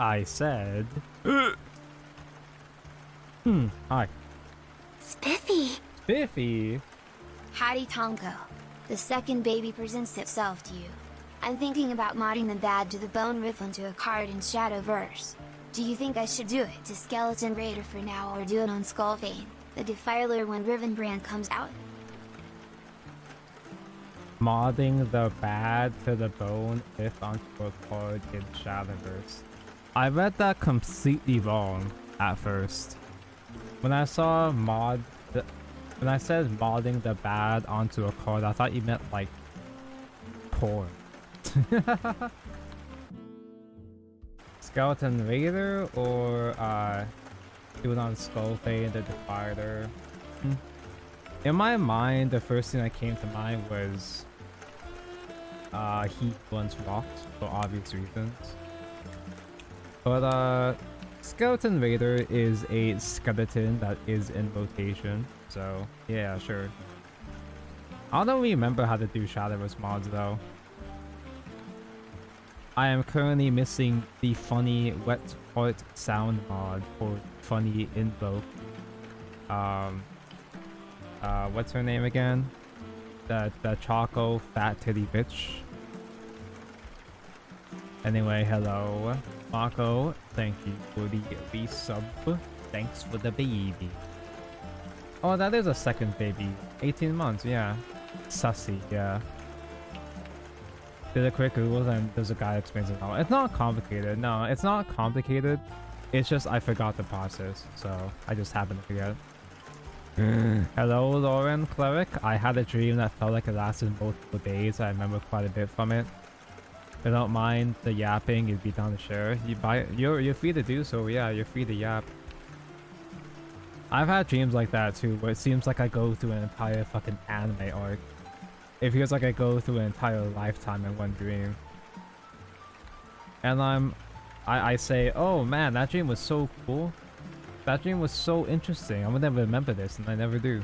I said... Hi. Spiffy! Spiffy? Howdy, Tonko. The second baby presents itself to you. I'm thinking about modding the bad to the bone riff onto a card in Shadowverse. Do you think I should do it to Skeleton Raider for now or do it on Skullvein, the Defiler when Riven brand comes out? Modding the bad to the bone if onto a card in Shadowverse. I read that completely wrong at first. When I saw when I said modding the bad onto a card, I thought you meant like porn. Skeleton Raider or do it on Skullfade the Defiler. In my mind, the first thing that came to mind was Heat once rocked for obvious reasons. But Skeleton Raider is a skeleton that is in rotation, so yeah, sure. I don't remember how to do Shadowverse mods though. I am currently missing the funny wet fart sound mod for funny invoke. What's her name again? The Choco fat titty bitch. Anyway, hello. Mako, thank you for the resub. Thanks for the baby. Oh, that is a second baby. 18 months, yeah. Sussy, yeah. Did a quick Google and there's a guy explains it all. It's not complicated. No, it's not complicated. It's just I forgot the process, so I just happened to forget. Hello, Lauren Cleric. I had a dream that felt like it lasted multiple days. I remember quite a bit from it. If you don't mind the yapping, you'd be down to share. You're free to do so. Yeah, you're free to yap. I've had dreams like that too, where it seems like I go through an entire fucking anime arc. It feels like I go through an entire lifetime in one dream. And I say, oh man, that dream was so cool. That dream was so interesting. I would never remember this, and I never do.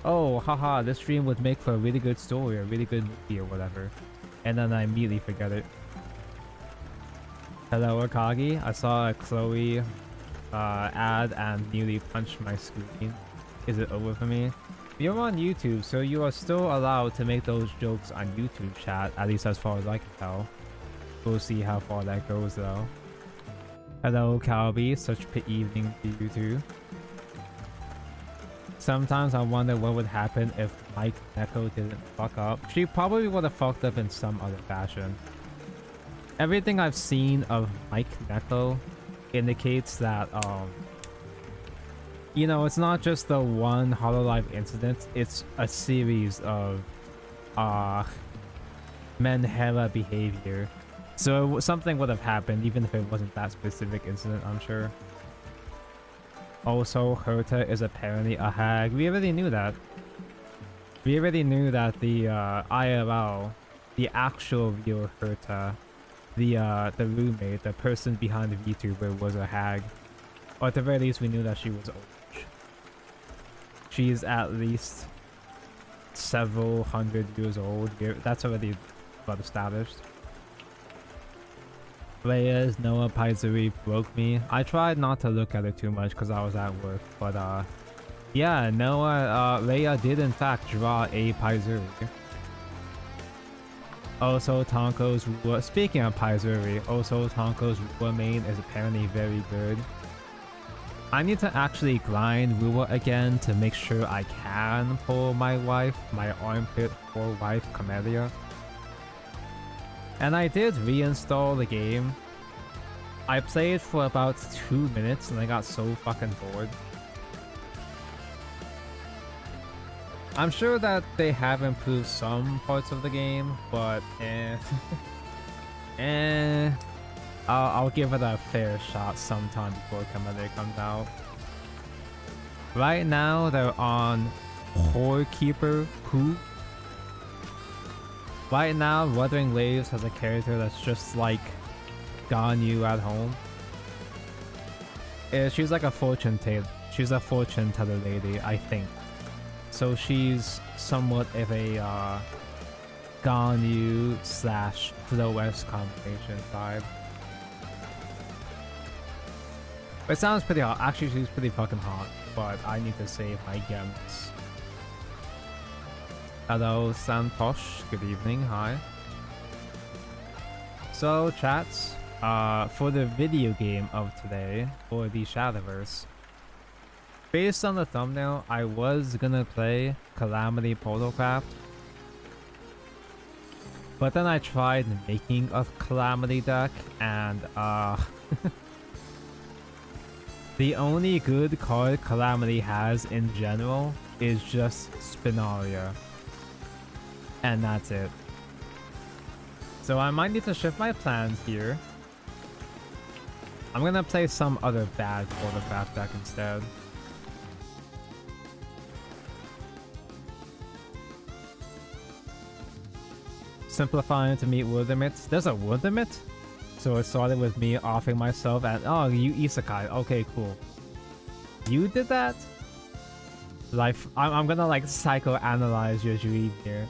Oh, haha, this dream would make for a really good story, a really good movie or whatever. And then I immediately forget it. Hello, Akagi. I saw a Chloe ad and nearly punched my screen. Is it over for me? You're on YouTube, so you are still allowed to make those jokes on YouTube chat, at least as far as I can tell. We'll see how far that goes though. Hello, Calby. Such a evening to you too. Sometimes I wonder what would happen if Mike Neko didn't fuck up. She probably would have fucked up in some other fashion. Everything I've seen of Mike Neko indicates that, you know, it's not just the one Hololive incident, it's a series of, Menhela behavior. So something would have happened even if it wasn't that specific incident, I'm sure. Also, Herta is apparently a hag. We already knew that. We already knew that the IRL, the actual real Herta, the roommate, the person behind the VTuber was a hag. Or at the very least, we knew that she was old. She's at least several hundred years old. That's already well established. Reyes Noah Paizuri broke me. I tried not to look at it too much because I was at work, but yeah, Noah, Rhea did in fact draw a Paizuri. Also, Tonko's Rua, speaking of Paizuri, also Tonko's Rua main is apparently very good. I need to actually grind Rua again to make sure I can pull my armpit for wife, Camellia. And I did reinstall the game. I played for about 2 minutes and I got so fucking bored. I'm sure that they have improved some parts of the game, but I'll give it a fair shot sometime before Camellia comes out. Right now they're on Whorekeeper who? Right now, Wuthering Waves has a character that's just like Ganyu at home. She's like a fortune teller. She's a fortune teller lady, I think. So she's somewhat of a Ganyu / Flow S combination vibe. It sounds pretty hot. Actually, she's pretty fucking hot, but I need to save my gems. Hello, Santosh. Good evening. Hi. So, chats, for the video game of today, for the Shadowverse, based on the thumbnail, I was gonna play Calamity Portalcraft, but then I tried making a Calamity deck, and the only good card Calamity has in general is just Spinaria, and that's it. So I might need to shift my plans here. I'm gonna play some other bad Portalcraft deck instead. Simplifying to meet word limits. There's a word limit? So it started with me offering myself and oh, you isekai. Okay, cool. You did that? Life. I'm gonna like psychoanalyze your dream here.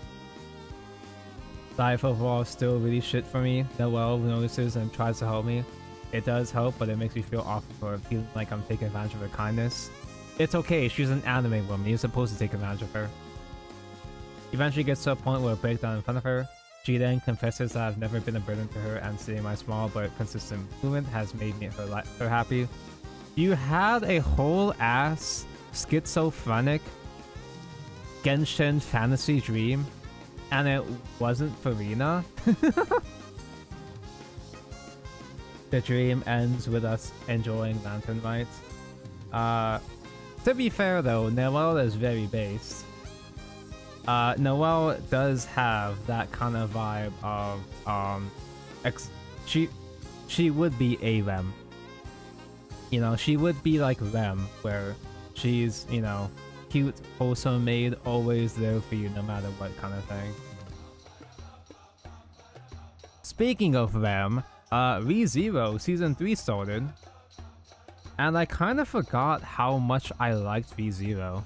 Life overall is still really shit for me. Noelle notices and tries to help me. It does help, but it makes me feel awful for feeling like I'm taking advantage of her kindness. It's okay, she's an anime woman. You're supposed to take advantage of her. Eventually gets to a point where I break down in front of her. She then confesses that I've never been a burden to her and seeing my small but consistent movement has made me her happy. You had a whole ass schizophrenic Genshin fantasy dream and it wasn't Farina? The dream ends with us enjoying Lantern Light. To be fair though, Noelle is very based. Noelle does have that kind of vibe of she would be a Rem. You know, she would be like Rem, where she's, you know, cute, wholesome maid, always there for you no matter what kind of thing. Speaking of Rem, ReZero Season 3 started, and I kind of forgot how much I liked ReZero.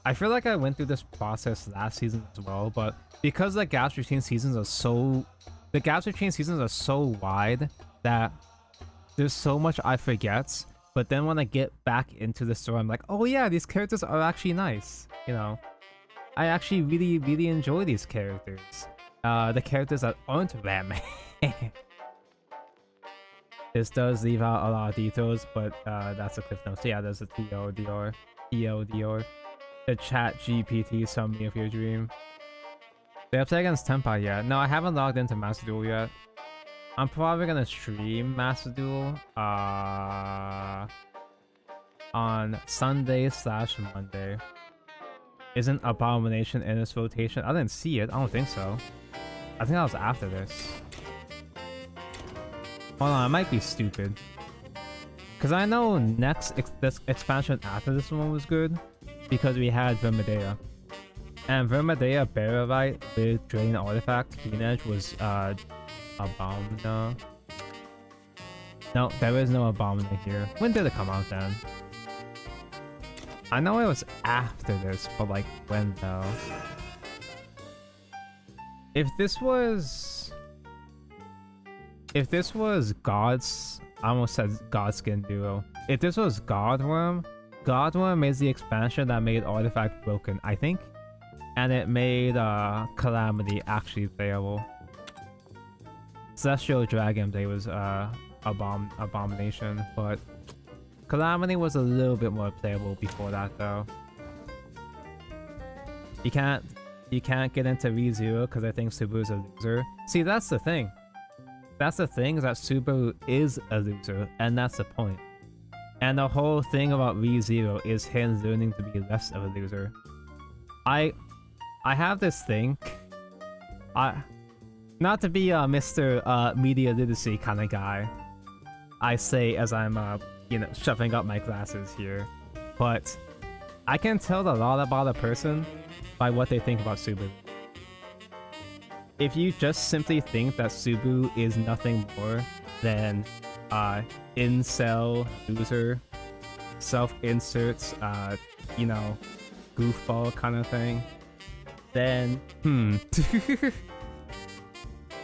I feel like I went through this process last season as well, but because the gaps between seasons are so wide that there's so much I forget. But then when I get back into the story, I'm like, oh yeah, these characters are actually nice. You know, I actually really enjoy these characters. The characters that aren't Rem. This does leave out a lot of details, but that's a cliff note. So yeah, there's a TLDR. The chat GPT summary of your dream. Did I play against Tenpai yet? No, I haven't logged into Master Duel yet. I'm probably gonna stream Master Duel on Sunday/Monday. Isn't Abomination in this rotation? I didn't see it. I don't think so. I think that was after this. Hold on, I might be stupid. Because I know this expansion after this one was good. Because we had Vermidea. And Vermidea Barrowite with Drain Artifact Green Edge was Abomina. No, there is no Abomina here. When did it come out then? I know it was after this, but like when though? If this was God's, I almost said Godskin Duo. If this was Godworm is the expansion that made Artifact broken, I think. And it made Calamity actually playable. Celestial Dragon Blade was Abomination, but Calamity was a little bit more playable before that though. You can't get into ReZero because I think Subaru's a loser. See, that's the thing. That's the thing, is that Subaru is a loser, and that's the point. And the whole thing about ReZero is him learning to be less of a loser. I have this thing. Not to be a Mr. Media Literacy kind of guy. I say as I'm you know, shoving up my glasses here, but I can tell a lot about a person by what they think about Subaru. If you just simply think that Subaru is nothing more than incel loser, self-inserts, you know, goofball kind of thing, then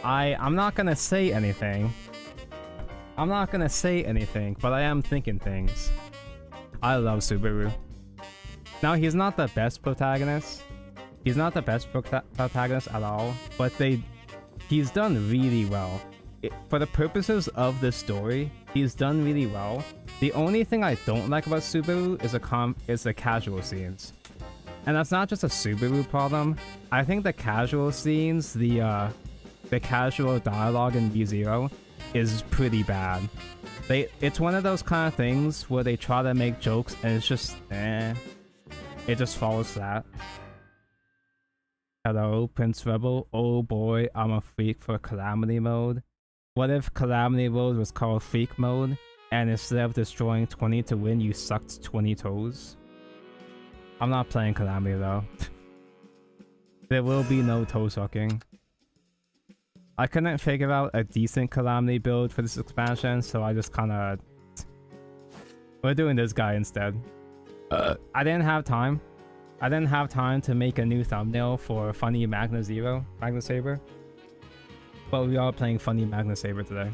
I'm not gonna say anything. I'm not gonna say anything, but I am thinking things. I love Subaru. Now, he's not the best protagonist. He's not the best protagonist at all, but he's done really well. For the purposes of the story, he's done really well. The only thing I don't like about Subaru is the casual scenes. And that's not just a Subaru problem. I think the casual scenes, the casual dialogue in V0 is pretty bad. It's one of those kind of things where they try to make jokes and it's just it just falls flat. Hello, Prince Rebel. Oh boy, I'm a freak for Calamity Mode. What if Calamity Mode was called Freak Mode, and instead of destroying 20 to win, you sucked 20 toes? I'm not playing Calamity though. There will be no toe sucking. I couldn't figure out a decent Calamity build for this expansion, so I just kinda... We're doing this guy instead. I didn't have time. I didn't have time to make a new thumbnail for Funny Magna Saber. But we are playing Funny Magna Saber today.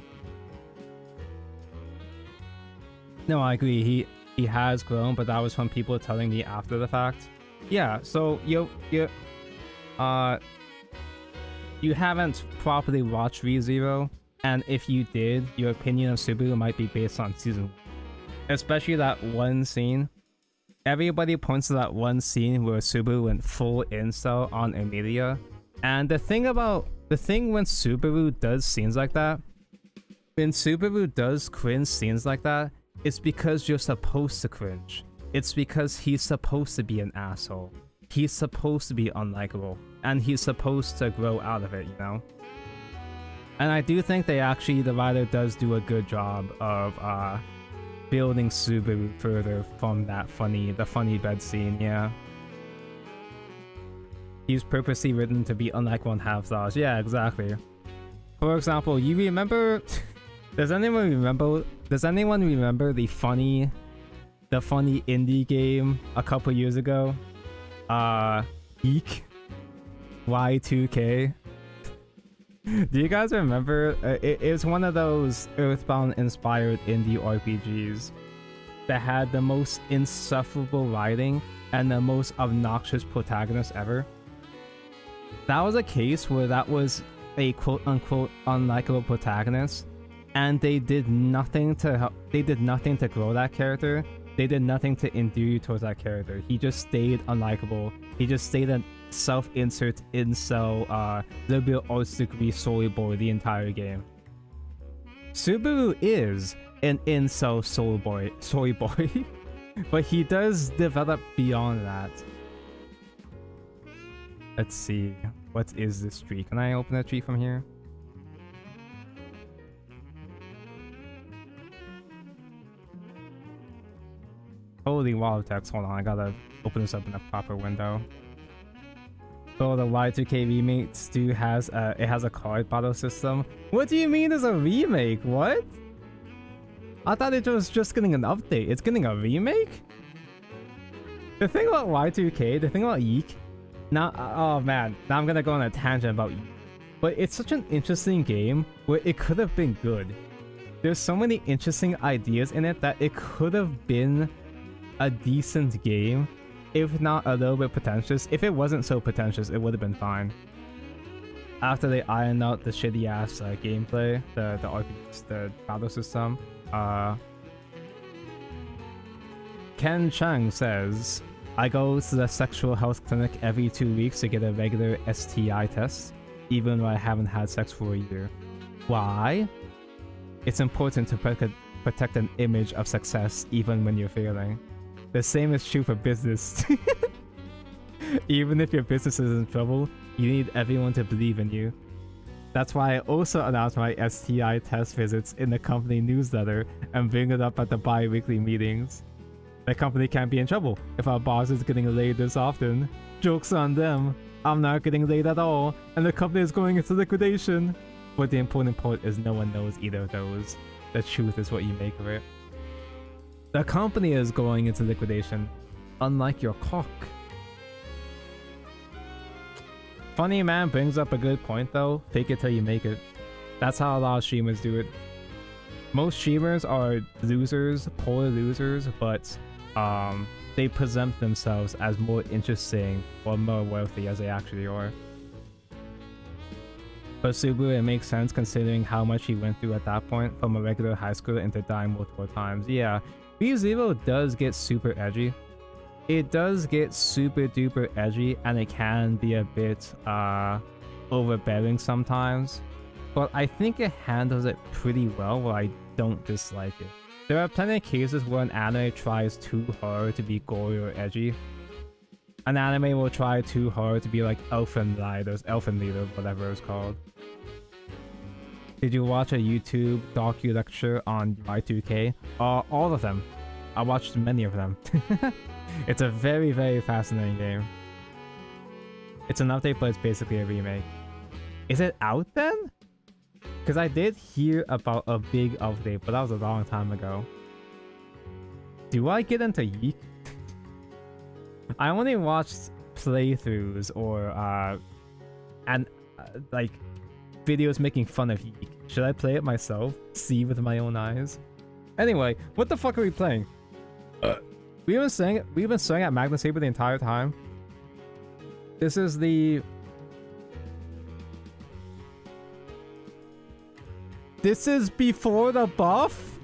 No, I agree. He has grown, but that was from people telling me after the fact. Yeah, so you haven't properly watched ReZero, and if you did, your opinion of Subaru might be based on season 1. Especially that one scene. Everybody points to that one scene where Subaru went full incel on Emilia. And the thing when Subaru does scenes like that, when Subaru does cringe scenes like that, it's because you're supposed to cringe. It's because he's supposed to be an asshole. He's supposed to be unlikable. And he's supposed to grow out of it, you know? And I do think the writer does do a good job of building Subaru further from the funny bed scene, yeah. He's purposely written to be unlikable and have flaws. Yeah, exactly. For example, you remember... Does anyone remember the funny indie game a couple years ago? Eek. Y2K. Do you guys remember? It's one of those Earthbound-inspired indie RPGs that had the most insufferable writing and the most obnoxious protagonist ever. That was a case where that was a quote-unquote unlikable protagonist, and they did nothing to help. They did nothing to grow that character. They did nothing to endear you towards that character. He just stayed unlikable. He just stayed a self-insert incel, liberal arts degree soy boy the entire game. Subaru is an incel soy boy, but he does develop beyond that. Let's see, what is this tree? Can I open a tree from here? Holy wild text, hold on, I gotta open this up in a proper window. So the Y2K remake has a card battle system. What do you mean there's a remake? What? I thought it was just getting an update. It's getting a remake? The thing about Y2K, the thing about Yeek, now, oh man, now I'm gonna go on a tangent about Yeek. But it's such an interesting game where it could have been good. There's so many interesting ideas in it that it could have been a decent game, if not a little bit pretentious. If it wasn't so pretentious, it would have been fine. After they ironed out the shitty ass gameplay, the RPG, the battle system. Ken Chang says, I go to the sexual health clinic every 2 weeks to get a regular STI test, even though I haven't had sex for a year. Why? It's important to protect an image of success even when you're failing. The same is true for business. Even if your business is in trouble, you need everyone to believe in you. That's why I also announce my STI test visits in the company newsletter and bring it up at the bi-weekly meetings. The company can't be in trouble if our boss is getting laid this often. Joke's on them. I'm not getting laid at all, and the company is going into liquidation. But the important part is no one knows either of those. The truth is what you make of it. The company is going into liquidation, unlike your cock. Funny Man brings up a good point though. Fake it till you make it. That's how a lot of streamers do it. Most streamers are losers, poor losers, but they present themselves as more interesting or more wealthy as they actually are. But Subaru, it makes sense considering how much he went through at that point, from a regular high schooler into dying multiple times. Yeah, B0 does get super edgy. It does get super duper edgy, and it can be a bit overbearing sometimes. But I think it handles it pretty well, where I don't dislike it. There are plenty of cases where an anime tries too hard to be gory or edgy. An anime will try too hard to be like Elfen Lied, whatever it's called. Did you watch a YouTube docu-lecture on Y2K? All of them. I watched many of them. It's a very, very fascinating game. It's an update, but it's basically a remake. Is it out then? Because I did hear about a big update, but that was a long time ago. Do I get into Yeek? I only watched playthroughs or like videos making fun of Yeek. Should I play it myself? See with my own eyes? Anyway, what the fuck are we playing? We've been staring at Magna Saber the entire time. This is the... This is before the buff?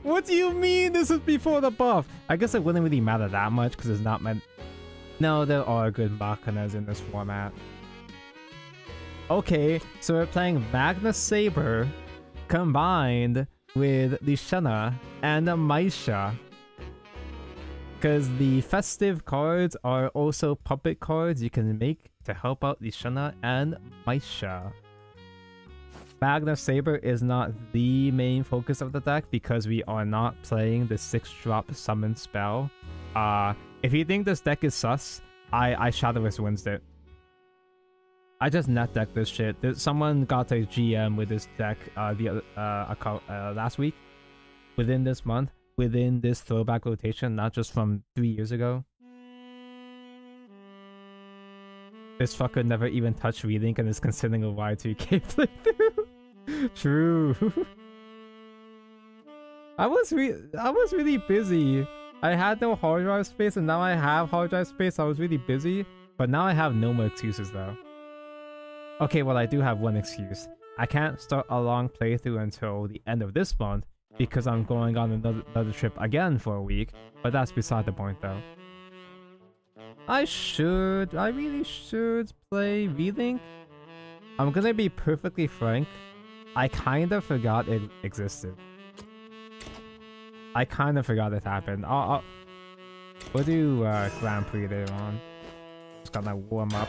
What do you mean this is before the buff? I guess it wouldn't really matter that much because it's not meant... No, there are good Machinas in this format. Okay, so we're playing Magna Saber combined with the Shana and the Maisha. Because the festive cards are also puppet cards you can make to help out the Shana and Maisha. Magna Saber is not the main focus of the deck because we are not playing the 6-drop summon spell. If you think this deck is sus, I Shadowverse wins it. I just net decked this shit. Someone got a GM with this deck last week, within this month, within this throwback rotation, not just from 3 years ago. This fucker never even touched Relink and is considering a Y2K playthrough. True. I was really busy. I had no hard drive space and now I have hard drive space. I was really busy, but now I have no more excuses though. Okay, well I do have one excuse. I can't start a long playthrough until the end of this month because I'm going on another trip again for a week, but that's beside the point though. I really should play Relink. I'm gonna be perfectly frank, I kinda forgot it existed. I kinda forgot it happened. We'll do Grand Prix later on. Just gotta warm up.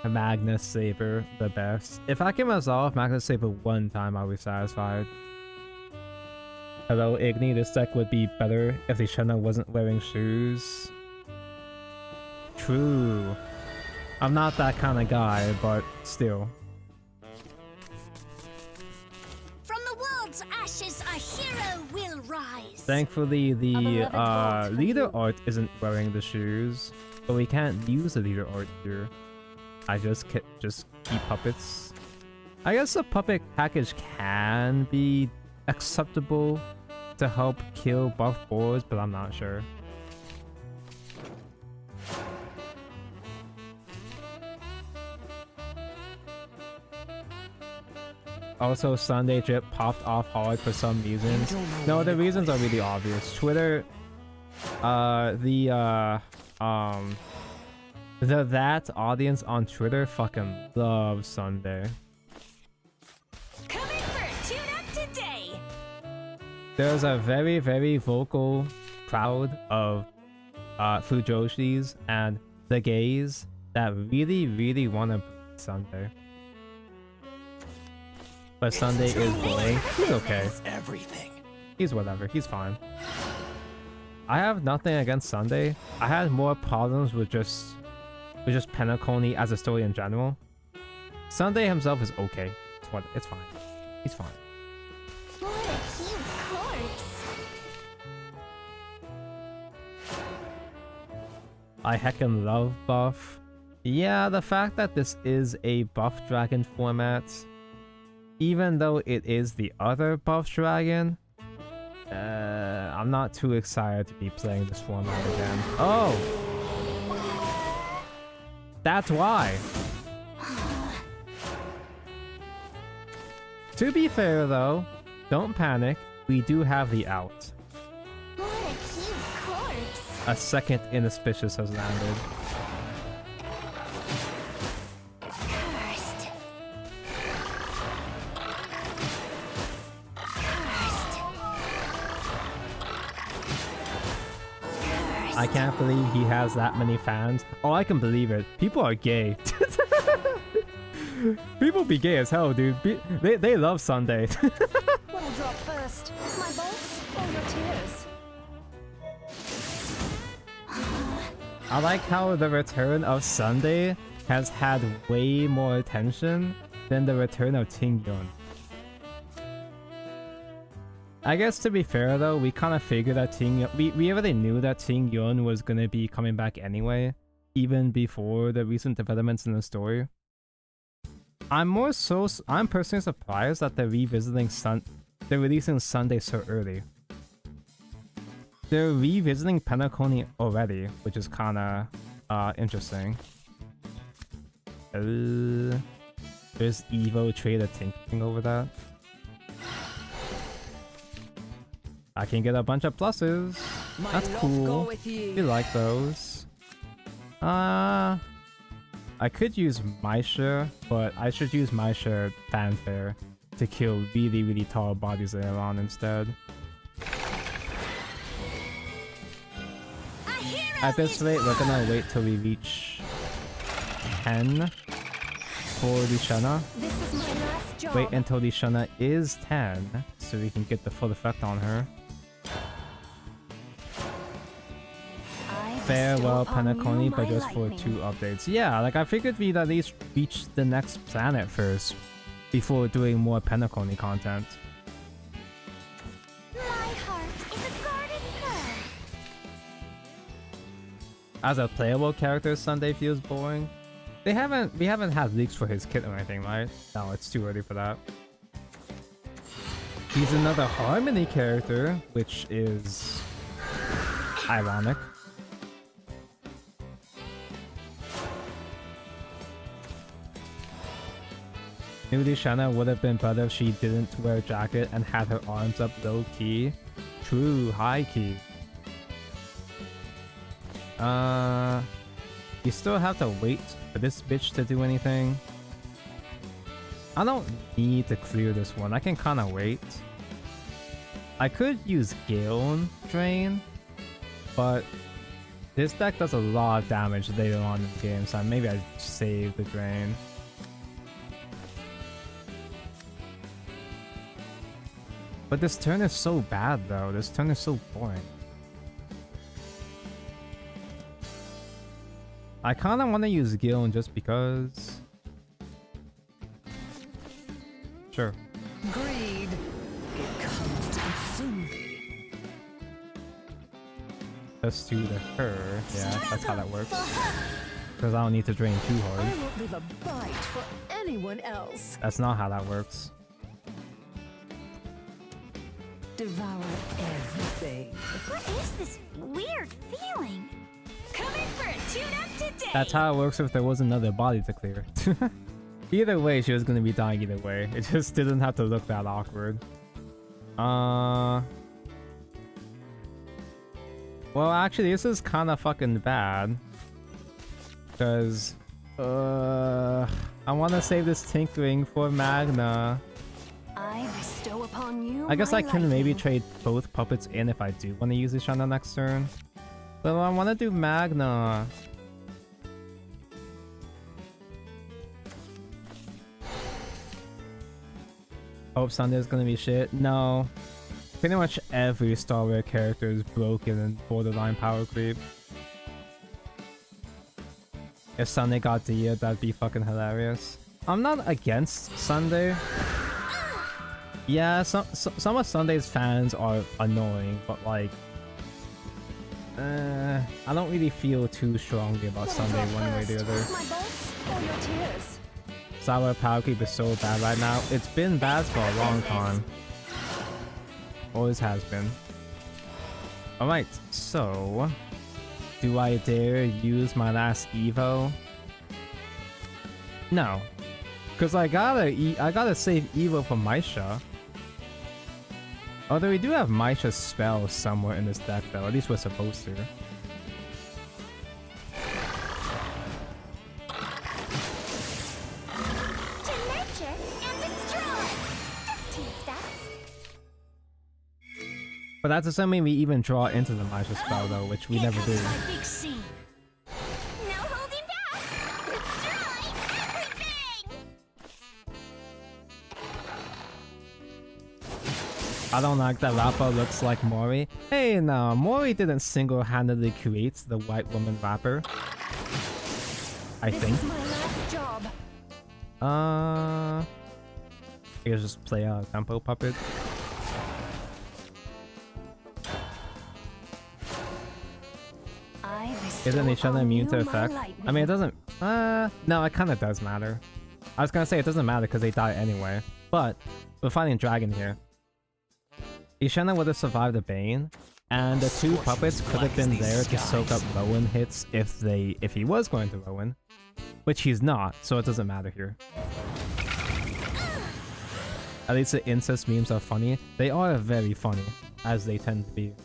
Magna Saber, the best. If I can resolve Magna Saber one time, I'll be satisfied. Hello, Igni. This deck would be better if the Shana wasn't wearing shoes. True. I'm not that kind of guy, but still. From the world's ashes, a hero will rise. Thankfully, the leader art isn't wearing the shoes, but we can't use the leader art here. I just keep puppets. I guess a puppet package can be acceptable to help kill buff boards, but I'm not sure. Also, Sunday Drip popped off hard for some reasons. No, the reasons are really obvious. Twitter, that audience on Twitter fucking loves Sunday. Coming for Tune Up today. There's a very, very vocal crowd of Fujoshis and the gays that really, really want to beat Sunday. But Sunday is boring. He's okay. Everything. He's whatever. He's fine. I have nothing against Sunday. I had more problems with just Penacony as a story in general. Sunday himself is okay. It's fine. He's fine. What a cute corpse. I heckin' love buff. Yeah, the fact that this is a buff dragon format, even though it is the other buff dragon, I'm not too excited to be playing this format again. Oh! That's why! To be fair though, don't panic, we do have the out. What a cute corpse. A second inauspicious has landed. Cursed. I can't believe he has that many fans. Oh, I can believe it. People are gay. People be gay as hell, dude. They love Sunday. What'll drop first? My bolts or your tears? I like how the return of Sunday has had way more attention than the return of Tingyun. I guess to be fair though, we kind of figured that we already knew that Tingyun was gonna be coming back anyway, even before the recent developments in the story. I'm personally surprised that they're releasing Sunday so early. They're revisiting Penacony already, which is kinda interesting. There's Evo Trader tinkering over that. I can get a bunch of pluses. That's cool. You like those. I could use Maisha, but I should use Maisha Fanfare to kill really, really tall bodies later on instead. At this rate, we're gonna wait till we reach 10 for Lishana. This is my last job. Wait until Lishana is 10 so we can get the full effect on her. Farewell Penacony, but just for 2 updates. Yeah, like I figured we'd at least reach the next planet first before doing more Penacony content. My heart is a garden bird. As a playable character, Sunday feels boring. We haven't had leaks for his kit or anything, right? No, it's too early for that. He's another Harmony character, which is ironic. New Lishana would have been better if she didn't wear a jacket and had her arms up low key. True, high key. You still have to wait for this bitch to do anything. I don't need to clear this one. I can kind of wait. I could use Gale Drain, but this deck does a lot of damage later on in the game, so maybe I save the Drain. But this turn is so bad though. This turn is so boring. I kind of want to use Gillen just because. Sure. Greed. It comes to consume thee. Let's do the her. Yeah, that's how that works. Because I don't need to drain too hard. I won't leave a bite for anyone else. That's not how that works. Devour everything. What is this weird feeling? Coming for a tune-up today. That's how it works if there was another body to clear. Either way, she was gonna be dying either way. It just didn't have to look that awkward. Well, actually, this is kind of fucking bad. Because, I want to save this tinkering for Magna. I bestow upon you. I guess my I can maybe lightning. trade both puppets in if I do want to use this on the next turn. But I want to do Magna. Hope Sunday's gonna be shit. No. Pretty much every Star Wars character is broken and borderline power creep. If Sunday got Dia, that'd be fucking hilarious. I'm not against Sunday. Yeah, some of Sunday's fans are annoying, but like, I don't really feel too strongly about Sunday one way or the other. My bolts or your tears? Sour Power Creep is so bad right now. It's been bad for a long time. Always has been. Alright, so... do I dare use my last Evo? No. Because I gotta save Evo for Maisha. Although we do have Maisha's spell somewhere in this deck though, at least we're supposed to. But that's assuming we even draw into the Maisha spell though, which we never do. No holding back! Destroy everything! I don't like that rapper looks like Mori. Hey, no, Mori didn't single-handedly create the white woman rapper. I think. This is my last job. I guess just play a tempo puppet. Isn't each other immune to effect? I mean, it doesn't... no, it kind of does matter. I was gonna say it doesn't matter because they die anyway. But, we're fighting a dragon here. Ishana would have survived the Bane, and the two puppets could have been there to soak up Rowan hits if he was going to Rowan. Which he's not, so it doesn't matter here. At least the incest memes are funny. They are very funny, as they tend to be.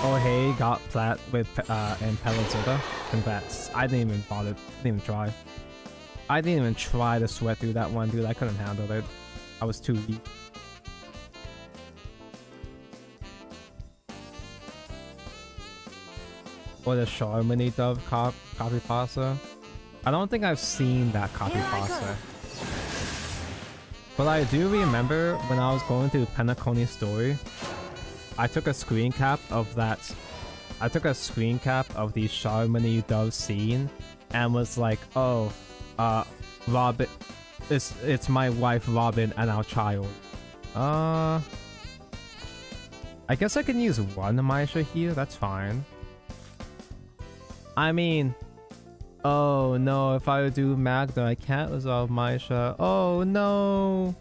Oh hey, got plat with and Pelazota. Congrats. I didn't even bother. Didn't even try. I didn't even try to sweat through that one, dude. I couldn't handle it. I was too weak. Or the Charmony Dove copy pasta. I don't think I've seen that copy pasta. But I do remember when I was going through Penaconi's story, I took a screen cap of that. I took a screen cap of the Charmony Dove scene and was like, oh, Robin, it's my wife Robin and our child. I guess I can use one Maisha here, that's fine. I mean, oh no, if I do Magda, I can't resolve Maisha. Oh no!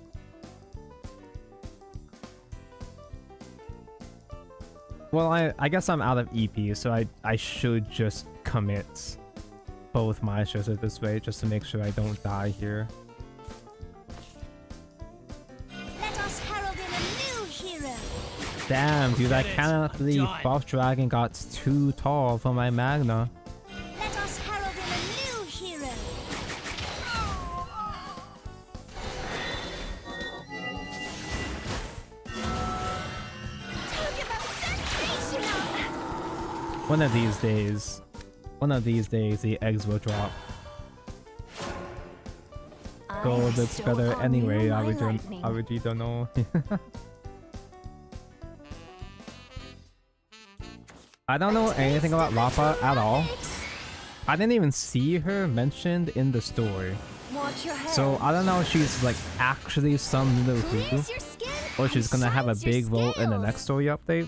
Well, I guess I'm out of EP, so I should just commit both Maishas at this way, just to make sure I don't die here. Let us herald in a new hero. Damn, dude, I cannot believe Buff Dragon got too tall for my Magna. Let us herald in a new hero. Talk about sensational! One of these days, the eggs will drop. Gold looks better anyway, I really don't know. I don't know anything about Rappa at all. I didn't even see her mentioned in the story. So I don't know if she's like actually some little who, or she's gonna have a big role in the next story update.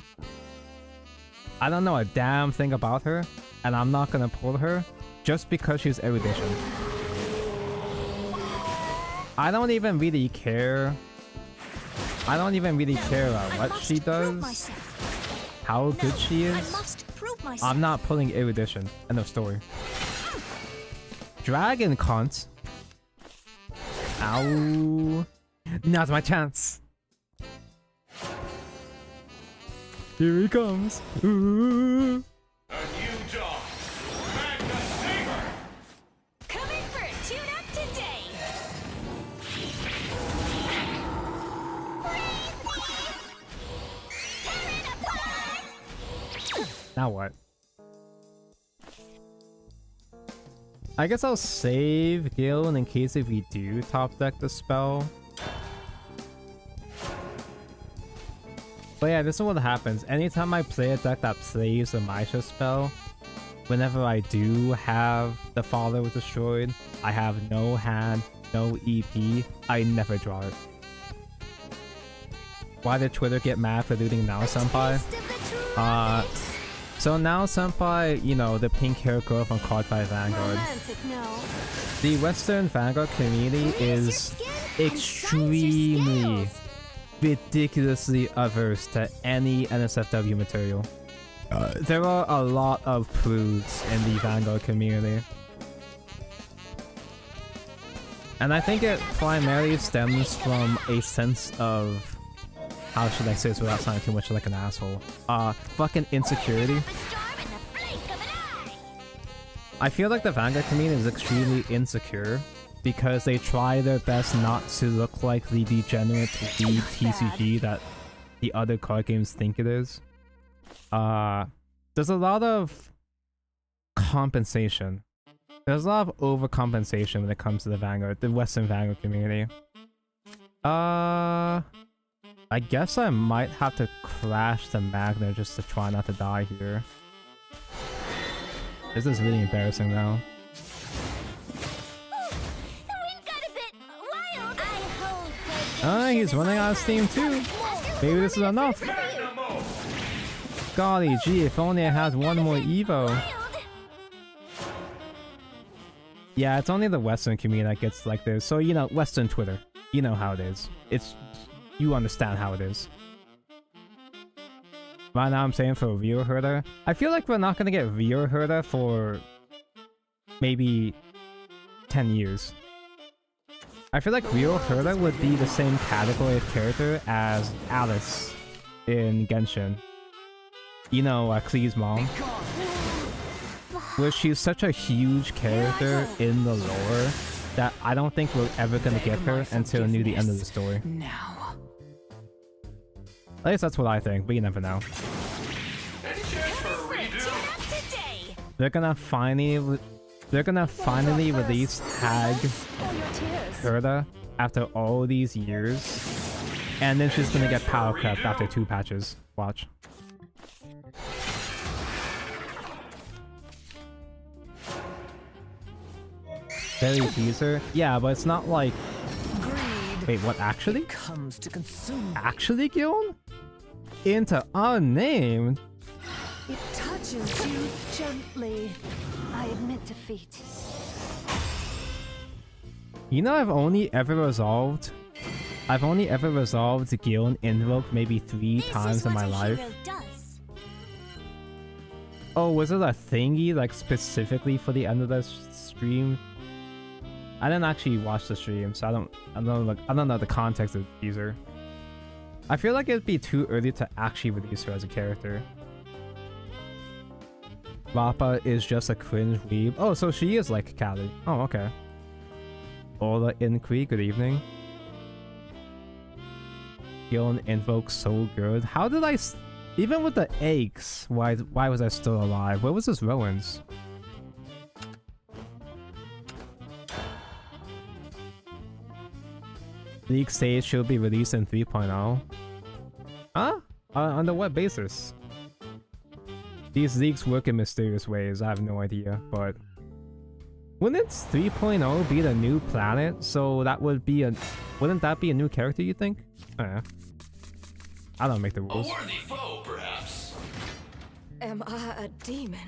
I don't know a damn thing about her, and I'm not gonna pull her just because she's erudition. I don't even really care. I don't even really care what she does, how good she is. I'm not pulling erudition. End of story. Dragon cunt. Ow. Now's my chance. Here he comes. Ooh. A new job. Magna Saber. Coming for a tune-up today. Tear it apart. Now what? I guess I'll save Galen in case if we do top deck the spell. But yeah, this is what happens. Anytime I play a deck that plays the Maisha spell, whenever I do have the Father was destroyed, I have no hand no EP, I never draw it. Why did Twitter get mad for looting Now Senpai? So Now Senpai, you know, the pink hair girl from Cardfight Vanguard. The Western Vanguard community is extremely, ridiculously averse to any NSFW material. There are a lot of prudes in the Vanguard community. And I think it primarily stems from a sense of, how should I say this without sounding too much like an asshole? Fucking insecurity. I feel like the Vanguard community is extremely insecure because they try their best not to look like the degenerate weeb TCG that the other card games think it is. There's a lot of compensation. There's a lot of overcompensation when it comes to the Western Vanguard community. I guess I might have to crash the Magna just to try not to die here. This is really embarrassing now. He's running out of steam too. Maybe this is enough. Golly gee, if only I had one more Evo. Yeah, it's only the Western community that gets like this. So, you know, Western Twitter. You know how it is. You understand how it is. Right now I'm saying for Viewer Herder. I feel like we're not gonna get Viewer Herder for maybe 10 years. I feel like Viewer Herder would be the same category of character as Alice in Genshin. You know, Klee's mom. Where she's such a huge character in the lore that I don't think we're ever gonna get her until near the end of the story. Now. At least that's what I think, but you never know. They're gonna finally release Hag Herda after all these years, and then she's gonna get power crept after 2 patches. Watch. Very teaser. Yeah, but it's not like. Wait, what? Actually? Comes to consume. Actually, Giln? Into unnamed? It touches you gently. I admit defeat. You know, I've only ever resolved Giln Invoke maybe 3 times in my life. Oh, was it a thingy like specifically for the end of the stream? I didn't actually watch the stream, so I don't know the context of the teaser. I feel like it'd be too early to actually release her as a character. Rappa is just a cringe weeb. Oh, so she is like Callie. Oh, okay. Ola Inqui, good evening. Giln Invoke so good. How did I... Even with the eggs, why was I still alive? Where was this Rowan's? League stage should be released in 3.0. Huh? Under what basis? These leaks work in mysterious ways, I have no idea, but... Wouldn't 3.0 be the new planet? So that would be a... Wouldn't that be a new character, you think? I don't make the rules. A worthy foe, perhaps. Am I a demon?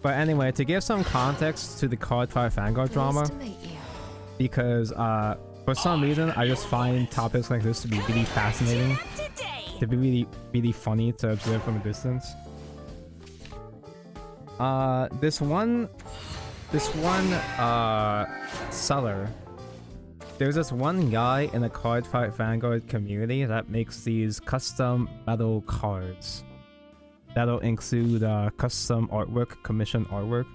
But anyway, to give some context to the Cardfight Vanguard drama, because for some reason I just find topics like this to be really fascinating, to be really, really funny to observe from a distance. This one seller, there's this one guy in the Cardfight Vanguard community that makes these custom metal cards. That'll include custom artwork, commission artwork.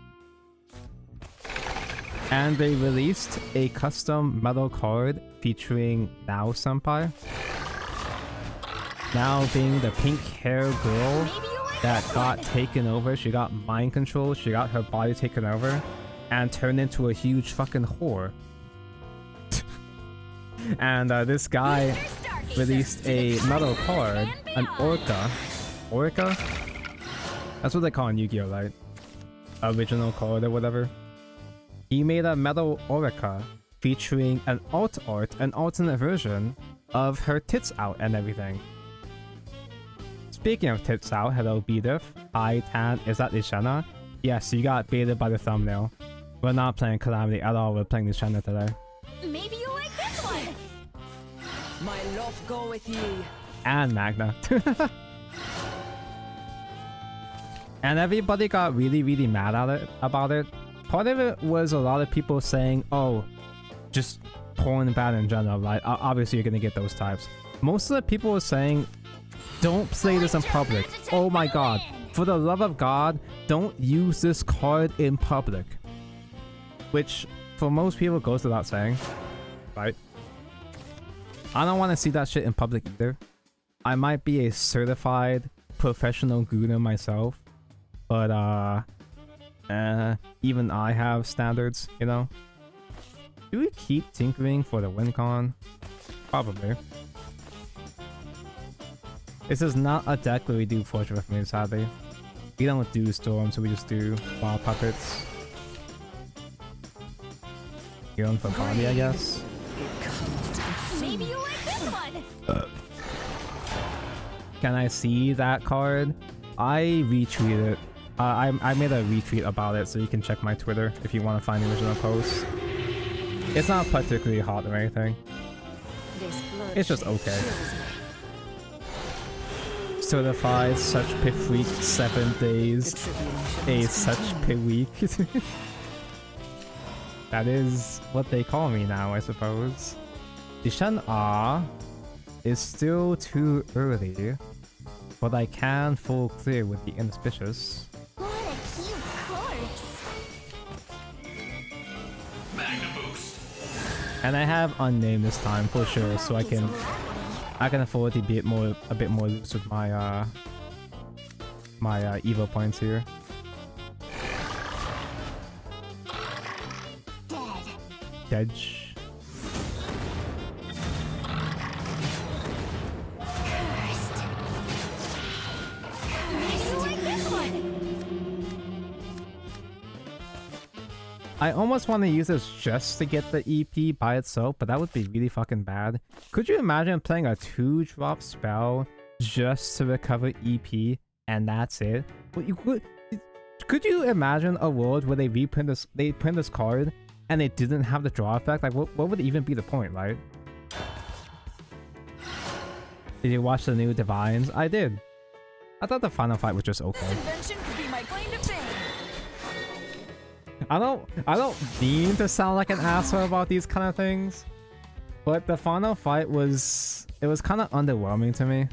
And they released a custom metal card featuring Now Senpai. Now being the pink hair girl that got taken over. She got mind control, she got her body taken over, and turned into a huge fucking whore. And this guy released a metal card, an Orca. Orca? That's what they call in Yu-Gi-Oh, right? original card or whatever. He made a metal Orica featuring an alternate version of her tits out and everything. Speaking of tits out, hello Bdif. Hi Tan, is that Lishana? Yes, you got baited by the thumbnail. We're not playing Calamity at all, we're playing Lishana today. Maybe you like this one. My love go with ye. And Magna. And everybody got really mad at about it. Part of it was a lot of people saying, oh, just porn bad in general, right? Obviously you're gonna get those types. Most of the people were saying, don't play this in public. Oh my god. For the love of God, don't use this card in public. Which, for most people, goes without saying. Right? I don't want to see that shit in public either. I might be a certified professional gooner myself. But, even I have standards, you know? Do we keep tinkering for the WinCon? Probably. This is not a deck where we do Fortune of Moon, sadly. We don't do Storm, so we just do Wild Puppets. Going for Bobby, I guess. Maybe you like this one. Can I see that card? I retweeted it. I made a retweet about it, so you can check my Twitter if you want to find the original post. It's not particularly hot or anything. It's just okay. Certified such pith week 7 days. A such pith week. That is what they call me now, I suppose. Dishan Ah is still too early, but I can full clear with the inauspicious. What a cute corpse. Magna boost. And I have unnamed this time for sure, so I can afford to be a bit more loose with my my Evo points here. Dead. I almost want to use this just to get the EP by itself, but that would be really fucking bad. Could you imagine playing a 2-drop spell just to recover EP and that's it? Well, could you imagine a world where they print this card and it didn't have the draw effect? Like, what would even be the point, right? Did you watch the new Divines? I did. I thought the final fight was just okay. This invention could be my claim to fame. I don't mean to sound like an asshole about these kind of things, but the final fight was kind of underwhelming to me.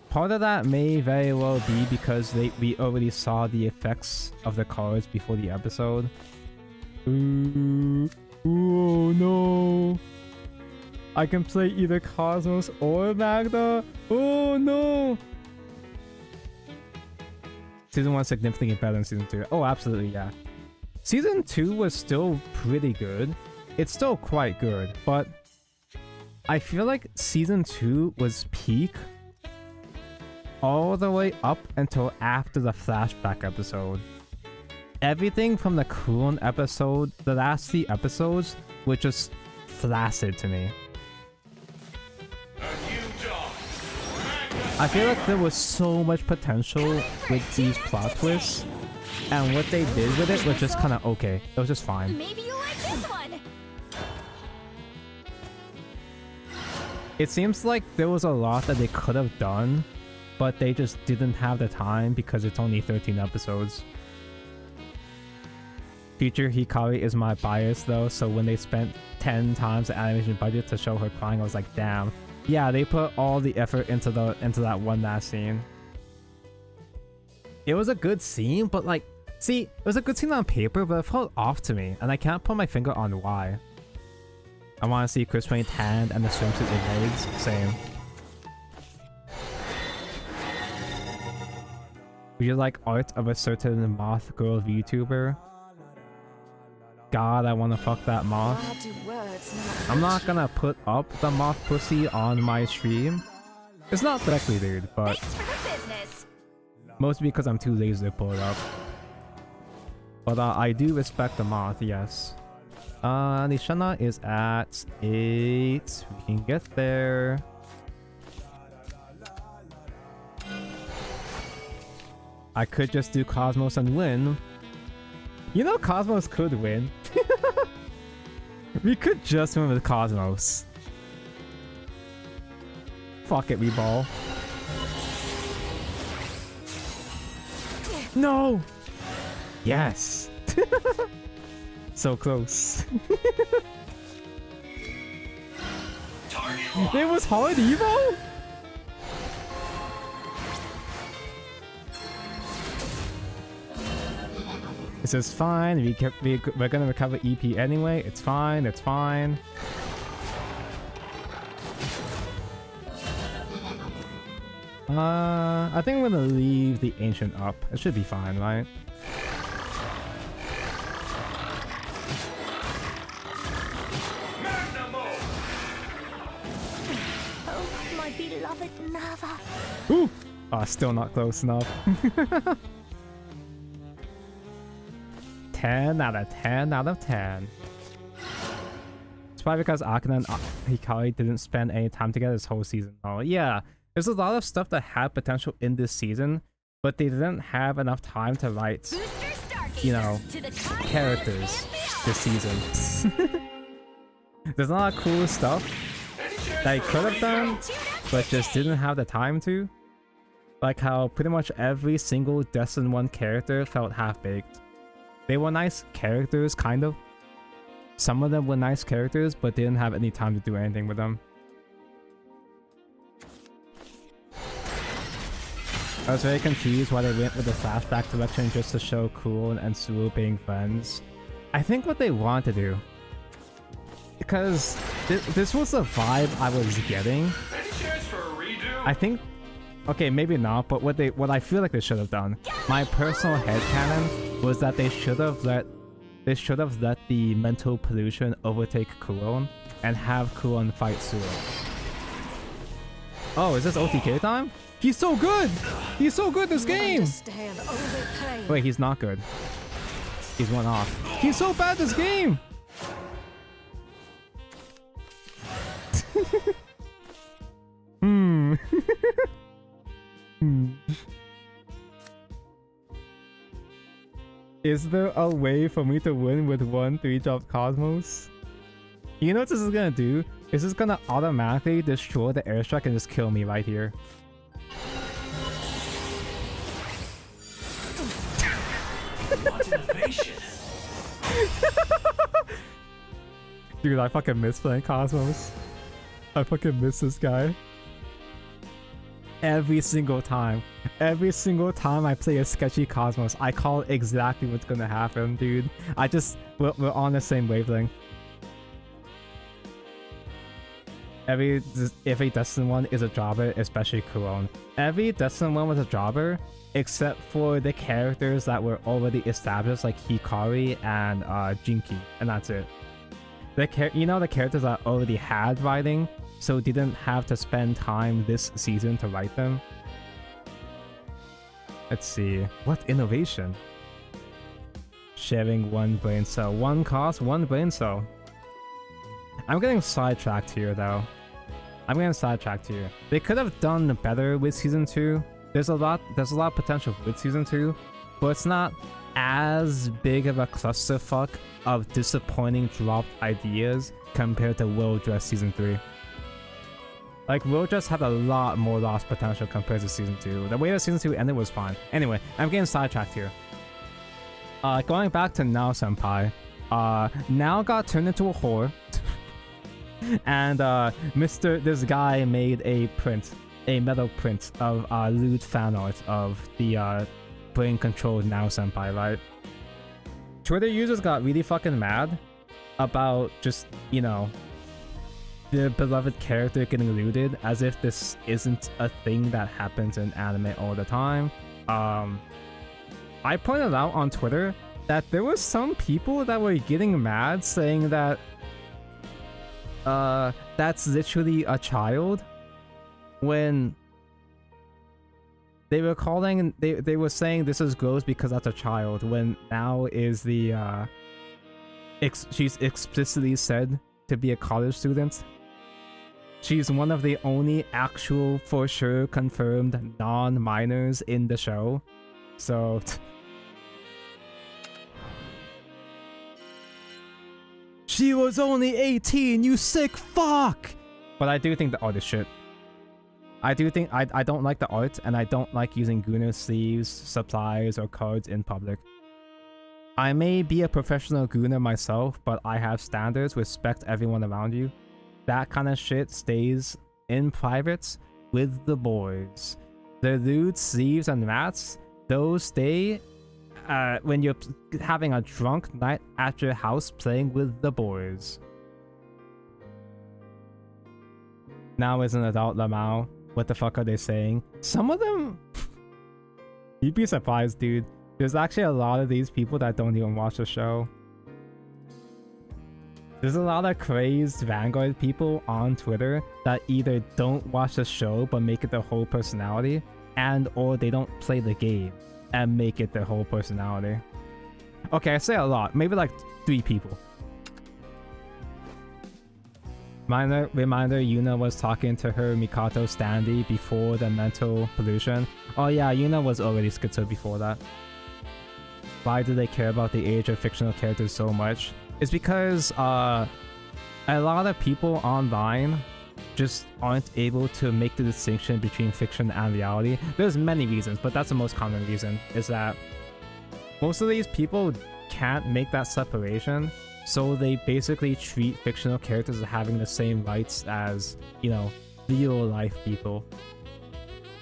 Part of that may very well be because we already saw the effects of the cards before the episode. Ooh, oh no! I can play either Cosmos or Magda. Oh no! Season 1 significantly better than Season 2. Oh, absolutely, yeah. Season 2 was still pretty good. It's still quite good, but I feel like Season 2 was peak all the way up until after the flashback episode. Everything from the Kurun episode, the last 3 episodes, were just flaccid to me. I feel like there was so much potential with these plot twists, and what they did with it was just kind of okay. It was just fine. Maybe you like this one. It seems like there was a lot that they could have done, but they just didn't have the time because it's only 13 episodes. Future Hikari is my bias though, so when they spent 10 times the animation budget to show her crying, I was like, damn. Yeah, they put all the effort into that one last scene. It was a good scene, but like, see, it was a good scene on paper, but it felt off to me, and I can't put my finger on why. I want to see Chris Payne tanned and the swimsuit invades. Same. Would you like art of a certain moth girl VTuber? God, I want to fuck that moth. I'm not gonna put up the moth pussy on my stream. It's not directly, dude, but Thanks for the business. mostly because I'm too lazy to pull it up. But I do respect the moth, yes. Nishana is at 8. We can get there. I could just do Cosmos and win. You know, Cosmos could win. We could just win with Cosmos. Fuck it, we ball. No! Yes! So close. It was hard Evo? This is fine. We're gonna recover EP anyway. It's fine. It's fine. I think I'm gonna leave the ancient up. It should be fine, right? Oh, my beloved Nava. Ooh! Oh, still not close enough. 10 out of 10 out of 10. It's probably because Akina and Hikari didn't spend any time together this whole season. Oh, yeah. There's a lot of stuff that had potential in this season, but they didn't have enough time to write, you know, characters this season. There's a lot of cool stuff that I could have done, but just didn't have the time to. Like how pretty much every single Destin 1 character felt half-baked. They were nice characters, kind of. Some of them were nice characters, but didn't have any time to do anything with them. I was very confused why they went with the flashback direction just to show Kuo and Suo being friends. I think what they want to do, because this was the vibe I was getting. Any chance for a redo? I think, okay, maybe not, but what I feel like they should have done, my personal headcanon was that they should have let the mental pollution overtake Kuon and have Kuon fight Suo. Oh, is this OTK time? He's so good! He's so good this game! Wait, he's not good. He's one off. He's so bad this game! Is there a way for me to win with 1 3-drop Cosmos? You know what this is gonna do? This is gonna automatically destroy the airstrike and just kill me right here. Dude, I fucking miss playing Cosmos. I fucking miss this guy. Every single time I play a sketchy Cosmos, I call exactly what's gonna happen, dude. We're on the same wavelength. Every Destin 1 is a jobber, especially Kuon. Every Destin 1 was a jobber, except for the characters that were already established, like Hikari and Jinki, and that's it. The characters that already had writing, so didn't have to spend time this season to write them. Let's see, what innovation? Sharing 1 brain cell, 1 cost, 1 brain cell. I'm getting sidetracked here though. They could have done better with season 2. There's a lot of potential with season 2, but it's not as big of a clusterfuck of disappointing dropped ideas compared to Will Dress season 3. Like, Will Dress had a lot more lost potential compared to season 2. The way that season 2 ended was fine. Anyway, I'm getting sidetracked here. Going back to Nao Senpai. Nao got turned into a whore. And this guy made a metal print of lewd fan art of the brain-controlled Nao Senpai, right? Twitter users got really fucking mad about just, you know, the beloved character getting looted, as if this isn't a thing that happens in anime all the time. I pointed out on Twitter that there were some people that were getting mad saying that that's literally a child, when They were calling, they were saying this is gross because that's a child, when now is the she's explicitly said to be a college student. She's one of the only actual, for sure, confirmed non-minors in the show. So she was only 18, you sick fuck! But I do think the art is shit. I do think I don't like the art, and I don't like using Gunner sleeves, supplies, or cards in public. I may be a professional Gunner myself, but I have standards, respect everyone around you. That kind of shit stays in privates with the boys. The lewd sleeves and rats, those stay when you're having a drunk night at your house playing with the boys. Now as an adult Lamau, what the fuck are they saying? Some of them... You'd be surprised, dude. There's actually a lot of these people that don't even watch the show. There's a lot of crazed Vanguard people on Twitter that either don't watch the show but make it their whole personality, and or they don't play the game and make it their whole personality. Okay, I say a lot. Maybe like 3 people. Minor reminder, Yuna was talking to her Mikato standee before the mental pollution. Oh yeah, Yuna was already schizo before that. Why do they care about the age of fictional characters so much? It's because a lot of people online just aren't able to make the distinction between fiction and reality. There's many reasons, but that's the most common reason, is that most of these people can't make that separation. So they basically treat fictional characters as having the same rights as, you know, real life people.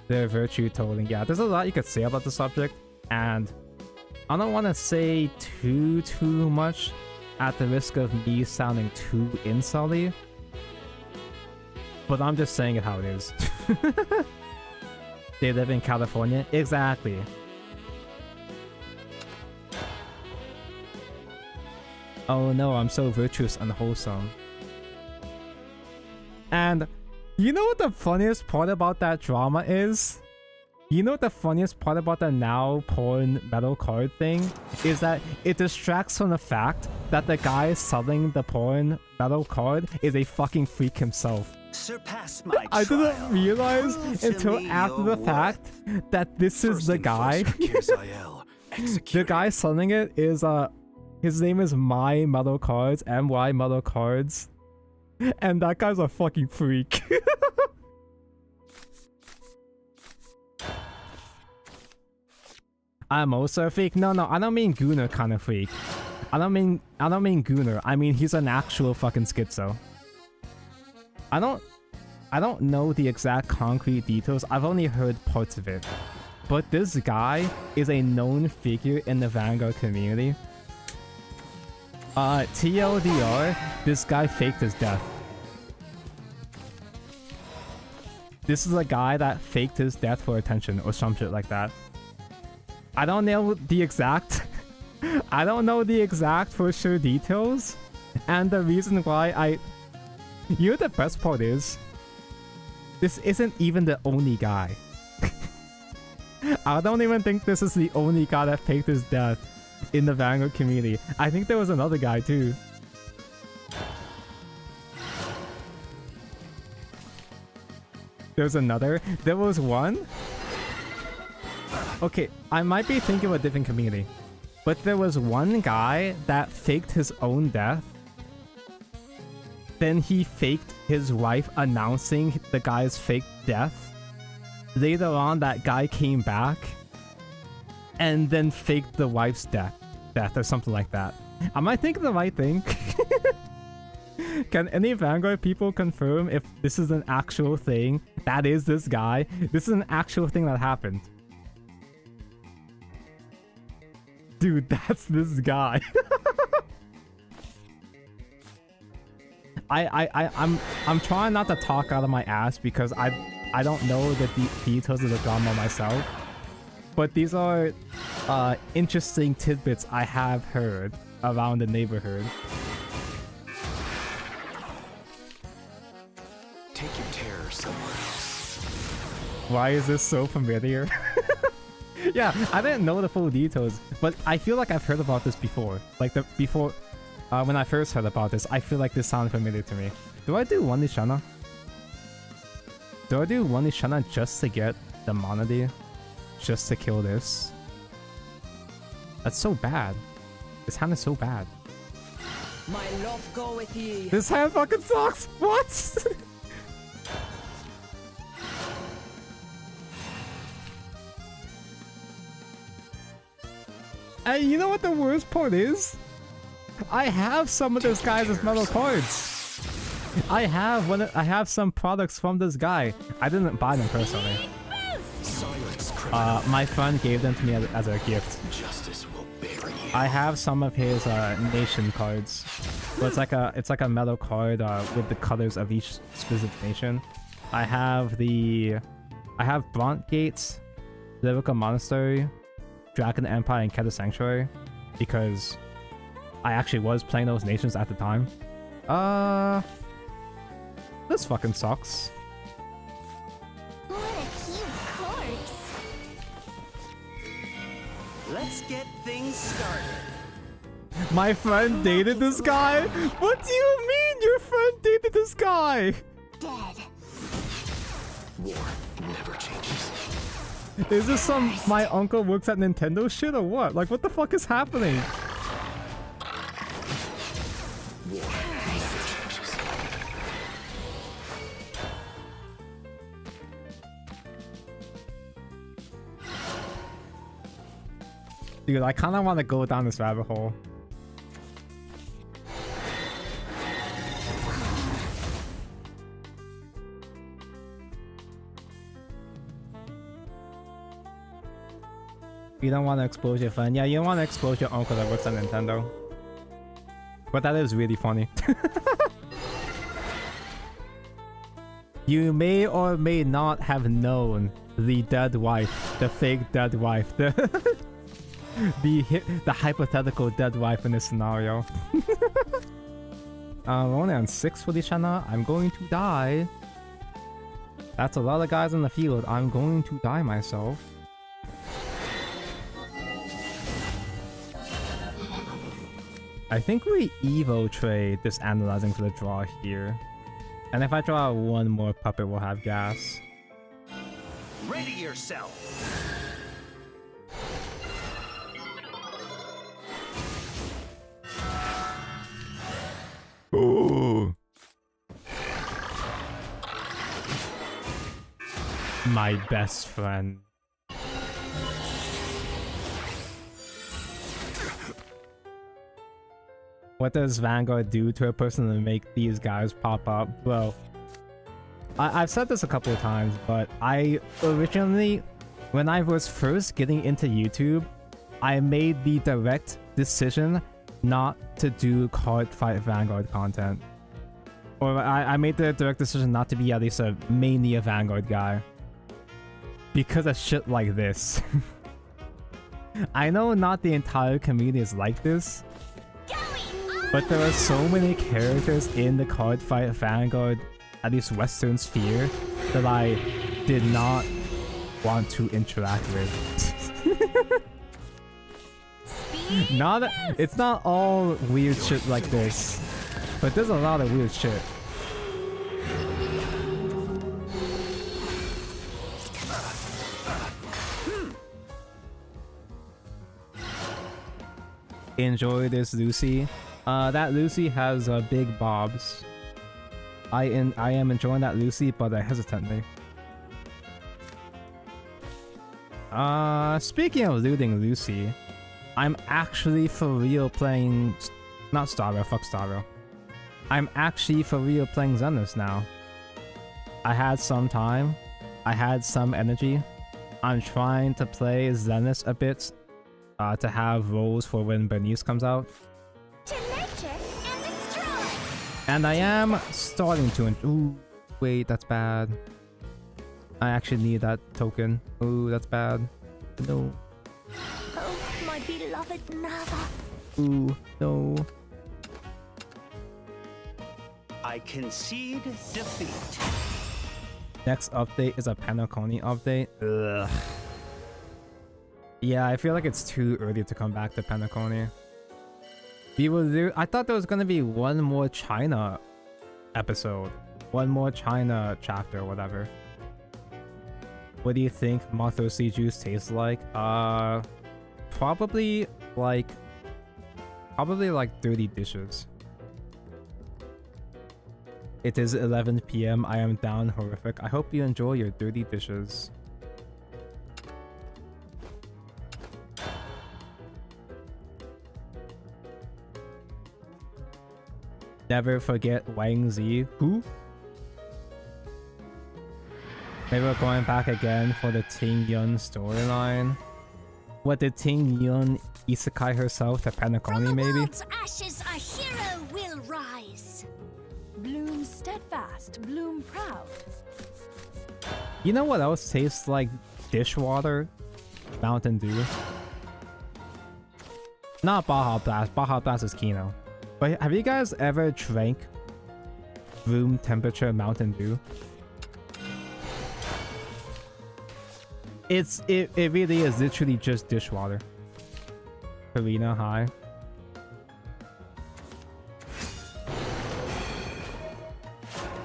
They're virtue totaling. Yeah, there's a lot you could say about the subject, and I don't want to say too much at the risk of me sounding too insulty, but I'm just saying it how it is. They live in California? Exactly. Oh no, I'm so virtuous and wholesome. And you know what the funniest part about that drama is? You know what the funniest part about the now porn metal card thing is? That it distracts from the fact that the guy selling the porn metal card is a fucking freak himself. Surpass my I didn't trial. realize Prove to until me after your the fact that this is First the and guy. first, Kirzael, The execute. guy selling it is his name is My Metal Cards, MY Metal Cards. And that guy's a fucking freak. I'm also a freak. No, I don't mean Gunner kind of freak. I don't mean Gunner. I mean he's an actual fucking schizo. I don't know the exact concrete details. I've only heard parts of it. But this guy is a known figure in the Vanguard community. TLDR, this guy faked his death. This is a guy that faked his death for attention or some shit like that. I don't know the exact for sure details. And the reason why you know what the best part is? This isn't even the only guy. I don't even think this is the only guy that faked his death in the Vanguard community. I think there was another guy too. There was one. Okay, I might be thinking of a different community, but there was one guy that faked his own death. Then he faked his wife announcing the guy's fake death. Later on, that guy came back and then faked the wife's death or something like that. Am I thinking the right thing? Can any Vanguard people confirm if this is an actual thing? That is this guy. This is an actual thing that happened. Dude, that's this guy. I'm trying not to talk out of my ass because I don't know the details of the drama myself. But these are interesting tidbits I have heard around the neighborhood. Take your terror somewhere else. Why is this so familiar? Yeah, I didn't know the full details, but I feel like I've heard about this before. Like when I first heard about this, I feel like this sounded familiar to me. Do I do one Nishana? Do I do one Nishana just to get the Monody? Just to kill this? That's so bad. This hand is so bad. My love go with ye. This hand fucking sucks! What? And you know what the worst part is? I have some of this guy's metal cards. I have some products from this guy. I didn't buy them personally. My friend gave them to me as a gift. Justice will bury you. I have some of his nation cards. So it's like a metal card with the colors of each specific nation. I have Bront Gates, Lyrical Monastery, Dragon Empire, and Keta Sanctuary because I actually was playing those nations at the time. This fucking sucks. What a cute corpse. Let's get things started. My friend dated this guy? What do you mean your friend dated this guy? Dead. War never changes. Is this some my uncle works at Nintendo shit or what? Like what the fuck is happening? War never changes. Dude, I kinda wanna go down this rabbit hole. You don't want to expose your friend. Yeah, you don't want to expose your uncle that works at Nintendo. But that is really funny. You may or may not have known the dead wife, the fake dead wife, the the hypothetical dead wife in this scenario. We're only on 6 for the Shana. I'm going to die. That's a lot of guys in the field. I'm going to die myself. I think we Evo trade this analyzing for the draw here. And if I draw one more puppet, we'll have gas. Ready yourself. Ooh. My best friend. What does Vanguard do to a person to make these guys pop up? Bro, I've said this a couple of times, but I originally, when I was first getting into YouTube, I made the direct decision not to do card fight Vanguard content. Or I made the direct decision not to be at least mainly a Vanguard guy. Because of shit like this. I know not the entire community is like this, but there are so many characters in the card fight Vanguard, at least Western sphere, that I did not want to interact with. It's not all weird shit like this, but there's a lot of weird shit. Enjoy this Lucy. That Lucy has big bobs. I am enjoying that Lucy, but hesitantly. Speaking of looting Lucy, I'm actually for real playing... Not Starro, fuck Starro. I'm actually for real playing Zenith now. I had some time. I had some energy. I'm trying to play Zenith a bit. To have roles for when Bernice comes out. To nurture and destroy. And I am starting to... Ooh, wait, that's bad. I actually need that token. Ooh, that's bad. No. Oh, my beloved Nava. Ooh, no. I concede defeat. Next update is a Panaconi update. Ugh. Yeah, I feel like it's too early to come back to Penacony. We will do. I thought there was gonna be one more China episode, one more China chapter, or whatever. What do you think Mothosi juice tastes like? Probably like dirty dishes. It is 11 p.m. I am down horrific. I hope you enjoy your dirty dishes. Never forget Wang Zi. Who? Maybe we're going back again for the Ting Yun storyline. What, did Ting Yun isekai herself to Penacony, From the maybe? world's ashes, a hero will rise. Bloom steadfast, bloom proud. You know what else tastes like dishwater? Mountain Dew. Not Baja Blast. Baja Blast is Kino. But have you guys ever drank room temperature Mountain Dew? It really is literally just dishwater. Karina, hi.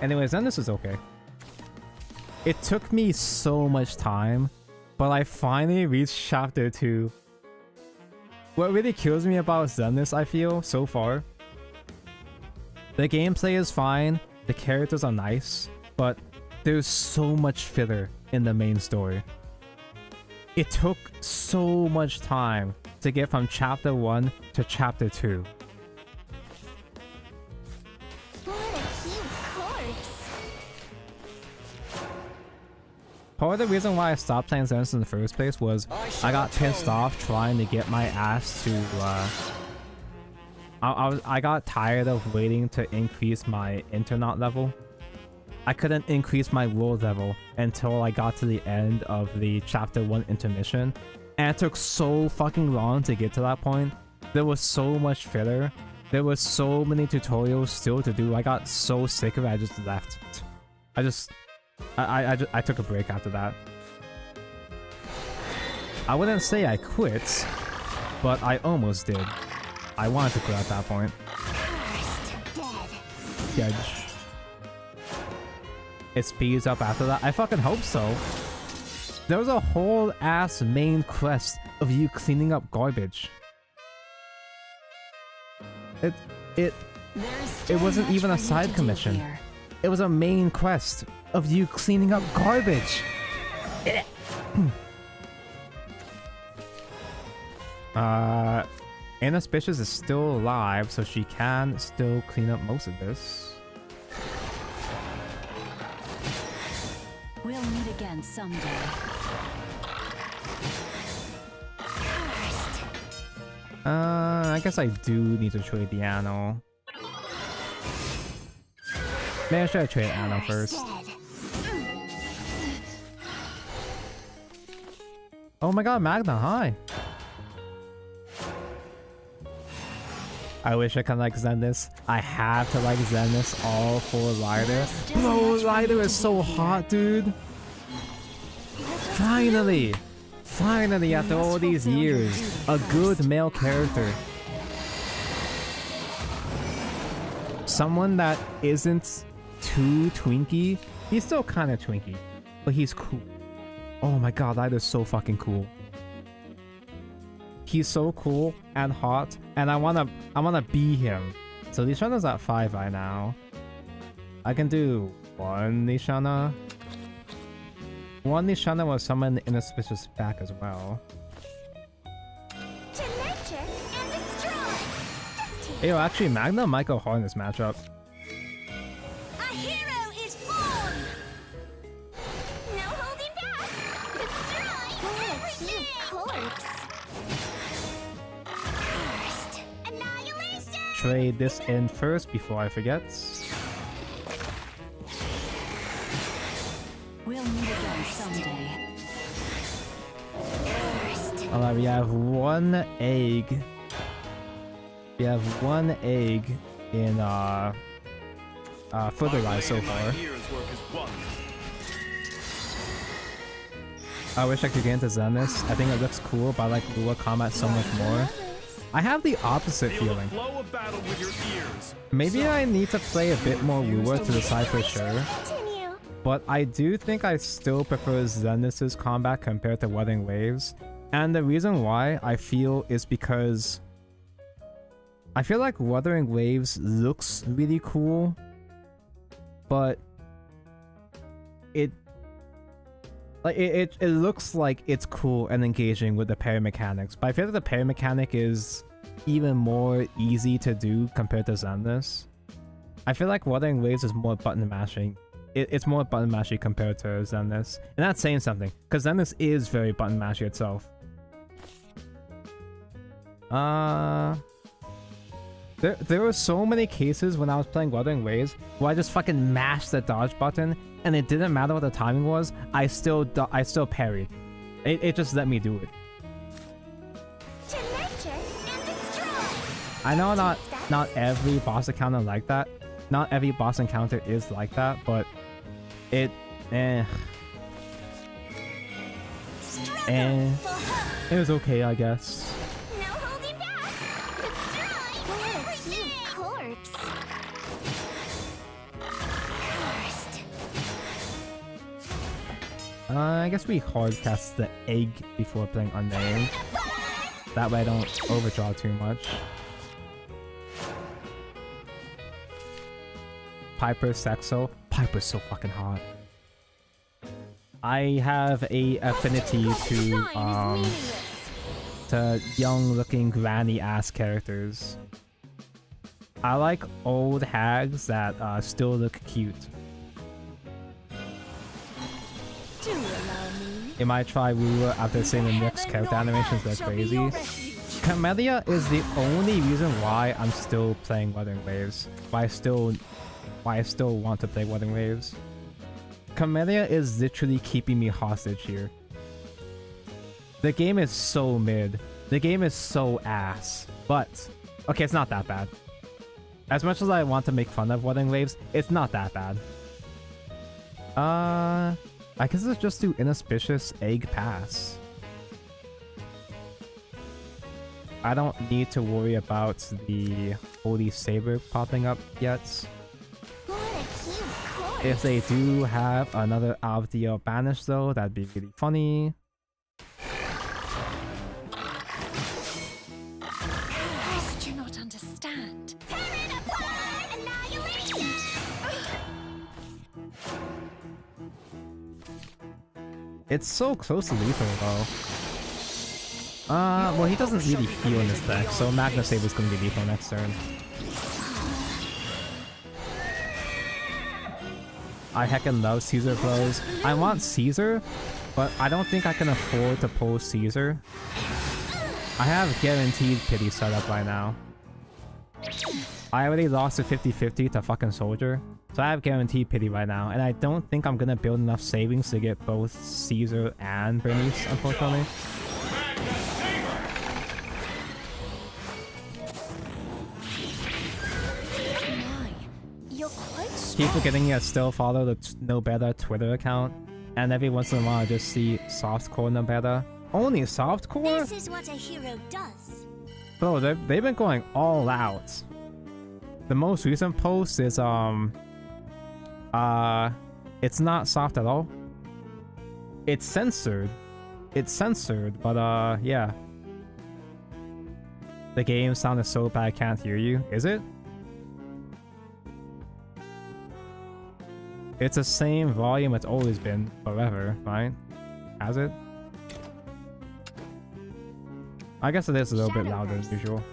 Anyways, then this is okay. It took me so much time, but I finally reached chapter 2. What really kills me about Zenless, I feel, so far, the gameplay is fine, the characters are nice, but there's so much filler in the main story. It took so much time to get from chapter 1 to chapter 2. What a cute corpse. Part of the reason why I stopped playing Zenless in the first place was I got pissed off trying to get my ass to I got tired of waiting to increase my Internaut level. I couldn't increase my world level until I got to the end of the chapter 1 intermission, and it took so fucking long to get to that point. There was so much filler. There was so many tutorials still to do. I got so sick of it, I just left. I took a break after that. I wouldn't say I quit, but I almost did. I wanted to quit at that point. Dead. It speeds up after that? I fucking hope so. There was a whole ass main quest of you cleaning up garbage. It wasn't even a side commission. It was a main quest of you cleaning up garbage. Inauspicious is still alive, so she can still clean up most of this. We'll meet again someday. I guess I do need to trade the Anno. Maybe I should trade Anno first. Oh my god, Magna, hi! I wish I could like Zenless. I have to like Zenless all for Lighter. Bro, Lighter is so hot, dude! Finally! Finally, after all these years, a good male character. Someone that isn't too twinky. He's still kind of twinky, but he's cool. Oh my god, Lighter's so fucking cool. He's so cool and hot, and I wanna be him. So Lishana's at 5 right now. I can do one Lishana. One Lishana will summon Inauspicious back as well. To nurture and destroy. Yo, actually, Magna might go hard in this matchup. A hero is born. No holding back. Destroy everything. Corpse. First, annihilation. Trade this in first before I forget. We'll meet again someday. Alright, we have one egg. We have one egg in fertilize so far. I wish I could get into Zenith. I think it looks cool, but I like Lua combat so much more. I have the opposite Feel the feeling. flow of battle with your ears. Maybe I need to play a bit more Lua to decide for sure. Continue. But I do think I still prefer Zenith's combat compared to Wuthering Waves. And the reason why I feel is because I feel like Wuthering Waves looks really cool, but it looks like it's cool and engaging with the parry mechanics. But I feel like the parry mechanic is even more easy to do compared to Zenith. I feel like Wuthering Waves is more button mashing. It's more button mashy compared to Zenith. And that's saying something, because Zenith is very button mashy itself. There were so many cases when I was playing Wuthering Waves where I just fucking mashed the dodge button and it didn't matter what the timing was. I still parried. It just let me do it. To nurture and destroy. I know not every boss encounter like that. Not every boss encounter is like that, but it Struggle for hope. it was okay, I guess. No holding back. Destroy everything. Corpse. Cursed. I guess we hard cast the egg before playing Unnamed. That way I don't overdraw too much. Piper Sexo. Piper's so fucking hot. I have a affinity to young looking granny ass characters. I like old hags that still look cute. Do allow me. You might try Lua after seeing the next character animations, they're crazy. Camellia is the only reason why I'm still playing Wuthering Waves. Why I still want to play Wuthering Waves. Camellia is literally keeping me hostage here. The game is so mid. The game is so ass. But, okay, it's not that bad. As much as I want to make fun of Wuthering Waves, it's not that bad. I guess let's just do Inauspicious Egg Pass. I don't need to worry about the Holy Saber popping up yet. What a cute corpse. If they do have another Avdiel Banish though, that'd be really funny. Cursed. Do not understand. Tear it apart. Annihilation. It's so close to lethal though. Well, he doesn't really heal in this deck, so Magna Saber's gonna be lethal next turn. I heckin' love Caesar flows. I want Caesar, but I don't think I can afford to pull Caesar. I have guaranteed pity set up right now. I already lost a 50-50 to fucking Soldier, so I have guaranteed pity right now, and I don't think I'm gonna build enough savings to get both Caesar and Bernice, unfortunately. You're quite strong. Keep forgetting you still follow the No Better Twitter account, and every once in a while I just see softcore No Better. Only softcore? This is what a hero does. Bro, they've been going all out. The most recent post is it's not soft at all. It's censored. It's censored, but yeah. The game sounded so bad I can't hear you. Is it? It's the same volume it's always been forever, right? Has it? I guess it is a little bit louder than usual.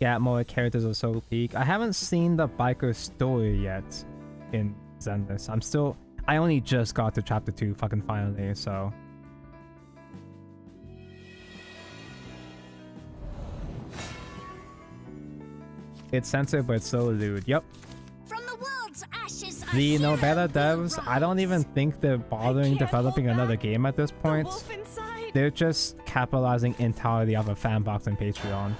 Yeah, more characters are so peak. I haven't seen the biker story yet in Zenless. I only just got to chapter 2 fucking finally, so. It's censored, but it's so lewd. Yep. From the world's ashes, a The No hero Better will devs, I don't even rise. think they're bothering developing another game at this point. They're just capitalizing entirely off of Fanbox and Patreon.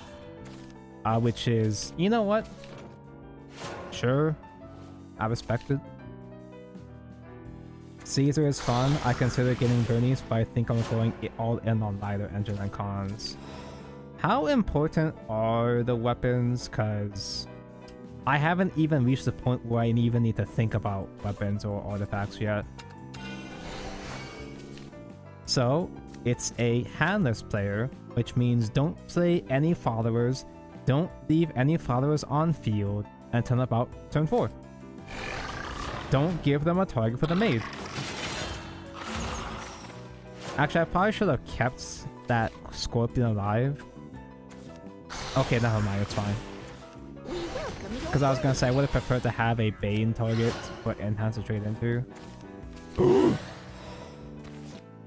which is, you know what? Sure, I respect it. Caesar is fun. I consider getting Bernice, but I think I'm going all in on lighter engine and cons. How important are the weapons? Cause I haven't even reached the point where I even need to think about weapons or artifacts yet. So it's a handless player, which means don't play any followers, don't leave any followers on field until about turn 4. Don't give them a target for the maid. Actually, I probably should have kept that scorpion alive. Okay, never mind, it's fine. Because I was gonna say I would have preferred to have a Bane target for Enhance to trade into.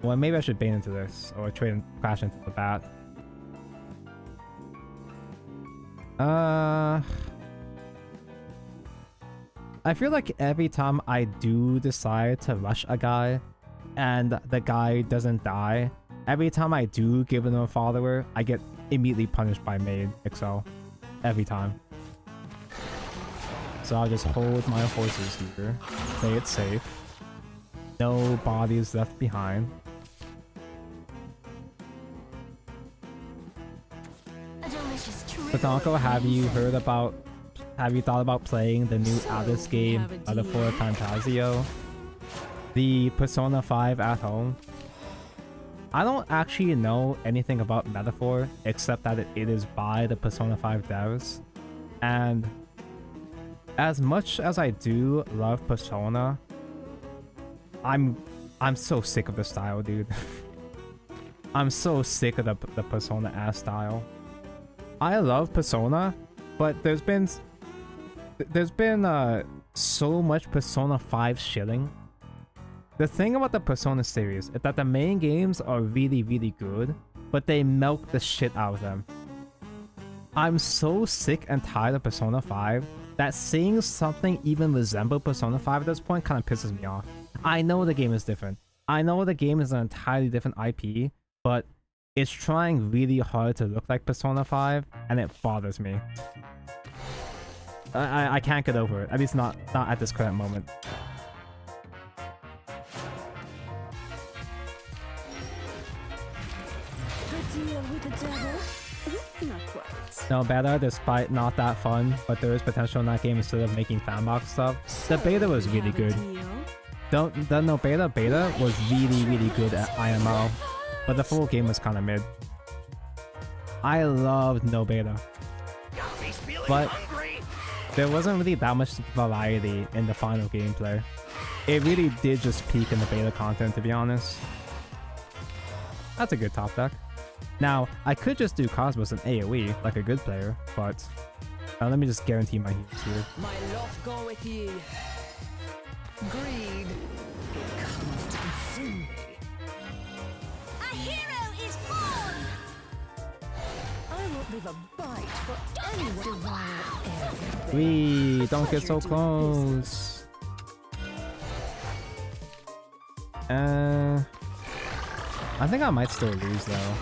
Well, maybe I should Bane into this, or trade and crash into the bat. I feel like every time I do decide to rush a guy, and the guy doesn't die, every time I do give him a follower, I get immediately punished by Maid Excel. Every time. So I'll just hold my horses here, play it safe. No bodies left behind. Patonko, have you thought about playing the new Alice game, Metaphor Fantasio? The Persona 5 at home? I don't actually know anything about Metaphor, except that it is by the Persona 5 devs. And as much as I do love Persona, I'm so sick of the style, dude. I'm so sick of the Persona ass style. I love Persona, but there's been so much Persona 5 shilling. The thing about the Persona series is that the main games are really, really good, but they milk the shit out of them. I'm so sick and tired of Persona 5 that seeing something even resemble Persona 5 at this point kind of pisses me off. I know the game is different. I know the game is an entirely different IP, but it's trying really hard to look like Persona 5, and it bothers me. I can't get over it, at least not at this current moment. No beta, despite not that fun, but there is potential in that game instead of making fanbox stuff. The beta was really good. The no beta was really, really good at IMO, but the full game was kind of mid. I loved no beta, but there wasn't really that much variety in the final gameplay. It really did just peak in the beta content, to be honest. That's a good top deck. Now, I could just do Cosmos and AoE like a good player, but let me just guarantee my heals here. My love go with ye. Greed, it comes to consume me. A hero is born! I won't leave a bite for anyone. Devour everything. Wee, don't get so close. I think I might still lose though.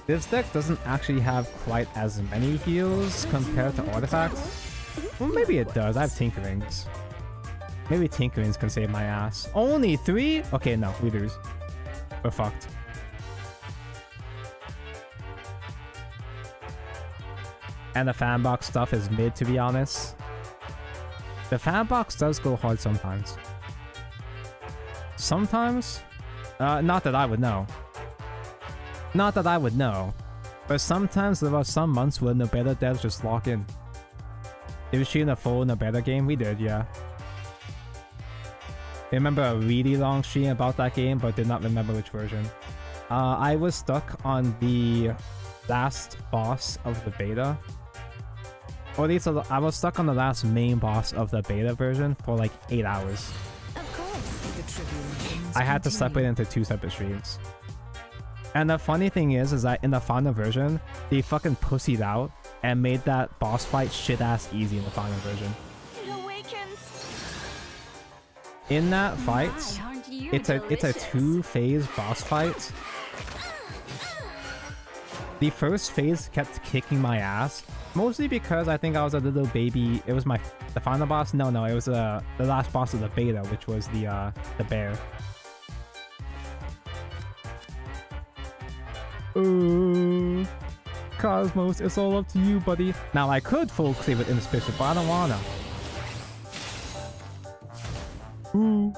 This deck doesn't actually have quite as many heals compared to artifacts. Well, maybe it does. I have Tinkerings. Maybe Tinkerings can save my ass. Only 3? Okay, no, we lose. We're fucked. And the fanbox stuff is mid, to be honest. The fanbox does go hard sometimes. Sometimes? Not that I would know. Not that I would know. But sometimes there are some months where no beta devs just lock in. Did we see in a full no beta game? We did, yeah. I remember a really long stream about that game, but did not remember which version. I was stuck on the last boss of the beta. Or at least I was stuck on the last main boss of the beta version for like 8 hours. Of course, the tribulations I had to continue. separate into 2 separate streams. And the funny thing is that in the final version, they fucking pussied out and made that boss fight shit-ass easy in the final version. It awakens. In that fight, My, aren't you it's a delicious? 2-phase boss fight. The first phase kept kicking my ass, mostly because I think I was a little baby. It was the final boss. No, it was the last boss of the beta, which was the bear. Cosmos, it's all up to you, buddy. Now I could full clear with Inauspicious, but I don't wanna. Ooh.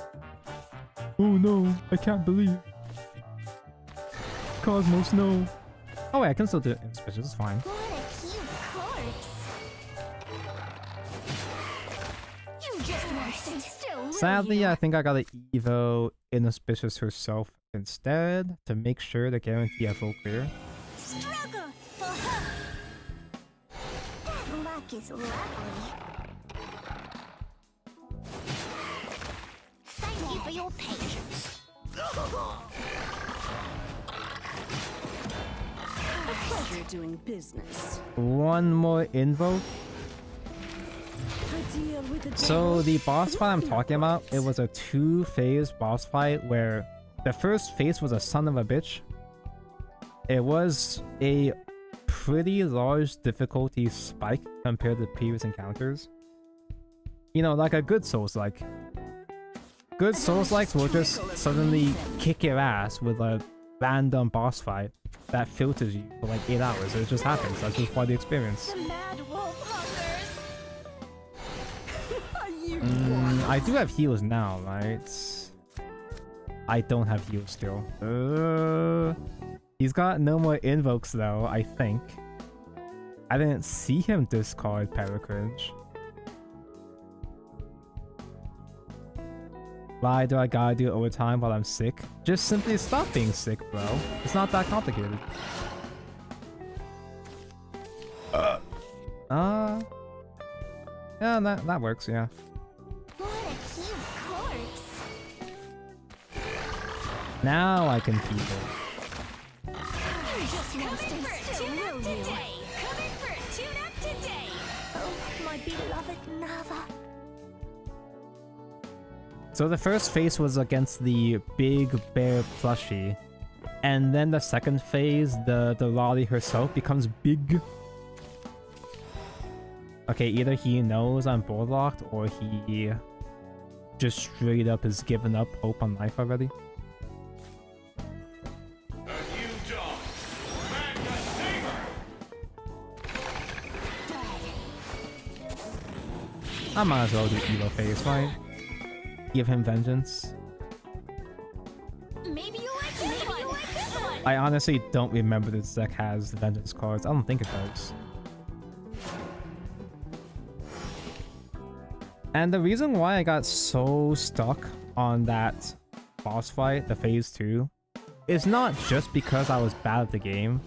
Oh no, I can't believe. Cosmos, no. Oh wait, I can still do it Inauspicious, it's fine. What a cute corpse. You just won't stay still, will Sadly, you? I think I gotta Evo Inauspicious herself instead to make sure to guarantee a full clear. Struggle for her. That luck is lovely. Thank you for your patience. A pleasure doing business. One more invoke. I deal with the So devil the boss fight I'm with talking about, it words. was a 2-phase boss fight where the first phase was a son of a bitch. It was a pretty large difficulty spike compared to previous encounters. You know, like a good Souls-like. Good Souls-likes will just suddenly kick your ass with a random boss fight that filters you for like 8 hours. It just happens. That's just part of the experience. The mad wolf hungers. I do have heals now, right? I don't have heals still. He's got no more invokes though, I think. I didn't see him discard Paracringe. Why do I gotta do it over time while I'm sick? Just simply stop being sick, bro. It's not that complicated. Yeah, that works, yeah. What a cute corpse. Now I can keep it. You just won't stay still, will you? Coming for a tune-up today. Oh, my beloved Nava. So the first phase was against the big bear plushie. And then the second phase, the lolly herself becomes big. Okay, either he knows I'm board locked or he just straight up has given up hope on life already. A new job. Magna Saber. I might as well do Evo phase, right? Give him vengeance. Maybe you like this one. I honestly don't remember this deck has the vengeance cards. I don't think it does. And the reason why I got so stuck on that boss fight, the phase 2, is not just because I was bad at the game.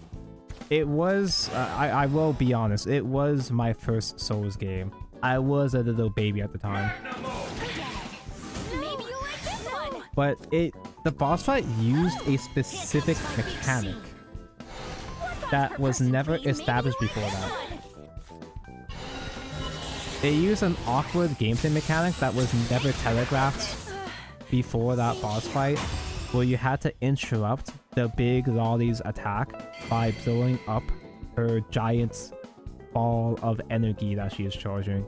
It was, I will be honest, it was my first Souls game. I was a little baby at the time. Magna Mode. Maybe you like this one. But the boss fight used a specific mechanic that was never established before that. It used an awkward gameplay mechanic that was never telegraphed before that boss fight, where you had to interrupt the big lolly's attack by blowing up her giant ball of energy that she is charging.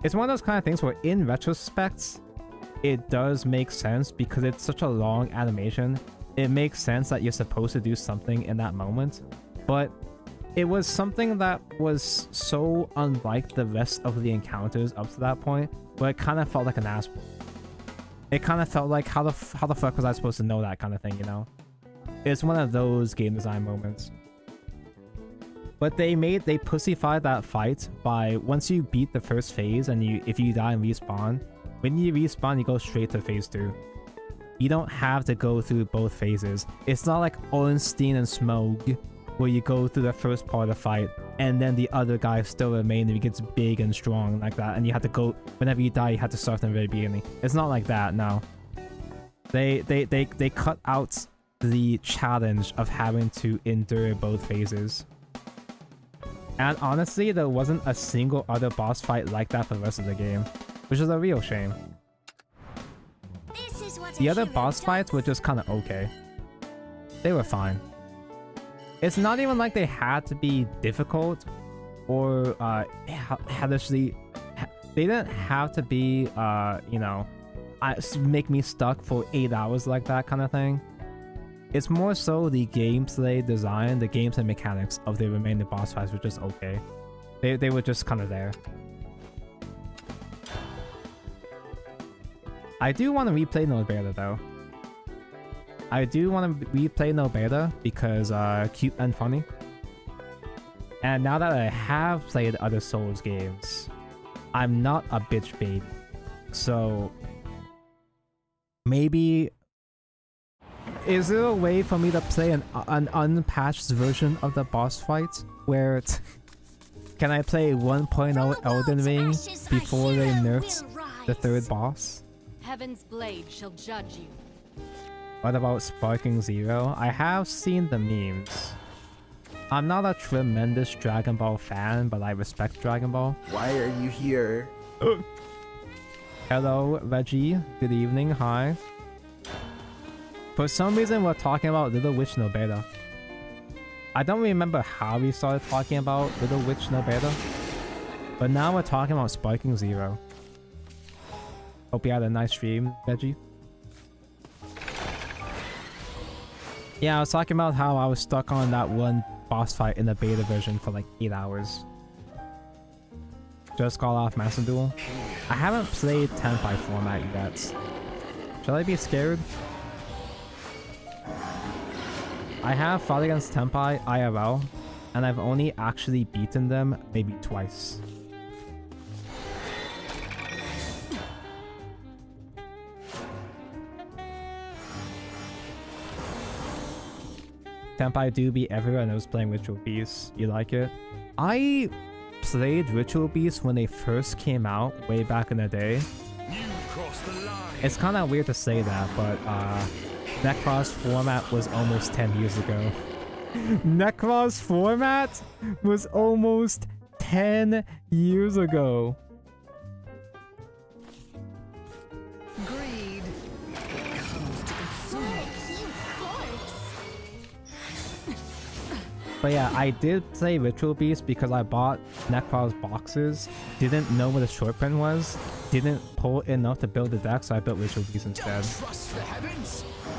It's one of those kind of things where in retrospect, it does make sense because it's such a long animation. It makes sense that you're supposed to do something in that moment, but it was something that was so unlike the rest of the encounters up to that point, where it kind of felt like an ass. It kind of felt like, how the fuck was I supposed to know that kind of thing, you know? It's one of those game design moments. But they pussified that fight by, once you beat the first phase and if you die and respawn, when you respawn, you go straight to phase 2. You don't have to go through both phases. It's not like Ornstein and Smog, where you go through the first part of the fight and then the other guy still remains and he gets big and strong like that, and you have to go, whenever you die, you have to start from the very beginning. It's not like that, no. They cut out the challenge of having to endure both phases. And honestly, there wasn't a single other boss fight like that for the rest of the game, which is a real shame. This is what The a other human boss does. fights were just kind of okay. They were fine. It's not even like they had to be difficult or they didn't have to be you know, make me stuck for 8 hours like that kind of thing. It's more so the gameplay design, the gameplay mechanics of the remaining boss fights were just okay. They were just kind of there. I do want to replay No Beta though. I do want to replay No Beta because cute and funny. And now that I have played other Souls games, I'm not a bitch babe. So maybe is there a way for me to play an unpatched version of the boss fight where can I play 1.0 Elden Ring before they nerfed the third boss? Heaven's blade shall judge you. What about Sparking Zero? I have seen the memes. I'm not a tremendous Dragon Ball fan, but I respect Dragon Ball. Why are you here? Hello, Reggie. Good evening. Hi. For some reason, we're talking about Little Witch No Beta. I don't remember how we started talking about Little Witch No Beta, but now we're talking about Sparking Zero. Hope you had a nice stream, Reggie. Yeah, I was talking about how I was stuck on that one boss fight in the beta version for like 8 hours. Just call off Master Duel. I haven't played Tenpai format yet. Should I be scared? I have fought against Tenpai IRL, and I've only actually beaten them maybe twice. Tenpai do beat everyone knows playing Ritual Beasts. You like it? I played Ritual Beasts when they first came out way back in the day. You crossed the line. It's kind of weird to say that, but Necros format was almost 10 years ago. Necros format was almost 10 years ago. Greed comes to consume. But yeah, I did play Ritual Beast because I bought Necros boxes, didn't know what a short print was, didn't pull enough to build the deck, so I built Ritual Beast instead.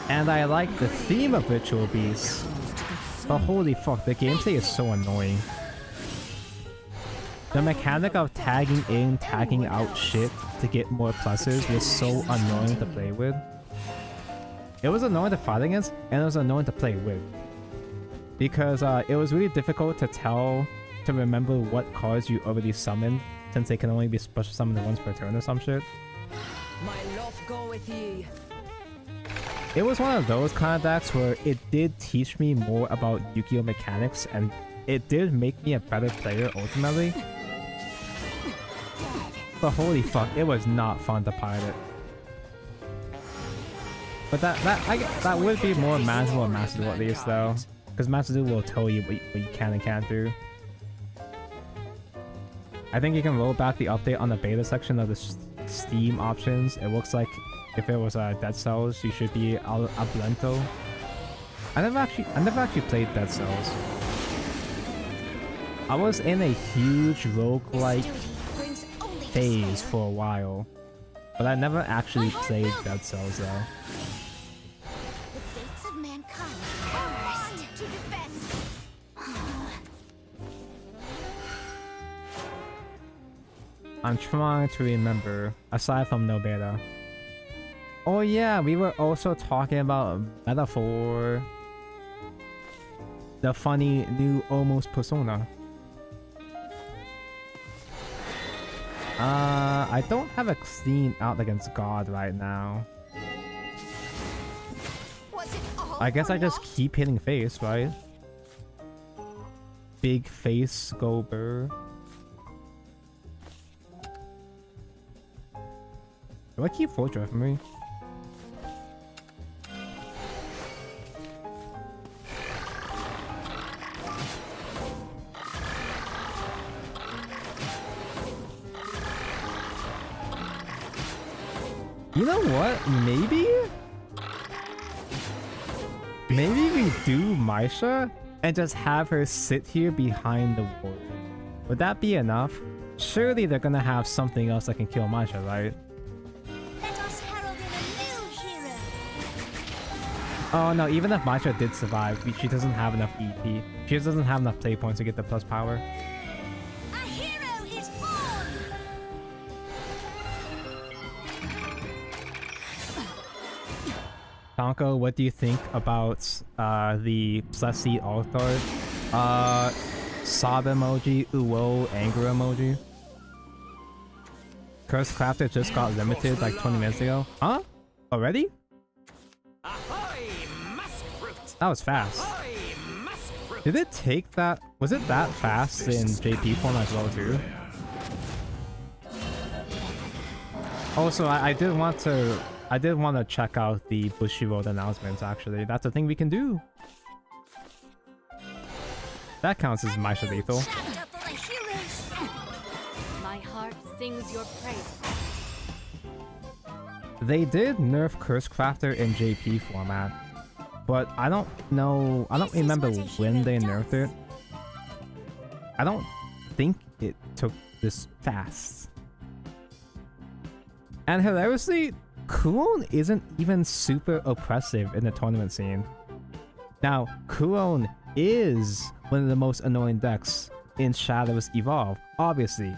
And I like the theme of Ritual Beast, but holy fuck, the gameplay is so annoying. The mechanic of tagging in, tagging out shit to get more pluses was so annoying to play with. It was annoying to fight against, and it was annoying to play with. Because it was really difficult to remember what cards you already summoned, since they can only be special summoned once per turn or some shit. My love go with ye. It was one of those kind of decks where it did teach me more about Yu-Gi-Oh! Mechanics, and it did make me a better player ultimately. But holy fuck, it was not fun to pilot it. But that would be more manageable in Master Duel at least though. Because Master Duel will tell you what you can and can't do. I think you can roll back the update on the beta section of the Steam options. It looks like if it was Dead Cells, you should be a Blento. I never actually played Dead Cells. I was in a huge roguelike phase for a while, but I never actually played Dead Cells though. The fates of mankind are to defend. I'm trying to remember, aside from No Beta. Oh yeah, we were also talking about Metaphor. The funny new almost persona. I don't have a clean out against God right now. Was it all I guess for I just loss? keep hitting face, right? Big face go burr. Do I keep Fortress for me? You know what? Maybe we do Maisha and just have her sit here behind the wall. Would that be enough? Surely they're gonna have something else that can kill Masha, right? Let us herald in a new hero. Oh no, even if Masha did survive, she doesn't have enough EP. She just doesn't have enough play points to get the plus power. A hero is born. Tonko, what do you think about the Plessy altar? Sob emoji, uwo, anger emoji. Curse Crafter just got limited like 20 minutes ago. Huh? Already? That was fast. Did it take that? Was it that fast in JP form as well too? Also, I did want to check out the Bushy Road announcements actually. That's a thing we can do. That counts as Maisha lethal. Chapter for the heroes. My heart sings your praise. They did nerf Curse Crafter in JP format, but I don't know. I don't remember when they nerfed it. I don't think it took this fast. And hilariously, Kuon isn't even super oppressive in the tournament scene. Now, Kuon is one of the most annoying decks in Shadowverse Evolve. Obviously,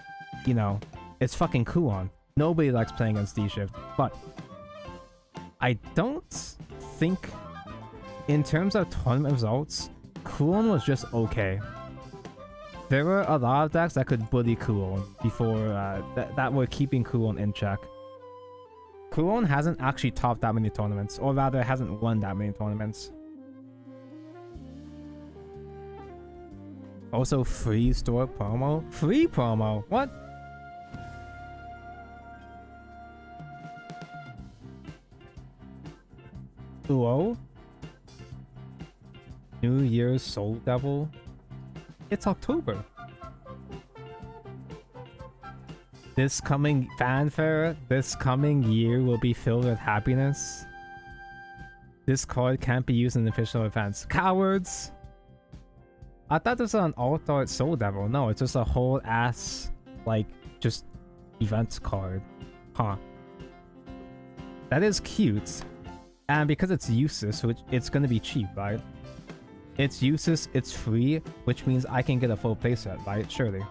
you know, it's fucking Kuon. Nobody likes playing against D-Shift, but I don't think, in terms of tournament results, Kuon was just okay. There were a lot of decks that could bully Kuon before, that were keeping Kuon in check. Kuon hasn't actually topped that many tournaments, or rather hasn't won that many tournaments. Also, free store promo? Free promo? What? Uo? New Year's Soul Devil? It's October. This coming fanfare, this coming year will be filled with happiness. This card can't be used in official events. Cowards! I thought this was an alt-art Soul Devil. No, it's just a whole ass, like, just events card. Huh. That is cute. And because it's useless, it's gonna be cheap, right? It's useless, it's free, which means I can get a full playset, right? Surely.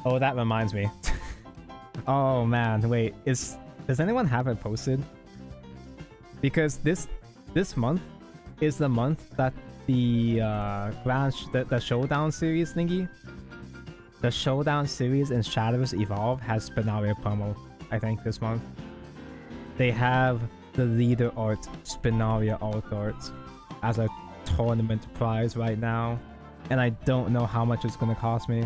Oh, that reminds me. Oh man, wait, does anyone have it posted? Because this month is the month that the the Showdown series thingy, the Showdown series in Shadowverse Evolve has Spinaria promo, I think, this month. They have the leader art Spinaria alt art as a tournament prize right now, and I don't know how much it's gonna cost me.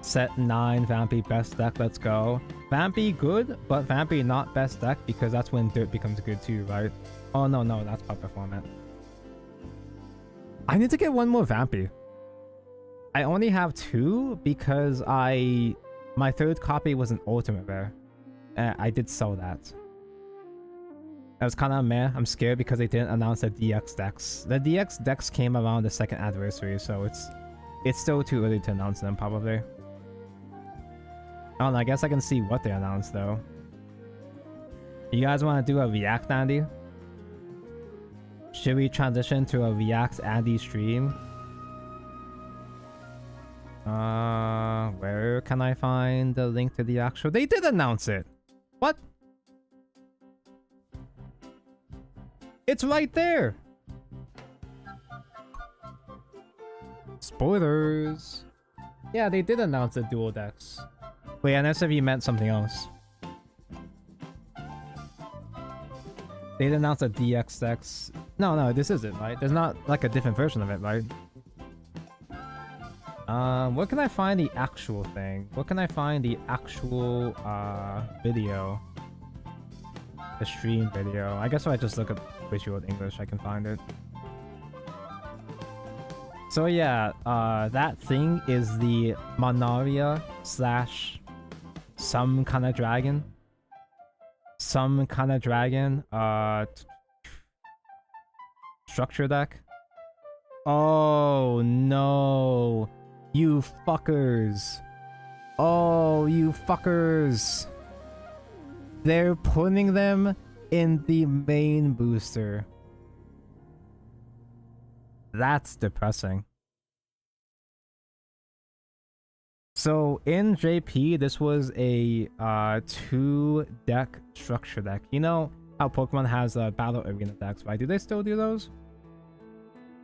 Set 9 Vampy best deck, let's go. Vampy good, but Vampy not best deck because that's when Dirt becomes good too, right? Oh no, that's Puppet Format. I need to get one more Vampy. I only have 2 because my third copy was an Ultimate Rare. I did sell that. I was kind of meh. I'm scared because they didn't announce the DX decks. The DX decks came around the 2nd anniversary, so it's still too early to announce them probably. I don't know, I guess I can see what they announced though. You guys want to do a React Andy? Should we transition to a React Andy stream? Where can I find the link to the actual? They did announce it! What? It's right there! Spoilers! Yeah, they did announce the dual decks. Wait, unless if you meant something else. They announced a DX decks. No, this is it, right? There's not like a different version of it, right? Where can I find the actual thing? Where can I find the actual video? The stream video. I guess if I just look up Visual English, I can find it. So yeah, that thing is the Manaria / some kind of dragon. some kind of dragon. Structure deck. Oh no, you fuckers. Oh, you fuckers. They're putting them in the main booster. That's depressing. So in JP, this was a 2-deck structure deck. You know how Pokemon has battle arena decks, right? Do they still do those?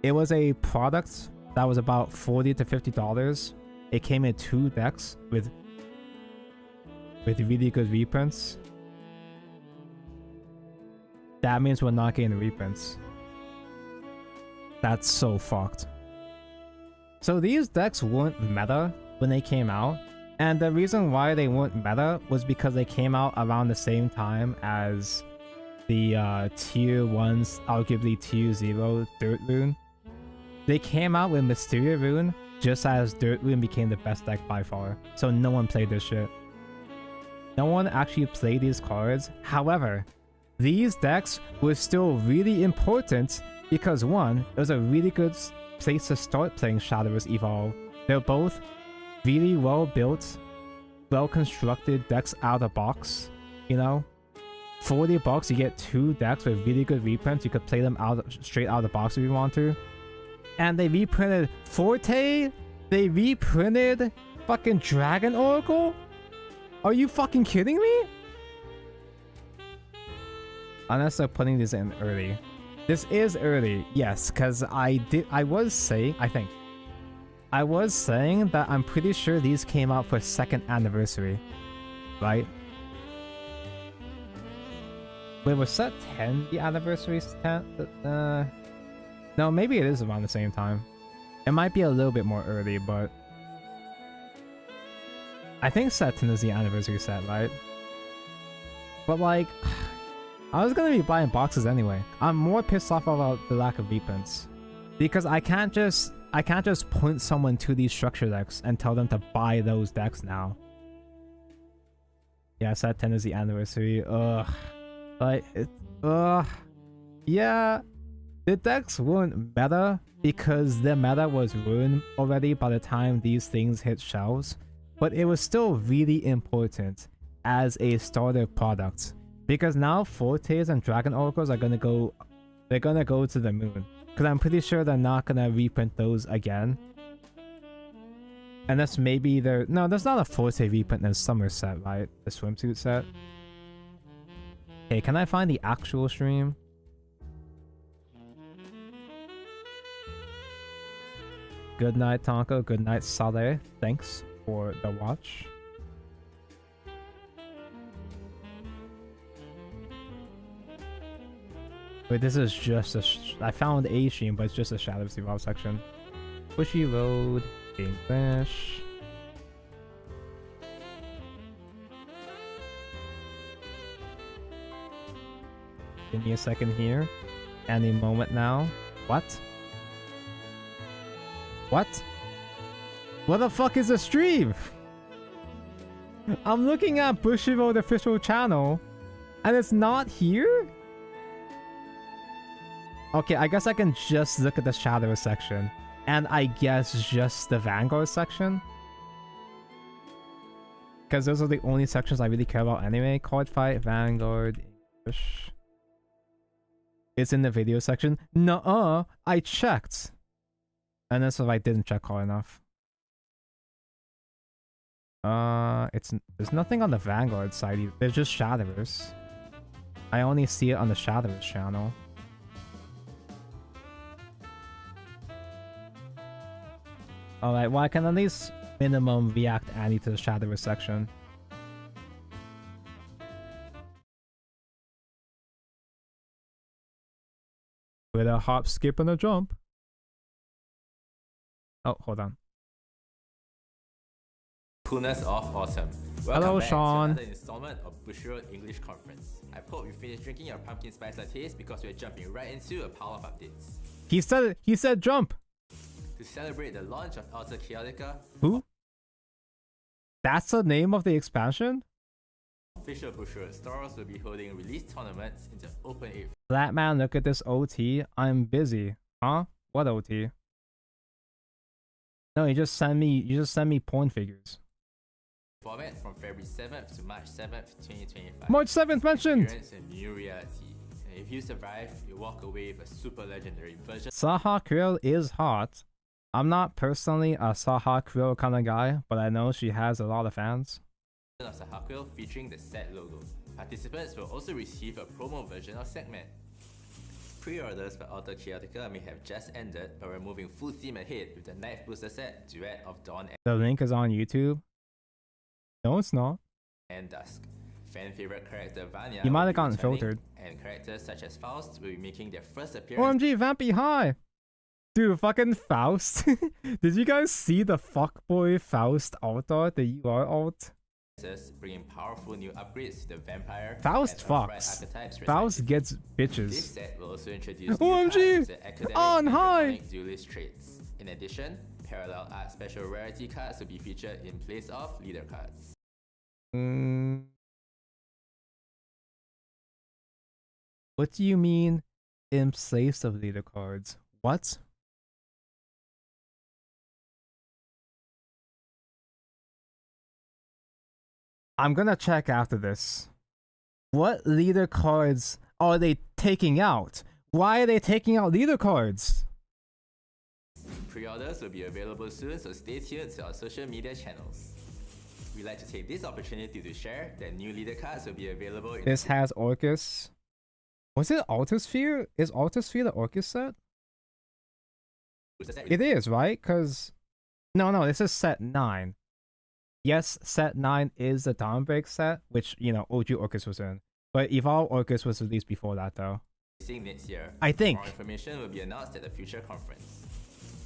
It was a product that was about $40 to $50. It came in 2 decks with really good reprints. That means we're not getting reprints. That's so fucked. So these decks weren't meta when they came out, and the reason why they weren't meta was because they came out around the same time as the tier 1s, arguably tier 0 Dirt Rune. They came out with Mysteria Rune just as Dirt Rune became the best deck by far, so no one played this shit. No one actually played these cards. However, these decks were still really important because one, it was a really good place to start playing Shadowverse Evolve. They're both really well built, well constructed decks out of the box, you know? $40 you get 2 decks with really good reprints. You could play them straight out of the box if you want to. And they reprinted Forte? They reprinted fucking Dragon Oracle? Are you fucking kidding me? Unless they're putting this in early. This is early, yes, because I was saying that I'm pretty sure these came out for 2nd anniversary, right? Wait, was set 10 the anniversary? No, maybe it is around the same time. It might be a little bit more early, but I think set 10 is the anniversary set, right? But like, I was gonna be buying boxes anyway. I'm more pissed off about the lack of reprints because I can't just point someone to these structure decks and tell them to buy those decks now. Yeah, set 10 is the anniversary. Ugh. Like, yeah, the decks weren't meta because the meta was ruined already by the time these things hit shelves, but it was still really important as a starter product because now Fortes and Dragon Oracles are gonna go to the moon because I'm pretty sure they're not gonna reprint those again. Unless maybe there's not a Forte reprint in the summer set, right? The swimsuit set. Hey, can I find the actual stream? Good night, Tonko. Good night, Saleh. Thanks for the watch. Wait, this is just a... I found a stream, but it's just a Shadowverse Evolve section. Bushy Road, English. Give me a second here. Any moment now. What? What? What the fuck is a stream? I'm looking at Bushiroad official channel and it's not here? Okay, I guess I can just look at the Shadowverse section and I guess just the Vanguard section. Because those are the only sections I really care about anyway. Card Fight, Vanguard, English. It's in the video section. Nuh-uh, I checked. And that's if I didn't check hard enough. There's nothing on the Vanguard side either. There's just Shadowverse. I only see it on the Shadowverse channel. Alright, well I can at least minimum react Annie to the Shadowverse section. With a hop, skip, and a jump. Oh, hold on. Coolness of autumn. Hello, back Sean. To another installment of Bushiroad English Conference. I hope you finished drinking your pumpkin spice lattes because we're jumping right into a pile of updates. He said jump. To celebrate the launch of Alta Chaotica. Who? That's the name of the expansion? official brochure stores will be holding release tournaments in the Open 8 Flatman, look at this OT. I'm busy. Huh? What OT? No, you just send me porn figures. format from February 7th to March 7th, 2025. March 7th mentioned! Experience a new reality. And if you survive, you walk away with a super legendary version Saha Krill is hot. I'm not personally a Saha Krill kind of guy, but I know she has a lot of fans. of Sahakuil featuring the set logo. Participants will also receive a promo version of Segment. Pre-orders for Ultra Chaotica may have just ended, but we're moving full steam ahead with the Knife Booster set, Duet of Dawn The link is on YouTube. No, it's not. and Dusk. Fan favorite character Vanya You might will have be gotten returning, filtered. and characters such as Faust will be making their first appearance. OMG, Vampy, hi! Dude, fucking Faust. Did you guys see the fuckboy Faust alt art, the UR alt? Bringing powerful new upgrades to the vampire Faust and upright fucks. archetypes Faust gets This bitches. set will also introduce OMG! new cards with the academic On and high! draconic duelist traits. In addition, parallel art special rarity cards will be featured in place of leader cards. What do you mean in place of leader cards? What? I'm gonna check after this. What leader cards are they taking out? Why are they taking out leader cards? Pre-orders will be available soon, so stay tuned to our social media channels. We'd like to take this opportunity to share that new leader cards will be available in This has Orcus. Was it Altosphere? Is Altosphere the Orcus set? It is, right? Because... No, this is set 9. Yes, set 9 is the Dawnbreak set, which, you know, OG Orcus was in. But Evolve Orcus was released before that, though. next year. I think. More information will be announced at the future conference.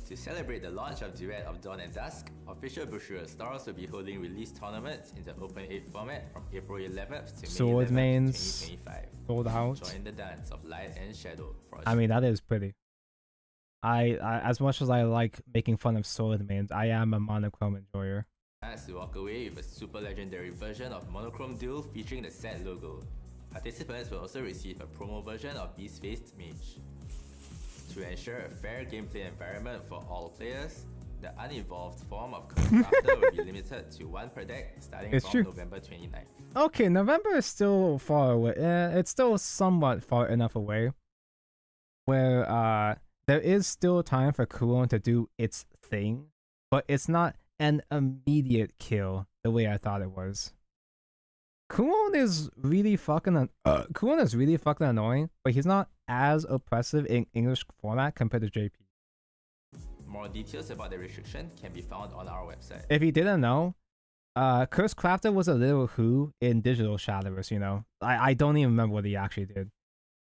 To celebrate the launch of Duet of Dawn and Dusk, official brochure stores will be holding release tournaments in the Open 8 format from April 11th to May Sword 11th, mains 2025. sold out. Join the dance of light and shadow. For I mean, that is pretty. I as much as I like making fun of sword mains, I am a monochrome enjoyer. chance to walk away with a super legendary version of Monochrome Duel featuring the set logo. Participants will also receive a promo version of Beast-Faced Mage. To ensure a fair gameplay environment for all players, the unevolved form of Crafter will be limited to 1 per deck starting from November 29th. Okay, November is still far away. It's still somewhat far enough away where there is still time for Kuon to do its thing, but it's not an immediate kill the way I thought it was. Kuon is really fucking annoying, but he's not as oppressive in English format compared to JP. More details about the restriction can be found on our website. If you didn't know, Curse Crafter was a little who in digital Shadowverse, you know. I don't even remember what he actually did.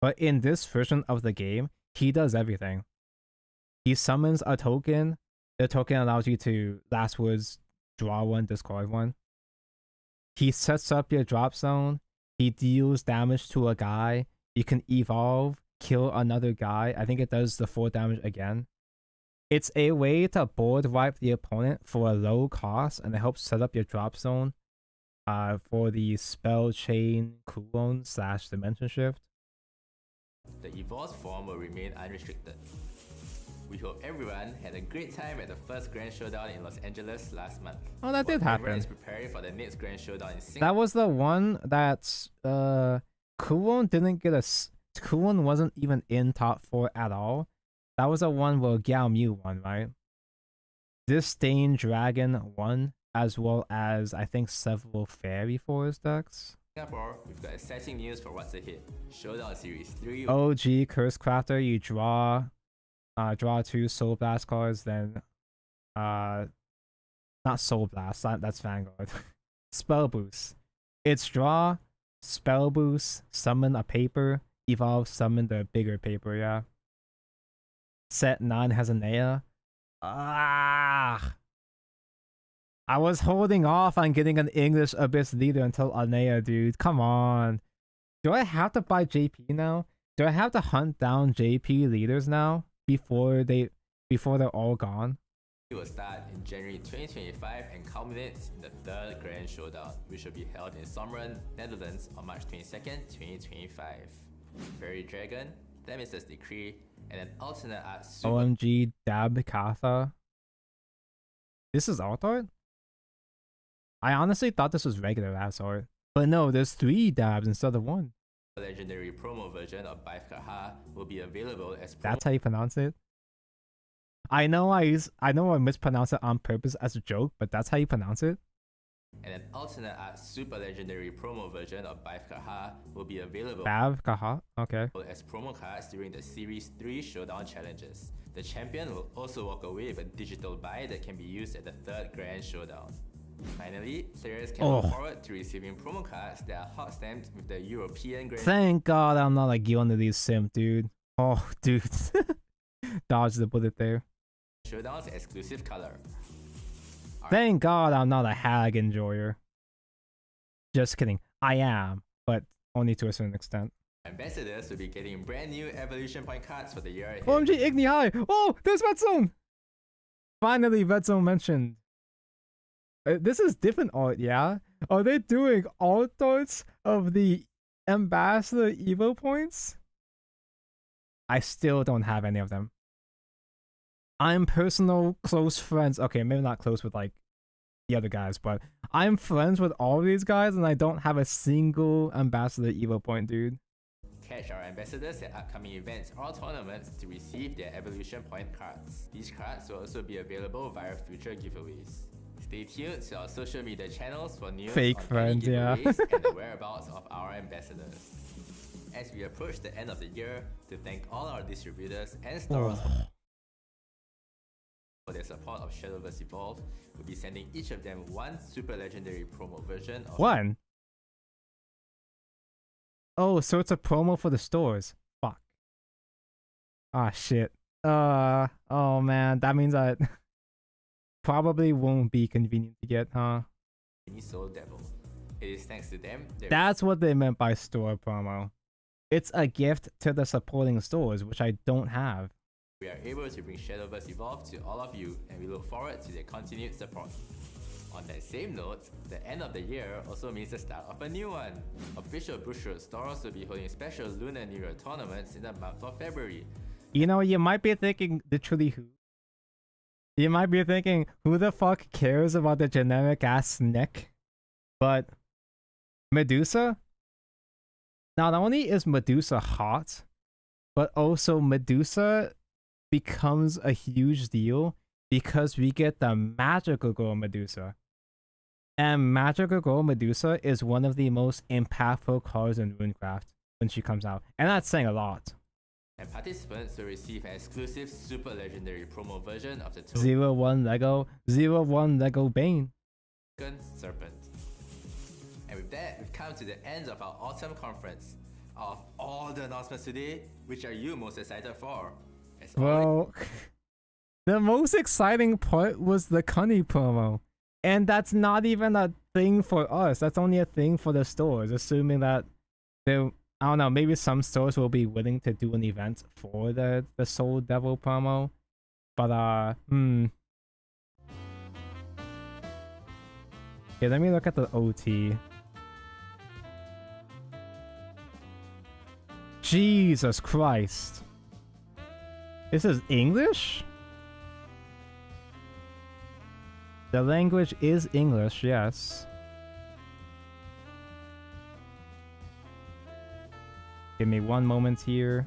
But in this version of the game, he does everything. He summons a token. The token allows you to last words, draw one, discard one. He sets up your drop zone. He deals damage to a guy. You can evolve, kill another guy. I think it does the 4 damage again. It's a way to board wipe the opponent for a low cost, and it helps set up your drop zone for the spell chain cooldown / dimension shift. The evolved form will remain unrestricted. We hope everyone had a great time at the first Grand Showdown in Los Angeles last month. Oh, that did Everyone happen. is preparing for the next Grand Showdown in Singapore. That was the one that Kuon didn't get Kuon wasn't even in top 4 at all. That was the one where Gao Mu won, right? Disdain Dragon won, as well as I think several Fairy Forest decks. Singapore, we've got exciting news for what's ahead. Showdown Series 3 OG Curse Crafter, you draw 2 Soul Blast cards, then not Soul Blast, that's Vanguard. Spell Boost. It's draw, Spell Boost, summon a paper, evolve, summon the bigger paper, yeah. Set 9 has a Nea. I was holding off on getting an English Abyss leader until Anea, dude. Come on. Do I have to buy JP now? Do I have to hunt down JP leaders now before they're all gone? It will start in January 2025 and culminates in the third Grand Showdown, which will be held in Someren, Netherlands on March 22nd, 2025. Fairy Dragon, Themister's Decree, and an alternate art super OMG Dab Katha. This is alt art? I honestly thought this was regular ass art. But no, there's 3 dabs instead of 1. legendary promo version of Baifkaha will be available as promo. That's how you pronounce it? I know I mispronounced it on purpose as a joke, but that's how you pronounce it? And an alternate art super legendary promo version of Baifkaha will be available Baifkaha? Okay. as promo cards during the Series 3 Showdown challenges. The champion will also walk away with a digital buy that can be used at the third Grand Showdown. Finally, players can look forward to receiving promo cards that are hot stamped with the European Grand. Thank God I'm not a Gilnity simp, dude. Oh, dude. Dodge the bullet there. Showdown's exclusive color. Thank God I'm not a hag enjoyer. Just kidding. I am, but only to a certain extent. Ambassadors will be getting brand new evolution point cards for the year ahead. OMG Igni High! Oh, there's Red Zone! Finally, Red Zone mentioned. This is different art, yeah? Are they doing alt arts of the Ambassador Evo points? I still don't have any of them. I'm personal close friends. Okay, maybe not close with like the other guys, but I'm friends with all these guys and I don't have a single Ambassador Evo point, dude. Catch our ambassadors at upcoming events or tournaments to receive their evolution point cards. These cards will also be available via future giveaways. Stay tuned to our social media channels for news Fake on friends, any yeah. giveaways and the whereabouts of our ambassadors. As we approach the end of the year, to thank all our distributors and stores for their support of Shadowverse Evolved, we'll be sending each of them one super legendary promo version of One? Oh, so it's a promo for the stores. Fuck. Ah, shit. Oh man, that means I probably won't be convenient to get, huh? Soul Devil. It is thanks to them that That's what they meant by store promo. It's a gift to the supporting stores, which I don't have. we are able to bring Shadowverse Evolved to all of you, and we look forward to their continued support. On that same note, the end of the year also means the start of a new one. Official Bushroad stores will be holding special Lunar New Year tournaments in the month of February. You know, you might be thinking literally who? You might be thinking, who the fuck cares about the generic ass neck? But Medusa? Not only is Medusa hot, but also Medusa becomes a huge deal because we get the Magical Girl Medusa. And Magical Girl Medusa is one of the most impactful cards in RuneCraft when she comes out. And that's saying a lot. And participants will receive an exclusive super legendary promo version of the 01 Lego, 01 Lego Bane. Token Serpent. And with that, we've come to the end of our autumn conference. Out of all the announcements today, which are you most excited for? As always, Well, the most exciting part was the Cunny promo. And that's not even a thing for us. That's only a thing for the stores, assuming that they, I don't know, maybe some stores will be willing to do an event for the Soul Devil promo. But okay, let me look at the OT. Jesus Christ. This is English? The language is English, yes. Give me one moment here.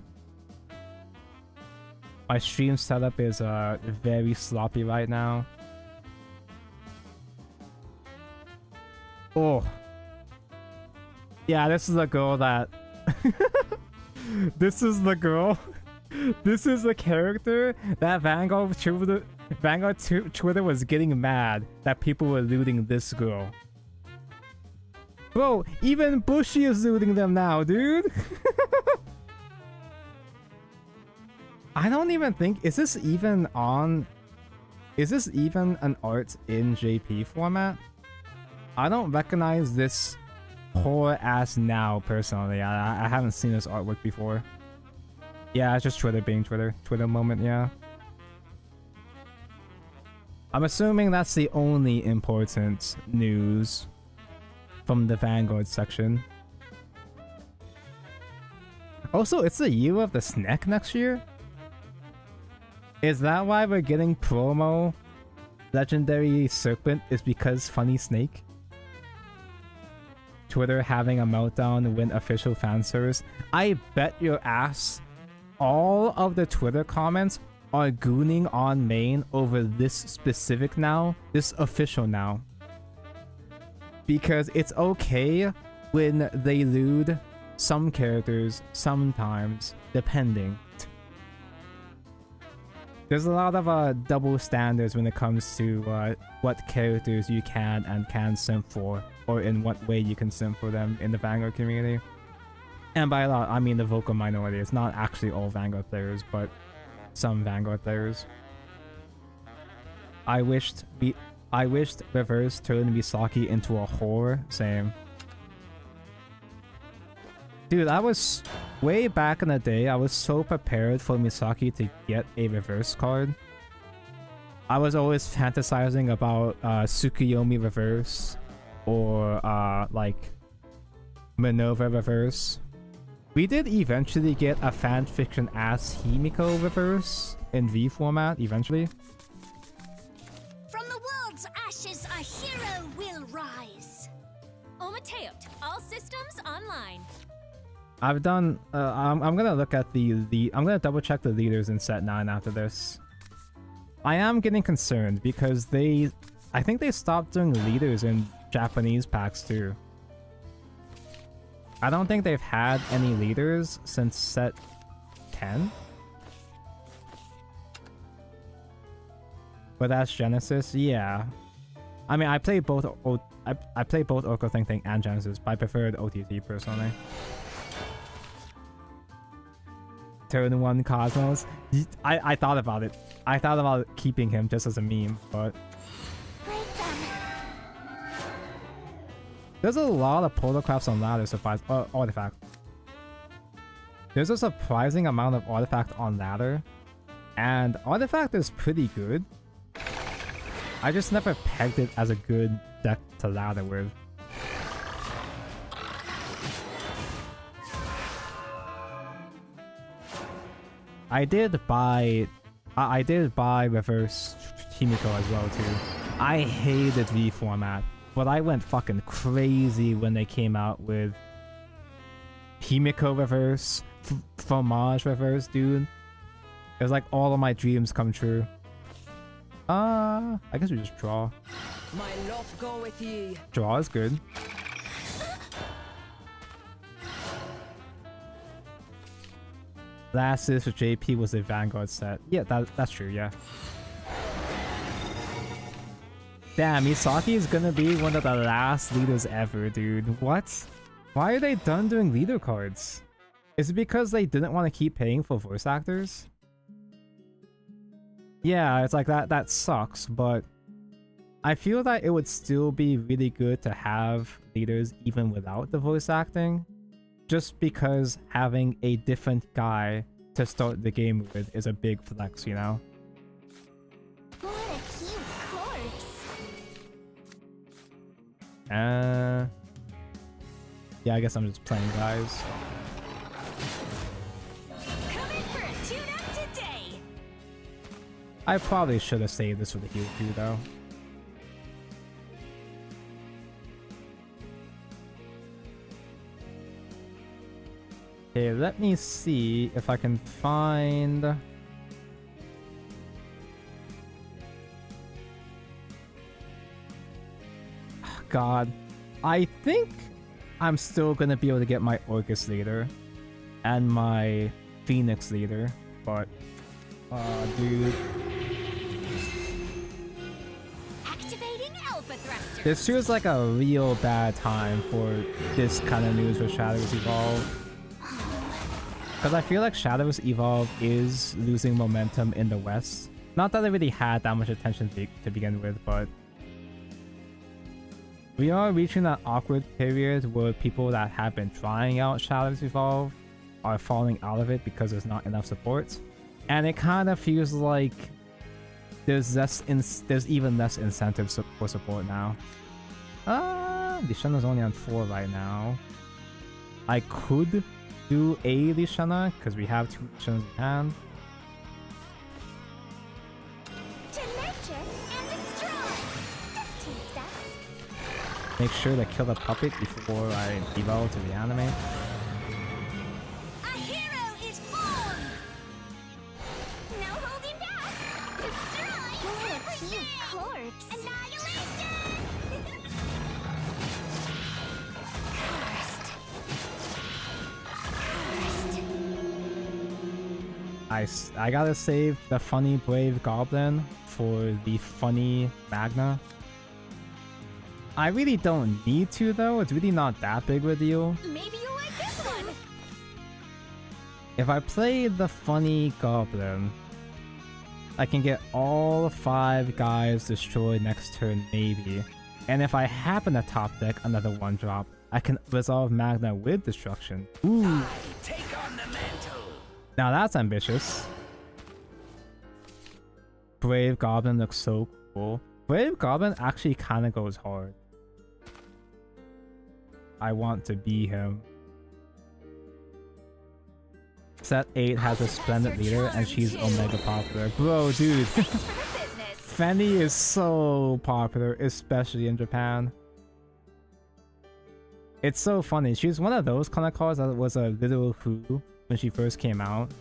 My stream setup is very sloppy right now. Oh. Yeah, this is the girl that... This is the girl. This is the character that Vanguard Twitter was getting mad that people were looting this girl. Bro, even Bushy is looting them now, dude. I don't even think, is this even an art in JP format? I don't recognize this poor ass now personally. I haven't seen this artwork before. Yeah, it's just Twitter being Twitter. Twitter moment, yeah. I'm assuming that's the only important news from the Vanguard section. Also, it's the year of the snack next year? Is that why we're getting promo Legendary Serpent is because Funny Snake? Twitter having a meltdown when official fan service. I bet your ass all of the Twitter comments are gooning on main over this specific now, this official now. Because it's okay when they lewd some characters sometimes, depending. There's a lot of double standards when it comes to what characters you can and can't simp for, or in what way you can simp for them in the Vanguard community. And by a lot, I mean the vocal minority. It's not actually all Vanguard players, but some Vanguard players. I wished Reverse turned Misaki into a whore. Same. Dude, I was way back in the day, I was so prepared for Misaki to get a reverse card. I was always fantasizing about Tsukuyomi reverse or like Minerva reverse. We did eventually get a fanfiction ass Himiko reverse in V format eventually. From the world's ashes, a hero will rise. Omateot, all systems online. I've done. I'm gonna look at the. I'm gonna double check the leaders in set 9 after this. I am getting concerned because I think they stopped doing leaders in Japanese packs too. I don't think they've had any leaders since set 10. But that's Genesis, yeah. I mean, I play both. I play both Oko Think Think and Genesis, but I preferred OTT personally. Turn 1 Cosmos. I thought about it. I thought about keeping him just as a meme, but there's a lot of portalcrafts on ladder artifact. There's a surprising amount of artifact on ladder, and artifact is pretty good. I just never pegged it as a good deck to ladder with. I did buy reverse Himiko as well too. I hated V format, but I went fucking crazy when they came out with Himiko reverse, Fromage reverse, dude. It was like all of my dreams come true. I guess we just draw. My love go with ye. Draw is good. Last is for JP was a Vanguard set. Yeah, that's true, yeah. Damn, Misaki is gonna be one of the last leaders ever, dude. What? Why are they done doing leader cards? Is it because they didn't want to keep paying for voice actors? Yeah, it's like that sucks, but I feel that it would still be really good to have leaders even without the voice acting. Just because having a different guy to start the game with is a big flex, you know? What a cute corpse. Yeah, I guess I'm just playing guys. Coming for a tune-up today. I probably should have saved this for the heal too, though. Okay, let me see if I can find... God, I think I'm still gonna be able to get my Orcus leader and my Phoenix leader, but dude, Activating Alpha Thruster. this feels like a real bad time for this kind of news with Shadowverse Evolve. Because I feel like Shadowverse Evolve is losing momentum in the West. Not that it really had that much attention to begin with, but we are reaching that awkward period where people that have been trying out Shadowverse Evolve are falling out of it because there's not enough support. And it kind of feels like there's even less incentive for support now. Lishana's only on 4 right now. I could do a Lishana because we have 2 Lishanas in hand. To nurture and destroy. Just 2 steps. Make sure to kill the puppet before I evolve to reanimate. A hero is born. No holding back. Destroy. What a cute corpse. Annihilation. Cursed. I gotta save the funny brave goblin for the funny Magna. I really don't need to though, it's really not that big of a deal. Maybe you'll like this one. If I play the funny goblin, I can get all 5 guys destroyed next turn maybe. And if I happen to top deck another 1-drop, I can resolve Magna with destruction. Ooh. Take on the mantle. Now that's ambitious. Brave Goblin looks so cool. Brave Goblin actually kind of goes hard. I want to be him. Set 8 has a splendid leader and she's omega popular. Bro, dude. Fanny is so popular, especially in Japan. It's so funny. She's one of those kind of cards that was a little who when she first came out.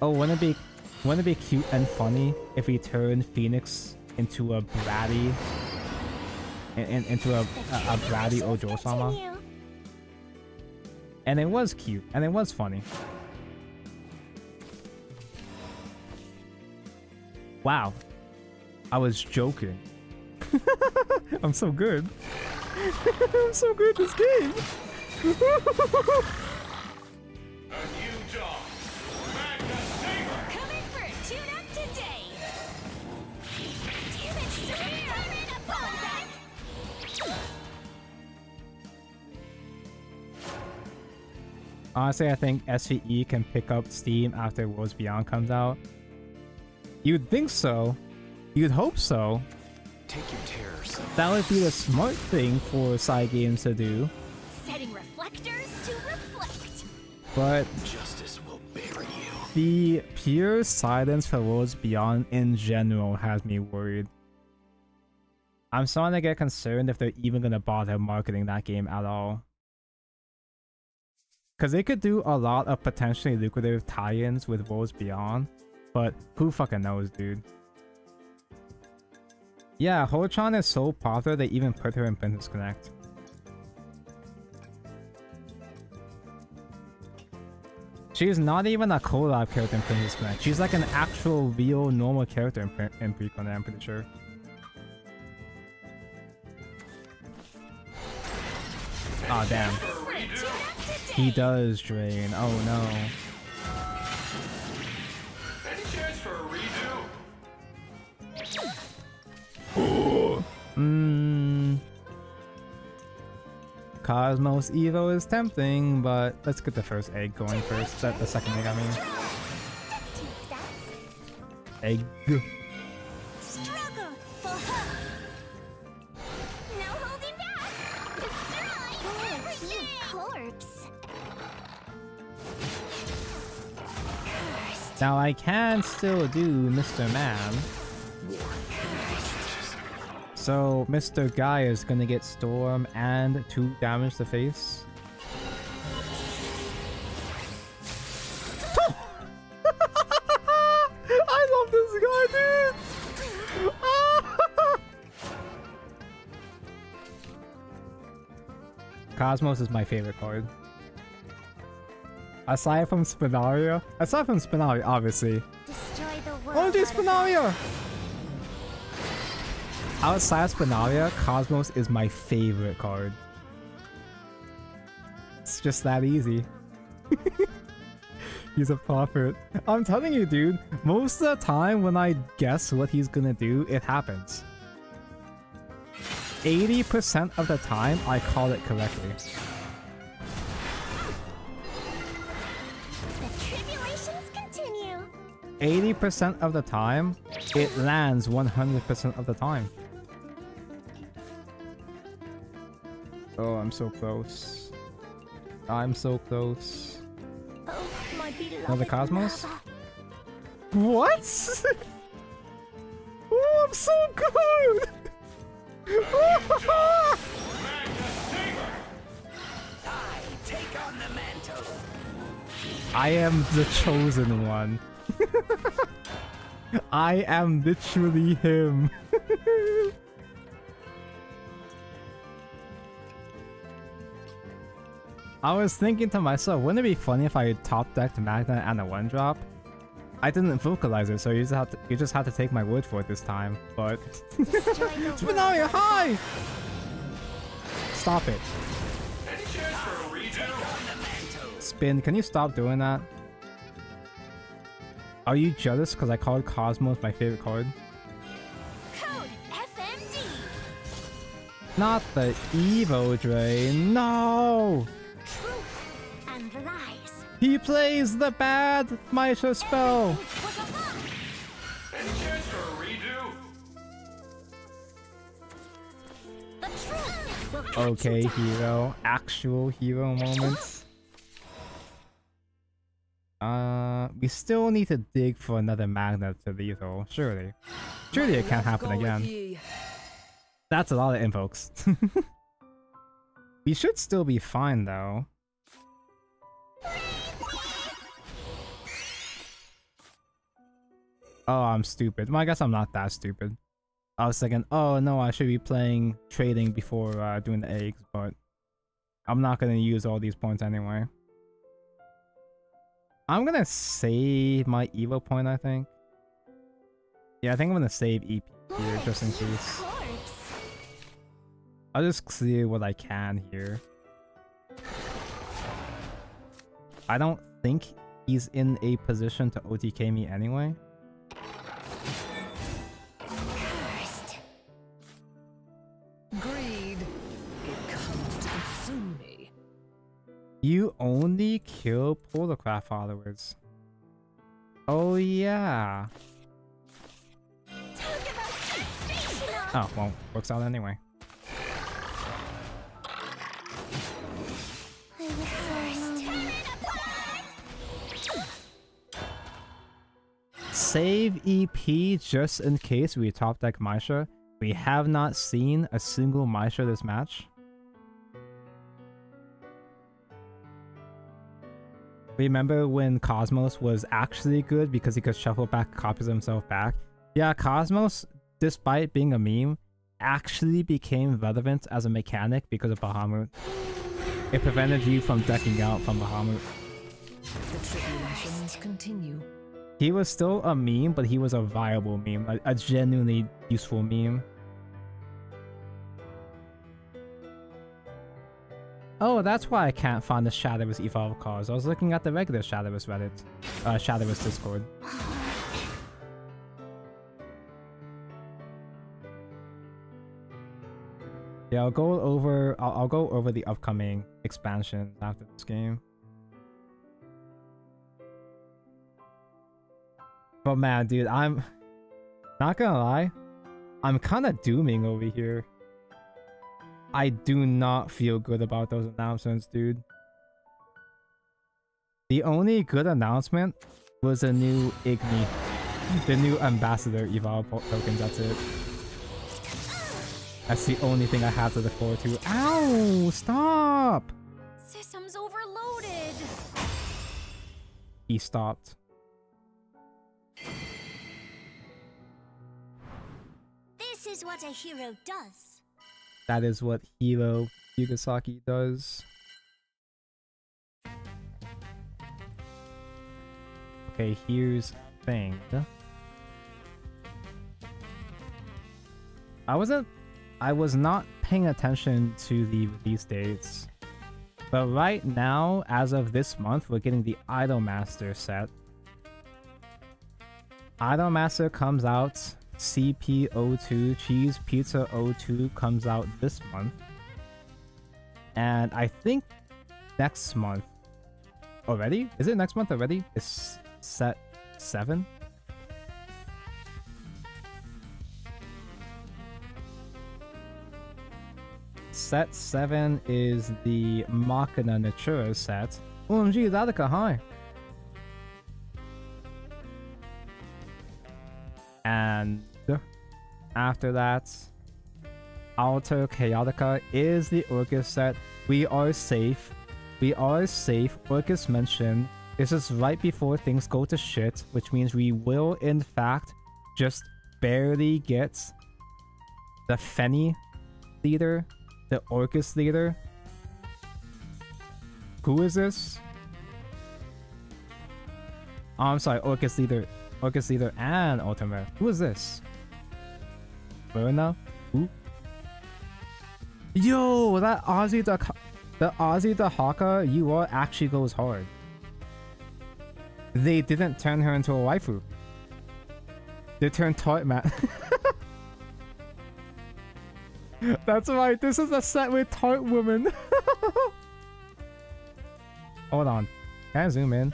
Oh, wouldn't it be cute and funny if we turned Phoenix into a bratty into a bratty Ojo-sama? And it was cute and it was funny. Wow. I was joking. I'm so good. I'm so good at this game. A new job. Magna Saber. Coming for a tune-up today. Damage severe. Fall back. Honestly, I think SVE can pick up steam after Worlds Beyond comes out. You'd think so. You'd hope so. Take your terrors. That would be the smart thing for side games to do. Setting reflectors to reflect. But Justice will bury you. the pure silence for Worlds Beyond in general has me worried. I'm starting to get concerned if they're even going to bother marketing that game at all. Because they could do a lot of potentially lucrative tie-ins with Worlds Beyond, but who fucking knows, dude. Yeah, Ho-chan is so popular they even put her in Princess Connect. She's not even a collab character in Princess Connect. She's like an actual real normal character in Pre-Connect, I'm pretty sure. Aw, damn. He does drain. Oh no. Any chance for a redo? Cosmos Evo is tempting, but let's get the first egg going first. The second egg, I mean. Egg. Struggle for hope. No holding back. Destroy everything. Corpse. Cursed. Now I can still do Mr. Man. So Mr. Guy is gonna get Storm and 2 damage to face. I love this guy, dude! Cosmos is my favorite card. Aside from Spinaria, obviously. Destroy the world. Oh, dude, out of Spinaria! Outside of Spinaria, Cosmos is my favorite card. It's just that easy. He's a prophet. I'm telling you, dude, most of the time when I guess what he's gonna do, it happens. 80% of the time, I call it correctly. The tribulations continue. 80% of the time, It lands 100% of the time. Oh, I'm so close. I'm so close. Oh, my beloved Another Cosmos? lover. What? Oh, I'm so good! Take on the mantle. I am the chosen one. I am literally him. I was thinking to myself, wouldn't it be funny if I top decked Magna and a 1-drop? I didn't vocalize it, so you just have to take my word for it this time. But Spinaria, hi! Stop it. Any chance for a redo? Spin, can you stop doing that? Are you jealous because I called Cosmos my favorite card? Code FMD. Not the Evo Drain, no! Truth and lies. He plays the bad Maisha spell! Was a lie. Any chance for a redo? The truth will cut Okay, you down. hero. Actual hero moments. We still need to dig for another magnet to lethal, surely. Surely it can't happen again. That's a lot of invokes. We should still be fine though. Oh, I'm stupid. Well, I guess I'm not that stupid. I was thinking, oh no, I should be playing trading before doing the eggs, but I'm not gonna use all these points anyway. I'm gonna save my Evo point, I think. Yeah, I think I'm gonna save EP here just in case. Corpse. I'll just clear what I can here. I don't think he's in a position to OTK me anyway. Cursed. Greed. It comes to consume me. You only kill portalcraft followers. Oh yeah. Talk about sensational. Oh, well, works out anyway. I was so lonely. Save EP just in case we top deck Maisha. We have not seen a single Maisha this match. Remember when Cosmos was actually good because he could shuffle back copies of himself back? Yeah, Cosmos, despite being a meme, actually became relevant as a mechanic because of Bahamut. It prevented you from decking out from Bahamut. The tribulations continue. He was still a meme, but he was a viable meme, a genuinely useful meme. Oh, that's why I can't find the Shadowverse Evolve cards. I was looking at the regular Shadowverse Reddit. Shadowverse Discord. Yeah, I'll go over the upcoming expansions after this game. But man, dude, I'm not gonna lie. I'm kind of dooming over here. I do not feel good about those announcements, dude. The only good announcement was the new Igni. The new Ambassador Evolve tokens, that's it. That's the only thing I have to look forward to. Ow! Stop! System's overloaded. He stopped. This is what a hero does. That is what Hiro Yugasaki does. Okay, here's the thing. I was not paying attention to the release dates. But right now, as of this month, we're getting the Idolmaster set. Idolmaster comes out CP02, Cheese Pizza 02 comes out this month. And I think next month already? Is it next month already? It's set 7? set 7 is the Machina Natura set. OMG, Radica, hi! And after that, Alter Chaotica is the Orcus set. We are safe. We are safe. Orcus mentioned this is right before things go to shit, which means we will in fact just barely get the Fenny leader, the Orcus leader. Who is this? Oh, I'm sorry, Orcus leader and Ultimate. Who is this? Verna? Who? Yo, that Ozzy the Haka UR actually goes hard. They didn't turn her into a waifu. They turned Tart Man. That's right, this is a set with Tart Woman. Hold on. Can I zoom in?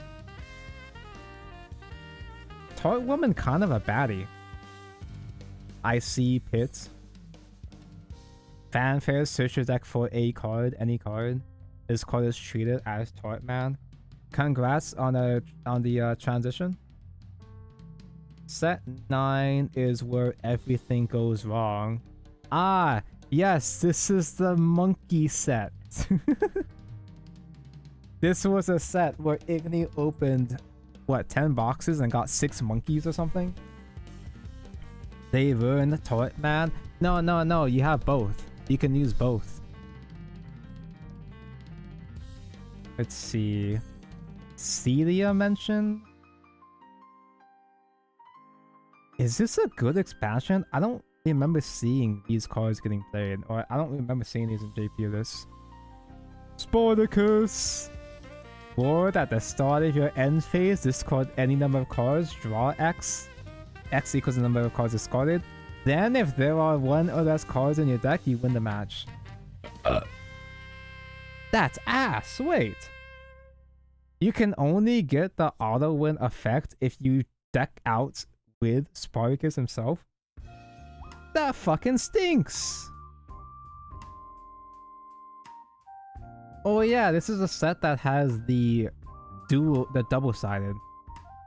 Tart Woman kind of a baddie. I see Pit. Fanfare search your deck for a card, any card. This card is treated as Tart Man. Congrats on the transition. Set 9 is where everything goes wrong. Ah, yes, this is the monkey set. This was a set where Igni opened, what, 10 boxes and got 6 monkeys or something? They ruined Tart Man? No, you have both. You can use both. Let's see. Celia mentioned? Is this a good expansion? I don't remember seeing these cards getting played, or I don't remember seeing these in JP this. Spartacus! Board at the start of your end phase, discard any number of cards, draw X. X equals the number of cards discarded. Then if there are one or less cards in your deck, you win the match. That's ass! Wait! You can only get the auto win effect if you deck out with Spartacus himself? That fucking stinks! Oh yeah, this is a set that has the double-sided.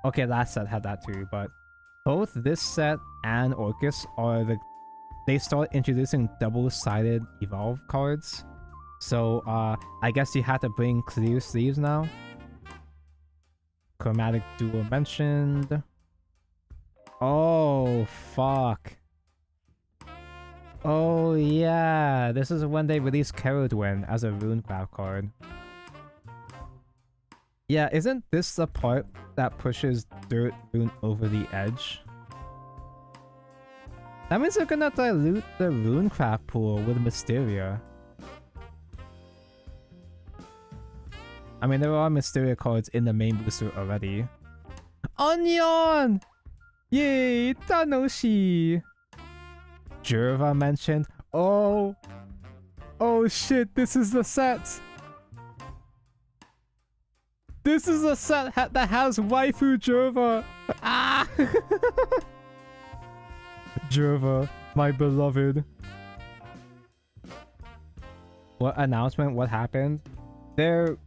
Okay, last set had that too, but both this set and Orcus are they start introducing double-sided evolve cards. So I guess you have to bring clear sleeves now. Chromatic Duel mentioned. Oh fuck. Oh yeah, this is when they released Caradwin as a Runecraft card. Yeah, isn't this the part that pushes Dirt Rune over the edge? That means they're gonna dilute the Runecraft pool with Mysteria. I mean, there are Mysteria cards in the main booster already. Onion! Yay, Tanoshi! Jerva mentioned. Oh shit, this is the set! This is a set that has waifu Jerva! Ah! Jerva, my beloved. What announcement? What happened? They're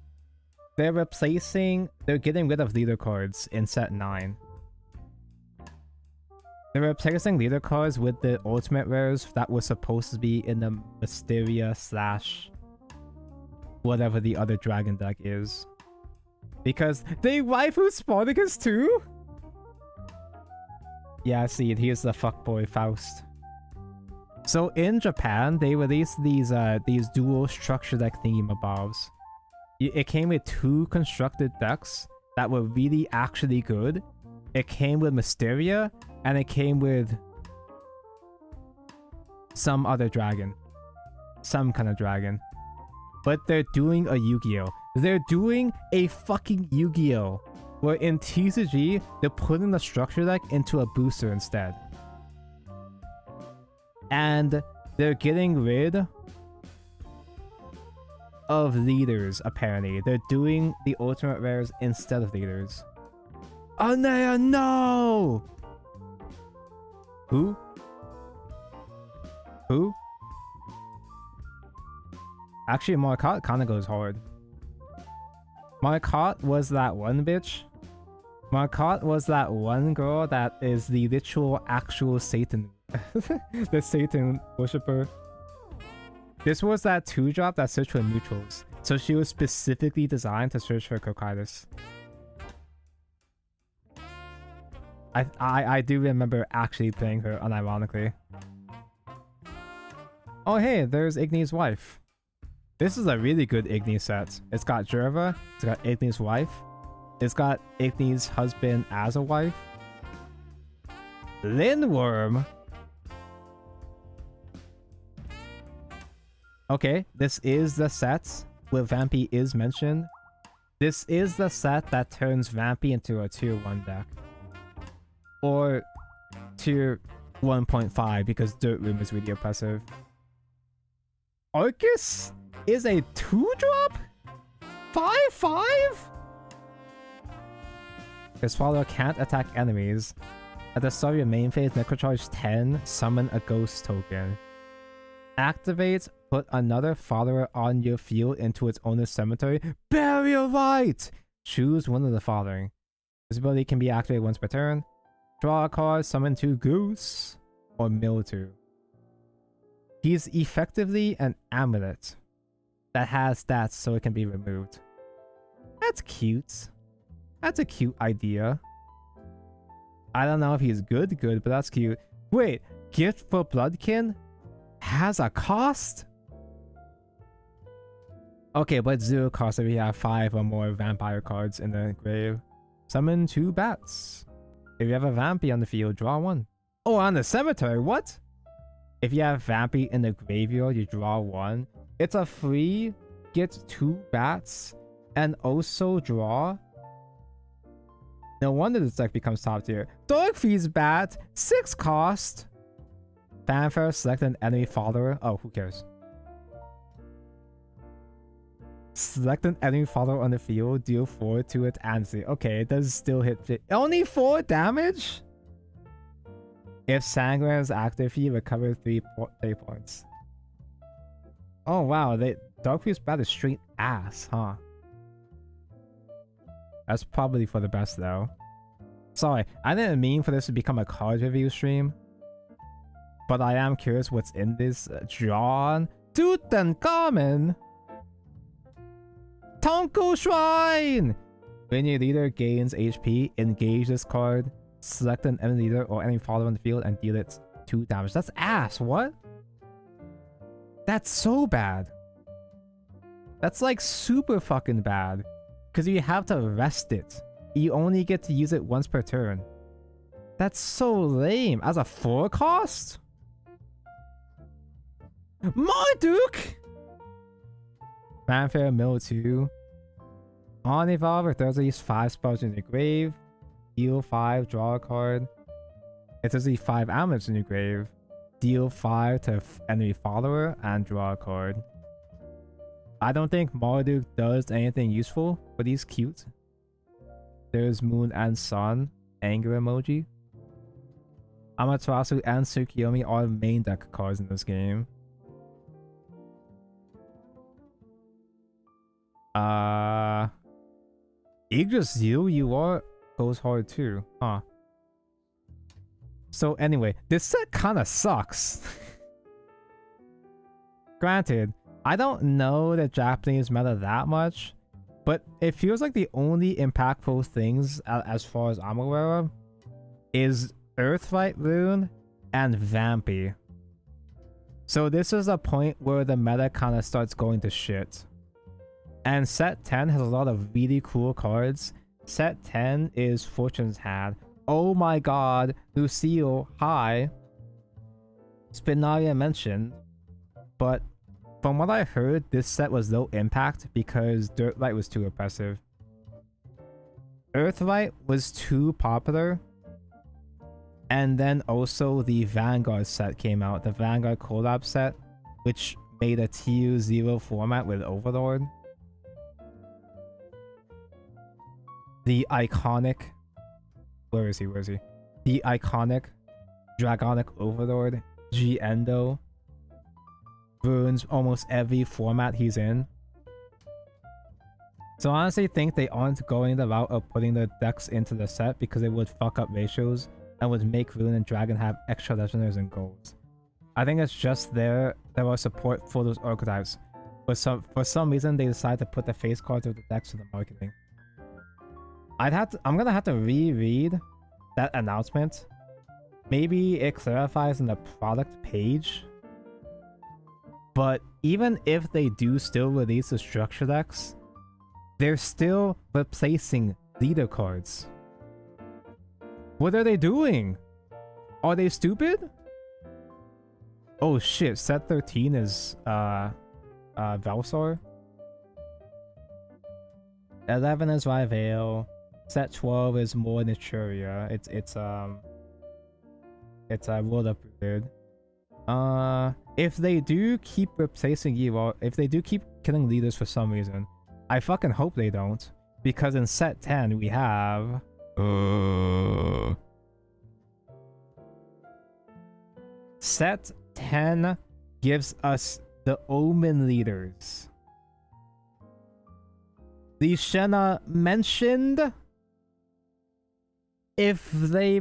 getting rid of leader cards in set 9. They're replacing leader cards with the ultimate rares that were supposed to be in the Mysteria / whatever the other dragon deck is. Because they waifu Spartacus too? Yeah, see it. Here's the fuckboy Faust. So in Japan, they released these dual structure deck thingamabobs. It came with 2 constructed decks that were really actually good. It came with Mysteria, and it came with some other dragon. Some kind of dragon. But they're doing a Yu-Gi-Oh! They're doing a fucking Yu-Gi-Oh! Where in TCG, they're putting the structure deck into a booster instead. And they're getting rid of leaders, apparently. They're doing the ultimate rares instead of leaders. Oh no! Who? Actually, Marcotte kind of goes hard. Marcotte was that one bitch. Marcotte was that one girl that is the literal actual Satan. The Satan worshipper. This was that 2-drop that searched for neutrals. So she was specifically designed to search for Cocytus. I do remember actually playing her unironically. Oh hey, there's Igni's wife. This is a really good Igni set. It's got Jerva, it's got Igni's wife, it's got Igni's husband as a wife. Lindworm! Okay, this is the set where Vampy is mentioned. This is the set that turns Vampy into a tier 1 deck. Or tier 1.5 because Dirt Room is really oppressive. Arcus is a 2-drop? 5/5? His follower can't attack enemies. At the start of your main phase, Necrocharge 10, summon a ghost token. Activate, put another follower on your field into its owner's cemetery. Burial Rite! Choose one of the following. This ability can be activated once per turn. Draw a card, summon 2 ghosts, or mill 2. He's effectively an amulet that has stats so it can be removed. That's cute. That's a cute idea. I don't know if he's good, but that's cute. Wait, Gift for Bloodkin has a cost? Okay, but 0 cost if you have 5 or more vampire cards in the grave. Summon 2 bats. If you have a Vampy on the field, draw 1. Oh, on the cemetery, what? If you have Vampy in the graveyard, you draw 1. It's a free, get 2 bats, and also draw. No wonder this deck becomes top tier. Darkfeast Bat, 6 cost. Fanfare, select an enemy follower. Oh, who cares? Select an enemy follower on the field, deal 4 to it, and see. Okay, it does still hit. Only 4 damage? If Sangren is active, you recover 3 points. Oh wow, Darkfeast Bat is straight ass, huh? That's probably for the best though. Sorry, I didn't mean for this to become a card review stream. But I am curious what's in this. John Tutankhamen! Tonko Shrine! When your leader gains HP, engage this card, select an enemy leader or enemy follower on the field and deal it 2 damage. That's ass, what? That's so bad. That's like super fucking bad. Because you have to rest it. You only get to use it once per turn. That's so lame. As a 4 cost? Marduk! Fanfare Mill 2. On evolve, returns at least 5 spells in your grave. Deal 5, draw a card. It says these 5 amulets in your grave. Deal 5 to enemy follower and draw a card. I don't think Marduk does anything useful, but he's cute. There's Moon and Sun, anger emoji. Amaterasu and Tsukiyomi are main deck cards in this game. Yggdrasil, you are goes hard too, huh? So anyway, this set kinda sucks. Granted, I don't know the Japanese meta that much, but it feels like the only impactful things, as far as I'm aware of, is Earthlight Rune and Vampy. So this is a point where the meta kinda starts going to shit. And set 10 has a lot of really cool cards. Set 10 is Fortune's Hat. Oh my god, Lucille, hi. Spinaria mentioned, but from what I heard, this set was low impact because Dirtlight was too oppressive. Earthlight was too popular. And then also the Vanguard set came out, the Vanguard collab set, which made a TU0 format with Overlord. The iconic... Where is he? The iconic Dragonic Overlord, G-Endo. ruins almost every format he's in. So I honestly think they aren't going the route of putting the decks into the set because it would fuck up ratios and would make Rune and Dragon have extra legendaries and golds. I think it's just there was support for those archetypes. But for some reason they decided to put the face cards of the decks to the marketing. I'm gonna have to reread that announcement. Maybe it clarifies in the product page. But even if they do still release the structure decks, they're still replacing leader cards. What are they doing? Are they stupid? Oh shit, set 13 is Valsar. 11 is Rivale. Set 12 is more Naturia. It's World Uprooted. If they do keep replacing you, or if they do keep killing leaders for some reason, I fucking hope they don't. Because in set 10 we have set 10 gives us the Omen leaders. The Shenna mentioned. If they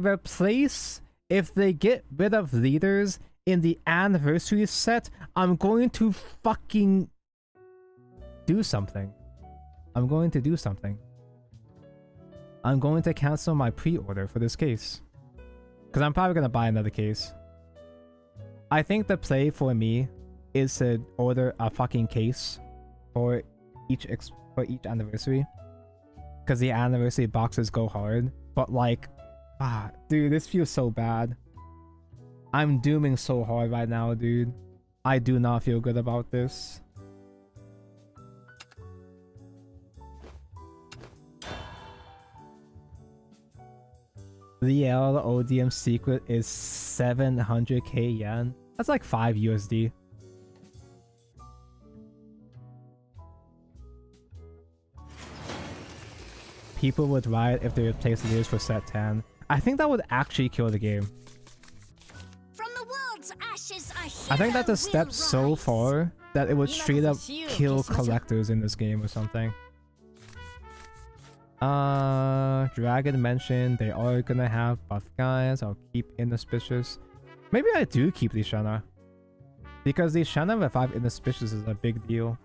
get rid of leaders in the anniversary set, I'm going to fucking do something. I'm going to do something. I'm going to cancel my pre-order for this case. Because I'm probably going to buy another case. I think the play for me is to order a fucking case for each anniversary. Because the anniversary boxes go hard. But like, dude, this feels so bad. I'm dooming so hard right now, dude. I do not feel good about this. The ODM secret is 700k yen. That's like 5 USD. People would riot if they replaced the leaders for set 10. I think that would actually kill the game. From the world's ashes, I think that's a step so far that it would straight up kill collectors in this game or something. Dragon mentioned they are gonna have buff guys. I'll keep Inauspicious. Maybe I do keep the Shenna. Because the Shenna revive Inauspicious is a big deal.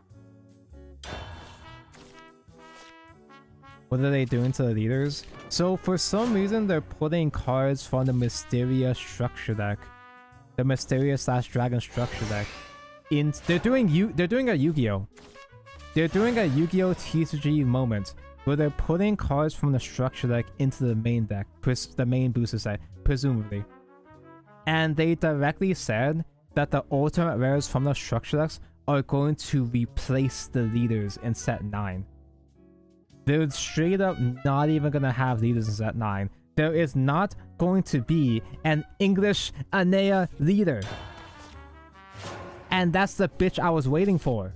What are they doing to the leaders? So for some reason they're putting cards from the Mysteria structure deck. The Mysteria / Dragon structure deck. They're doing a Yu-Gi-Oh! They're doing a Yu-Gi-Oh! TCG moment where they're putting cards from the structure deck into the main deck, the main booster set, presumably. And they directly said that the ultimate rares from the structure decks are going to replace the leaders in set 9. They're straight up not even gonna have leaders in set 9. There is not going to be an English Anea leader. And that's the bitch I was waiting for.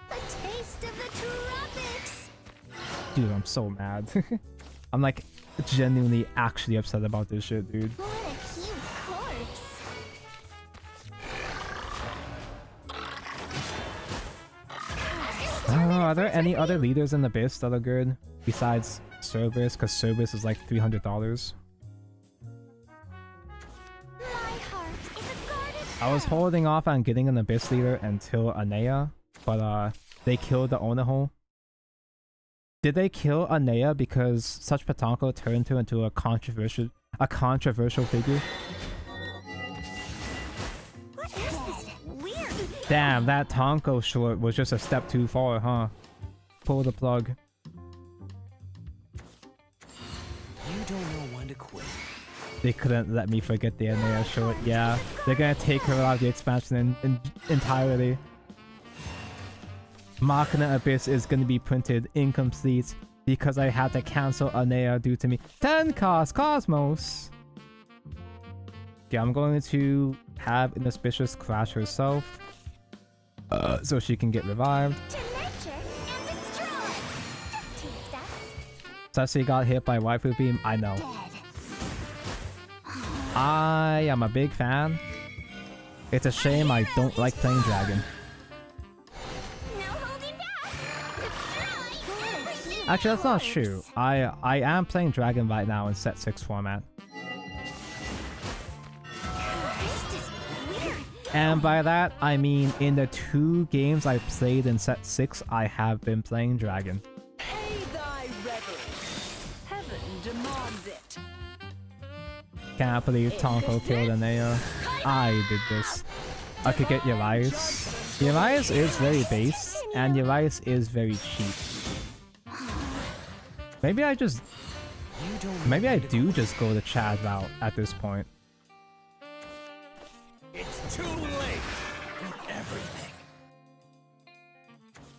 The taste of the tropics. Dude, I'm so mad. I'm like genuinely actually upset about this shit, dude. What a cute corpse. Are there any other leaders in the Abyss that are good besides Cerberus? Because Cerberus is like $300. My heart is a guarded I was holding off on getting an Abyss leader until Anea, but they killed the Onaho. Did they kill Anea because such Patanko turned her into a controversial figure? What is this weird? Damn, that Tonko short was just a step too far, huh? Pull the plug. You don't know when to quit. They couldn't let me forget the Anea short. Yeah, they're gonna take her out of the expansion entirely. Machina Abyss is gonna be printed incomplete because I had to cancel Anea due to me. 10 cost Cosmos! Yeah, I'm going to have Inauspicious crash herself so she can get revived. To nurture and destroy. Just 2 steps. Ceci got hit by Waifu Beam. I know. Dead. I am a big fan. It's a shame I don't like playing Dragon. No holding back. Destroy. Actually, that's not true. I am playing Dragon right now in set 6 format. And by that, I mean in the 2 games I played in set 6, I have been playing Dragon. Pay thy reverence. Heaven demands it. Can't believe Tonko killed an AO. I did this. I could get Urias. Urias is very base, and Urias is very cheap. Maybe I just... Maybe I do just go the Chad route at this point. It's too late for everything.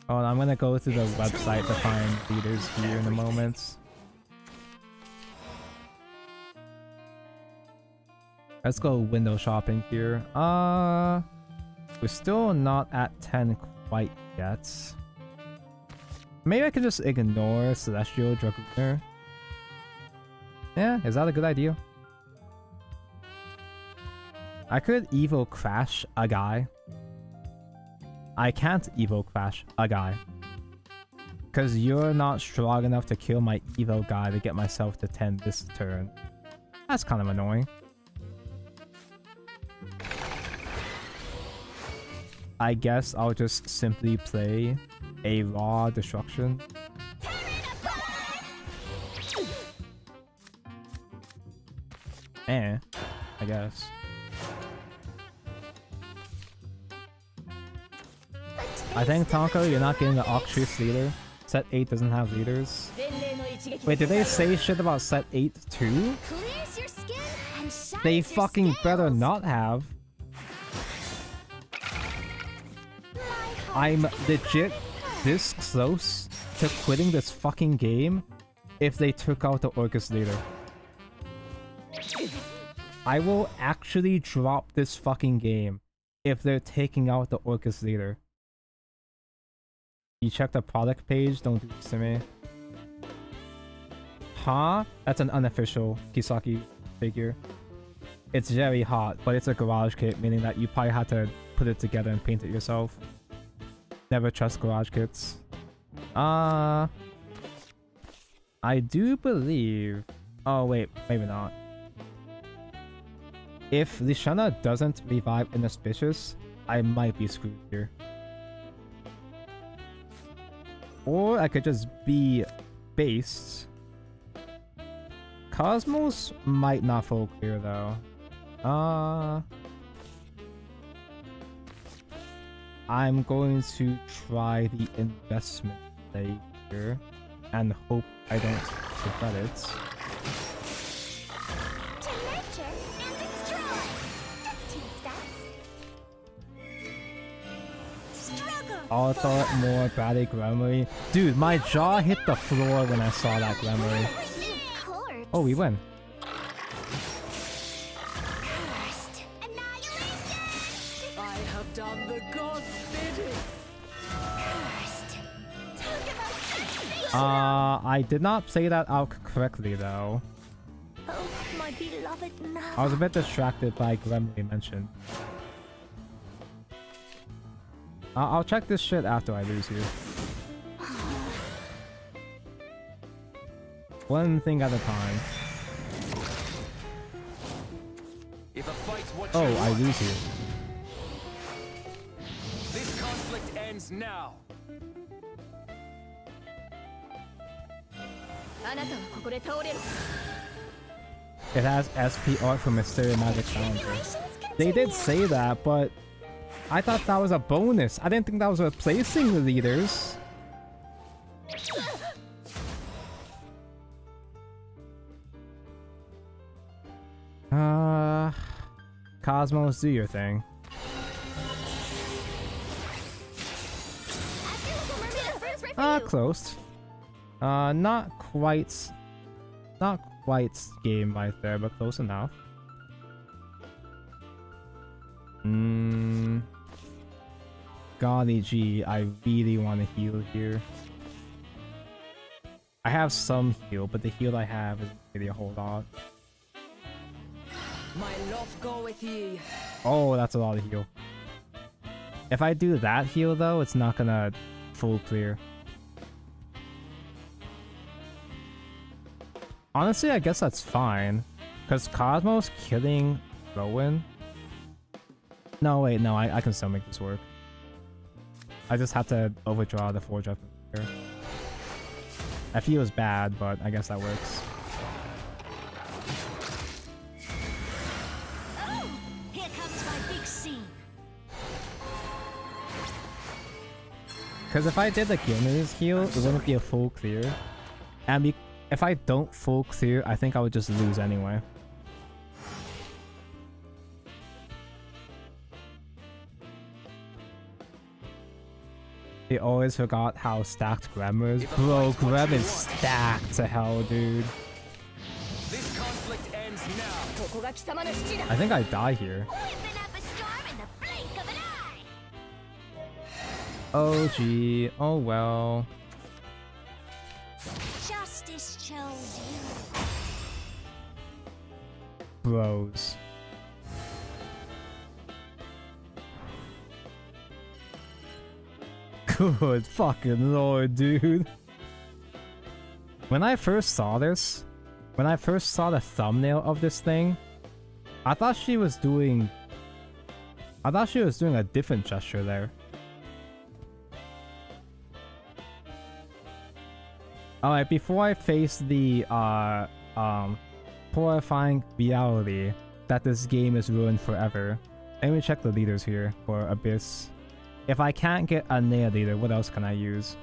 Oh, I'm gonna go to the website to find leaders here in a moment. Let's go window shopping here. We're still not at 10 quite yet. Maybe I could just ignore Celestial Dragoon. Yeah, is that a good idea? I could Evo Crash a guy. I can't Evo Crash a guy. Because you're not strong enough to kill my Evo guy to get myself to 10 this turn. That's kind of annoying. I guess I'll just simply play a raw destruction. I guess. I think Tonko, you're not getting the Octreus leader. Set 8 doesn't have leaders. Wait, did they say shit about set 8 too? Clears your skin and shines They your fucking better scales. not have. I'm legit this close to quitting this fucking game if they took out the Orcus leader. I will actually drop this fucking game if they're taking out the Orcus leader. You check the product page, don't do this to me. Huh? That's an unofficial Kisaki figure. It's very hot, but it's a garage kit, meaning that you probably had to put it together and paint it yourself. Never trust garage kits. I do believe... Oh wait, maybe not. If Lishana doesn't revive Inauspicious, I might be screwed here. Or I could just be based. Cosmos might not full clear though. I'm going to try the investment later and hope I don't regret it. To nurture and destroy. Just 2 steps. Struggle. Auto more Bradley Gremory. Dude, my jaw hit the floor when I saw that Gremory. Corpse. Oh, we win. Cursed. Annihilation. I have done the gods' bidding. Cursed. Talk about sensation. I did not say that out correctly though. Oh, my beloved I now. was a bit distracted by Gremory mentioned. I'll check this shit after I lose you. One thing at a time. If a fight's what Oh, you I want, lose you. this conflict ends now. It has SP art for Mysterio Magic Challenger. They did say that, but I thought that was a bonus. I didn't think that was replacing the leaders. Cosmos, do your thing. Close. Not quite game right there, but close enough. Golly gee, I really want to heal here. I have some heal, but the heal I have isn't really a whole lot. My love go with ye. Oh, that's a lot of heal. If I do that heal though, it's not gonna full clear. Honestly, I guess that's fine. Because Cosmo's killing Rowan. No, wait, no, I can still make this work. I just have to overdraw the Forge up here. I feel it's bad, but I guess that works. Oh, here comes my big scene. Because if I did the Gilneas heal, it wouldn't be a full clear. And if I don't full clear, I think I would just lose anyway. He always forgot how stacked Grem is. Bro, Grem is stacked to hell, dude. This conflict ends now. I think I die here. Whipping up a storm in the blink of an eye! Oh gee, oh well. Justice chose you. Bros. Good fucking lord, dude. When I first saw this, when I first saw the thumbnail of this thing, I thought she was doing a different gesture there. Alright, before I face the horrifying reality that this game is ruined forever, let me check the leaders here for Abyss. If I can't get a Nea leader, what else can I use?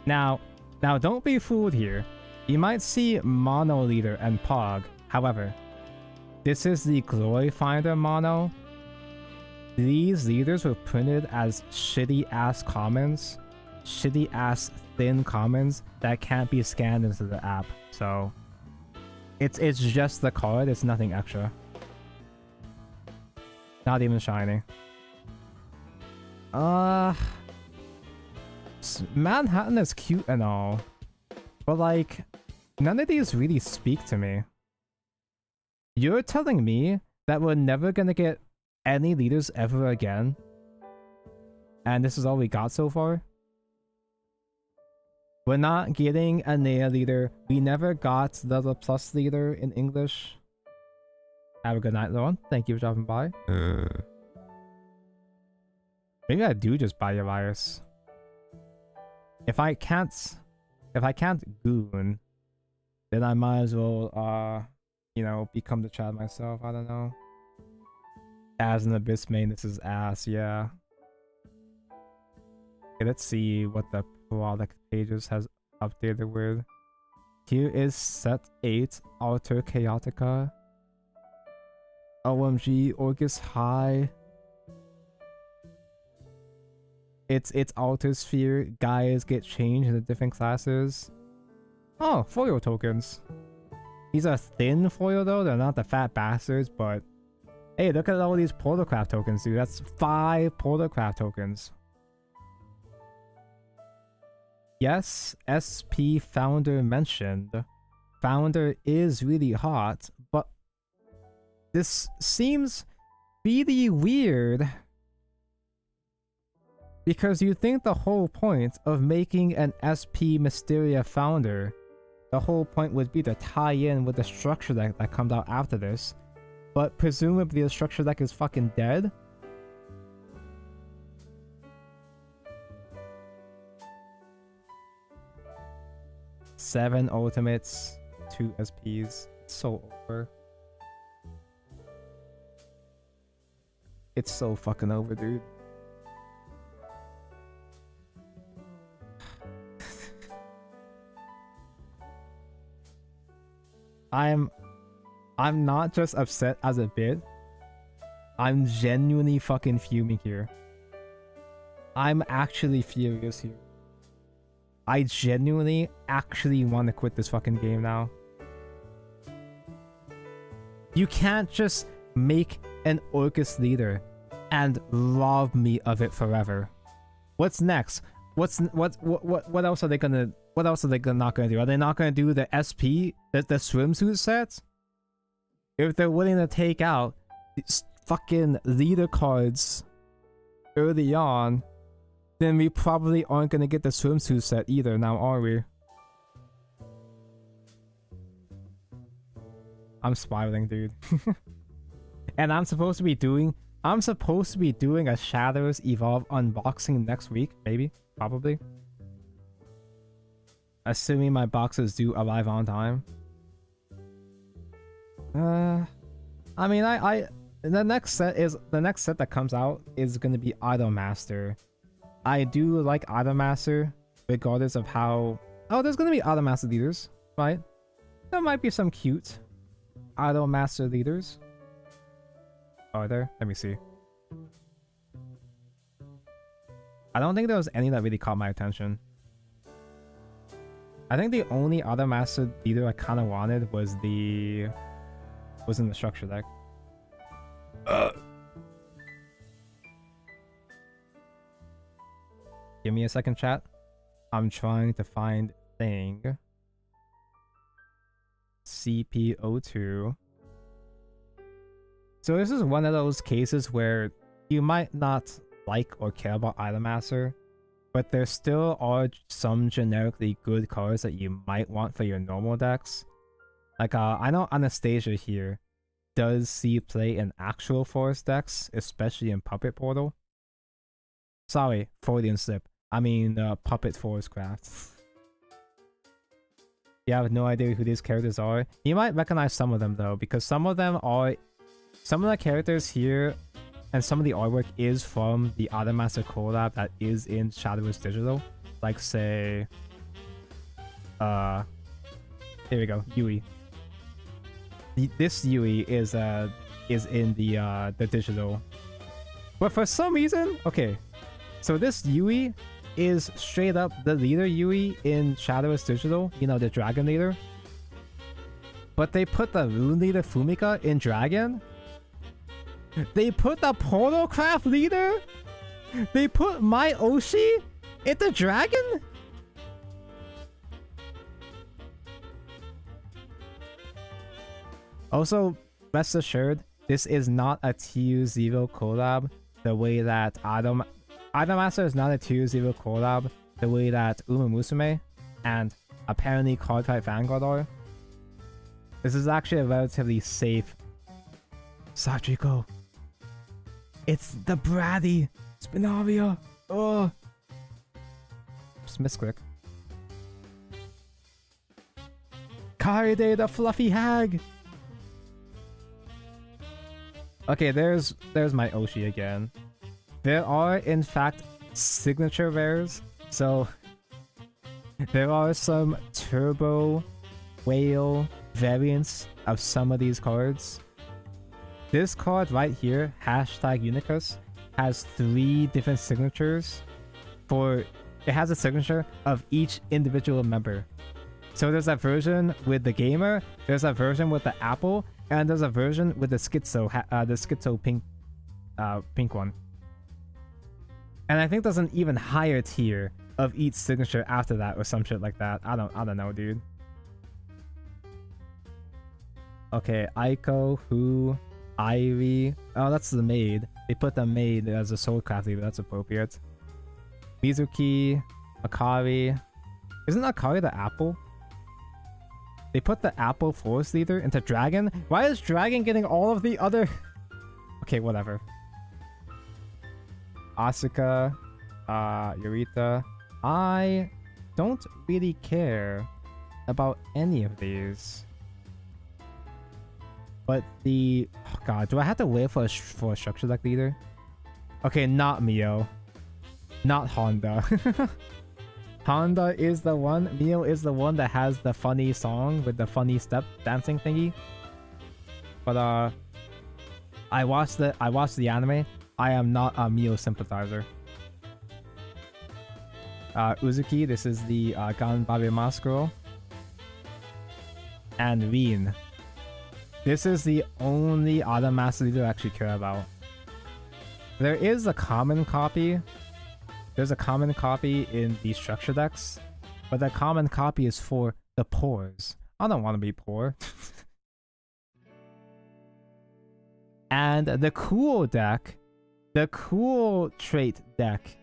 Now don't be fooled here. You might see Mono leader and Pog. However, this is the Glory Finder Mono. These leaders were printed as shitty ass commons. Shitty ass thin commons that can't be scanned into the app. So it's just the card, it's nothing extra. Not even shiny. Manhattan is cute and all, but like, none of these really speak to me. You're telling me that we're never gonna get any leaders ever again? And this is all we got so far? We're not getting a Nea leader. We never got the plus leader in English. Have a good night, Lauren. Thank you for dropping by. Maybe I do just buy a virus. If I can't goon, then I might as well, you know, become the Chad myself. I don't know. As an Abyss main, this is ass, yeah. Okay, let's see what the product pages has updated with. Here is set 8, Alter Chaotica. OMG, Orcus High. It's Alter Sphere. Guys get changed into different classes. Oh, foil tokens. These are thin foil though, they're not the fat bastards, but hey, look at all these portalcraft tokens, dude. That's 5 portalcraft tokens. Yes, SP Founder mentioned. Founder is really hot, but this seems really weird. Because you think the whole point of making an SP Mysteria Founder, the whole point would be to tie in with the structure deck that comes out after this. But presumably the structure deck is fucking dead? Seven ultimates, 2 SPs. It's so over. It's so fucking over, dude. I'm not just upset as a bit. I'm genuinely fucking fuming here. I'm actually furious here. I genuinely actually want to quit this fucking game now. You can't just make an Orcus leader and rob me of it forever. What's next? what else are they gonna not gonna do? Are they not gonna do the SP, the swimsuit sets? If they're willing to take out these fucking leader cards early on, then we probably aren't gonna get the swimsuit set either now, are we? I'm spiraling, dude. And I'm supposed to be doing a Shadows Evolve unboxing next week, maybe, probably. Assuming my boxes do arrive on time. I mean, the next set that comes out is gonna be Idolmaster. I do like Idolmaster, regardless of how. Oh, there's gonna be Idolmaster leaders, right? There might be some cute Idolmaster leaders. Are there? Let me see. I don't think there was any that really caught my attention. I think the only Idolmaster leader I kind of wanted was in the structure deck. Give me a second, chat. I'm trying to find thing. CP02. So this is one of those cases where you might not like or care about Idolmaster, but there still are some generically good cards that you might want for your normal decks. Like I know Anastasia here does see play in actual forest decks, especially in Puppet Portal. Sorry, Freudian slip. I mean Puppet Forest Craft. You have no idea who these characters are. You might recognize some of them though, because some of the characters here and some of the artwork is from the Idolmaster collab that is in Shadowverse Digital. Like say here we go, Yui. This Yui is in the digital. But for some reason, okay. So this Yui is straight up the leader Yui in Shadowverse Digital, you know, the dragon leader. But they put the rune leader Fumika in dragon. They put the portalcraft leader. They put my Oshi into dragon. Also, rest assured, this is not a TU0 collab the way that Idolmaster is not a TU0 collab the way that Uma Musume and apparently Card Type Vanguard are. This is actually a relatively safe Sachiko. It's the bratty Spinaria. Oh, just misclick. Kaede the fluffy hag. Okay, there's my Oshi again. There are in fact signature rares, so there are some turbo whale variants of some of these cards. This card right here, #Unicus, has 3 different signatures it has a signature of each individual member. So there's a version with the gamer, there's a version with the apple, and there's a version with the schizo pink one. And I think there's an even higher tier of each signature after that or some shit like that. I don't know, dude. Okay, Aiko, Who, Ivy. Oh, that's the maid. They put the maid as a soulcraft leader. That's appropriate. Mizuki, Akari. Isn't Akari the apple? They put the apple forest leader into dragon. Why is dragon getting all of the other? Okay, whatever. Asuka, Yurita. I don't really care about any of these. But oh god, do I have to wait for a structure deck leader? Okay, not Mio. Not Honda. Honda is the one. Mio is the one that has the funny song with the funny step dancing thingy. But I watched the anime. I am not a Mio sympathizer. Uzuki, this is the Ganbabe Mask girl. And Rin. This is the only Idolmaster leader I actually care about. There is a common copy There's a common copy in the structure decks, but the common copy is for the poors. I don't want to be poor. And the cool deck, the cool trait deck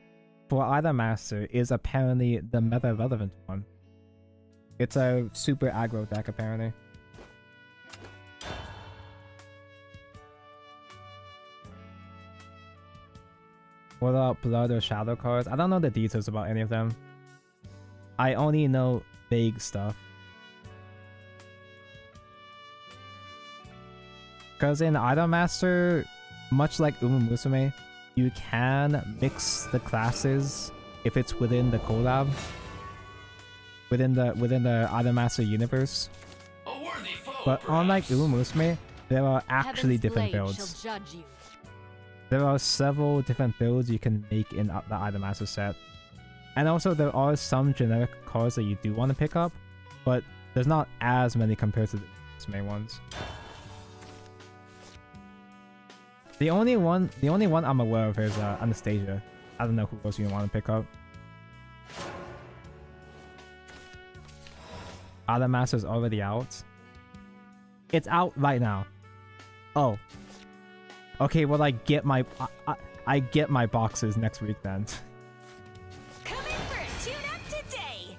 for Item Master is apparently the meta relevant one. It's a super aggro deck apparently. What about Blood or Shadow cards? I don't know the details about any of them. I only know vague stuff. Because in Item Master, much like Musume, you can mix the classes if it's within the collab, within the Item Master universe. But unlike Musume, there are actually different builds. There are several different builds you can make in the Item Master set. And also there are some generic cards that you do want to pick up, but there's not as many compared to the Musume ones. The only one I'm aware of is Anastasia. I don't know who else you want to pick up. Item Master's already out. It's out right now. Oh. Okay, well I get my boxes next week then. Coming for a tune-up today.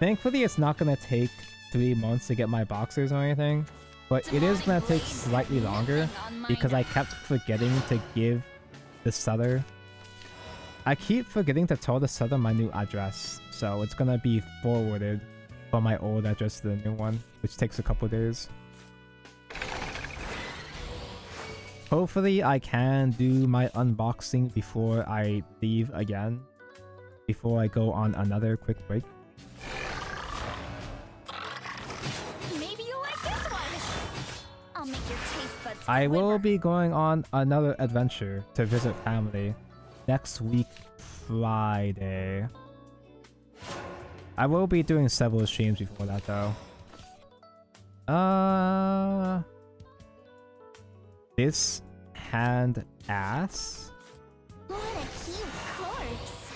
Thankfully, it's not gonna take 3 months to get my boxers or anything. But it is gonna take slightly longer because I kept forgetting to give the seller. I keep forgetting to tell the seller my new address, so it's gonna be forwarded from my old address to the new one, which takes a couple days. Hopefully I can do my unboxing before I leave again, before I go on another quick break. I will be going on another adventure to visit family next week, Friday. I will be doing several streams before that though. This hand ass. What a cute corpse.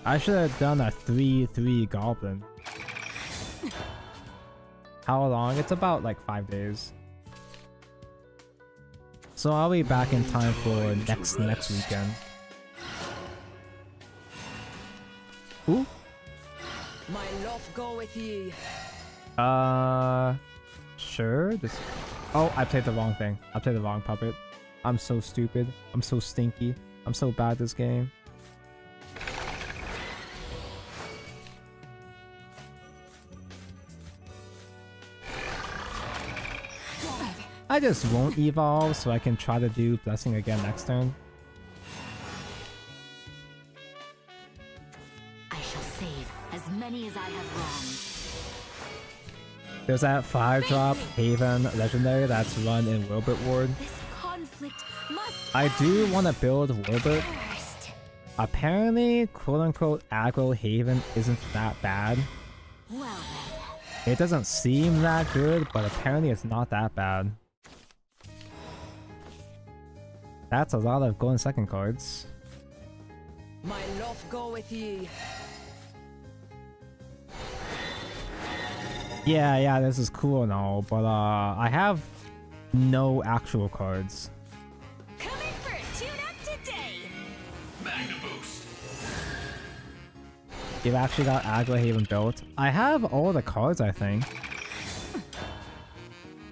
I should have done a 3/3 goblin. How long? It's about like 5 days. So I'll be back in time for next weekend. Ooh. My love go with ye. Sure. Just. Oh, I played the wrong thing. I played the wrong puppet. I'm so stupid. I'm so stinky. I'm so bad at this game. I just won't evolve so I can try to do Blessing again next turn. I shall save as many as I have wronged. There's that 5-drop Haven Legendary that's run in Wilbert Ward. This conflict must I do want to build Wilbert. first. Apparently, quote-unquote aggro Haven isn't that bad. Well then. It doesn't seem that good, but apparently it's not that bad. That's a lot of golden second cards. My love go with ye. Yeah, this is cool and all, but I have no actual cards. Coming for a tune-up today. Magna boost. You've actually got aggro Haven built. I have all the cards, I think.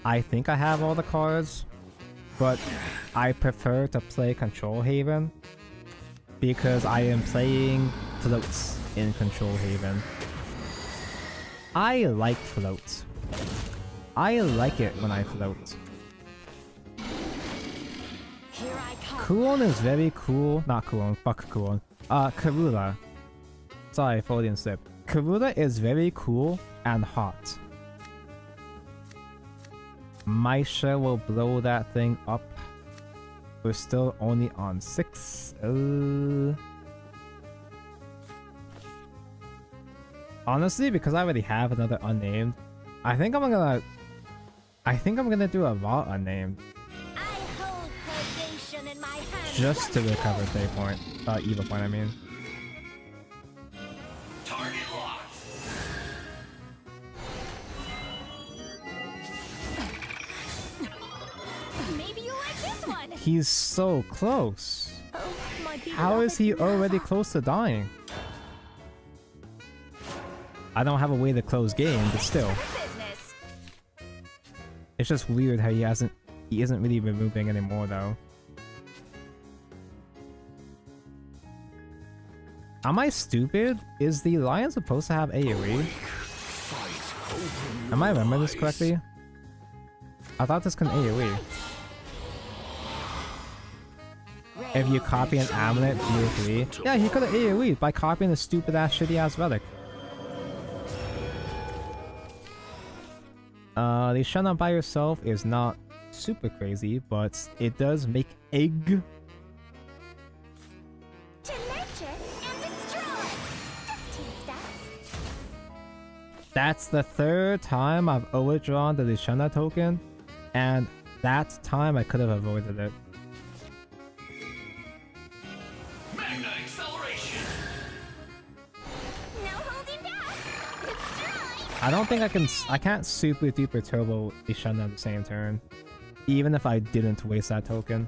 I have all the cards, but I prefer to play Control Haven because I am playing floats in Control Haven. I like floats. I like it when I float. Here I come. Kuon is very cool. Not Kuon, fuck Kuon. Karula. Sorry, Freudian slip. Karula is very cool and hot. Maisha will blow that thing up. We're still only on 6. Honestly, because I already have another unnamed, I think I'm gonna do a raw unnamed. I hold purgation in my hand. just to recover Day Point. Eva Point, I mean. Target locked. Maybe you like this one. He's so close. Oh, my How is he already close to dying? I don't have a way to close game, but still. business. It's just weird how he isn't really removing anymore though. Am I stupid? Is the lion supposed to have AoE? Am I remembering this correctly? I thought this can AoE. If you copy an amulet, deal 3. Yeah, he could have AoE by copying the stupid ass shitty ass relic. The Shana by yourself is not super crazy, but it does make egg. To nurture and destroy. Just 2 steps. That's the 3rd time I've overdrawn the Lishana token, and that time I could have avoided it. Magna acceleration. No holding back. Destroy. I don't think I can't super duper turbo Lishana at the same turn, even if I didn't waste that token.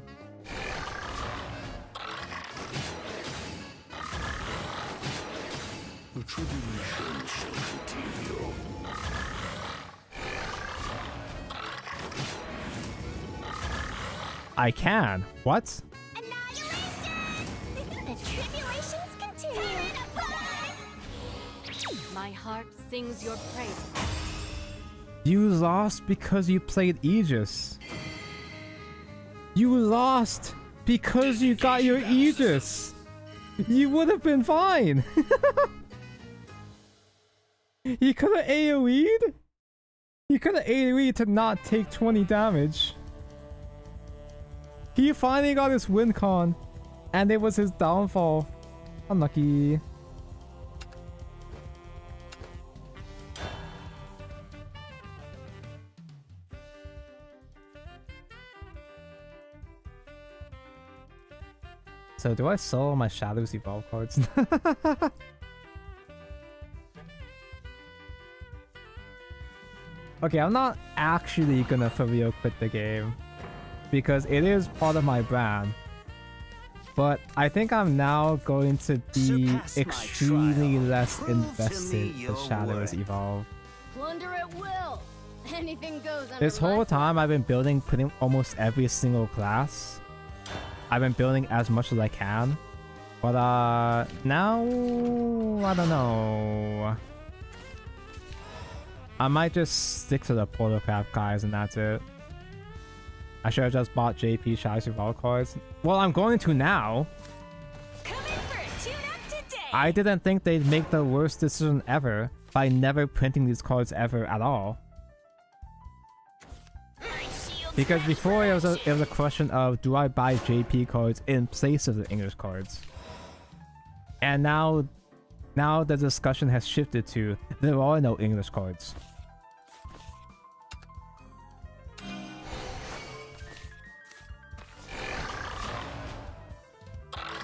The tribulation shall continue. I can. What? Annihilation. The tribulations continue. My heart sings your praise. You lost because you played Aegis. You lost because you got your Aegis. You would have been fine. He could have AoE'd. He could have AoE'd to not take 20 damage. He finally got his win con, and it was his downfall. Unlucky. So do I sell my Shadows Evolve cards? Okay, I'm not actually gonna for real quit the game because it is part of my brand. But I think I'm now going to be Surpass my extremely trial. less Prove to invested me in your Shadows worth. Evolve. Plunder at will. Anything goes under This whole time I've been building pretty almost every single class. I've been building as much as I can. But now I don't know. I might just stick to the portalcraft guys and that's it. I should have just bought JP Shadows Evolve cards. Well, I'm going to now. Come in for a tune-up today. I didn't think they'd make the worst decision ever by never printing these cards ever at all. Because before it was a question of do I buy JP cards in place of the English cards, and now the discussion has shifted to there are no English cards.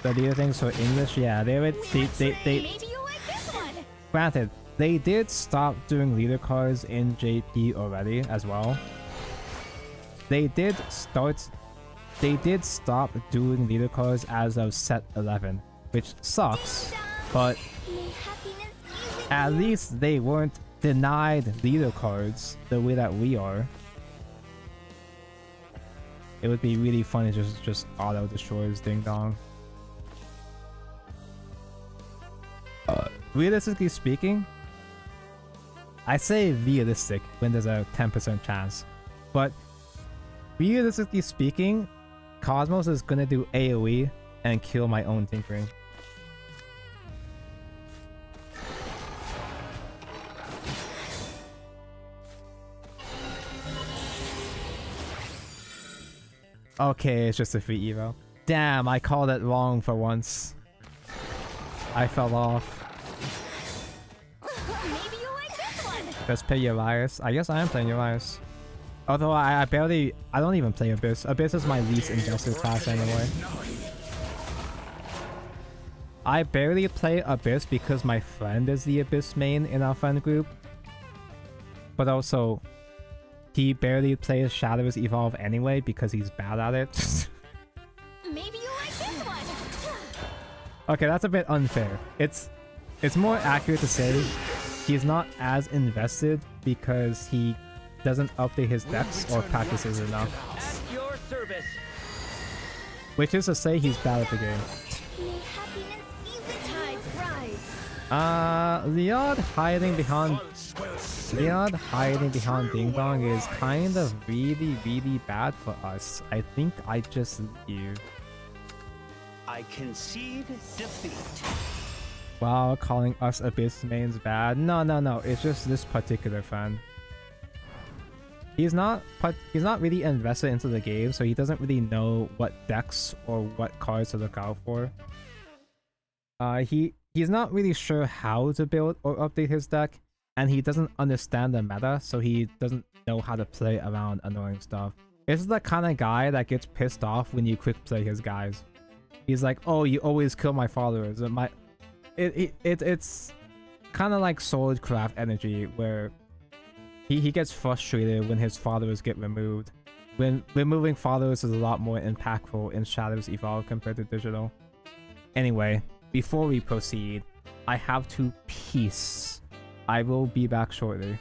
The other things for English, yeah, they Maybe you like this one. granted, they did stop doing leader cards in JP already as well. They did stop doing leader cards as of set 11, which sucks, but May happiness be with at you. least they weren't denied leader cards the way that we are. It would be really funny to just auto destroys Ding Dong. Realistically speaking, I say realistic when there's a 10% chance, but realistically speaking, Cosmos is gonna do AoE and kill my own tinkering. Okay, it's just a free evo. Damn, I called it wrong for once. I fell off. Maybe you like this one. Let's play Urias. I guess I am playing Urias. Although I don't even play Abyss. Abyss is my least invested class anyway. I barely play Abyss because my friend is the Abyss main in our friend group. But also, he barely plays Shadowverse Evolve anyway because he's bad at it. Maybe you like this one. Okay, that's a bit unfair. It's more accurate to say he's not as invested because he doesn't update his decks or practices enough. At your service. Which is to say he's bad at the game. May happiness be with you. Leon hiding behind Ding Dong is kind of really bad for us. I think I just leave. I concede defeat. Wow, calling us Abyss mains bad. No, it's just this particular fan. He's not really invested into the game, so he doesn't really know what decks or what cards to look out for. He's not really sure how to build or update his deck, and he doesn't understand the meta, so he doesn't know how to play around annoying stuff. This is the kind of guy that gets pissed off when you quick play his guys. He's like, oh, you always kill my followers. It's kind of like Swordcraft energy, where he gets frustrated when his followers get removed. When removing followers is a lot more impactful in Shadows Evolve compared to digital. Anyway, before we proceed, I have to peace. I will be back shortly.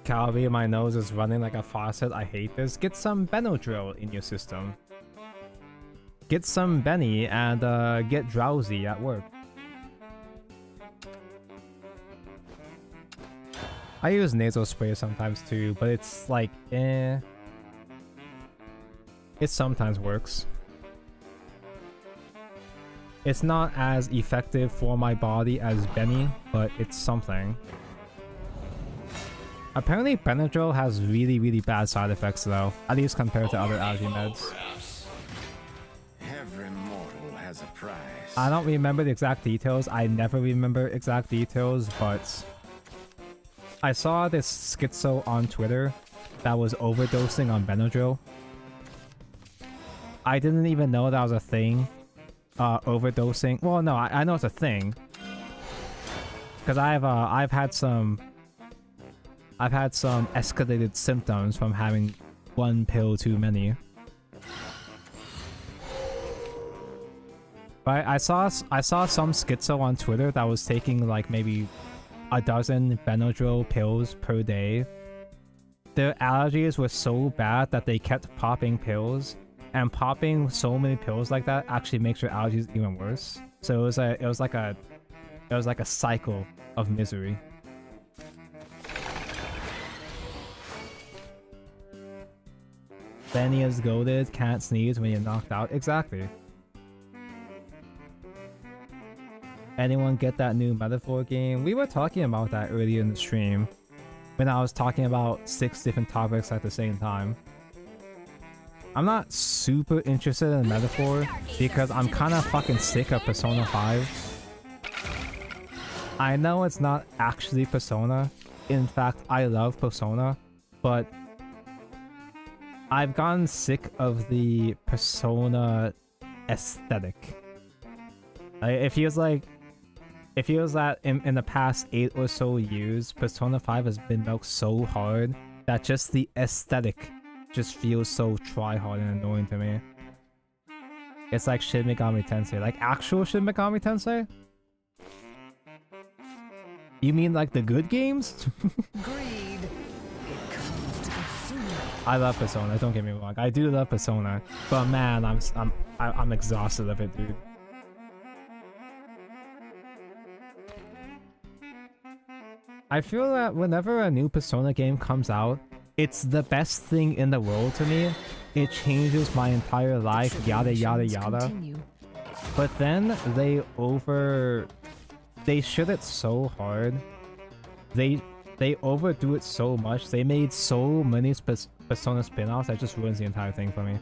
Calvi, my nose is running like a faucet. I hate this. Get some Benadryl in your system. Get some Benny and get drowsy at work. I use nasal spray sometimes too, but it's like, eh. It sometimes works. It's not as effective for my body as Benny, but it's something. Apparently Benadryl has really, really bad side effects though, at least compared to other allergy meds. Every mortal has a price. I don't remember the exact details. I never remember exact details, but I saw this schizo on Twitter that was overdosing on Benadryl. I didn't even know that was a thing. Overdosing. Well, no, I know it's a thing. Because I've had some escalated symptoms from having one pill too many. But I saw some schizo on Twitter that was taking like maybe a dozen Benadryl pills per day. Their allergies were so bad that they kept popping pills, and popping so many pills like that actually makes your allergies even worse. So it was like a cycle of misery. Benny is goated, can't sneeze when you're knocked out. Exactly. Anyone get that new metaphor game? We were talking about that earlier in the stream when I was talking about 6 different topics at the same time. I'm not super interested in metaphor because I'm kind of fucking sick of Persona 5. I know it's not actually Persona. In fact, I love Persona, but I've gotten sick of the Persona aesthetic. It feels that in the past 8 or so years, Persona 5 has been milked so hard that just the aesthetic just feels so try-hard and annoying to me. It's like Shin Megami Tensei. Like actual Shin Megami Tensei? You mean like the good games? Greed. It comes to consume. I love Persona, don't get me wrong. I do love Persona, but man, I'm exhausted of it, dude. I feel that whenever a new Persona game comes out, it's the best thing in the world to me. It changes my entire life, yada yada yada. But then they shit it so hard. They overdo it so much. They made so many Persona spin-offs that just ruins the entire thing for me.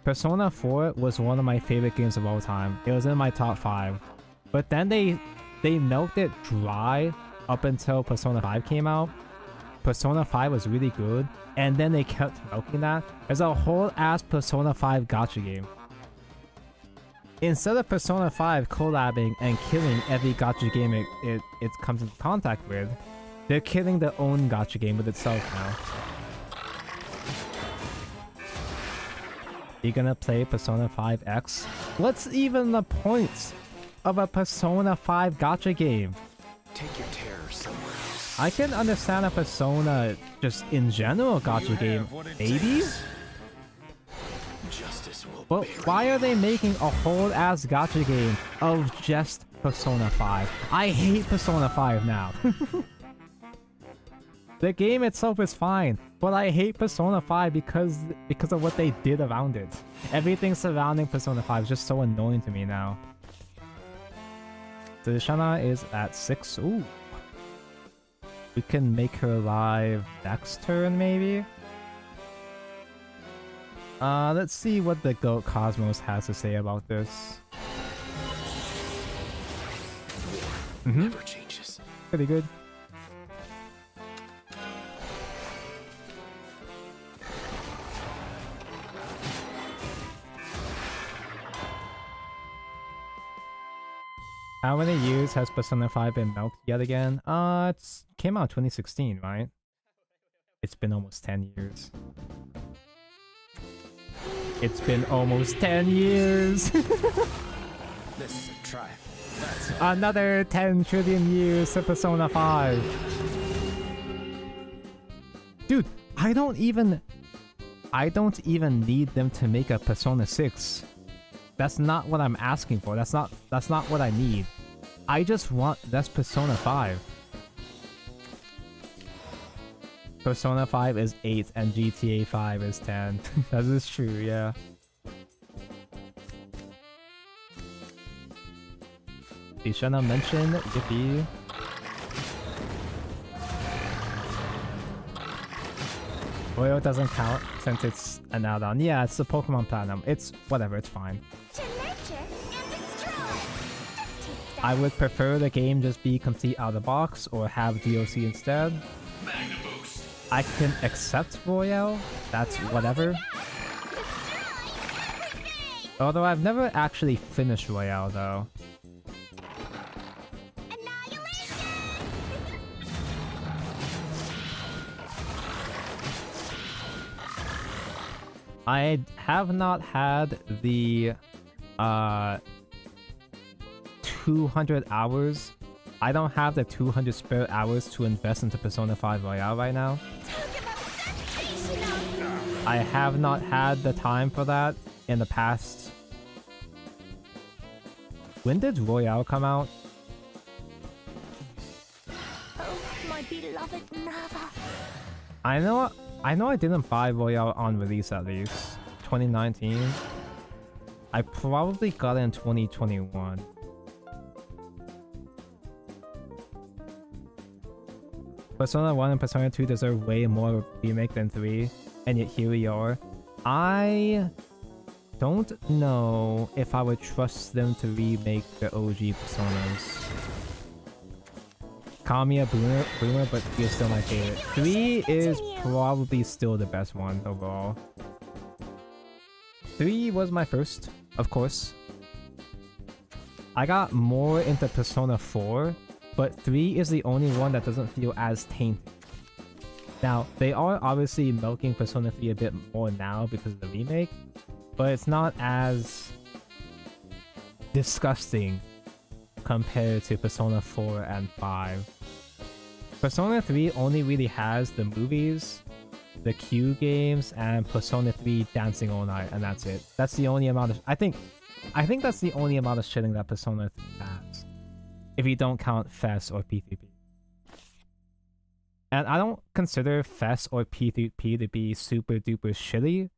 Persona 4 was one of my favorite games of all time. It was in my top 5. But then they milked it dry up until Persona 5 came out. Persona 5 was really good, and then they kept milking that. There's a whole ass Persona 5 gacha game. Instead of Persona 5 collabing and killing every gacha game it comes into contact with, they're killing their own gacha game with itself now. You're gonna play Persona 5 X? What's even the point of a Persona 5 gacha game? Take your terror somewhere else. I can understand a Persona just in general gacha game, maybe? Justice will But why are they making a whole ass gacha game of just Persona 5? I hate Persona 5 now. The game itself is fine, but I hate Persona 5 because of what they did around it. Everything surrounding Persona 5 is just so annoying to me now. So Shana is at 6. Ooh. We can make her live next turn, maybe? Let's see what the Goat Cosmos has to say about this. never changes. Pretty good. How many years has Persona 5 been milked yet again? It came out 2016, right? It's been almost 10 years. It's been almost 10 years! This is a trifle. Another 10 trillion years of Persona 5! Dude, I don't even need them to make a Persona 6. That's not what I'm asking for. That's not what I need. I just want less Persona 5. Persona 5 is 8 and GTA 5 is 10. That is true, yeah. You shouldn't have mentioned Yippee. Royal doesn't count since it's an add-on. Yeah, it's the Pokemon Platinum. It's whatever, it's fine. To nurture and destroy. Just 2 steps. I would prefer the game just be complete out of the box or have DLC instead. Magna boost. I can accept Royale, that's whatever. Although I've never actually finished Royale though. I have not had the 200 hours. I don't have the 200 spare hours to invest into Persona 5 Royale right now. I have not had the time for that in the past. When did Royale come out? Oh, my beloved Nava. I know I didn't buy Royale on release at least. 2019. I probably got it in 2021. Persona 1 and Persona 2 deserve way more remake than 3, and yet here we are. I don't know if I would trust them to remake the OG Personas. Kamiya Boomer, but you're still my favorite. 3 is probably still the best one overall. 3 was my first, of course. I got more into Persona 4, but 3 is the only one that doesn't feel as tainted. Now, they are obviously milking Persona 3 a bit more now because of the remake, but it's not as disgusting compared to Persona 4 and 5. Persona 3 only really has the movies, the Q games, and Persona 3 dancing all night, and that's it. That's the only amount of... I think that's the only amount of shitting that Persona 3 has. If you don't count FES or P3P. And I don't consider FES or P3P to be super duper shitty,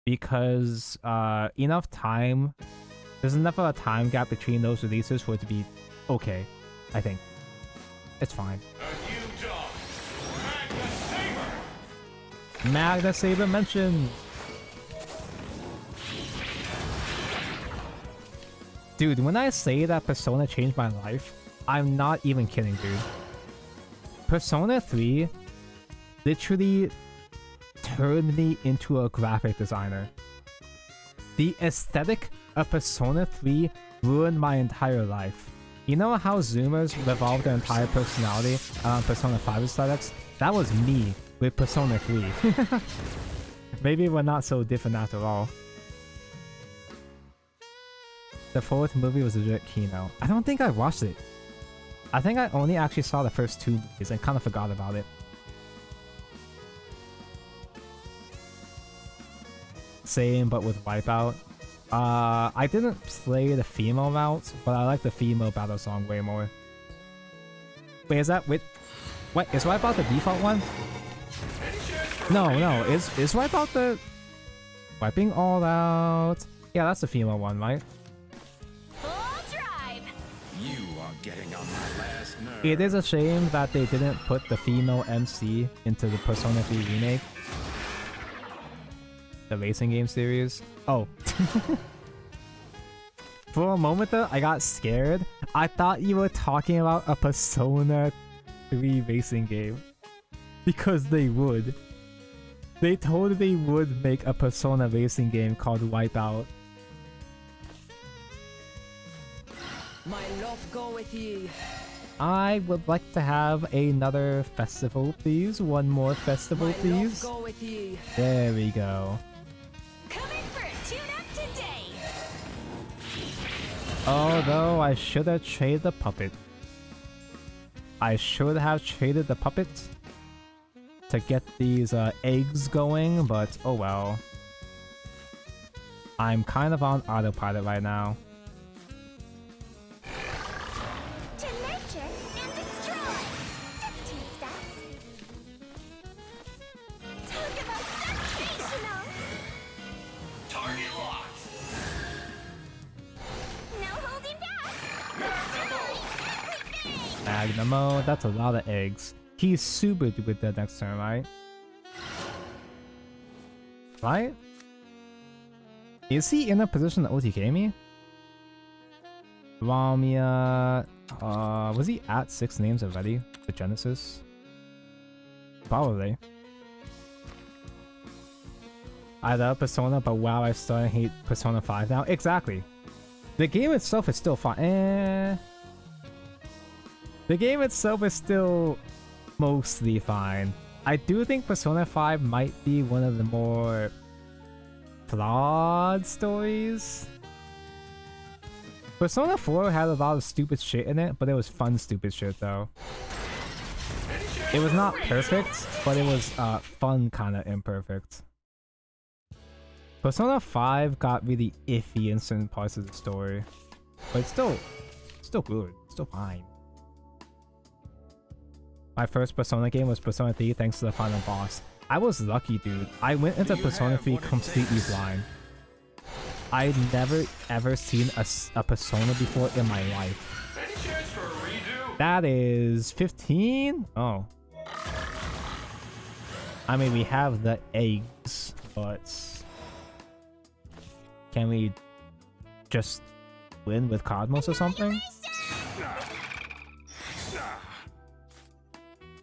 because enough time... There's enough of a time gap between those releases for it to be okay, I think. It's fine. A new job. Magna Saber. Magna Saber mentioned! Dude, when I say that Persona changed my life, I'm not even kidding, dude. Persona 3 literally turned me into a graphic designer. The aesthetic of Persona 3 ruined my entire life. You know how Zoomers revolved their entire personality around Persona 5 aesthetics? That was me with Persona 3. Maybe we're not so different after all. The 4th movie was legit Kino. I don't think I watched it. I think I only actually saw the first 2 movies and kind of forgot about it. Same, but with Wipeout. I didn't play the female route, but I like the female battle song way more. Wait, is that... Wait, is Wipeout the default one? No, is Wipeout the... Wiping all out... Yeah, that's the female one, right? Full drive. You are getting on my last nerve. It is a shame that they didn't put the female MC into the Persona 3 remake. The racing game series. Oh. For a moment though, I got scared. I thought you were talking about a Persona 3 racing game. Because they would. They totally would make a Persona racing game called Wipeout. My love go with ye. I would like to have another festival, please. One more festival, please. Go with ye. There we go. Coming for a tune-up today. Although I should have traded the puppet. I should have traded the puppet to get these eggs going, but oh well. I'm kind of on autopilot right now. To nurture and destroy. Just 2 steps. Magnum mode. That's a lot of eggs. He's super duper dead next turn, right? Right? Is he in a position to OTK me? Ramia... was he at 6 names already? The Genesis? Probably. I love Persona, but wow, I still hate Persona 5 now. Exactly. The game itself is still fine. The game itself is still mostly fine. I do think Persona 5 might be one of the more flawed stories. Persona 4 had a lot of stupid shit in it, but it was fun stupid shit though. It was not perfect, but it was fun kind of imperfect. Persona 5 got really iffy in certain parts of the story, but it's still good, still fine. My first Persona game was Persona 3 thanks to the final boss. I was lucky, dude. I went into Persona 3 completely blind. I'd never ever seen a Persona before in my life. Any chance for a redo? That is 15? Oh. I mean, we have the eggs, but can we just win with Cosmos or something?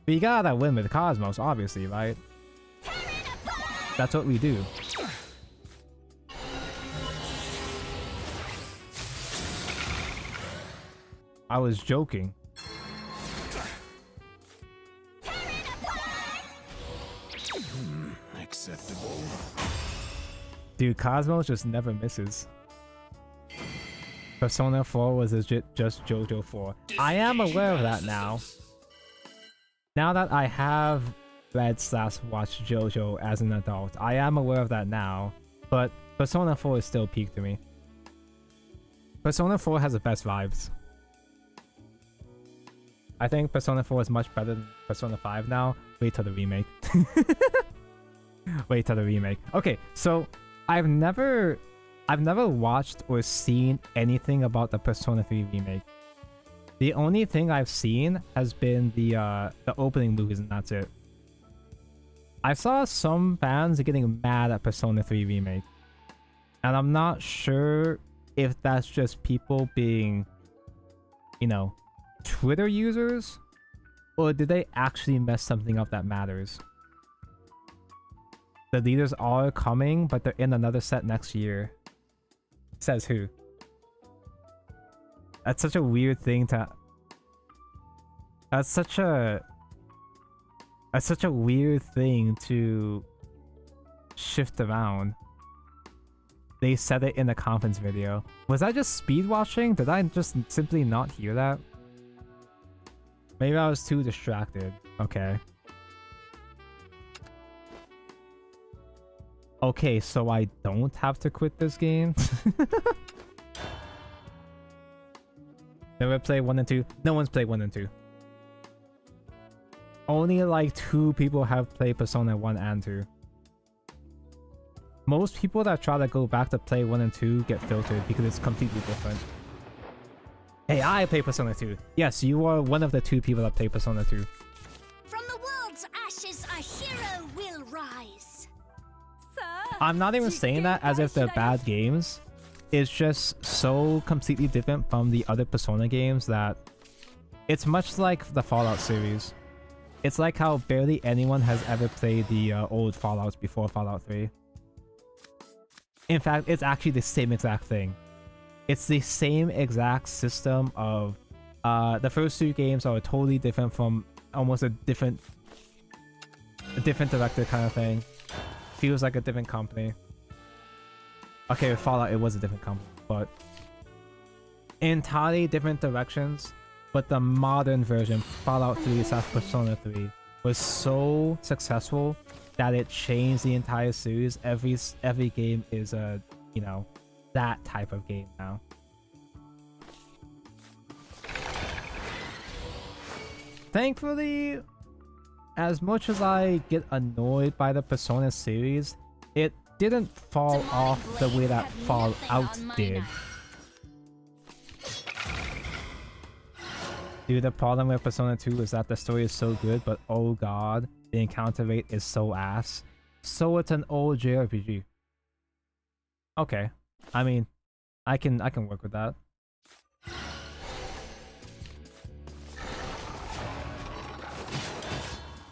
We gotta win with Cosmos, obviously, right? That's what we do. I was joking. Acceptable. Dude, Cosmos just never misses. Persona 4 was legit just JoJo 4. I am aware of that now. Now that I have read/watched JoJo as an adult, I am aware of that now. But Persona 4 is still peak to me. Persona 4 has the best vibes. I think Persona 4 is much better than Persona 5 now. Wait till the remake. Wait till the remake. Okay, so I've never watched or seen anything about the Persona 3 remake. The only thing I've seen has been the opening movies, and that's it. I saw some fans getting mad at Persona 3 remake, and I'm not sure if that's just people being, you know, Twitter users, or did they actually mess something up that matters? The leaders are coming, but they're in another set next year. Says who? That's such a weird thing to... That's such a weird thing to shift around. They said it in the conference video. Was I just speed watching? Did I just simply not hear that? Maybe I was too distracted. Okay. Okay, so I don't have to quit this game? Never played 1 and 2? No one's played 1 and 2. Only like 2 people have played Persona 1 and 2. Most people that try to go back to play 1 and 2 get filtered because it's completely different. Hey, I play Persona 2. Yes, you are one of the 2 people that play Persona 2. From the world's ashes, a hero will rise. I'm not even saying that as if they're bad games. It's just so completely different from the other Persona games that it's much like the Fallout series. It's like how barely anyone has ever played the old Fallouts before Fallout 3. In fact, it's actually the same exact thing. It's the same exact system of the first 2 games are totally different from almost a different director kind of thing. Feels like a different company. Okay, with Fallout it was a different company, but entirely different directions. But the modern version, Fallout 3 / Persona 3, was so successful that it changed the entire series. Every game is a, you know, that type of game now. Thankfully, as much as I get annoyed by the Persona series, it didn't fall off the way that Fallout did. Dude, the problem with Persona 2 is that the story is so good, but oh god, the encounter rate is so ass. So it's an old JRPG. Okay. I mean, I can work with that.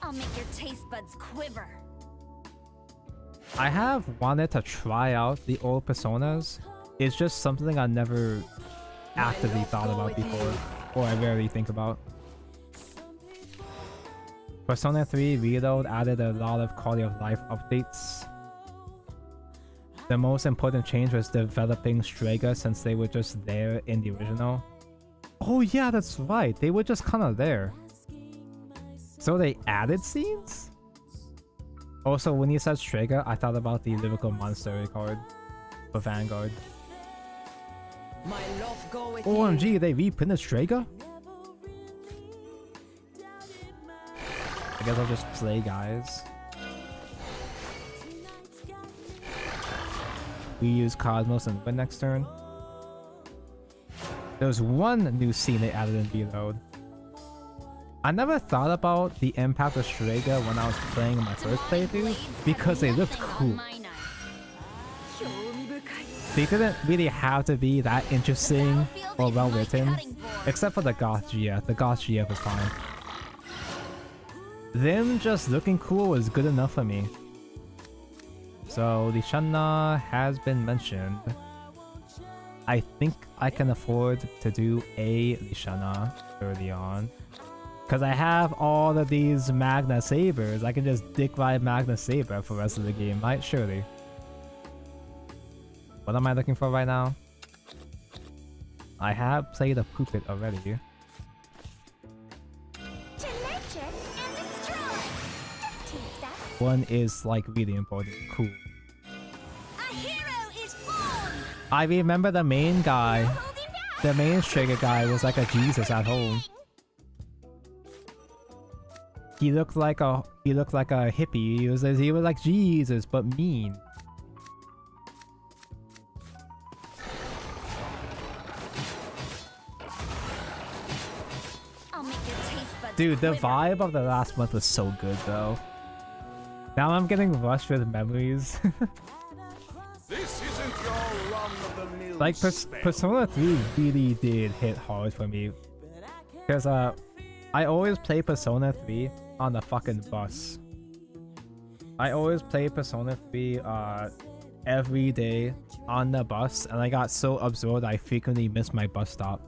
I'll make your taste buds quiver. I have wanted to try out the old Personas. It's just something I never actively thought about before, or I rarely think about. Persona 3 Reload added a lot of quality of life updates. The most important change was developing Strega since they were just there in the original. Oh yeah, that's right, they were just kinda there. So they added scenes? Also, when you said Strega, I thought about the lyrical monastery card for Vanguard. My love go with OMG, they reprinted Strega? I guess I'll just play, guys. We use Cosmos and win next turn. There's one new scene they added in Reload. I never thought about the impact of Strega when I was playing my first playthrough because they looked cool. They didn't really have to be that interesting or well written, except for the Goth GF. The Goth GF was fine. Them just looking cool was good enough for me. So the Shanna has been mentioned. I think I can afford to do a Lishana early on. Because I have all of these Magna Sabers, I can just dick ride Magna Saber for the rest of the game, right? Surely. What am I looking for right now? I have played a Puppet already. To nurture and destroy. Just 2 steps. One is like really important. Cool. A hero is born. I remember the main guy. Hold him down. The main Strega guy was like a Jesus at home. He looked like a hippie. He was like Jesus, but mean. I'll make your taste buds Dude, the quiver. vibe of the last month was so good though. Now I'm getting rushed with memories. This isn't your run-of-the-mill Like Persona 3 really did hit hard for me. Because I always play Persona 3 on the fucking bus. I always play Persona 3 every day on the bus, and I got so absorbed I frequently missed my bus stop.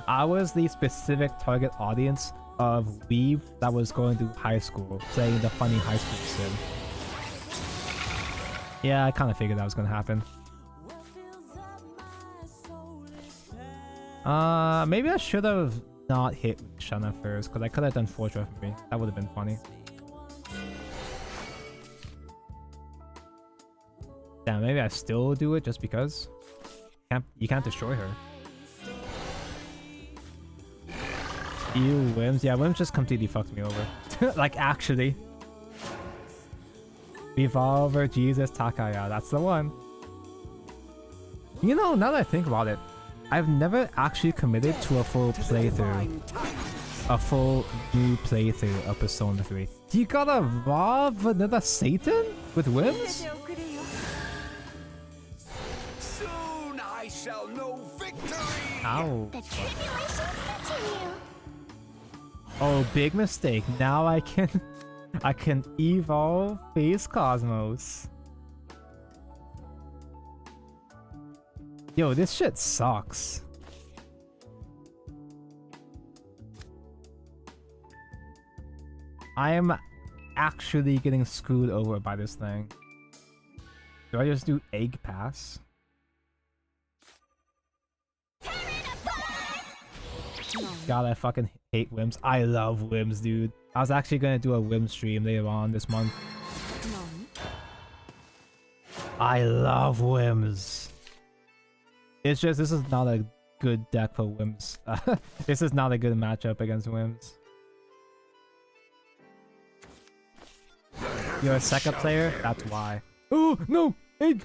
I was the specific target audience of weeb that was going to high school, playing the funny high school sim. Yeah, I kind of figured that was gonna happen. Maybe I should have not hit Shanna first, because I could have done Forge Referee. That would have been funny. Damn, maybe I still do it just because. You can't destroy her. You Wims. Yeah, Wims just completely fucked me over. Like, actually. Revolver, Jesus, Takaya. That's the one. You know, now that I think about it, I've never actually committed to a full playthrough. A full new playthrough of Persona 3. You got a raw vanilla Satan with Wims? Soon I shall know victory. Ow. The tribulations continue. Oh, big mistake. Now I can evolve face Cosmos. Yo, this shit sucks. I am actually getting screwed over by this thing. Do I just do egg pass? God, I fucking hate Wims. I love Wims, dude. I was actually gonna do a Wim stream later on this month. I love Wims. It's just, this is not a good deck for Wims. This is not a good matchup against Wims. You're a second player? That's why. Oh, no! Egg!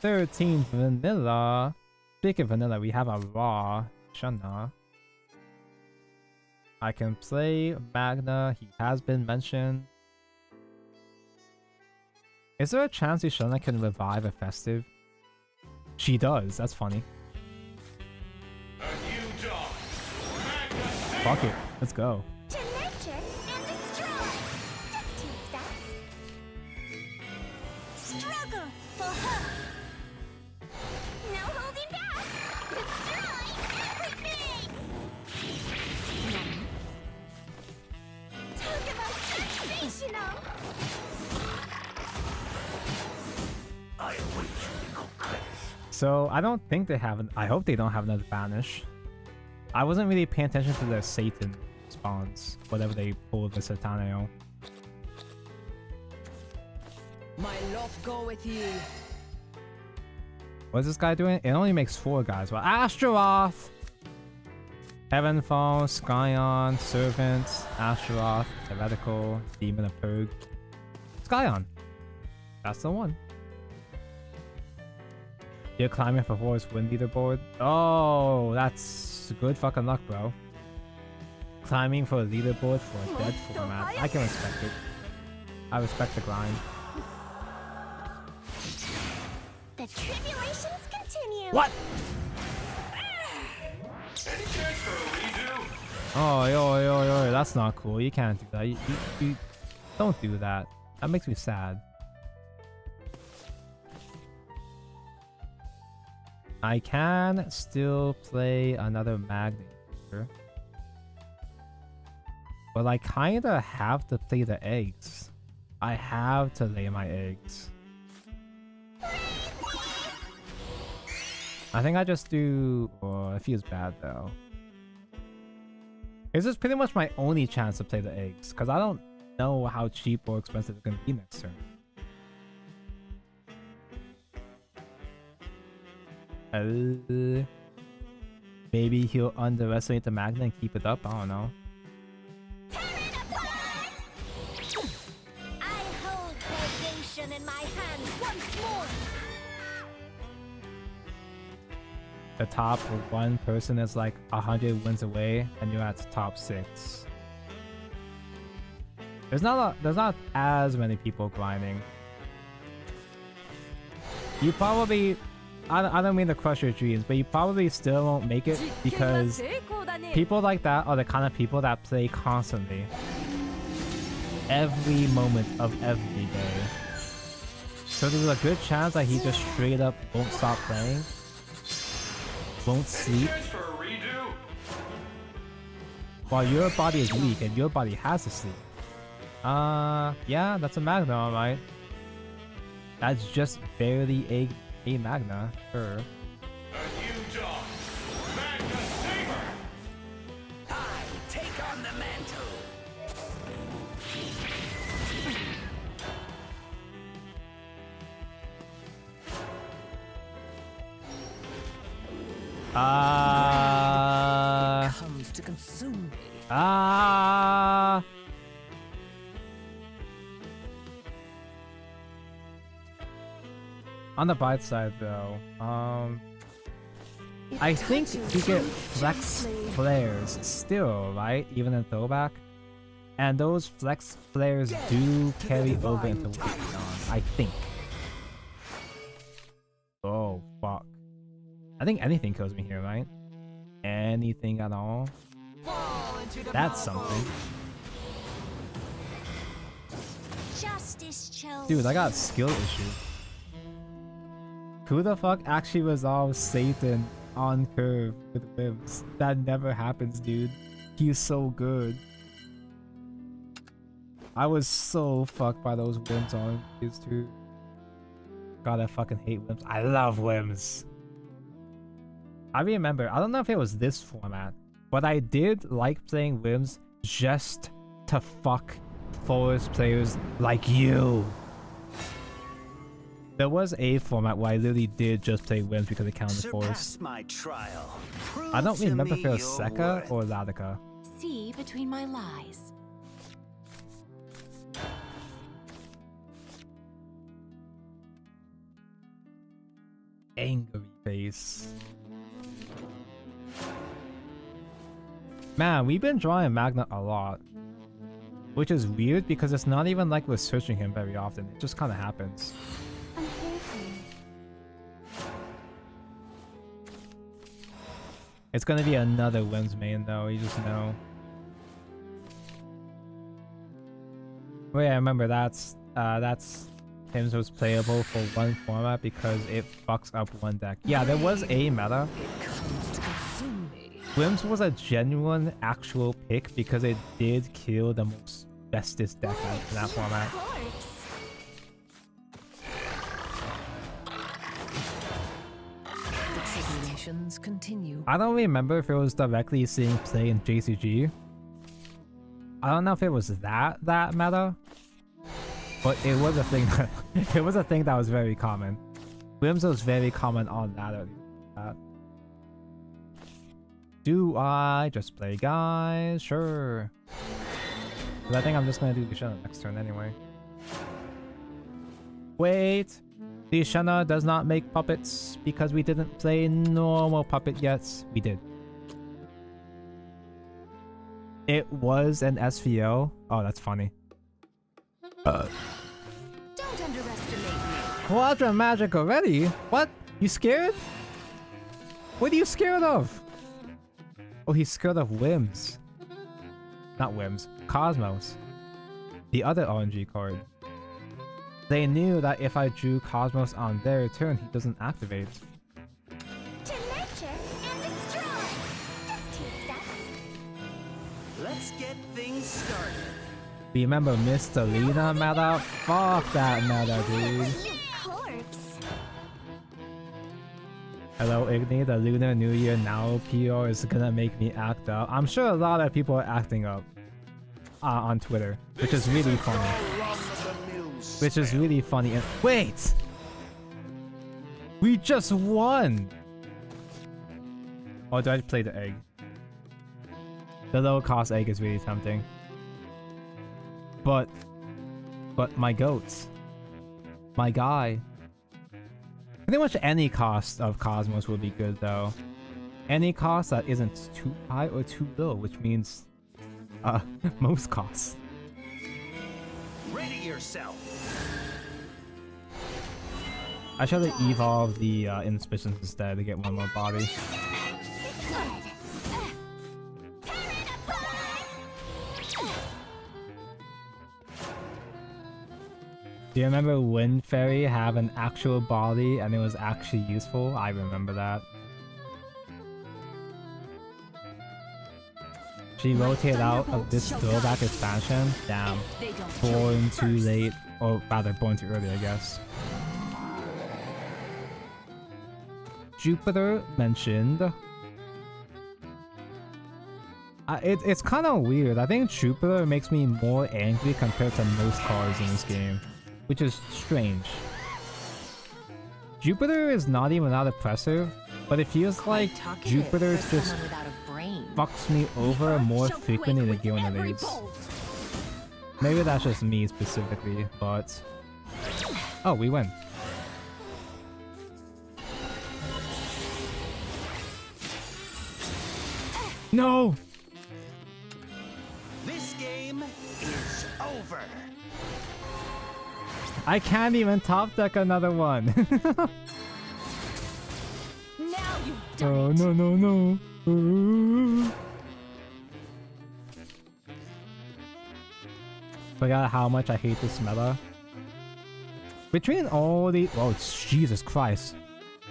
13 vanilla. Speaking of vanilla, we have a raw Shunna. I can play Magna. He has been mentioned. Is there a chance Shunna can revive a festive? She does. That's funny. A new job. Magna Fuck it. Let's go. To nurture and destroy. Just 2 steps. Struggle for hope. No holding back. Destroy everything. Talk about sensational. So I don't think they have. I hope they don't have another banish. I wasn't really paying attention to their Satan spawns, whatever they pulled with Sataneo. My love go with you. What's this guy doing? It only makes 4 guys. Well, Astaroth, Heavenfall, Skyon, Servant, Astaroth, Heretical, Demon of Purge, Skyon. That's the one. You're climbing for horse win leaderboard. Oh, that's good fucking luck, bro. Climbing for a leaderboard for a dead format. I can respect it. I respect the grind. The tribulations continue. What? Any chance for a redo? Oh, yo, that's not cool. You can't do that. You don't do that. That makes me sad. I can still play another magnet here. But I kinda have to play the eggs. I have to lay my eggs. I think I just do... Oh, it feels bad though. This is pretty much my only chance to play the eggs, because I don't know how cheap or expensive it's going to be next turn. Maybe he'll underestimate the magnet and keep it up? I don't know. I hold purgation in my hand once more. The top 1 person is like 100 wins away, and you're at the top 6. There's not as many people grinding. You probably, I don't mean to crush your dreams, but you probably still won't make it because people like that are the kind of people that play constantly, every moment of every day. So there's a good chance that he just straight up won't stop playing. Won't sleep while your body is weak and your body has to sleep. Yeah, that's a Magna, alright. That's just barely a Magna, sure. A new job. Magna Saber. I take on the mantle. Comes to consume me. On the bright side though, I think you get flex flares still, right? Even in throwback. And those flex flares do carry over into Wickedon, I think. Oh fuck. I think anything kills me here, right? Anything at all. That's something. Justice chose. Dude, I got skill issues. Who the fuck actually resolves Satan on curve with whims? That never happens, dude. He's so good. I was so fucked by those whims on these two. God, I fucking hate whims. I love whims. I remember, I don't know if it was this format, but I did like playing whims just to fuck forest players like you. There was a format where I literally did just play whims because it counted forest. My trial. I don't Prove remember to if it was me your Sekka worth. or Latika. See between my lies. Angry face. Man, we've been drawing Magna a lot. Which is weird because it's not even like we're searching him very often. It just kind of happens. I'm here for you. It's gonna be another Whims main though, you just know. Wait, I remember that's Tim's was playable for one format because it fucks up one deck. Yeah, there was a meta. It comes to consume me. Whims was a genuine actual pick because it did kill the most bestest deck in that format. The tribulations continue. I don't remember if it was directly seeing play in JCG. I don't know if it was that meta, but it was a thing that it was a thing that was very common. Whims was very common on that. Do I just play guys? Sure. But I think I'm just gonna do Lishana next turn anyway. Wait! Lishana does not make puppets because we didn't play normal puppet yet. We did. It was an SVO. Oh, that's funny. Don't underestimate me. Quadra magic already? What? You scared? What are you scared of? Oh, he's scared of Whims. Not Whims. Cosmos. The other RNG card. They knew that if I drew Cosmos on their turn, he doesn't activate. To nurture and destroy. Just 2 steps. Let's get things started. Remember Mr. Lena meta? Fuck that meta, dude. You corpse. Hello Igni, the Lunar New Year now PR is gonna make me act up. I'm sure a lot of people are acting up on Twitter, which is really funny. Which is really funny. And wait! We just won! Or do I play the egg? The low cost egg is really tempting. But my goats. My guy. Pretty much any cost of Cosmos will be good though. Any cost that isn't too high or too low, which means most costs. Ready yourself. I should have evolved the Inspicions instead to get one more body. Do you remember Wind Fairy have an actual body and it was actually useful? I remember that. She rotated out of this throwback expansion. Damn. Born too late. Or rather, born too early, I guess. Jupiter mentioned. It's kind of weird. I think Jupiter makes me more angry compared to most cards in this game. Which is strange. Jupiter is not even that oppressive, but it feels like Jupiter just fucks me over more frequently than Gillian is. Maybe that's just me specifically, but... Oh, we win. No! This game is over. I can't even top deck another one. Now you've done Oh it. no. Forgot how much I hate this meta. Between all the... Oh, Jesus Christ.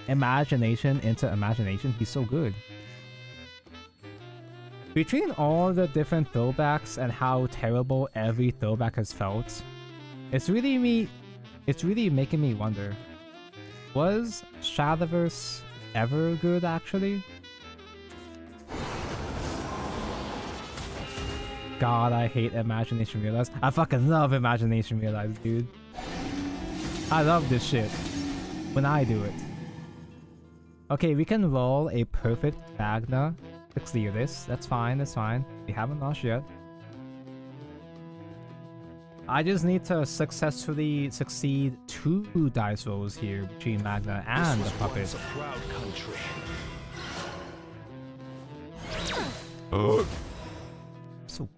Imagination into imagination, he's so good. Between all the different throwbacks and how terrible every throwback has felt, it's really making me wonder, was Shadowverse ever good actually? God, I hate Imagination Realize. I fucking love Imagination Realize, dude. I love this shit when I do it. Okay, we can roll a perfect Magna to clear this. That's fine, that's fine. We haven't lost yet. I just need to successfully succeed 2 dice rolls here between Magna and the puppet. So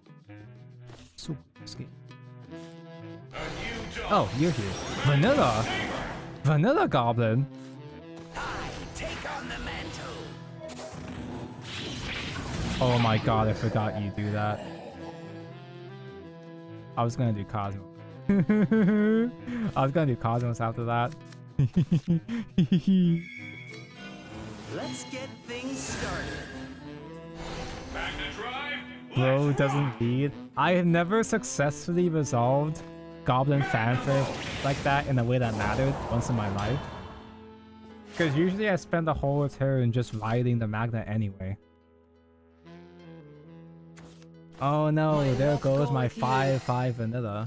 risky. Oh, you're here. Vanilla! Vanilla Goblin! Take on the mantle. Oh my god, I forgot you do that. I was gonna do Cosmos. I was gonna do Cosmos after that. Let's get things started. Magna Drive. Bro doesn't lead. I have never successfully resolved Goblin fanfare like that in a way that mattered once in my life. Because usually I spend the whole turn just riding the Magna anyway. Oh no, there goes my 5/5 vanilla.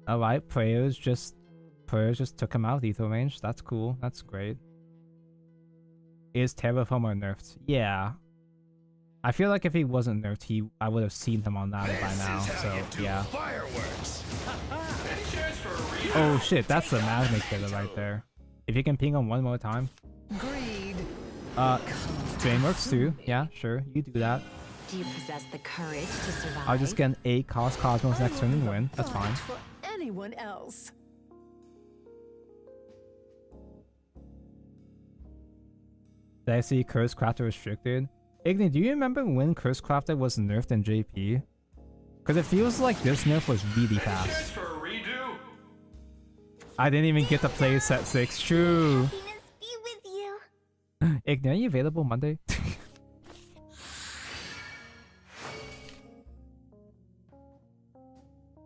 Alright, prayers just took him out lethal range. That's cool. That's great. Is Terraformer nerfed? Yeah. I feel like if he wasn't nerfed, I would have seen him on that by now. So yeah. Oh shit, that's the Magna killer right there. If you can ping him one more time. Greed. Frameworks too. Yeah, sure. You do that. Do you possess the courage to survive? I'll just get an 8 cost Cosmos next turn and win. That's fine. For anyone else. Did I see Curse Crafter restricted? Igni, do you remember when Curse Crafter was nerfed in JP? Because it feels like this nerf was really fast. I didn't even get to play set 6. True. Happiness be with you. Igni, are you available Monday?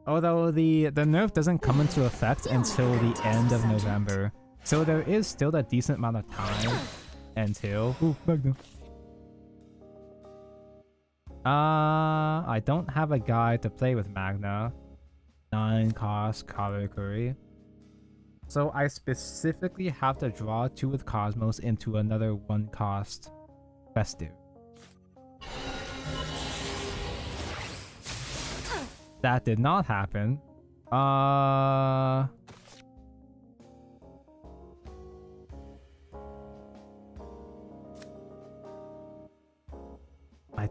Although the nerf doesn't come into effect until the end of November. So there is still a decent amount of time until... Ooh, Magna. I don't have a guide to play with Magna. 9 cost Karakuri. So I specifically have to draw 2 with Cosmos into another 1 cost Festive. That did not happen. I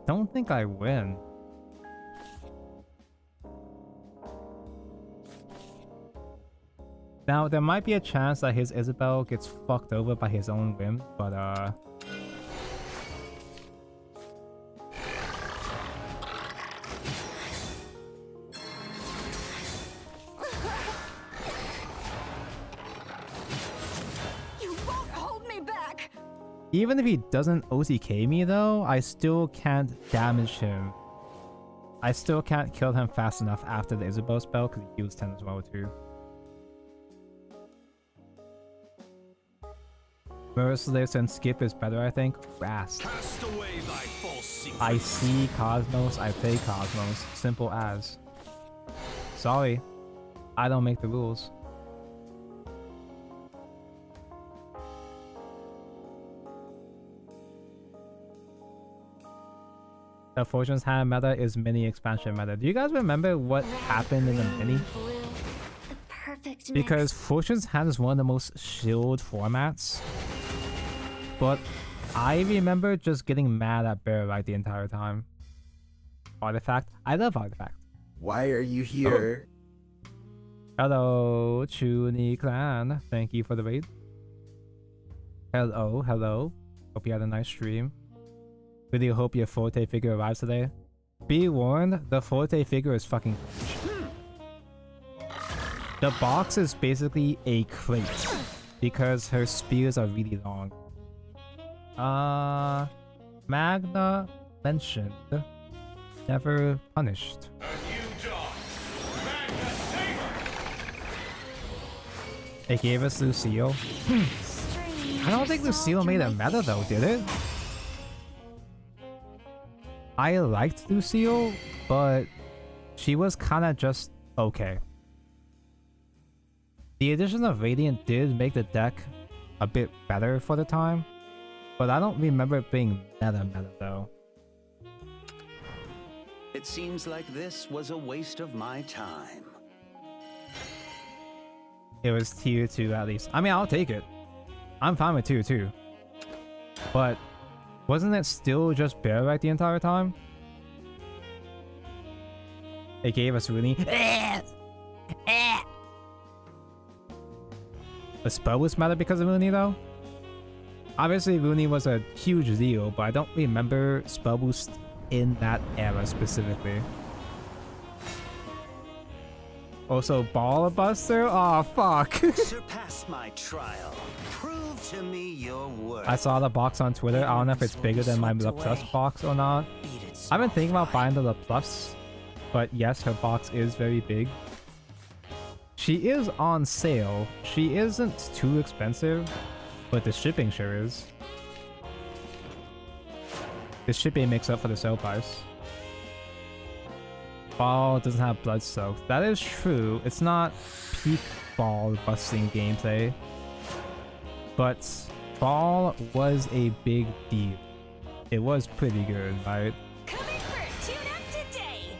don't think I win. Now, there might be a chance that his Isabel gets fucked over by his own whim, but even if he doesn't OTK me though, I still can't damage him. I still can't kill him fast enough after the Isabel spell because he heals 10 as well too. Merciless and Skip is better, I think. Rast. I see Cosmos, I play Cosmos. Simple as. Sorry, I don't make the rules. The Fortune's Hand meta is mini expansion meta. Do you guys remember what happened in the mini? The perfect Because Fortune's Hand is one of the most shield formats. But I remember just getting mad at Bear right the entire time. Artifact. I love Artifact. Why are you here? Hello, Chuni Clan. Thank you for the raid. Hello, hello. Hope you had a nice stream. Really hope your Forte figure arrives today. Be warned, the Forte figure is fucking huge. The box is basically a crate because her spears are really long. Magna mentioned, never punished. They gave us Lucille. I don't think Lucille made a meta though, did it? I liked Lucille, but she was kind of just okay. The addition of Radiant did make the deck a bit better for the time, but I don't remember it being meta though. It seems like this was a waste of my time. It was tier 2 at least. I mean, I'll take it. I'm fine with tier 2. But wasn't it still just bear right the entire time? It gave us Rooney. The spell was matter because of Rooney though? Obviously Rooney was a huge deal, but I don't remember spell boost in that era specifically. Also, Ball Buster? Aw, fuck. Surpass my trial. Prove to me your worth. I saw the box on Twitter. I don't know if it's bigger than my Le Plus box or not. I've been thinking about buying the Le Plus, but yes, her box is very big. She is on sale. She isn't too expensive, but the shipping sure is. The shipping makes up for the sale price. Ball doesn't have blood soak. That is true. It's not peak ball busting gameplay. But Ball was a big deal. It was pretty good, right? Coming for a tune-up today.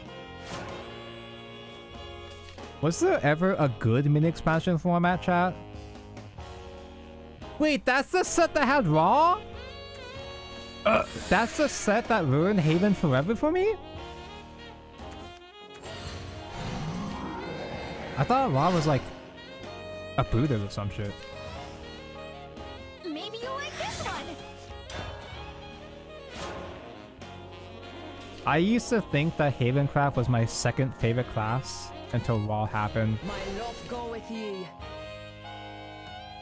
Was there ever a good mini expansion format, chat? Wait, that's the set that had Raw? That's the set that ruined Haven forever for me? I thought Raw was like a Buddha or some shit. Maybe you'll like this one. I used to think that Havencraft was my second favorite class until Raw happened. My love go with ye.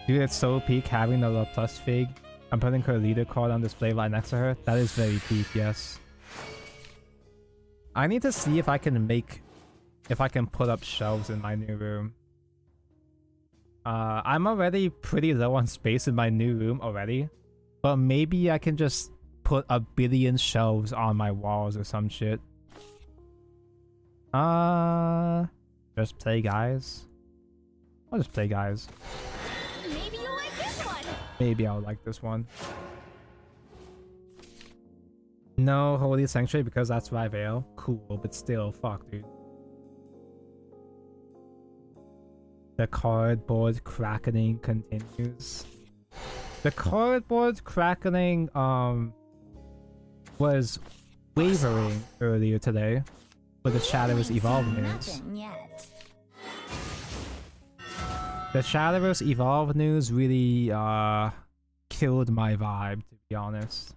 Dude, it's so peak having the Le Plus fig. I'm putting her leader card on display right next to her. That is very peak, yes. I need to see if I can put up shelves in my new room. I'm already pretty low on space in my new room already. But maybe I can just put a billion shelves on my walls or some shit. Just play guys. I'll just play guys. Maybe you'll like this one. Maybe I'll like this one. No Holy Sanctuary because that's Rival. Cool, but still, fuck, dude. The cardboard crackening continues. The cardboard crackening was wavering earlier today with the Shadowverse Evolve news. Nothing yet. The Shadowverse Evolve news really killed my vibe, to be honest.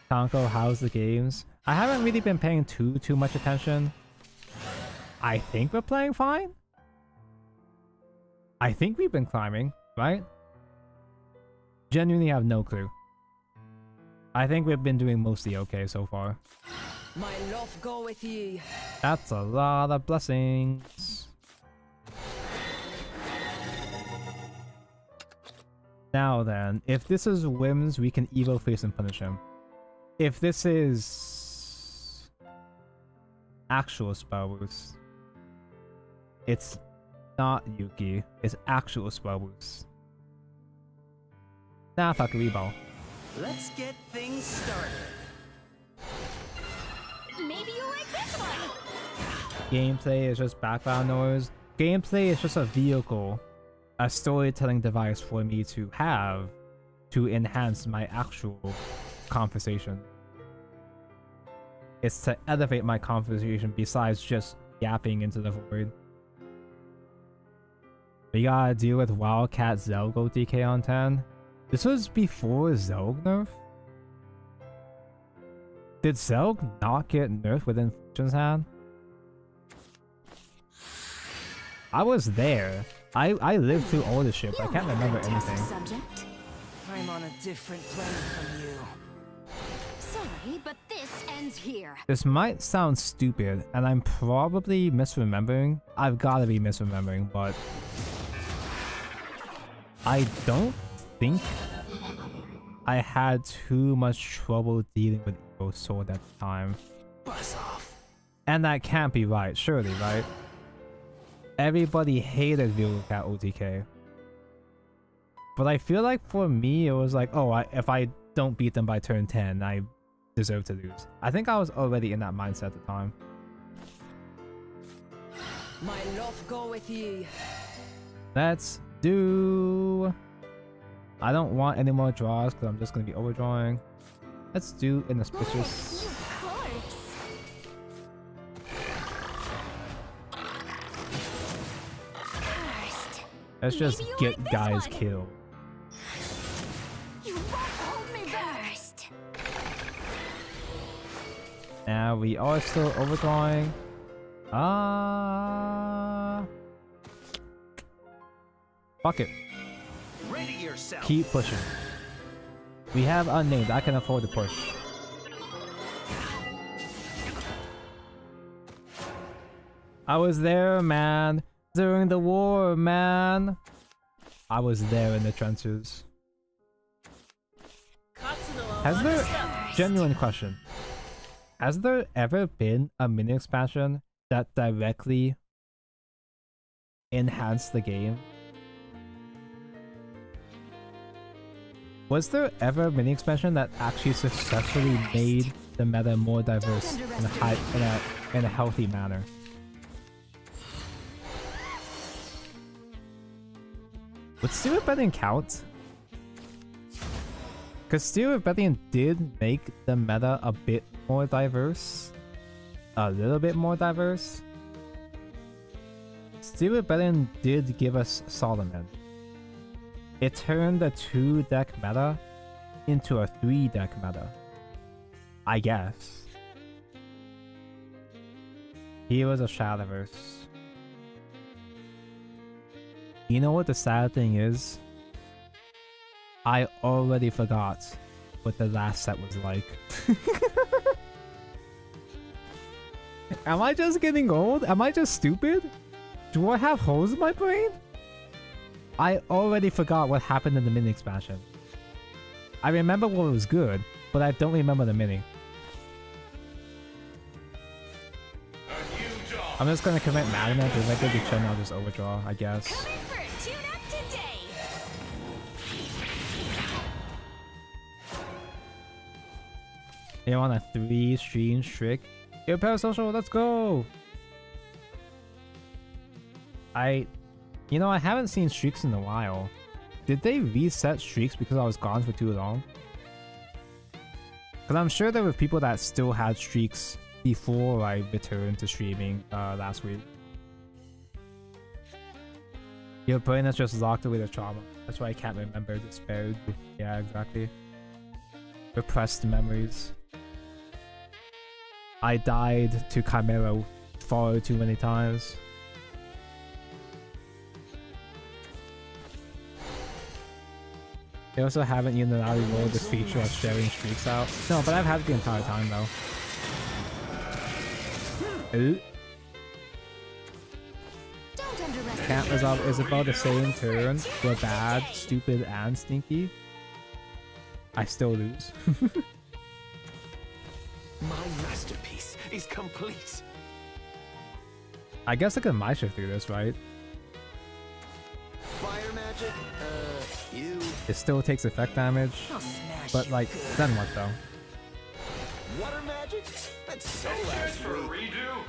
Tonko, how's the games? I haven't really been paying too much attention. I think we're playing fine. I think we've been climbing, right? Genuinely have no clue. I think we've been doing mostly okay so far. My love go with ye. That's a lot of blessings. Now then, if this is Wims, we can Evo face and punish him. If this is actual spell boost, it's not Yuki, it's actual spell boost. Nah, fuck Reball. Let's get things started. Maybe you'll like this one. Gameplay is just background noise. Gameplay is just a vehicle, a storytelling device for me to have to enhance my actual conversation. It's to elevate my conversation besides just yapping into the void. We gotta deal with Wildcat Zelg OTK on 10. This was before Zelg nerf? Did Zelg not get nerfed within Fortune's Hand? I was there. I lived through all the shit, but I can't remember anything. Subject. I'm on a different planet from you. Sorry, but this ends here. This might sound stupid, and I'm probably misremembering. I've gotta be misremembering, but I don't think I had too much trouble dealing with Evo Sword at the time. Buzz off. And that can't be right, surely, right? Everybody hated Cat OTK. But I feel like for me, it was like, oh, if I don't beat them by turn 10, deserve to lose. I think I was already in that mindset at the time. My love go with ye. Let's do... I don't want any more draws because I'm just going to be overdrawing. Let's do inauspicious. Let's just get guys killed. You won't hold me first. Now we are still overdrawing. Fuck it. Ready yourself. Keep pushing. We have unnamed. I can afford to push. I was there, man. During the war, man. I was there in the trenches. Has there... Genuine question. Has there ever been a mini expansion that directly enhanced the game? Was there ever a mini expansion that actually successfully made the meta more diverse in a healthy manner? Would Steel Rebellion count? Because Steel Rebellion did make the meta a bit more diverse. A little bit more diverse. Steel Rebellion did give us Solomon. It turned a 2-deck meta into a 3-deck meta. I guess. He was a Shadowverse. You know what the sad thing is? I already forgot what the last set was like. Am I just getting old? Am I just stupid? Do I have holes in my brain? I already forgot what happened in the mini expansion. I remember what was good, but I don't remember the mini. I'm just gonna commit Magnet, if I go to Chen, I'll just overdraw, I guess. You want a 3-stream streak? Yo, Parasocial, let's go! You know, I haven't seen streaks in a while. Did they reset streaks because I was gone for too long? Because I'm sure there were people that still had streaks before I returned to streaming last week. Your brain is just locked away the trauma. That's why I can't remember despaired. Yeah, exactly. Repressed memories. I died to Chimera far too many times. They also haven't unilaterally rolled this feature of sharing streaks out. No, but I've had it the entire time though. Ooh. Can't resolve Isabel the same turn. We're bad, stupid, and stinky. I still lose. My masterpiece is complete. I guess I can Maestro through this, right? Fire magic? You. It still takes effect damage. But like, then what though? Water magic? That's so last for a redo.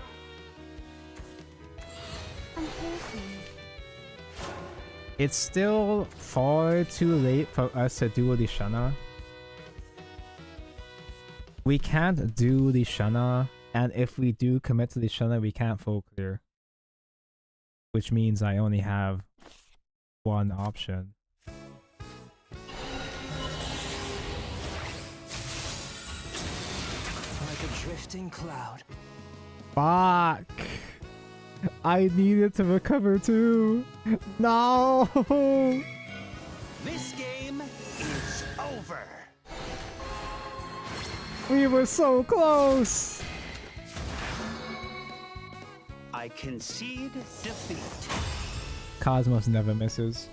It's still far too late for us to do the Shana. We can't do the Shana, and if we do commit to the Shana, we can't full clear. Which means I only have one option. Like a drifting cloud. Fuck! I needed to recover too! No! This game is over. We were so close! I concede defeat. Cosmos never misses.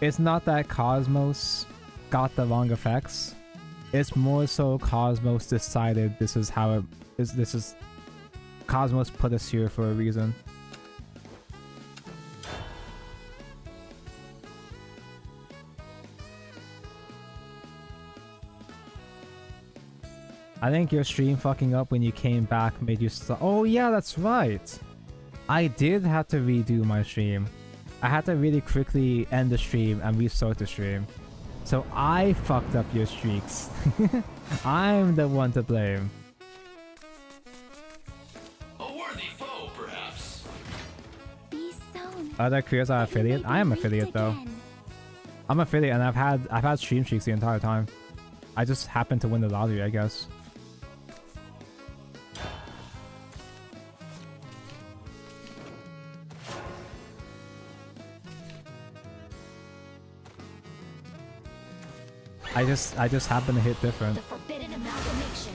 It's not that Cosmos got the wrong effects. It's more so Cosmos decided this is how it is. This is Cosmos put us here for a reason. I think your stream fucking up when you came back made you oh yeah, that's right. I did have to redo my stream. I had to really quickly end the stream and restart the stream. So I fucked up your streaks. I'm the one to blame. A worthy foe, perhaps. Be sown. Other creators are affiliate? I am affiliate though. I'm affiliate and I've had stream streaks the entire time. I just happened to win the lottery, I guess. I just happened to hit different. The forbidden amalgamation.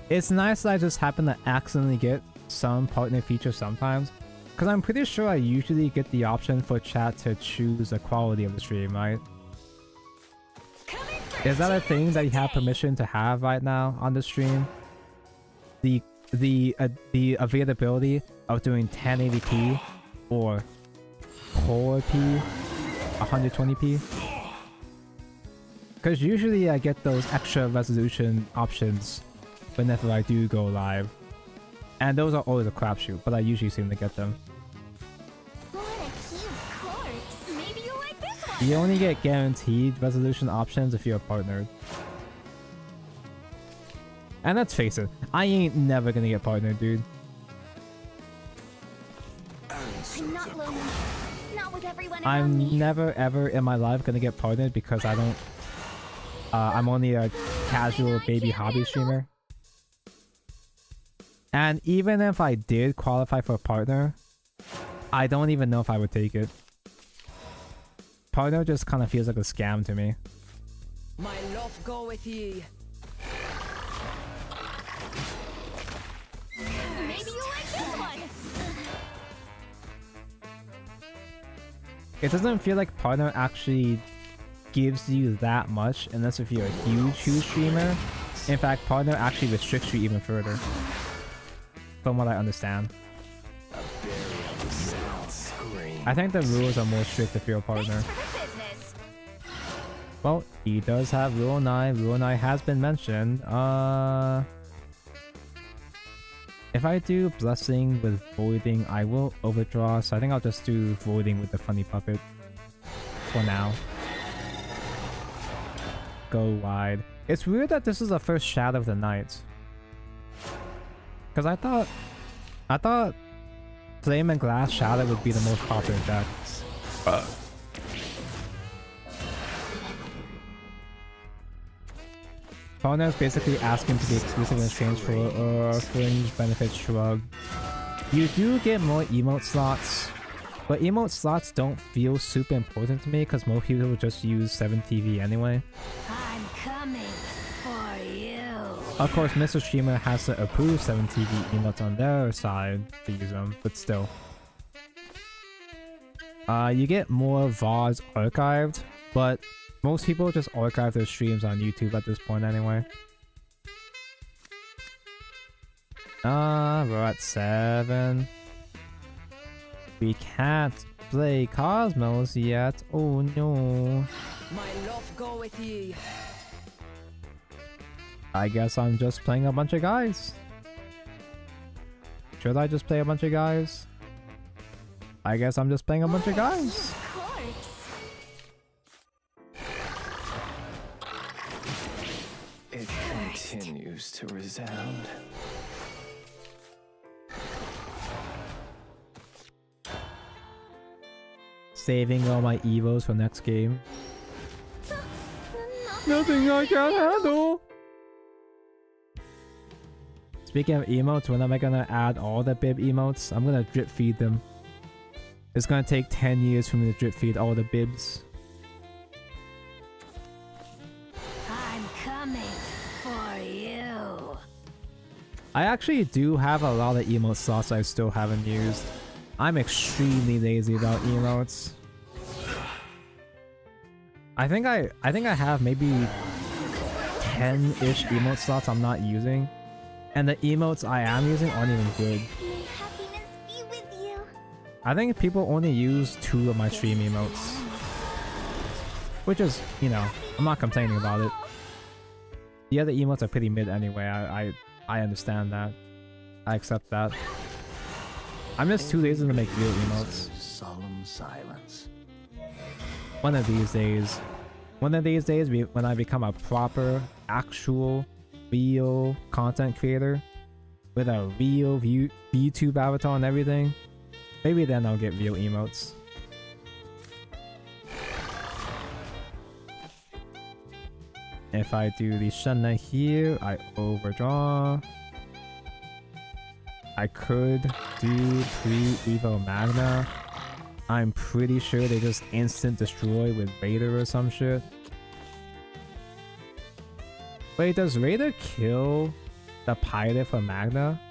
It's nice that I just happen to accidentally get some partner features sometimes. Because I'm pretty sure I usually get the option for chat to choose the quality of the stream, right? Is that a thing that you have permission to have right now on the stream? The availability of doing 1080p or 4P 120p? Because usually I get those extra resolution options whenever I do go live. And those are always a crapshoot, but I usually seem to get them. What a cute corpse. Maybe you like this one. You only get guaranteed resolution options if you're partnered. And let's face it, I ain't never gonna get partnered, dude. I'm not lonely. Not with everyone around I'm me. never ever in my life gonna get partnered because I don't... I'm only a casual baby hobby streamer. And even if I did qualify for a partner, I don't even know if I would take it. Partner just kind of feels like a scam to me. My love go with ye. Maybe you like this one. It doesn't feel like partner actually gives you that much unless if you're a huge streamer. In fact, partner actually restricts you even further. From what I understand. I think the rules are more strict if you're a partner. Well, he does have Rule 9. Rule 9 has been mentioned. If I do Blessing with Voiding, I will overdraw. So I think I'll just do Voiding with the Funny Puppet. For now. Go wide. It's weird that this is the first Shadow of the Night. Because I thought Flame and Glass Shadow would be the most popular deck. Partner is basically asking to be exclusive in exchange for fringe benefits shrug. You do get more emote slots, but emote slots don't feel super important to me because most people will just use 7TV anyway. I'm coming for you. Of course, Mr. Streamer has to approve 7TV emotes on their side to use them, but still. You get more VODs archived, but most people just archive their streams on YouTube at this point anyway. We're at 7. We can't play Cosmos yet. Oh no. My love go with ye. I guess I'm just playing a bunch of guys. Should I just play a bunch of guys? I guess I'm just playing a bunch of guys. It continues to resound. Saving all my evos for next game. Nothing I can't handle! Speaking of emotes, when am I gonna add all the bib emotes? I'm gonna drip feed them. It's gonna take 10 years for me to drip feed all the bibs. I'm coming for you. I actually do have a lot of emote slots I still haven't used. I'm extremely lazy about emotes. I think I have maybe 10-ish emote slots I'm not using. And the emotes I am using aren't even good. May happiness be with you. I think people only use 2 of my stream emotes. Which is, you know, I'm not complaining about it. The other emotes are pretty mid anyway. I understand that. I accept that. I'm just too lazy to make real emotes. Solemn silence. One of these days, when I become a proper, actual, real content creator with a real VTube avatar and everything, maybe then I'll get real emotes. If I do the Shunna here, I overdraw. I could do 3 Evo Magna. I'm pretty sure they just instant destroy with Raider or some shit. Wait, does Raider kill the pilot for Magna?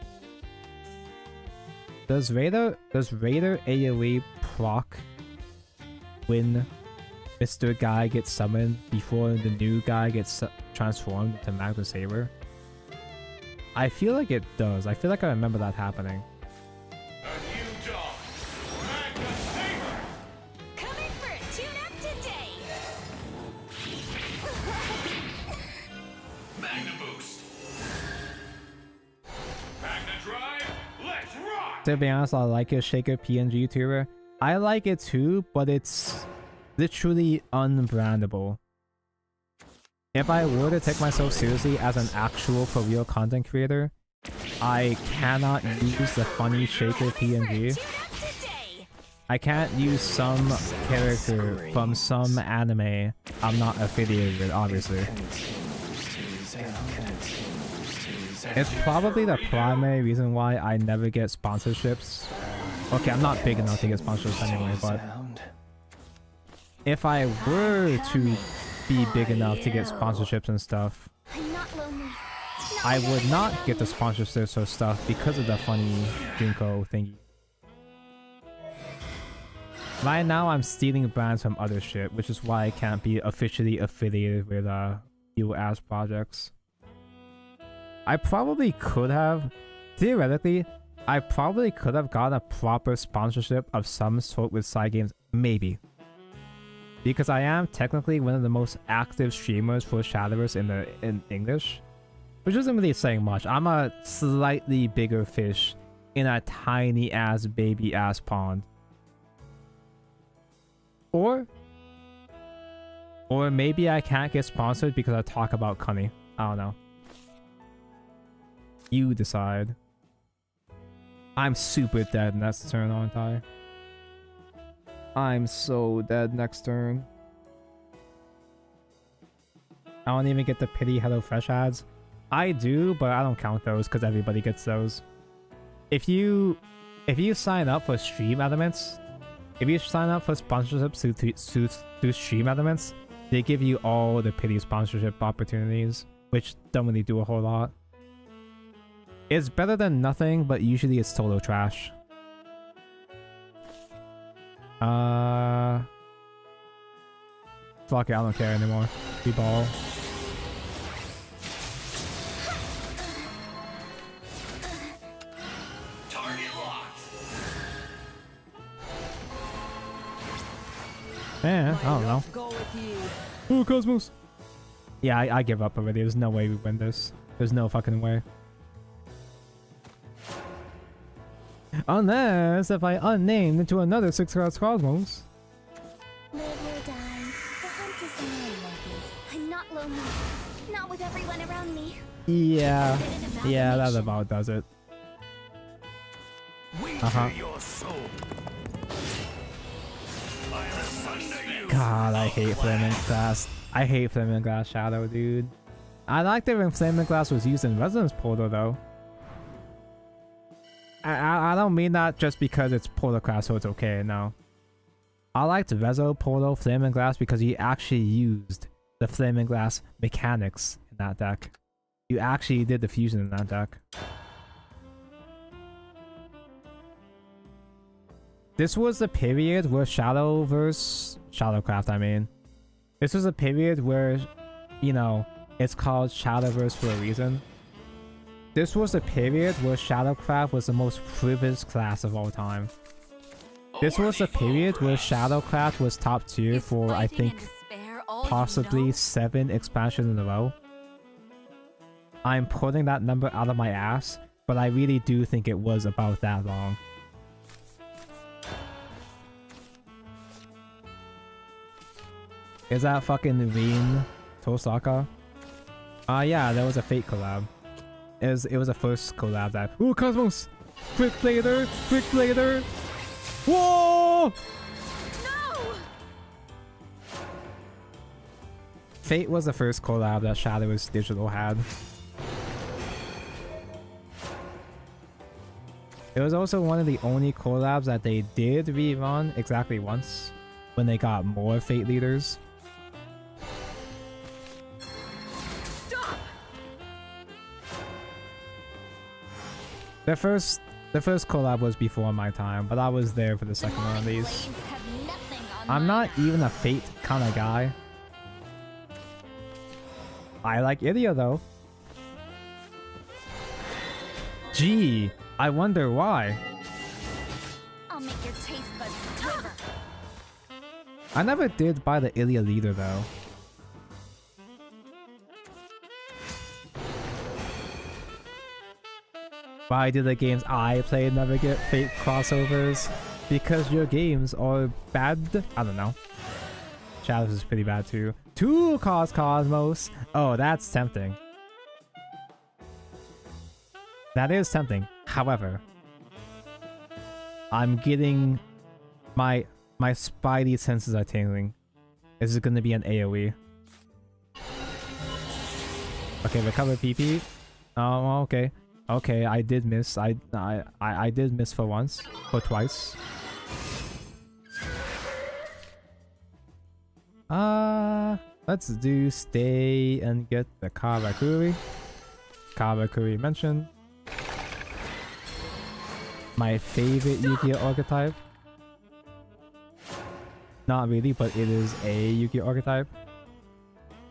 Does Raider AoE proc when Mr. Guy gets summoned before the new guy gets transformed into Magna Saber? I feel like it does. I feel like I remember that happening. Coming for a tune-up today. Magna boost. Magna drive. Let's rock. To be honest, I like a Shaker PNG tuber. I like it too, but it's literally unbrandable. If I were to take myself seriously as an actual for real content creator, I cannot use the funny Shaker PNG. I can't use some character from some anime I'm not affiliated with, obviously. It's probably the primary reason why I never get sponsorships. Okay, I'm not big enough to get sponsorships anyway, but if I were to be big enough to get sponsorships and stuff, I would not get the sponsorships or stuff because of the funny Junko thingy. Right now I'm stealing brands from other shit, which is why I can't be officially affiliated with few ass projects. I probably could have, theoretically, I probably could have gotten a proper sponsorship of some sort with side games, maybe. Because I am technically one of the most active streamers for Shadowverse in English, which isn't really saying much. I'm a slightly bigger fish in a tiny ass baby ass pond. Or maybe I can't get sponsored because I talk about Cunny. I don't know. You decide. I'm super dead next turn, aren't I? I'm so dead next turn. I don't even get the pity HelloFresh ads. I do, but I don't count those because everybody gets those. If you sign up for stream elements, if you sign up for sponsorships to stream elements, they give you all the pity sponsorship opportunities, which don't really do a whole lot. It's better than nothing, but usually it's total trash. Fuck it, I don't care anymore. We ball. Target locked. Yeah, I don't know. Go with you. Oh, Cosmos! Yeah, I give up already. There's no way we win this. There's no fucking way. Unless if I unnamed into another 6-class Cosmos. Live or die. The hunt is mine, Marcus. I'm not lonely. Not with everyone around me. Yeah. Yeah, that about does it. Your soul. God, I hate Flaming Glass. I hate Flaming Glass Shadow, dude. I liked it when Flaming Glass was used in Resonance Portal, though. I don't mean that just because it's portalcraft, so it's okay, no. I liked Rezo, Portal, Flaming Glass because you actually used the Flaming Glass mechanics in that deck. You actually did the fusion in that deck. This was the period where Shadowcraft, I mean. This was a period where, you know, it's called Shadowverse for a reason. This was the period where Shadowcraft was the most privileged class of all time. This was the period where Shadowcraft was top tier for, I think, possibly 7 expansions in a row. I'm pulling that number out of my ass, but I really do think it was about that long. Is that fucking Rin Tosaka? Yeah, there was a Fate collab. It was the first collab that— Ooh, Cosmos! Quick blader! Quick blader! Whoa! No! Fate was the first collab that Shadowverse Digital had. It was also one of the only collabs that they did rerun exactly once, when they got more Fate leaders. Stop! The first collab was before my time, but I was there for the second one of these. I'm not even a Fate kind of guy. I like Idia though. Gee, I wonder why. I'll make your taste buds quiver. I never did buy the Ilia leader though. Why do the games I play never get Fate crossovers? Because your games are bad? I don't know. Shadows is pretty bad too. 2 Cosmos! Oh, that's tempting. That is tempting. However, I'm getting... My spidey senses are tingling. Is it gonna be an AoE? Okay, recover PP. Oh, okay. Okay, I did miss. I did miss for once. Or twice. Let's do stay and get the Karakuri. Karakuri mentioned. My favorite Yu-Gi-Oh archetype. Not really, but it is a Yu-Gi-Oh archetype.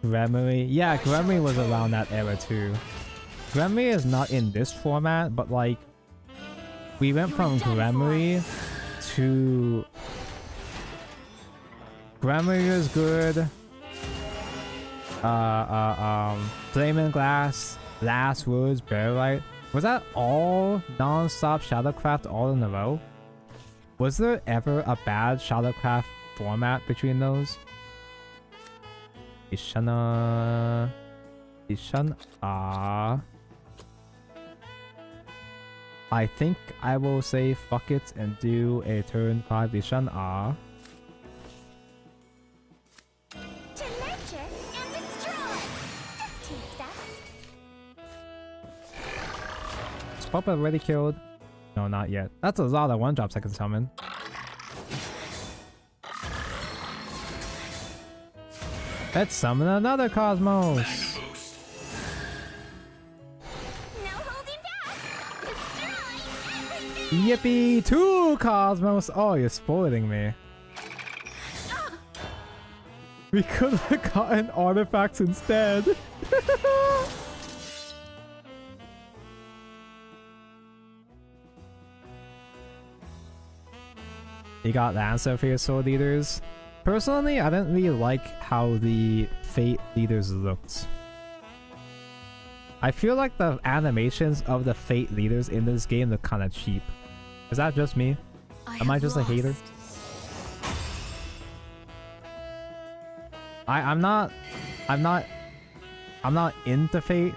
Gremory. Yeah, Gremory was around that era too. Gremory is not in this format, but like we went from Gremory to Gremory is good. Flaming Glass, Last Words, Barrelite. Was that all non-stop Shadowcraft all in a row? Was there ever a bad Shadowcraft format between those? Ishana. I think I will say fuck it and do a turn 5 Ishan Ah. To nurture and destroy. Just 2 steps. Is Papa already killed? No, not yet. That's a lot of 1-drops I can summon. Let's summon another Cosmos! Yippee! 2 Cosmos! Oh, you're spoiling me. We could have gotten artifacts instead. You got the answer for your sword leaders. Personally, I didn't really like how the Fate leaders looked. I feel like the animations of the Fate leaders in this game look kind of cheap. Is that just me? Am I just a hater? I'm not into Fate.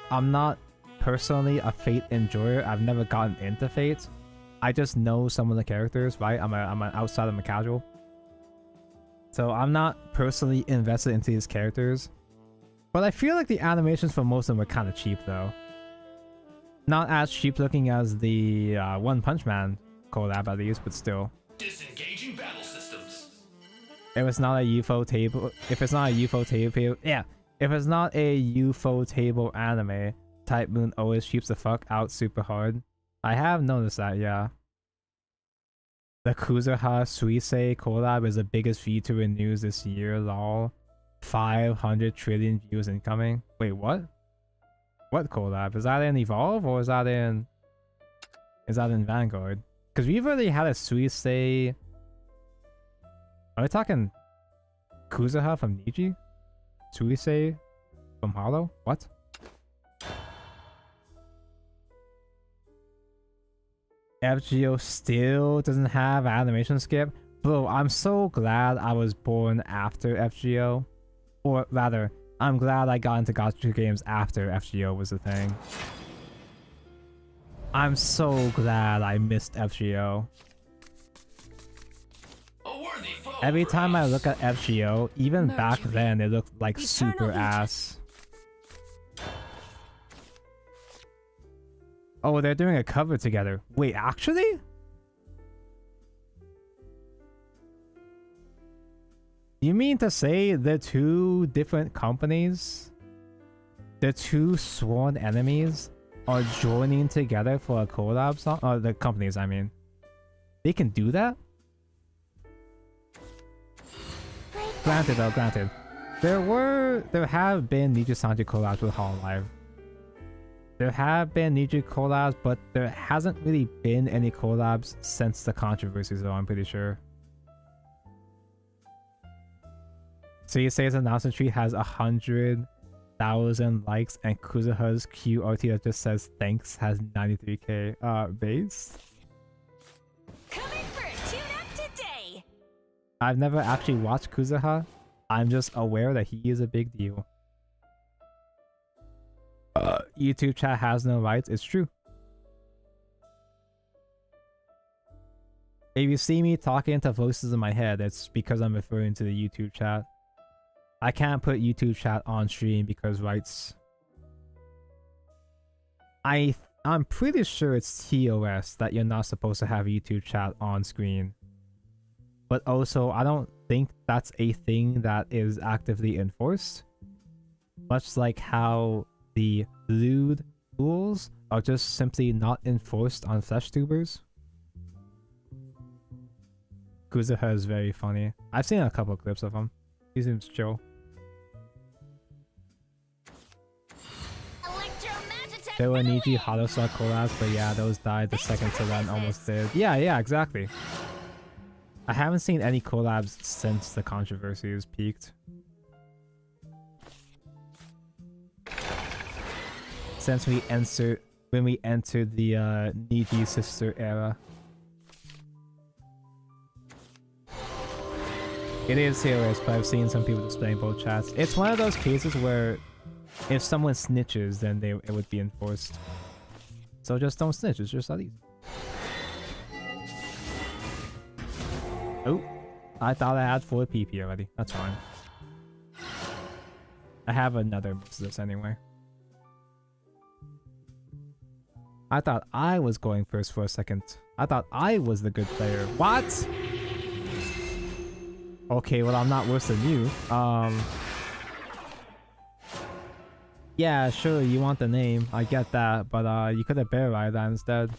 I'm not personally a Fate enjoyer. I've never gotten into Fate. I just know some of the characters, right? I'm an outside, I'm a casual. So I'm not personally invested into these characters. But I feel like the animations for most of them were kind of cheap though. Not as cheap looking as the One Punch Man collab at least, but still. Disengaging battle systems. If it's not a UFO table, if it's not a UFO table, yeah. If it's not a UFO table anime, Type Moon always cheaps the fuck out super hard. I have noticed that, yeah. The Kuzuha Suisei collab is the biggest VTuber news this year, lol. 500 trillion views incoming. Wait, what? What collab? Is that in Evolve or is that in Vanguard? Because we've already had a Suisei. Are we talking Kuzuha from Niji? Suisei from Hollow? What? FGO still doesn't have animation skip? Bro, I'm so glad I was born after FGO. Or rather, I'm glad I got into gacha games after FGO was a thing. I'm so glad I missed FGO. Every time I look at FGO, even back then, it looked like super ass. Oh, they're doing a cover together. Wait, actually? You mean to say the two different companies, the two sworn enemies, are joining together for a collab song? Oh, the companies, I mean. They can do that? Granted though, granted. There have been Niji Sanji collabs with Hololive. There have been Niji collabs, but there hasn't really been any collabs since the controversies though, I'm pretty sure. So you say his announcement tree has 100,000 likes and Kuzuha's QRT that just says thanks has 93k base? Coming for a tune-up today. I've never actually watched Kuzuha. I'm just aware that he is a big deal. YouTube chat has no rights. It's true. If you see me talking to voices in my head, it's because I'm referring to the YouTube chat. I can't put YouTube chat on stream because rights. I'm pretty sure it's TOS that you're not supposed to have YouTube chat on screen. But also, I don't think that's a thing that is actively enforced. Much like how the lewd rules are just simply not enforced on flesh tubers. Kuzuha is very funny. I've seen a couple clips of him. He seems chill. There were Niji Holostar collabs, but yeah, those died the second Seren almost did. Yeah, exactly. I haven't seen any collabs since the controversies peaked. Since when we entered the Niji sister era. It is serious, but I've seen some people displaying both chats. It's one of those cases where if someone snitches, then it would be enforced. So just don't snitch, it's just that easy. Oh, I thought I had 4 PP already. That's fine. I have another this anyway. I thought I was going first for a second. I thought I was the good player. What? Okay, well I'm not worse than you. Yeah, sure, you want the name. I get that, but you could have bear ride that instead.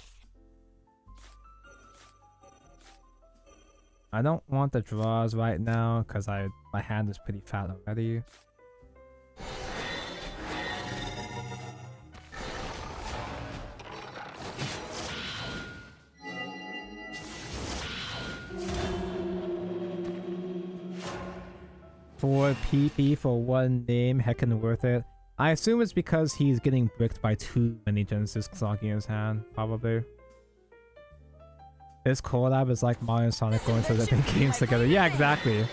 I don't want the draws right now because my hand is pretty fat already. For PP for one name, heckin' worth it. I assume it's because he's getting bricked by too many Genesis clogging his hand, probably. This collab is like Mario and Sonic going to the games together. Yeah, exactly.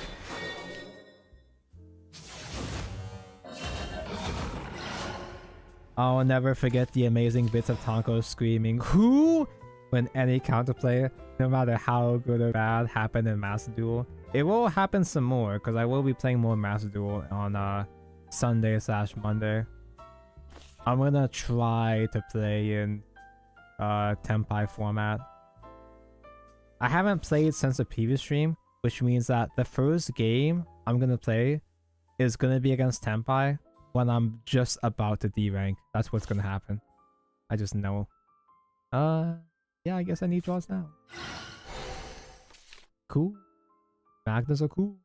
I'll never forget the amazing bits of Tonko screaming, "Who?" when any counterplay, no matter how good or bad, happened in Master Duel. It will happen some more, because I will be playing more Master Duel on Sunday/Monday. I'm gonna try to play in Tenpai format. I haven't played since the previous stream, which means that the first game I'm gonna play is gonna be against Tenpai when I'm just about to D-rank. That's what's gonna happen. I just know. Yeah, I guess I need draws now. Cool. Magnas are cool.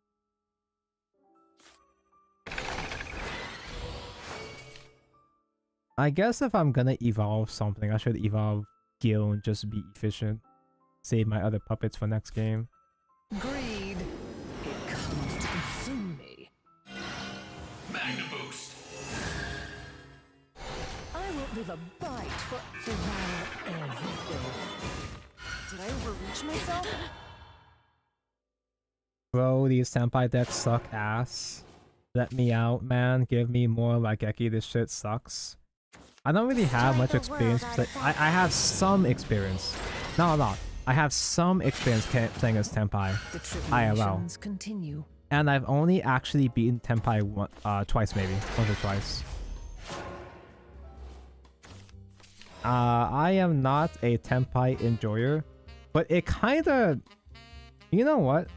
I guess if I'm gonna evolve something, I should evolve Gil and just be efficient. Save my other puppets for next game. Greed. It comes to consume me. leave a bite for devour everything. Did I overreach myself? Bro, these senpai decks suck ass. Let me out, man. Give me more Raigeki. This shit sucks. I don't really have much experience. I have some experience. Not a lot. I have some experience playing as Tenpai. The IRL. tribulations continue. And I've only actually beaten Tenpai twice maybe. Once or twice. I am not a Tenpai enjoyer. But it kinda... You know what?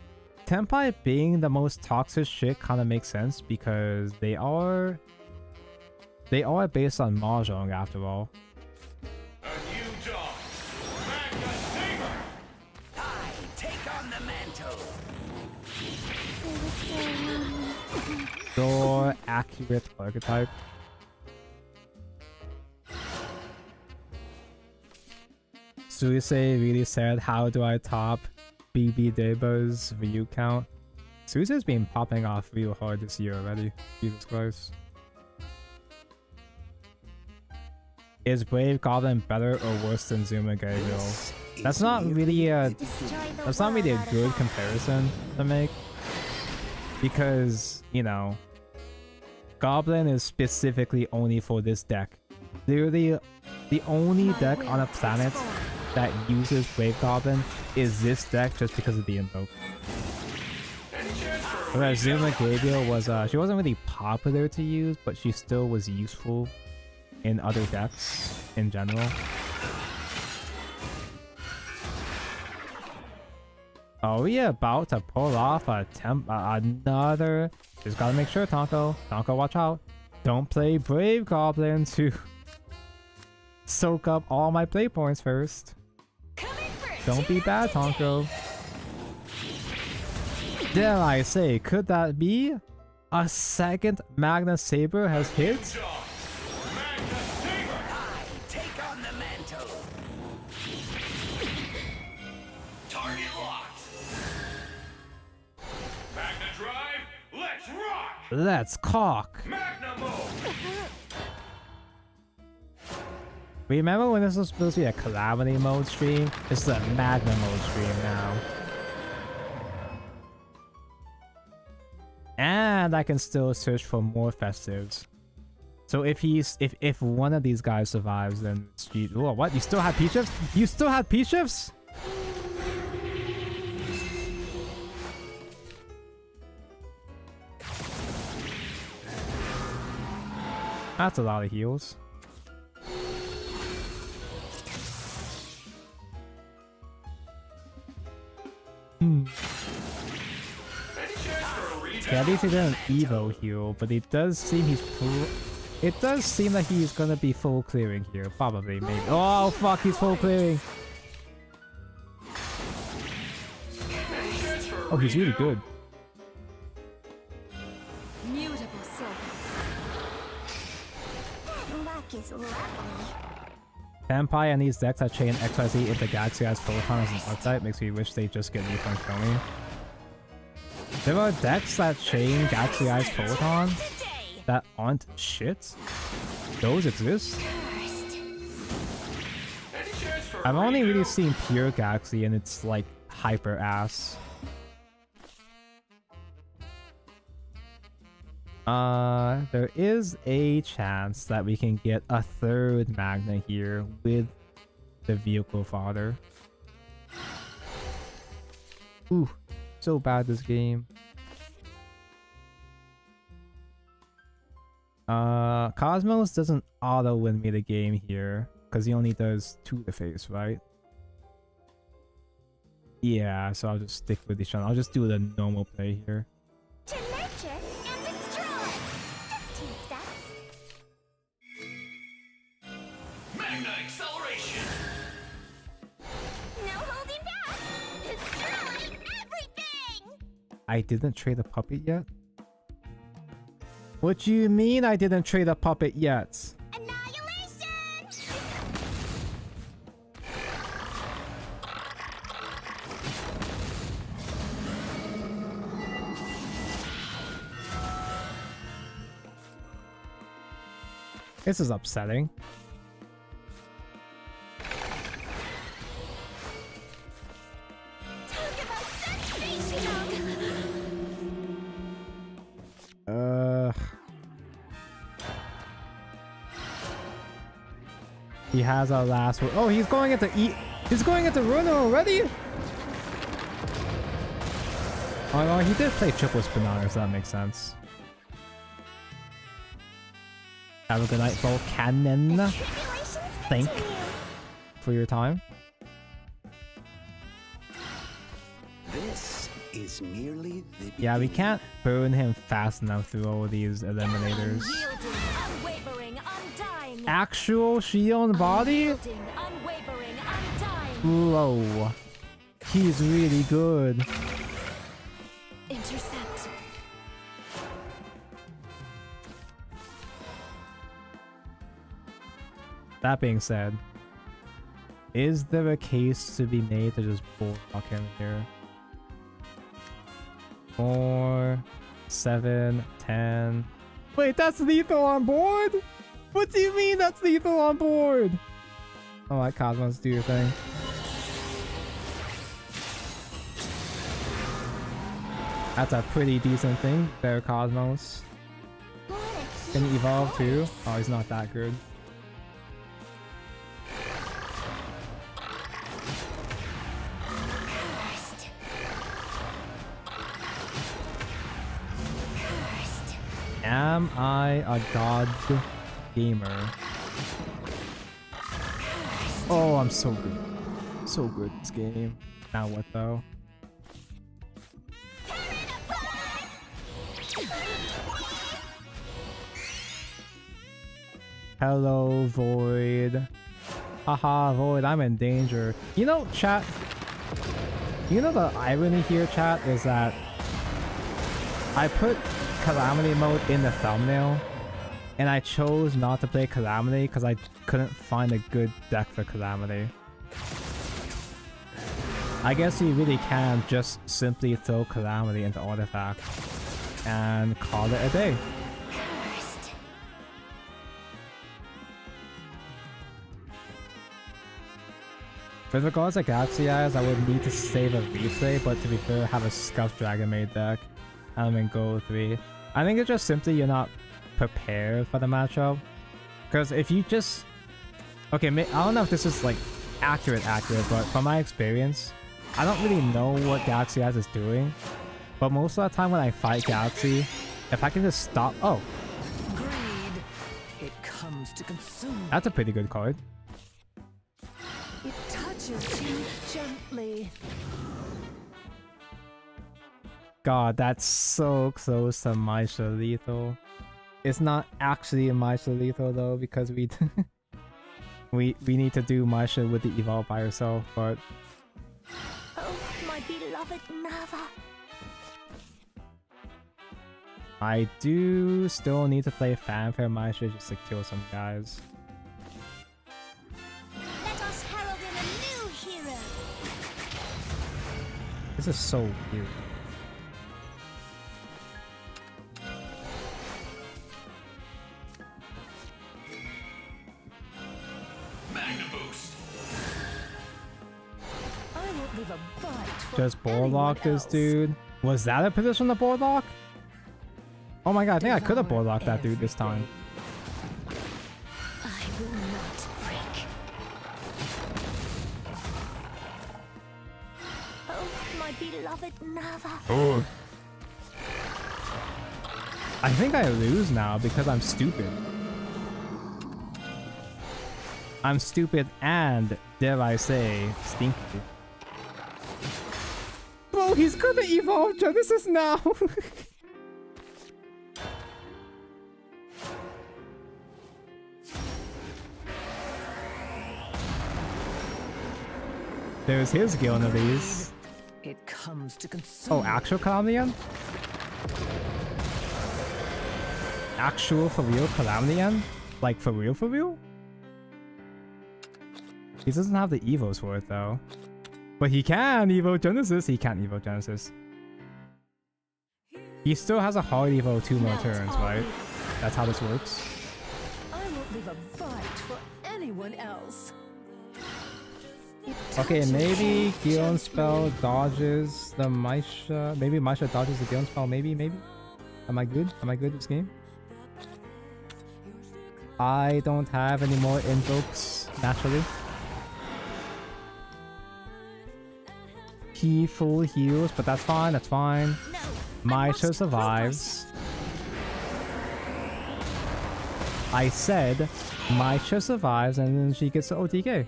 Tenpai being the most toxic shit kinda makes sense because they are based on mahjong after all. A new dawn. Magna Saber. I take on the mantle. It was so lonely. Your accurate archetype. Suisei really said, how do I top BB Deba's view count? Suisei's been popping off real hard this year already. Jesus Christ. Is Brave Goblin better or worse than Zuma Gabriel? That's not really a good comparison to make. Because, you know, Goblin is specifically only for this deck. Literally, the only deck on a planet that uses Brave Goblin is this deck just because of the invoke. Whereas Zuma Gabriel was, she wasn't really popular to use, but she still was useful in other decks in general. Are we about to pull off another? Just gotta make sure, Tonko. Tonko, watch out. Don't play Brave Goblin to soak up all my play points first. Don't be bad, Tonko. Dare I say, could that be a second Magna Saber has hit? Magna Saber. I take on the mantle. Target locked. Magna Drive. Let's rock. Let's cock. Magna Mode. Remember when this was supposed to be a Calamity Mode stream? This is a Magna Mode stream now. And I can still search for more festives. So if one of these guys survives, then it's GG. Oh, what? You still have P-shifts? You still have P-shifts? That's a lot of heals. Yeah, at least he did an Evo heal, but it does seem it does seem like he's gonna be full clearing here. Probably, maybe. Oh fuck, he's full clearing. Oh, he's really good. Mutable soul. Luck is lovely. Vampire and these decks that chain XYZ into Galaxy as Photon as an archetype makes me wish they just get new functionality. There are decks that chain Galaxy Eyes Photon that aren't shit. Those exist. I've only really seen pure Galaxy and it's like hyper ass. There is a chance that we can get a third Magna here with the vehicle fodder. Ooh, so bad this game. Cosmos doesn't auto win me the game here because he only does 2 to face, right? Yeah, so I'll just stick with the I'll just do the normal play here. To nurture and destroy. Just 2 steps. Magna acceleration. No holding back. Destroy everything. I didn't trade a puppet yet? What do you mean I didn't trade a puppet yet? Annihilation. This is upsetting. He has our last word. Oh, he's going into He's going into Runo already? Oh no, he did play triple Spinner, so that makes sense. Have a good night, Volcanon. Thank for your time. This is merely the Yeah, we can't burn him fast enough through all these eliminators. Unwavering, undying. Actual Shion body? Unwavering, undying. Whoa. He's really good. Intercept. That being said, is there a case to be made to just bullfuck him here? 4, 7, 10. Wait, that's lethal on board? What do you mean that's lethal on board? Alright, Cosmos, do your thing. That's a pretty decent thing there, Cosmos. Can he evolve too? Oh, he's not that good. Am I a god gamer? Oh, I'm so good. So good this game. Now what though? Hello, Void. Haha, Void, I'm in danger. You know, chat. You know the irony here, chat, is that I put Calamity Mode in the thumbnail, and I chose not to play Calamity because I couldn't find a good deck for Calamity. I guess you really can just simply throw Calamity into Artifact and call it a day. With regards to Galaxy Eyes, I would need to save a replay, but to be fair, have a Scuff Dragon made deck and then go 3. I think it's just simply you're not prepared for the matchup. Because if you just... Okay, I don't know if this is like accurate, but from my experience, I don't really know what Galaxy Eyes is doing. But most of the time when I fight Galaxy, if I can just stop... Oh! Greed. It comes to consume. That's a pretty good card. It touches you gently. God, that's so close to Maisha Lethal. It's not actually a Maisha Lethal though, because we we need to do Maisha with the Evolve by herself, but... Oh, my beloved Nava. I do still need to play Fanfare Maisha just to kill some guys. Let us herald in a new hero. This is so weird. I won't leave a bite for Just board lock this else. dude. Was that a position to board lock? Oh my god, I think I could have board locked that dude this time. I will not break. Oh, my beloved Nava. Oh. I think I lose now because I'm stupid. I'm stupid and, dare I say, stinky. Bro, he's gonna evolve Genesis now! There's his Giln of these. It comes to consume. Oh, actual Calamity? Actual for real Calamity? Like for real for real? He doesn't have the evos for it though. But he can evo Genesis. He can't evo Genesis. He still has a hard evo 2 more turns, right? That's how this works. I won't leave a bite for anyone else. Okay, maybe Giln spell dodges the Maisha. Maybe Maisha dodges the Giln spell. Maybe. Am I good? Am I good this game? I don't have any more invokes naturally. He full heals, but that's fine, that's fine. Maisha survives. I said Maisha survives and then she gets the OTK.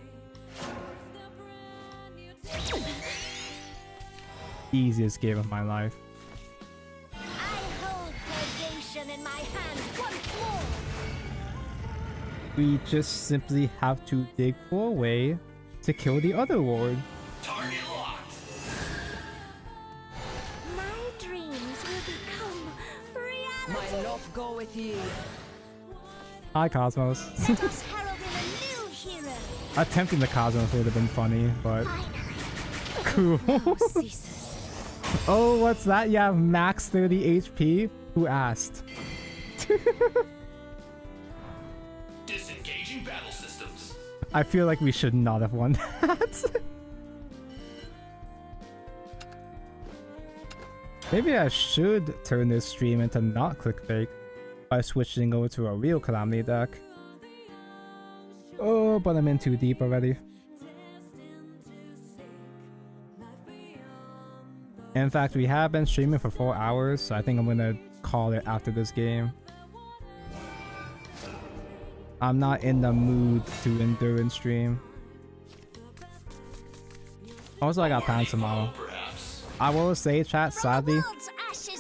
Easiest game of my life. I hold purgation in my hand once more. We just simply have to dig for a way to kill the other ward. Target locked. My dreams will become reality. My love go with you. Hi, Cosmos. Let us herald in a new hero. Attempting the Cosmos would have been funny, but Finally. cool. Ceases. Oh, what's that? Yeah, max 30 HP? Who asked? Disengaging battle systems. I feel like we should not have won that. Maybe I should turn this stream into not clickbait by switching over to a real Calamity deck. Oh, but I'm in too deep already. In fact, we have been streaming for 4 hours, so I think I'm gonna call it after this game. I'm not in the mood to endurance stream. Also, I got plans tomorrow. I will say, chat, sadly,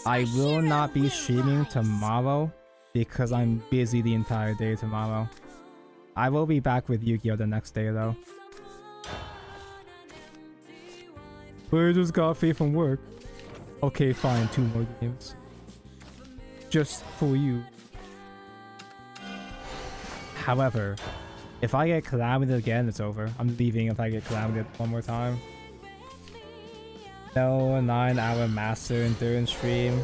I will not be streaming tomorrow because I'm busy the entire day tomorrow. I will be back with Yu-Gi-Oh! The next day, though. But I just got free from work. Okay, fine, 2 more games. Just for you. However, if I get Calamity again, it's over. I'm leaving if I get Calamity one more time. No, a 9-hour Master Endurance stream.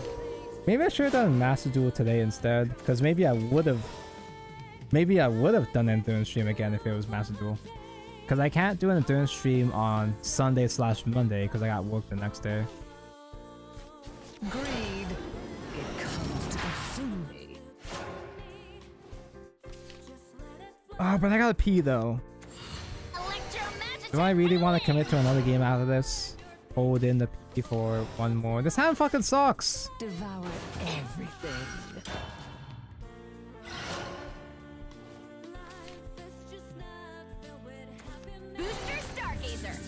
Maybe I should have done Master Duel today instead, because maybe I would have done Endurance stream again if it was Master Duel. Because I can't do an Endurance stream on Sunday/Monday because I got work the next day. Greed. It comes to consume me. Oh, but I gotta pee though. Do I really want to commit to another game out of this? Hold in the pee for one more. This hand fucking sucks! Devour everything.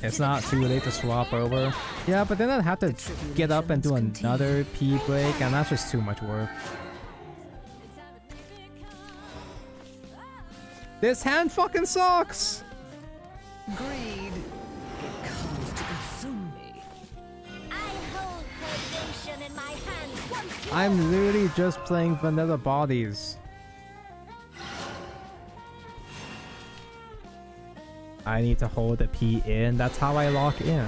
It's not too late to swap over. Yeah, but then I'd have to get up and do another pee break, and that's just too much work. This hand fucking sucks! Greed. It comes to consume me. I hold purgation in my hand once more. I'm literally just playing vanilla bodies. I need to hold the P in. That's how I lock in.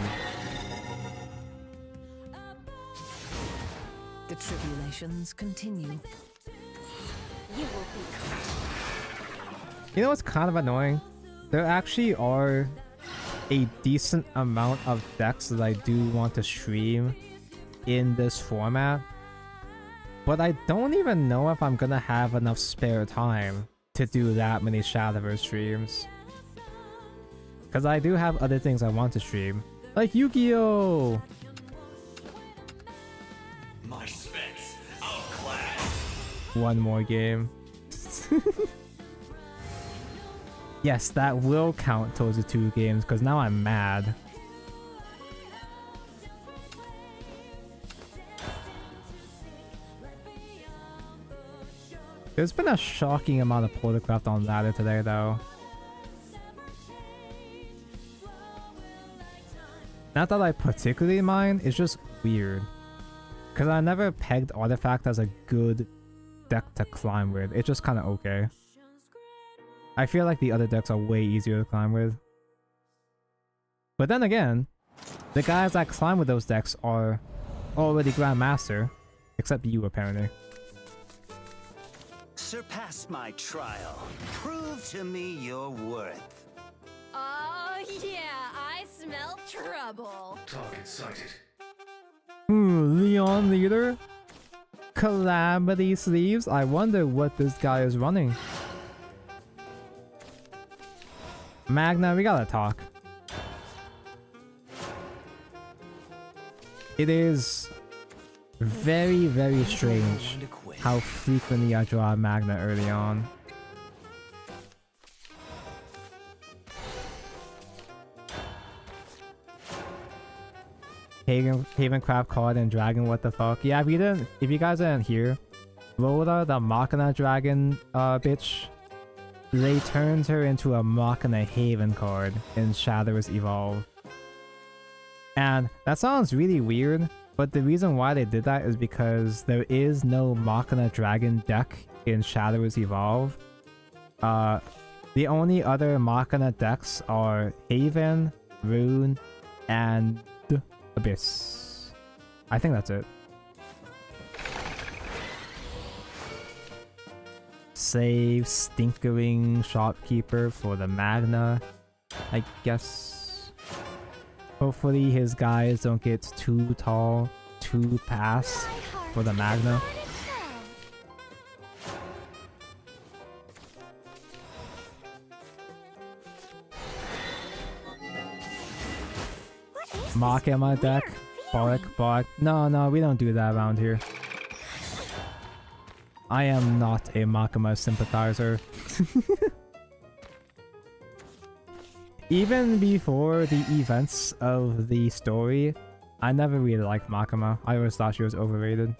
The tribulations continue. You will be. You know what's kind of annoying? There actually are a decent amount of decks that I do want to stream in this format. But I don't even know if I'm gonna have enough spare time to do that many Shadowverse streams. Because I do have other things I want to stream. Like Yu-Gi-Oh! My specs outclass. One more game. Yes, that will count towards the 2 games, because now I'm mad. There's been a shocking amount of portalcraft on ladder today, though. Not that I particularly mind, it's just weird. Because I never pegged Artifact as a good deck to climb with. It's just kind of okay. I feel like the other decks are way easier to climb with. But then again, the guys that climb with those decks are already Grandmaster. Except you, apparently. Surpass my trial. Prove to me your worth. Oh yeah, I smell trouble. Target sighted. Leon leader? Calamity sleeves? I wonder what this guy is running. Magna, we gotta talk. It is very, very strange how frequently I draw Magna early on. Havencraft card and dragon, what the fuck? Yeah, if you guys didn't hear, Rhoda, the Machina dragon bitch, they turned her into a Machina Haven card in Shadowverse Evolve. And that sounds really weird, but the reason why they did that is because there is no Machina dragon deck in Shadowverse Evolve. The only other Machina decks are Haven, Rune, and Abyss. I think that's it. Save Stinkering Shopkeeper for the Magna, I guess. Hopefully his guys don't get too tall, too fast for the Magna. Mock in my deck. Bark. No, we don't do that around here. I am not a Makima sympathizer. Even before the events of the story, I never really liked Makima. I always thought she was overrated.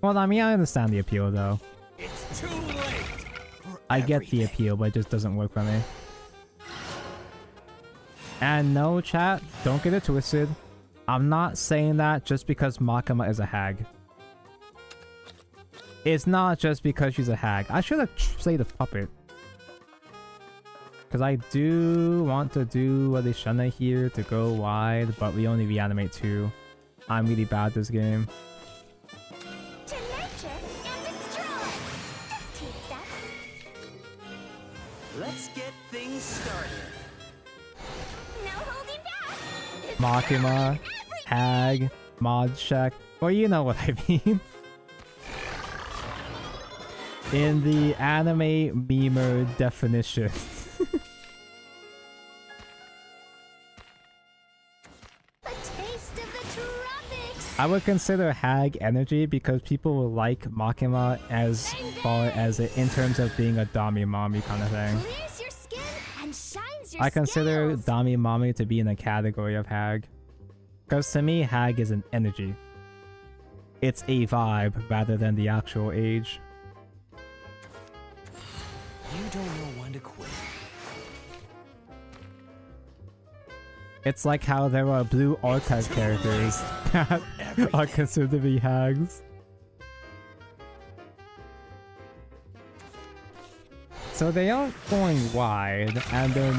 Well, I mean, I understand the appeal though. It's too late. I get the appeal, but it just doesn't work for me. And no, chat, don't get it twisted. I'm not saying that just because Makima is a hag. It's not just because she's a hag. I should have played a puppet. Because I do want to do a Lishana here to go wide, but we only reanimate 2. I'm really bad at this game. To nurture and destroy. Just 2 steps. Let's get things started. No holding back. Makima, hag, mod check. Well, you know what I mean. In the anime memer definition. A taste of the tropics. I would consider hag energy because people will like Makima as far as it in terms of being a Dami Mommy kind of thing. Clears your skin and shines your I consider scales. Dami Mommy to be in a category of hag. Because to me, hag is an energy. It's a vibe rather than the actual age. You don't know when to quit. It's like how there are blue archive characters that are considered to be hags. So they aren't going wide, and they're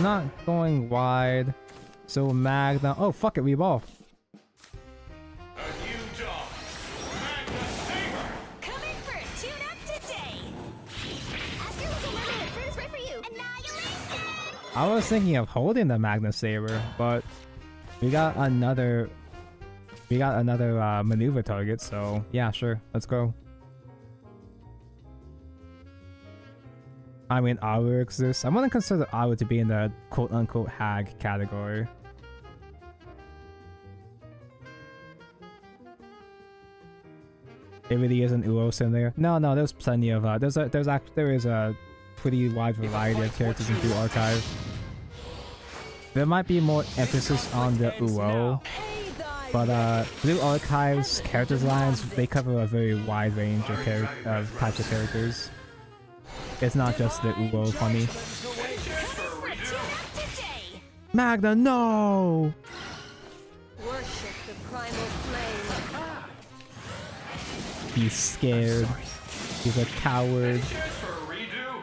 not going wide. So Magna, oh fuck it, we ball. A new job. Magna Saber. Coming for a tune-up today. Ask your local mermaid if food's right for you. Annihilation. I was thinking of holding the Magna Saber, but we got another maneuver target, so yeah, sure, let's go. I mean, Awu exists. I'm gonna consider Awu to be in the quote-unquote hag category. It really isn't Uos in there. No, there's plenty of there is a pretty wide variety of characters in Blue Archive. There might be more emphasis on the Uo, but Blue Archive's character lines, they cover a very wide range of types of characters. It's not just the Uo funny. Magna, no! Worship the primal flame. He's scared. He's a coward. Chance for a redo.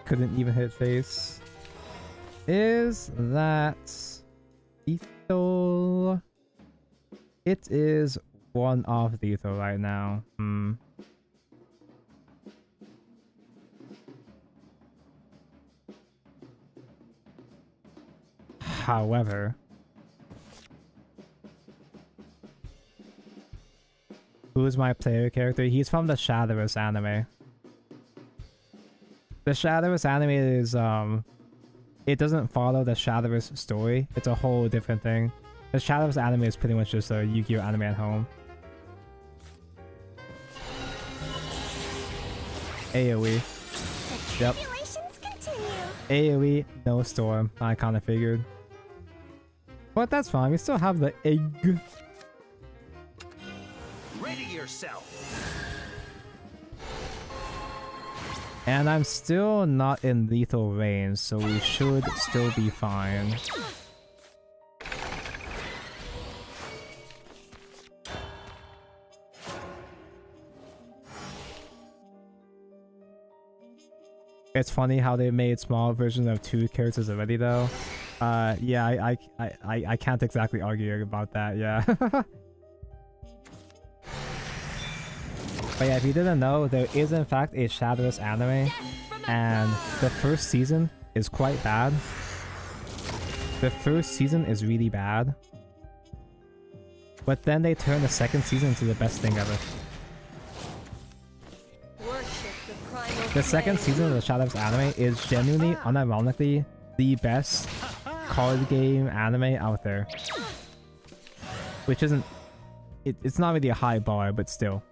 Couldn't even hit face. Is that lethal? It is one off lethal right now. However, who is my player character? He's from the Shadowverse anime. The Shadowverse anime is it doesn't follow the Shadowverse story. It's a whole different thing. The Shadowverse anime is pretty much just a Yu-Gi-Oh anime at home. AoE. Yep. AoE, no storm. I kind of figured. But that's fine. We still have the egg. Ready yourself. And I'm still not in lethal range, so we should still be fine. It's funny how they made small versions of 2 characters already, though. Yeah, I can't exactly argue about that. Yeah. But yeah, if you didn't know, there is in fact a Shadowverse anime, and the first season is quite bad. The first season is really bad, but then they turn the second season into the best thing ever. The second season of the Shadowverse anime is genuinely, unironically, the best card game anime out there. Which isn't... it's not really a high bar, but still.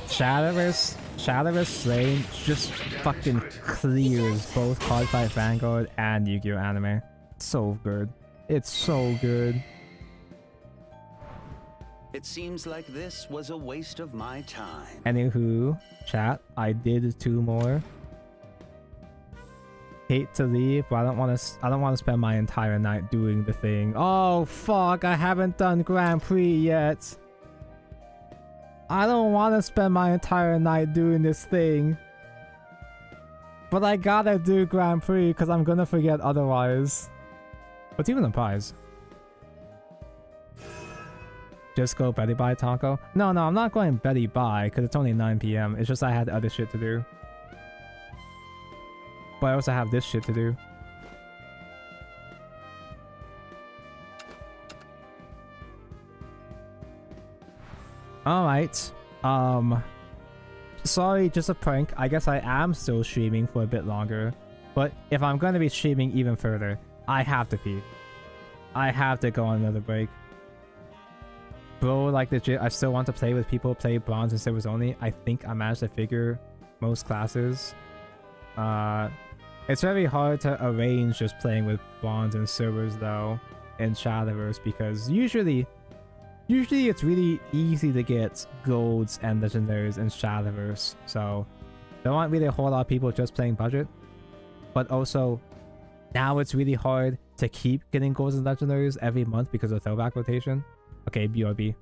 Shadowverse Rain just fucking clears both Cardfight Vanguard and Yu-Gi-Oh anime. So good. It's so good. It seems like this was a waste of my time. Anywho, chat, I did 2 more. Hate to leave, but I don't want to spend my entire night doing the thing. Oh fuck, I haven't done Grand Prix yet. I don't want to spend my entire night doing this thing. But I gotta do Grand Prix because I'm gonna forget otherwise. What's even the prize? Just go Betty Bye, Taco? No, I'm not going Betty Bye because it's only 9 PM. It's just I had other shit to do. But I also have this shit to do. Alright. Sorry, just a prank. I guess I am still streaming for a bit longer. But if I'm going to be streaming even further, I have to pee. I have to go on another break. Bro, like legit, I still want to play with people, play bronze and silvers only. I think I managed to figure most classes. It's very hard to arrange just playing with bronze and silvers though in Shadowverse because usually it's really easy to get golds and legendaries in Shadowverse. So there aren't really a whole lot of people just playing budget. But also now it's really hard to keep getting golds and legendaries every month because of throwback rotation. Okay, BRB.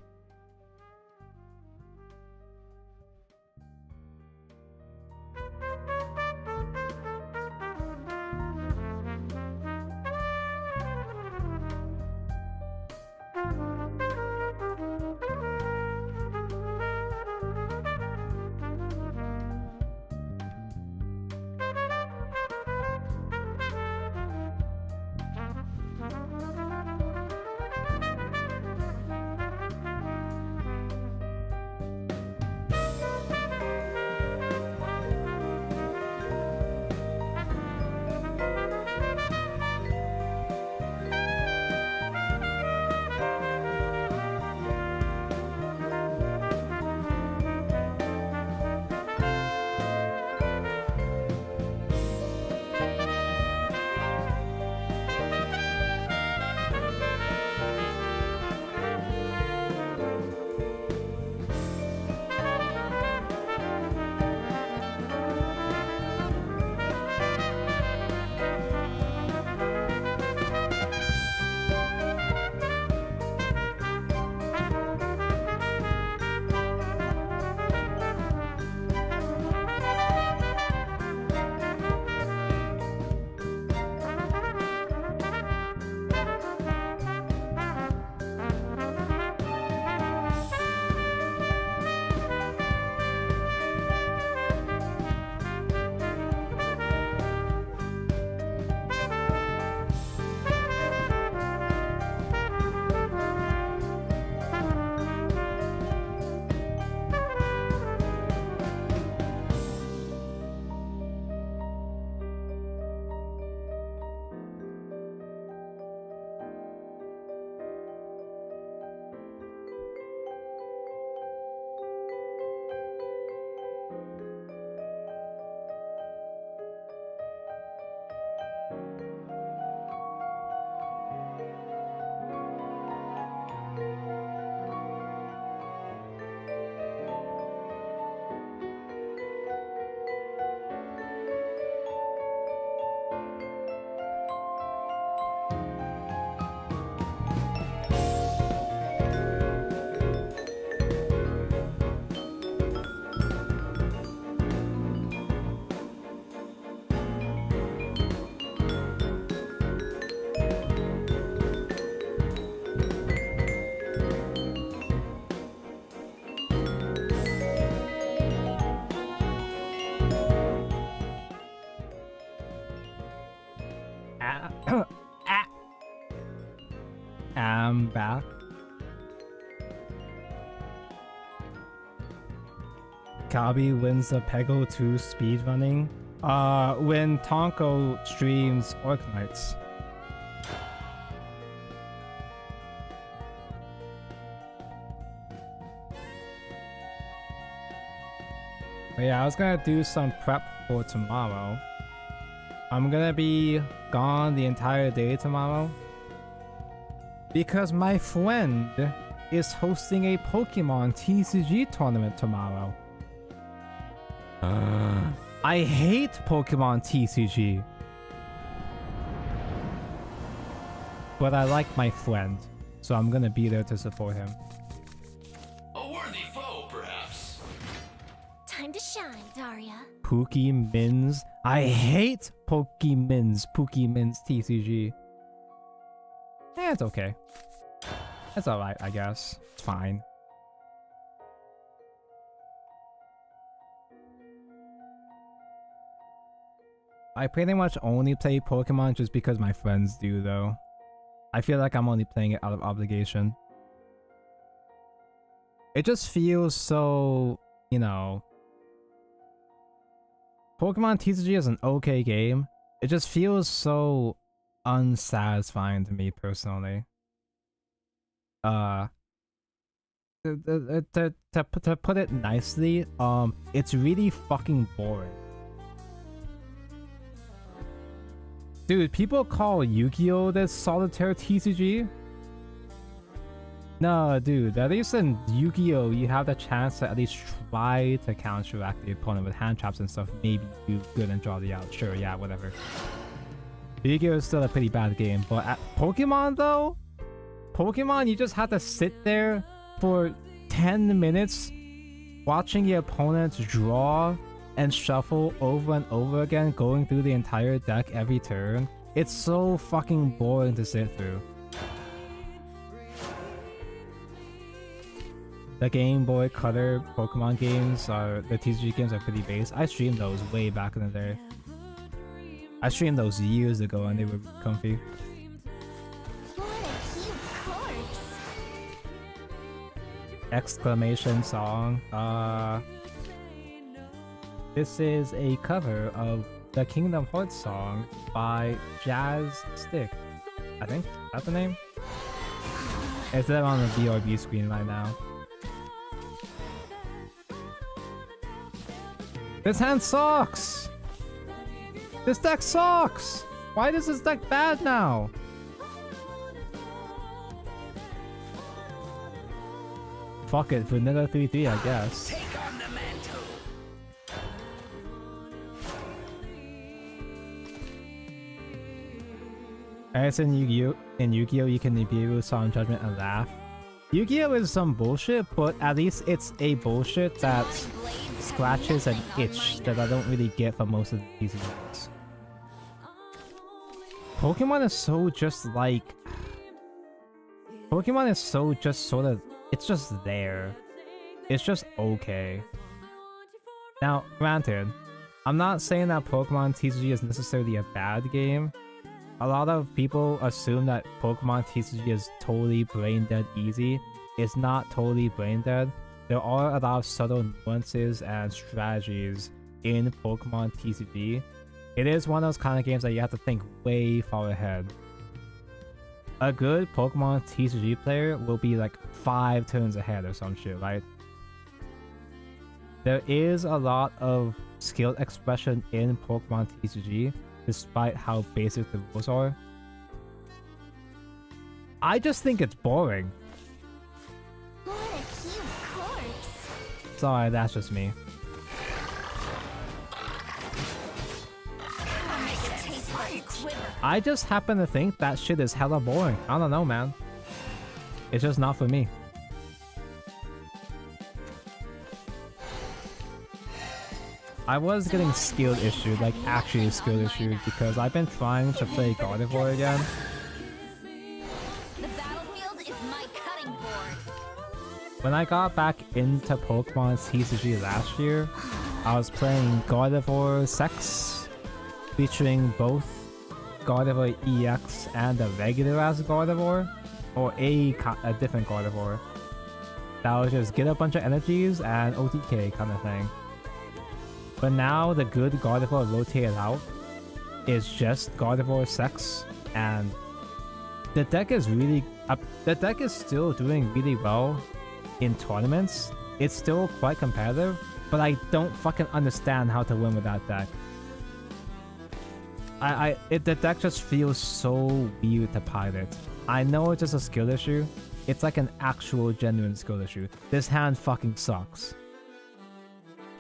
I'm back. Kabi wins the Pego 2 speedrunning. When Tonko streams Orc Knights. But yeah, I was gonna do some prep for tomorrow. I'm gonna be gone the entire day tomorrow because my friend is hosting a Pokemon TCG tournament tomorrow. I hate Pokemon TCG, but I like my friend, so I'm gonna be there to support him. A worthy foe, perhaps. Time to shine, Daria. Pokemins. I hate Pokemins TCG. Eh, it's okay. It's alright, I guess. It's fine. I pretty much only play Pokemon just because my friends do, though. I feel like I'm only playing it out of obligation. It just feels so, you know... Pokemon TCG is an okay game. It just feels so unsatisfying to me personally. To put it nicely, it's really fucking boring. Dude, people call Yu-Gi-Oh! The solitaire TCG? No, dude, at least in Yu-Gi-Oh! You have the chance to at least try to counteract the opponent with hand traps and stuff. Maybe do good and draw the out. Sure, yeah, whatever. Yu-Gi-Oh! Is still a pretty bad game, but at Pokemon though? Pokemon, you just have to sit there for 10 minutes watching your opponents draw and shuffle over and over again, going through the entire deck every turn. It's so fucking boring to sit through. The Game Boy Color Pokemon games, the TCG games are pretty base. I streamed those way back in the day. I streamed those years ago and they were comfy. What a cute corpse. Exclamation song. This is a cover of the Kingdom Hearts song by Jazz Stick. I think that's the name. It's there on the BRB screen right now. This hand sucks! This deck sucks! Why is this deck bad now? Fuck it, Vanilla 3-3 I guess. I guess in Yu-Gi-Oh! You can debut Solemn Judgment and laugh. Yu-Gi-Oh! Is some bullshit, but at least it's a bullshit that scratches an itch that I don't really get for most of these games. Pokemon is so just like... Pokemon is so just sort of... It's just there. It's just okay. Now, granted, I'm not saying that Pokemon TCG is necessarily a bad game. A lot of people assume that Pokemon TCG is totally brain dead easy. It's not totally brain dead. There are a lot of subtle nuances and strategies in Pokemon TCG. It is one of those kind of games that you have to think way far ahead. A good Pokemon TCG player will be like 5 turns ahead or some shit, right? There is a lot of skill expression in Pokemon TCG, despite how basic the rules are. I just think it's boring. What a cute corpse. Sorry, that's just me. I just happen to think that shit is hella boring. I don't know, man. It's just not for me. I was getting skill issued, like actually skill issued, because I've been trying to play Gardevoir again. The battlefield is my cutting board. When I got back into Pokemon TCG last year, I was playing Gardevoir Sex, featuring both Gardevoir EX and the regular ass Gardevoir, or a different Gardevoir. That was just get a bunch of energies and OTK kind of thing. But now the good Gardevoir rotated out is just Gardevoir Sex, and the deck is really the deck is still doing really well in tournaments. It's still quite competitive, but I don't fucking understand how to win with that deck. The deck just feels so weird to pilot. I know it's just a skill issue. It's like an actual genuine skill issue. This hand fucking sucks.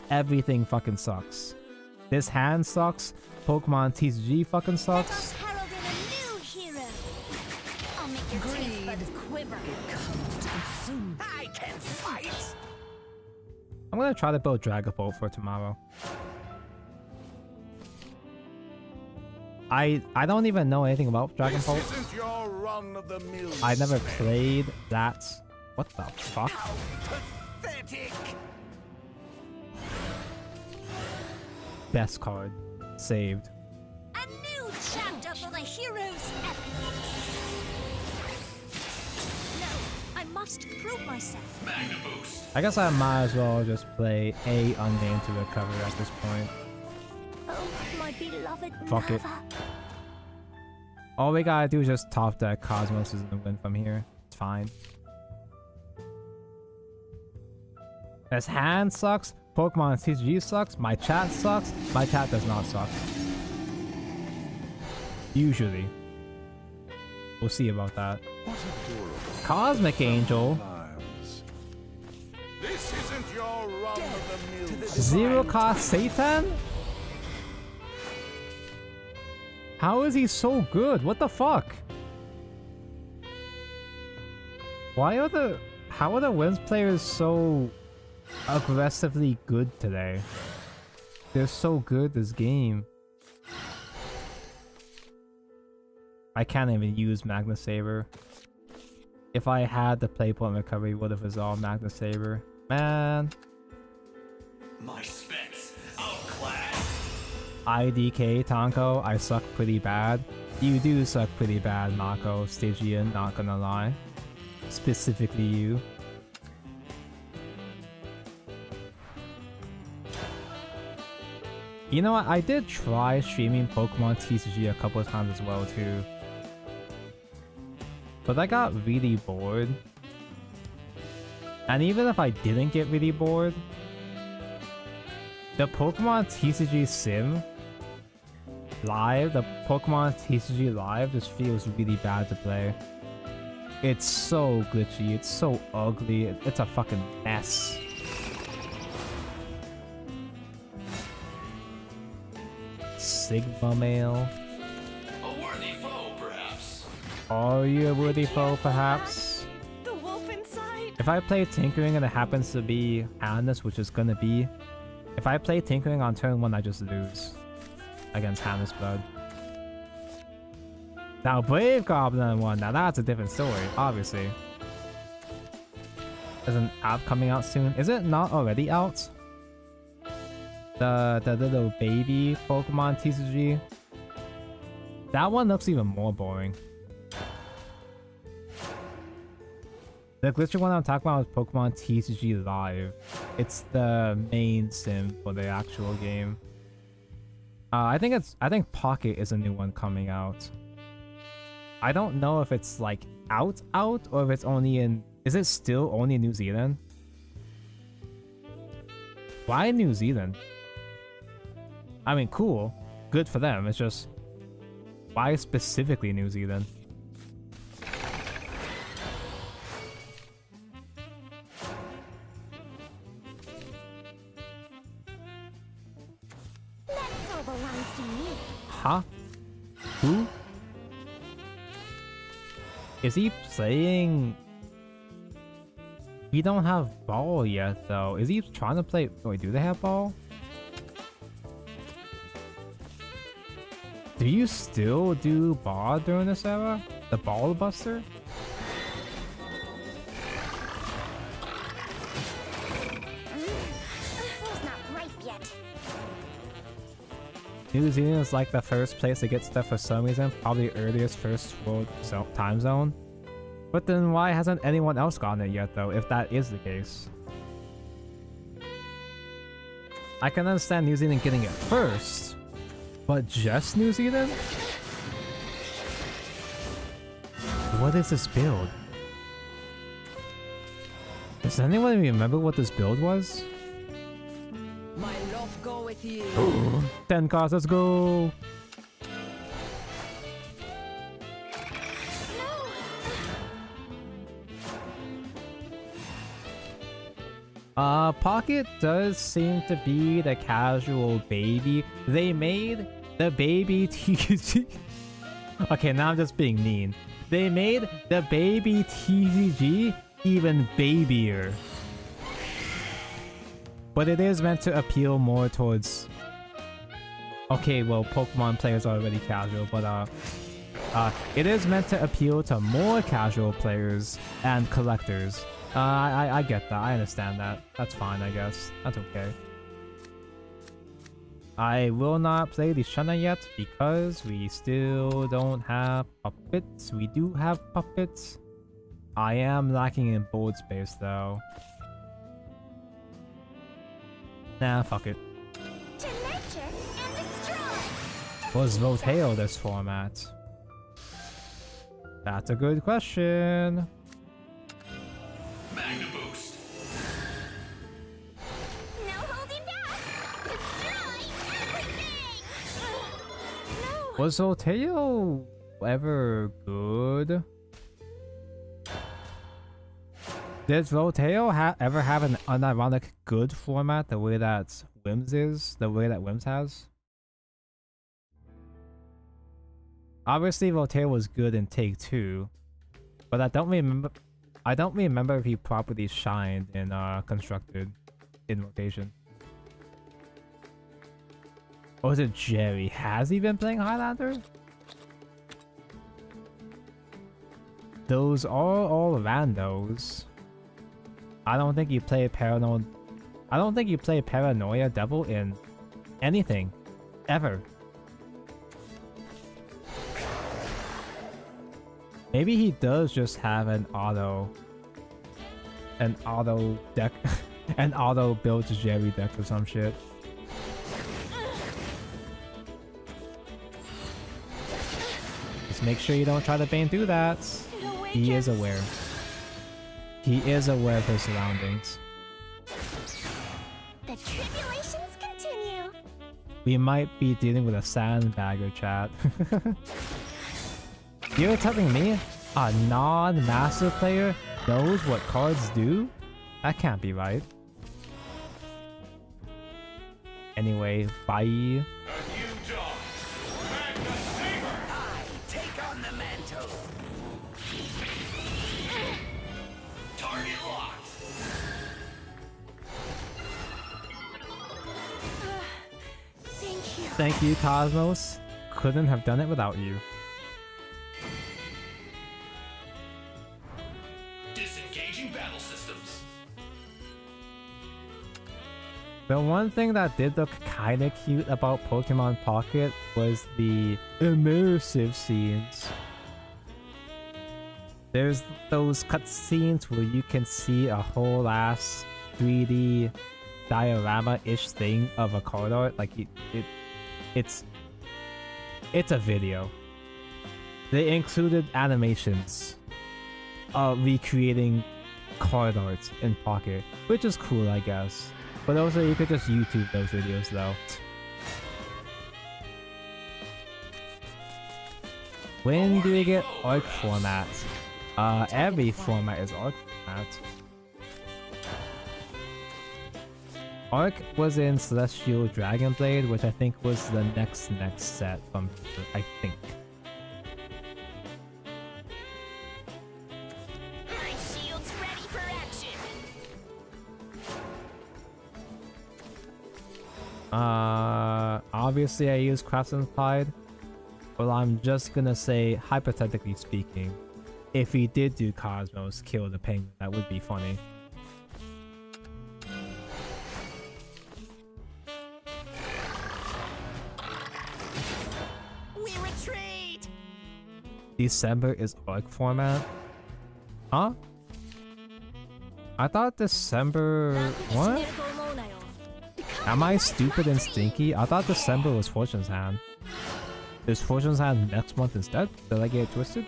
Everything fucking sucks. This hand sucks. Pokemon TCG fucking sucks. Heralding a new hero. I'll make your taste buds quiver. I can fight. I'm gonna try to build Dragapult for tomorrow. I don't even know anything about Dragapult. I never played that. What the fuck? Pathetic. Best card. Saved. A new chapter for the hero's epic. No, I must prove myself. Magna boost. I guess I might as well just play a unnamed to recover at this point. Oh, my beloved Fuck it. All we gotta do is just top deck Cosmos is gonna win from here. It's fine. This hand sucks. Pokemon TCG sucks. My chat sucks. My chat does not suck. Usually. We'll see about that. Cosmic Angel. This isn't your run of the mill. Zero cost Satan? How is he so good? What the fuck? How are the Winds players so aggressively good today? They're so good this game. I can't even use Magna Saber. If I had the play point recovery, would have resolved Magna Saber. Man. My specs outclass. IDK Tonko, I suck pretty bad. You do suck pretty bad, Mako, Stygian, not gonna lie. Specifically you. You know what, I did try streaming Pokemon TCG a couple of times as well too. But I got really bored. And even if I didn't get really bored, the Pokemon TCG Sim Live, the Pokemon TCG Live just feels really bad to play. It's so glitchy, it's so ugly, it's a fucking mess. Sigma Male. A worthy foe, perhaps. Are you a worthy foe, perhaps? The wolf inside. If I play Tinkering and it happens to be Hannes, which is gonna be, if I play Tinkering on turn 1, I just lose against Hannes Blood. Now Brave Goblin won, now that's a different story, obviously. There's an app coming out soon. Is it not already out? The little baby Pokemon TCG. That one looks even more boring. The glitchy one I'm talking about is Pokemon TCG Live. It's the main sim for the actual game. I think Pocket is a new one coming out. I don't know if it's like out or if it's only in. Is it still only in New Zealand? Why New Zealand? I mean, cool, good for them. It's just, why specifically New Zealand? That soul belongs to me. Huh? Who? Is he saying we don't have ball yet though? Is he trying to play? Wait, do they have ball? Do you still do ball during this era? The Ball Buster? The soul's not ripe yet. New Zealand is like the first place to get stuff for some reason, probably earliest first world time zone. But then why hasn't anyone else gotten it yet though, if that is the case? I can understand New Zealand getting it first, but just New Zealand? What is this build? Does anyone remember what this build was? My love go with you. 10 cards, let's go! Pocket does seem to be the casual baby. They made the baby TCG. Okay, now I'm just being mean. They made the baby TCG even babier. But it is meant to appeal more towards... Okay, well, Pokemon players are already casual, but it is meant to appeal to more casual players and collectors. I get that. I understand that. That's fine, I guess. That's okay. I will not play the Shana yet because we still don't have puppets. We do have puppets. I am lacking in board space though. Nah, fuck it. To nurture and destroy. Was Voteo this format? That's a good question. Magna boost. No holding back. Destroy everything. No. Was Voteo ever good? Did Voteo ever have an unironic good format the way that Whims is? The way that Whims has? Obviously Voteo was good in Take 2, but I don't remember if he properly shined in Constructed in rotation. Or is it Jerry? Has he been playing Highlander? Those are all randos. I don't think you play Paranoia Devil in anything. Ever. Maybe he does just have an auto deck, an auto built Jerry deck or some shit. Just make sure you don't try to bane through that. He is aware. He is aware of his surroundings. The tribulations continue. We might be dealing with a sandbagger, chat. You're telling me a non-master player knows what cards do? That can't be right. Anyway, bye. A new job. Magna Saber. I take on the mantle. Target locked. Thank you. Thank you, Cosmos. Couldn't have done it without you. Disengaging battle systems. The one thing that did look kinda cute about Pokemon Pocket was the immersive scenes. There's those cutscenes where you can see a whole ass 3D diorama-ish thing of a card art. Like it's a video. They included animations of recreating card art in Pocket, which is cool, I guess. But also, you could just YouTube those videos, though. When do we get ARC format? Every format is ARC format. ARC was in Celestial Dragonblade, which I think was the next set from, I think. My shield's ready for action. Obviously I use Craftsman's Pride. Well, I'm just gonna say, hypothetically speaking, if he did do Cosmos kill the penguin, that would be funny. December is ARC format? Huh? I thought December... What? Am I stupid and stinky? I thought December was Fortune's Hand. Is Fortune's Hand next month instead? Did I get it twisted?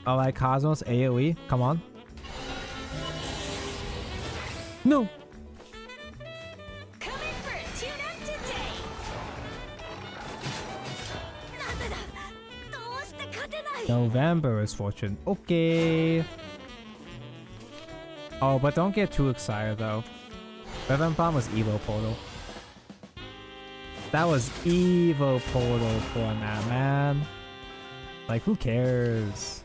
Oh, like Cosmos AoE? Come on. No! Come in for a tune-up today. November is Fortune. Okay. Oh, but don't get too excited though. Reverend Bomb was Evo Portal. That was Evo Portal format, man. Like, who cares?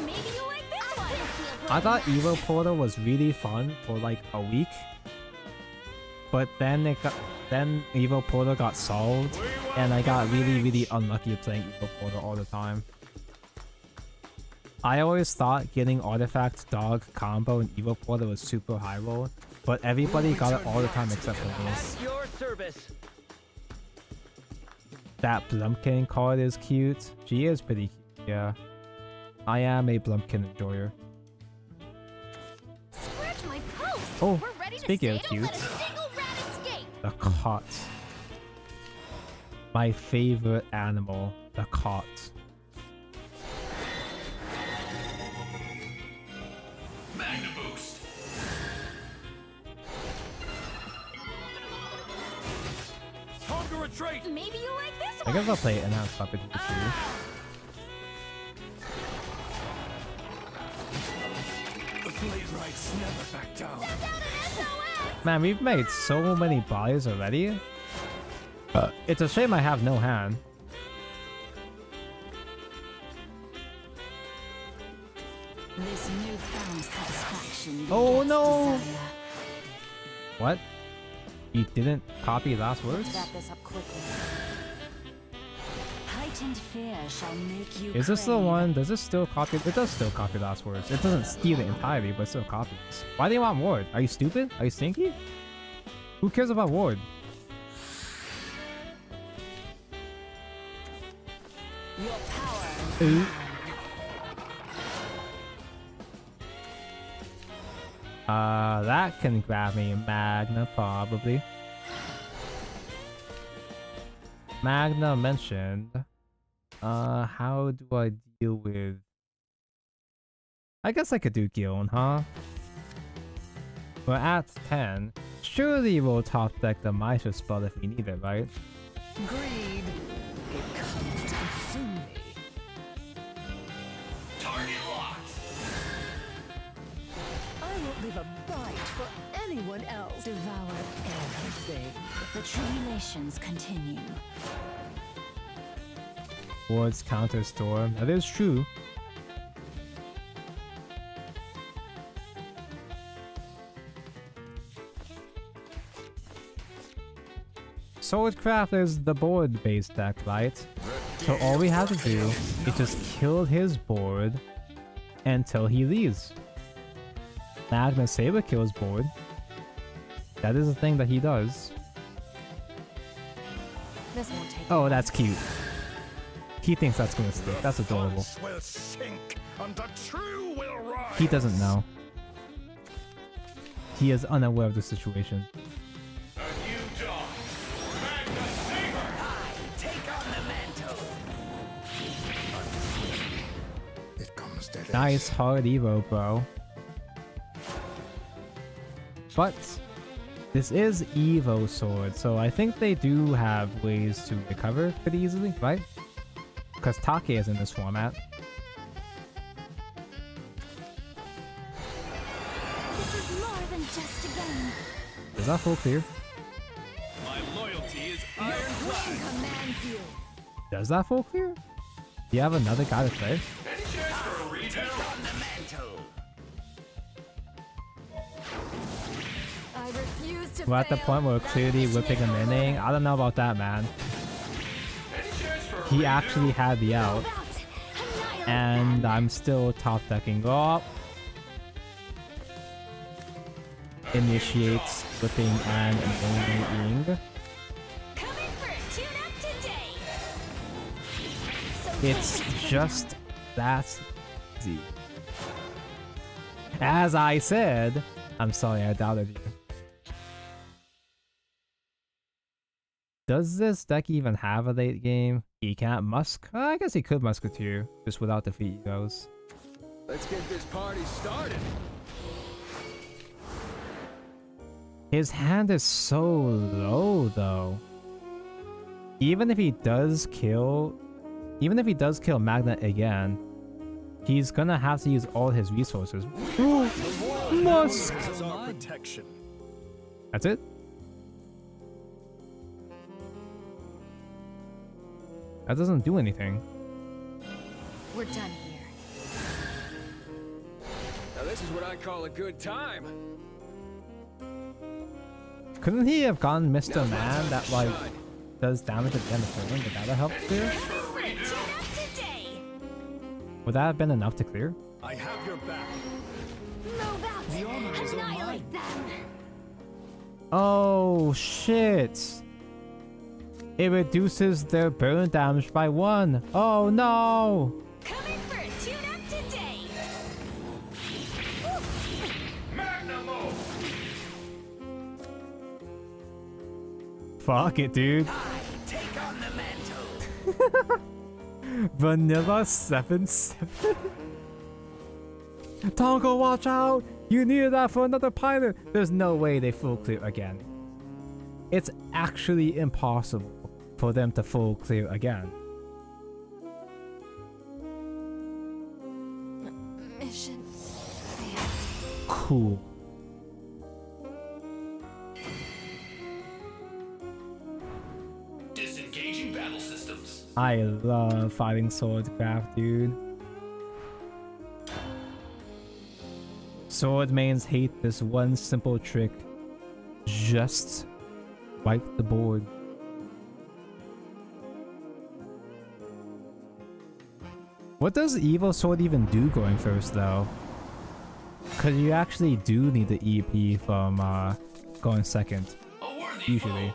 Maybe you like this one. I thought Evo Portal was really fun for like a week. But then Evo Portal got solved, and I got really unlucky playing Evo Portal all the time. I always thought getting Artifact Dog combo in Evo Portal was super high roll, but everybody got it all the time except for me. Your service. That Blumpkin card is cute. She is pretty cute, yeah. I am a Blumpkin enjoyer. Scratch my post. Oh, We're ready speaking of to cute. let a single rat escape. The cot. My favorite animal, the cot. Magna boost. Time to retreat. Maybe you like this I one. guess I'll play Enhanced Puppet too. The blade rights never back down. Send out an SOS. Man, we've made so many bodies already. It's a shame I have no hand. This newfound satisfaction. Oh, begets no. desire. What? You didn't copy last words? Wrap this up quickly. Heightened fear shall make you Is this the crave. one? Does this still copy? It does still copy last words. It doesn't steal it entirely, but it still copies. Why do you want Ward? Are you stupid? Are you stinky? Who cares about Ward? Your power. Ooh. That can grab me. Magna, probably. Magna mentioned. How do I deal with... I guess I could do Giln, huh? We're at 10. Surely we'll top deck the Maestro spell if we need it, right? Greed. It comes to consume me. Target locked. I won't leave a bite for anyone else. Devour everything. The tribulations continue. Ward's counter storm. That is true. Swordcraft is the board-based deck, right? So all we have to do is just kill his board until he leaves. Magna Saber kills board. That is a thing that he does. This won't take. Oh, that's cute. He thinks that's gonna stick. That's adorable. Will sink and the true will rise. He doesn't know. He is unaware of the situation. A new dawn. Magna Saber. Take on the mantle. It comes to this. Nice hard Evo, bro. But this is Evo Sword, so I think they do have ways to recover pretty easily, right? Because Take is in this format. This is more than just a game. Is that full clear? My loyalty is ironclad. Commands you. Does that full clear? Do you have another guy to play? Any chance for a rematch? On the mantle. I refuse to We're at the fail. point where clearly we're picking an inning. I don't know about that, man. Any chance for a He rematch? actually had the out, and I'm still top decking. Oh, initiates flipping and annoying. Coming for a tune-up today. It's just that easy. As I said, I'm sorry I doubted you. Does this deck even have a late game? He can't musk? I guess he could musketeer, just without defeat egos. Let's get this party started. His hand is so low though. Even if he does kill Magnet again, he's gonna have to use all his resources. Ooh, musk! That's it? That doesn't do anything. We're done here. Now this is what I call a good time. Couldn't he have gotten Mr. Man that like does damage at the end of the turn? Would that have helped clear? Would that have been enough to clear? I have your back. Move out! Annihilate them! Oh shit! It reduces their burn damage by 1. Oh no! Coming for a tune-up today. Magna mode. Fuck it, dude. Take on the mantle. Vanilla 7-7. Tongo, watch out! You needed that for another pilot. There's no way they full clear again. It's actually impossible for them to full clear again. Mission. Cool. Disengaging battle systems. I love fighting swordcraft, dude. Sword mains hate this one simple trick. Just wipe the board. What does Evil Sword even do going first though? Cause you actually do need the EP from going second. Usually.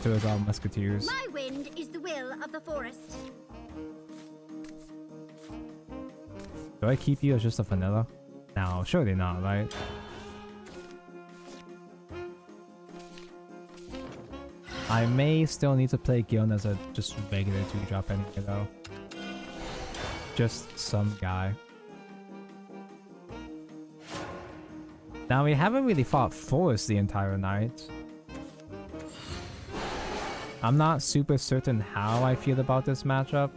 To resolve musketeers. My wind is the will of the forest. Do I keep you as just a vanilla? No, surely not, right? I may still need to play Giln as a just regular 2-drop anyway though. Just some guy. Now we haven't really fought Forest the entire night. I'm not super certain how I feel about this matchup.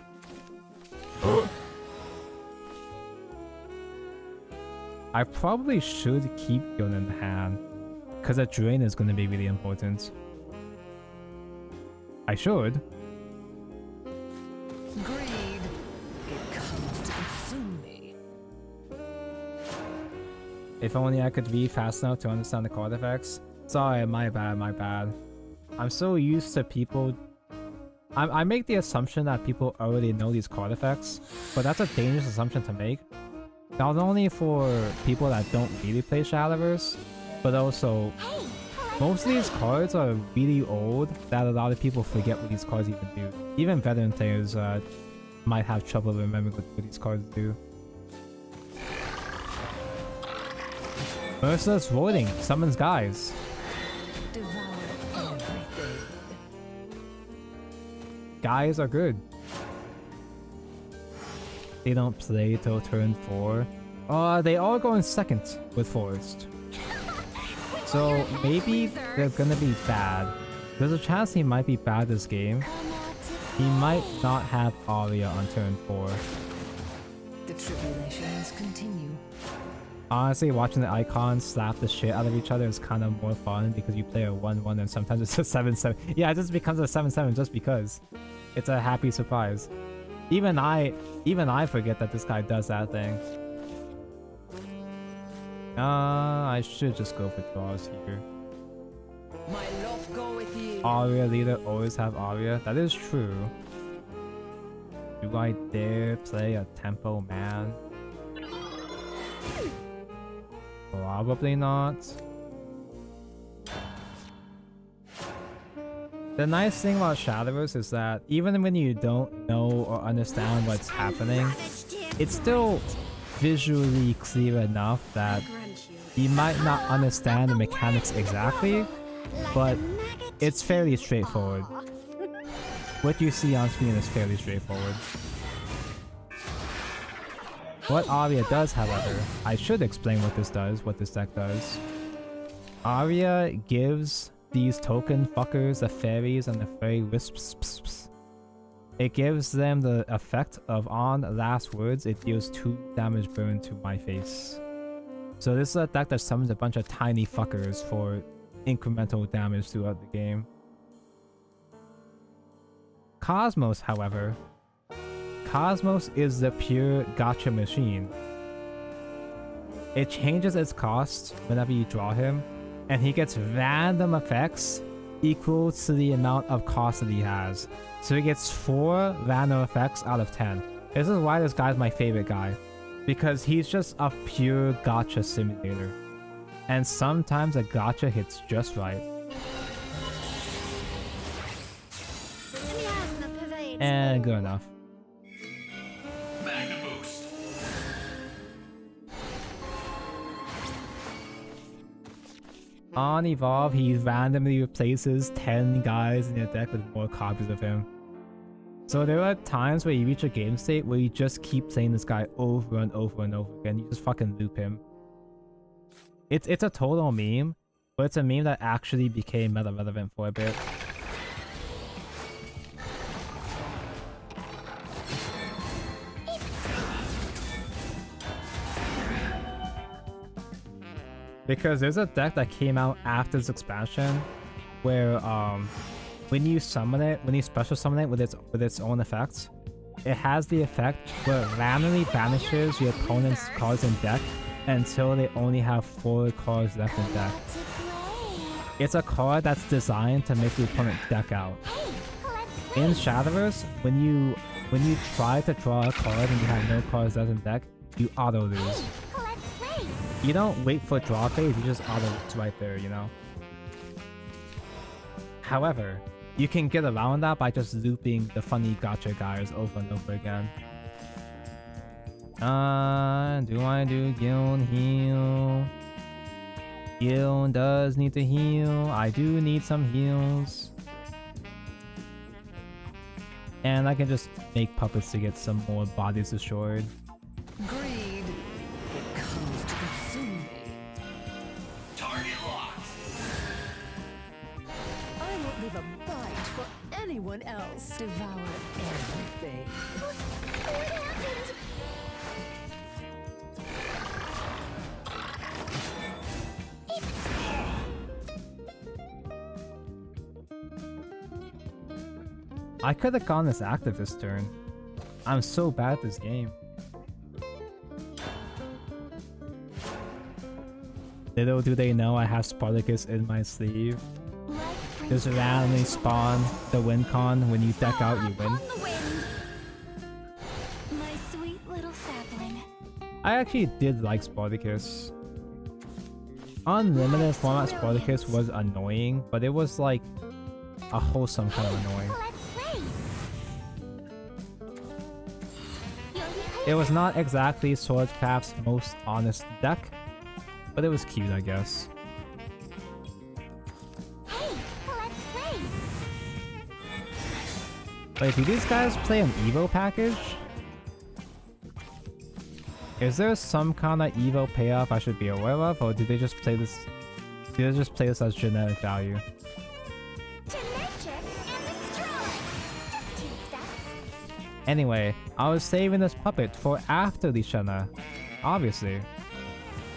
I probably should keep Giln in hand, because a drain is going to be really important. I should. Greed. It comes to consume me. If only I could read fast enough to understand the card effects. Sorry, my bad, my bad. I'm so used to people... I make the assumption that people already know these card effects, but that's a dangerous assumption to make. Not only for people that don't really play Shadowverse, but also most of these cards are really old that a lot of people forget what these cards even do. Even veteran players might have trouble remembering what these cards do. Merciless Voiding summons guys. Devour everything. Guys are good. They don't play till turn 4. They all go in second with Forest. So maybe they're gonna be bad. There's a chance he might be bad this game. He might not have Aria on turn 4. The tribulations continue. Honestly, watching the icons slap the shit out of each other is kind of more fun because you play a 1-1 and sometimes it's a 7-7. Yeah, it just becomes a 7-7 just because. It's a happy surprise. Even I forget that this guy does that thing. I should just go for draws here. My love go with you. Aria leader always have Aria. That is true. Do I dare play a tempo man? Probably not. The nice thing about Shadowverse is that even when you don't know or understand what's happening, it's still visually clear enough that you might not understand the mechanics exactly, but it's fairly straightforward. What you see on screen is fairly straightforward. What Arya does, however, I should explain what this deck does. Arya gives these token fuckers, the fairies and the fairy wisps, it gives them the effect of on last words, it deals 2 damage burn to my face. So this is a deck that summons a bunch of tiny fuckers for incremental damage throughout the game. Cosmos, however, Cosmos is the pure gacha machine. It changes its cost whenever you draw him, and he gets random effects equal to the amount of cost that he has. So he gets 4 random effects out of 10. This is why this guy's my favorite guy, because he's just a pure gacha simulator. And sometimes a gacha hits just right. And good enough. On Evolve, he randomly replaces 10 guys in your deck with more copies of him. So there are times where you reach a game state where you just keep playing this guy over and over and over again. You just fucking loop him. It's a total meme, but it's a meme that actually became meta relevant for a bit. Because there's a deck that came out after this expansion where when you summon it, when you special summon it with its own effects, it has the effect where it randomly banishes your opponent's cards in deck until they only have 4 cards left in deck. It's a card that's designed to make the opponent deck out. In Shadowverse, when you try to draw a card and you have no cards left in deck, you auto lose. You don't wait for draw phase, you just auto lose right there, you know? However, you can get around that by just looping the funny gacha guys over and over again. Do I do Giln heal? Giln does need to heal. I do need some heals. And I can just make puppets to get some more bodies destroyed. Greed. It comes to consume me. Target locked. I won't leave a bite for anyone else. Devour everything. What happened? I could have gone this active this turn. I'm so bad at this game. Little do they know I have Spartacus in my sleeve. Just randomly spawn the win con. When you deck out, you win. My sweet little sapling. I actually did like Spartacus. Unlimited format Spartacus was annoying, but it was like a wholesome kind of annoying. It was not exactly Swordcraft's most honest deck, but it was cute, I guess. Wait, do these guys play an Evo package? Is there some kind of Evo payoff I should be aware of, or do they just play this? Do they just play this as genetic value? Anyway, I was saving this puppet for after the Shenna, obviously.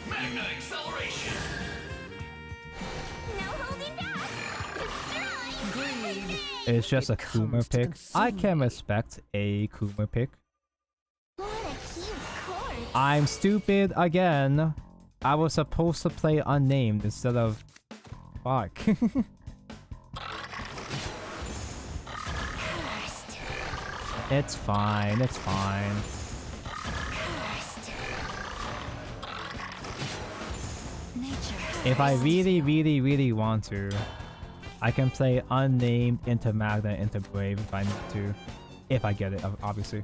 Magna acceleration. No holding back. Greed. It's just a It Coomer comes to pick. I consume can me. respect a Coomer pick. What a cute corpse. I'm stupid again. I was supposed to play unnamed instead of... Fuck. It's fine, it's fine. If I really want to, I can play unnamed into Magna into Brave if I need to. If I get it, obviously.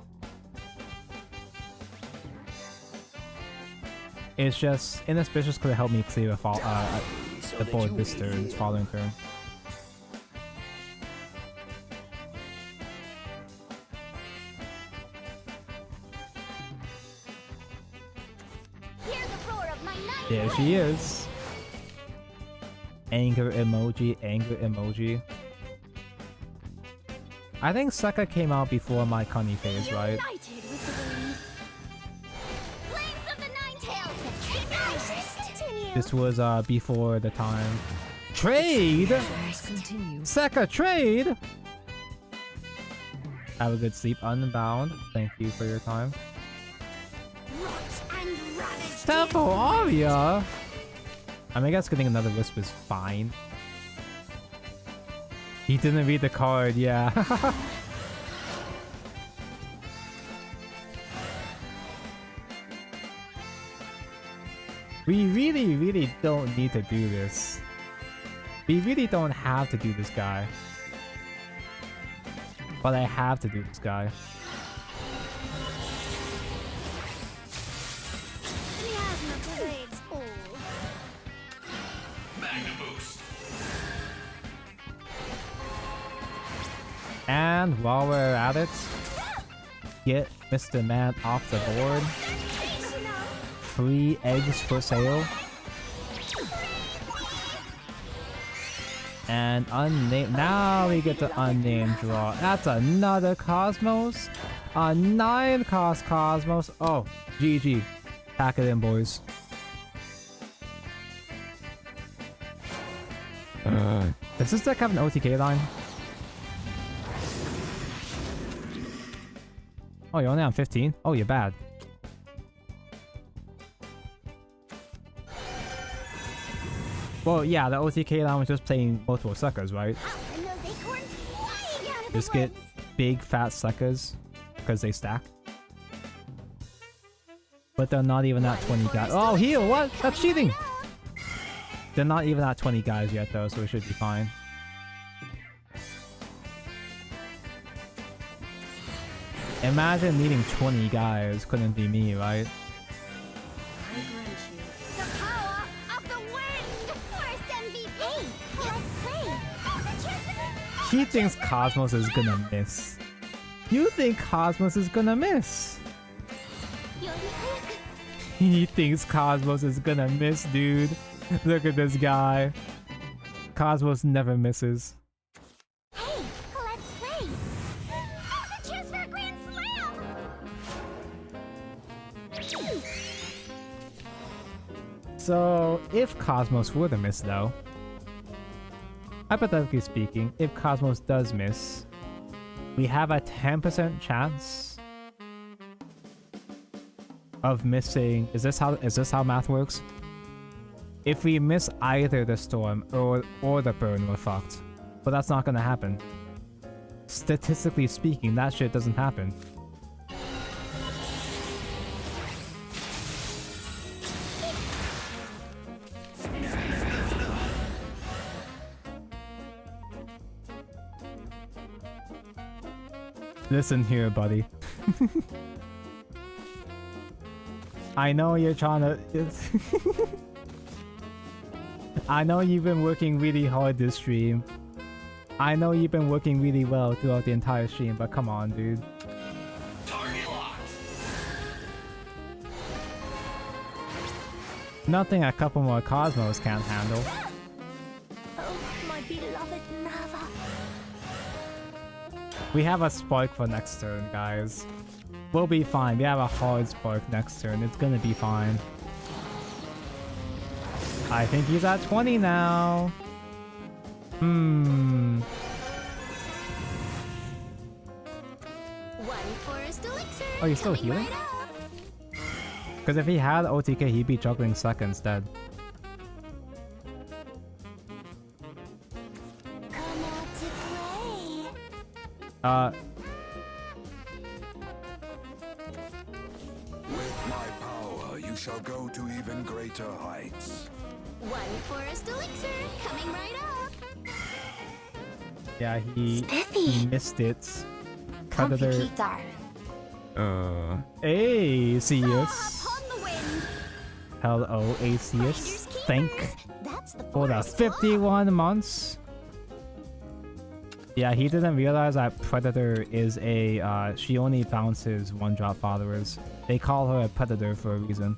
It's just inauspicious could help me clear the board this turn, following turn. There she is. Anger emoji, anger emoji. I think Sekka came out before my Connie phase, right? This was before the time. Trade? Sekka trade? Have a good sleep, Unbound. Thank you for your time. Tempo Aria? I mean, I guess getting another Wisp is fine. He didn't read the card, yeah. We really don't need to do this. We really don't have to do this guy. But I have to do this guy. And while we're at it, get Mr. Man off the board. Free eggs for sale. And unnamed. Now we get the unnamed draw. That's another Cosmos. A 9-cost Cosmos. Oh, GG. Pack it in, boys. Does this deck have an OTK line? Oh, you're only on 15? Oh, you're bad. Well, yeah, the OTK line was just playing multiple suckers, right? Just get big fat suckers because they stack. But they're not even at 20 guys. Oh, heal! What? That's cheating! They're not even at 20 guys yet, though, so we should be fine. Imagine needing 20 guys. Couldn't be me, right? The power of the wind! First MVP! Let's play! He thinks Cosmos is gonna miss. You think Cosmos is gonna miss? He thinks Cosmos is gonna miss, dude. Look at this guy. Cosmos never misses. Hey, let's play! There's a chance for a grand slam! So, if Cosmos were to miss though, hypothetically speaking, if Cosmos does miss, we have a 10% chance of missing. Is this how math works? If we miss either the storm or the burn, we're fucked. But that's not gonna happen. Statistically speaking, that shit doesn't happen. Listen here, buddy. I know you're trying to... I know you've been working really hard this stream. I know you've been working really well throughout the entire stream, but come on, dude. Target locked. Nothing a couple more Cosmos can't handle. Oh, my beloved Nava. We have a Spark for next turn, guys. We'll be fine. We have a hard Spark next turn. It's gonna be fine. I think he's at 20 now. One forest elixir. Oh, you're still healing? Because if he had OTK, he'd be juggling Sekka instead. Come out to play. With my power, you shall go to even greater heights. One forest elixir coming right up. Yeah, he missed it. Predator. Complicatar. Atheus. Hello, Atheus. Thank for the 51 months. Yeah, he didn't realize that Predator is a, she only bounces one-drop followers. They call her a Predator for a reason.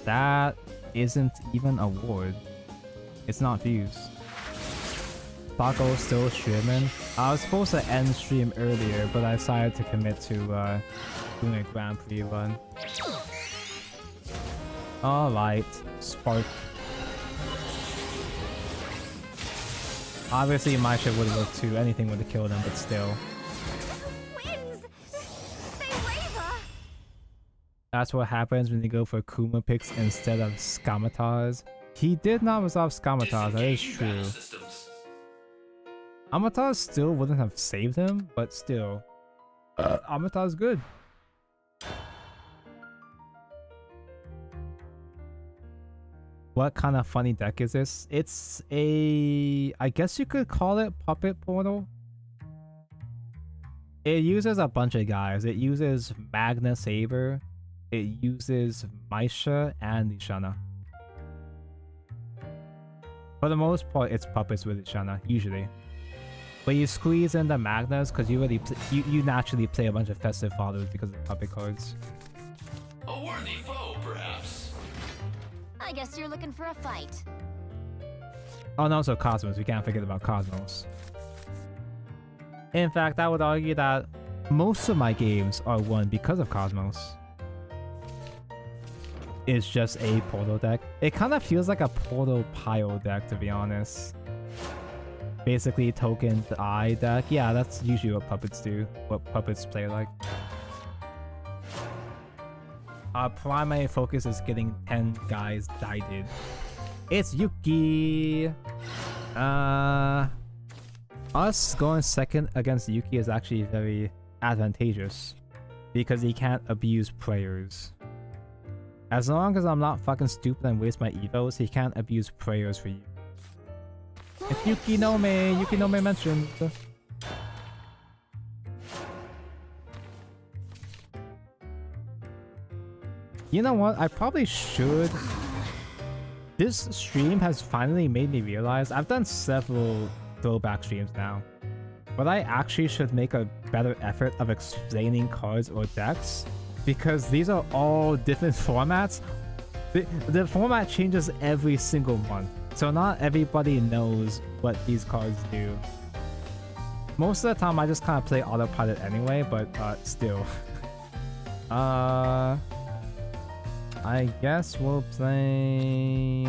That isn't even a ward. It's not views. Taco's still streaming. I was supposed to end stream earlier, but I decided to commit to doing a Grand Prix run. Alright, Spark. Obviously my shit would have worked too, anything would have killed him, but still. That's what happens when you go for Kuma picks instead of Scamatars. He did not resolve Scamatars, that is true. Amatar still wouldn't have saved him, but still. Amatar's good. What kind of funny deck is this? It's a... I guess you could call it Puppet Portal. It uses a bunch of guys. It uses Magna Saber. It uses Maisha and Lishana. For the most part, it's puppets with Lishana, usually. But you squeeze in the Magnas because you already you naturally play a bunch of festive followers because of the puppet cards. A worthy foe, perhaps. I guess you're looking for a fight. Oh, and also Cosmos. We can't forget about Cosmos. In fact, I would argue that most of my games are won because of Cosmos. It's just a Portal deck. It kind of feels like a Portal Pile deck, to be honest. Basically, token eye deck. Yeah, that's usually what puppets do. What puppets play like. Our primary focus is getting 10 guys died. It's Yuki! Us going second against Yuki is actually very advantageous. Because he can't abuse prayers. As long as I'm not fucking stupid and waste my evos, he can't abuse prayers for you. It's Yukinome mentioned. You know what? I probably should. This stream has finally made me realize I've done several throwback streams now. But I actually should make a better effort of explaining cards or decks. Because these are all different formats. The format changes every single month. So not everybody knows what these cards do. Most of the time I just kind of play autopilot anyway, but still. I guess we'll play...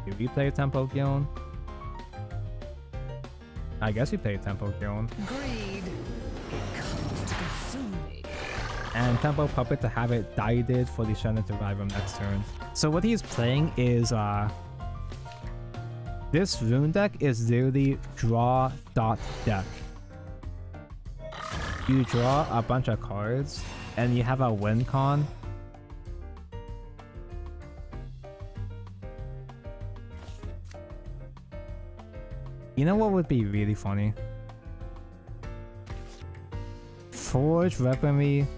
Do we play Tempo Gyon? I guess we play Tempo Gyon. Greed. It comes to consume me. And Tempo Puppet to have it died for Lishana to revive him next turn. So what he's playing is this rune deck is literally draw dot deck. You draw a bunch of cards and you have a win con. You know what would be really funny? Forge Weaponry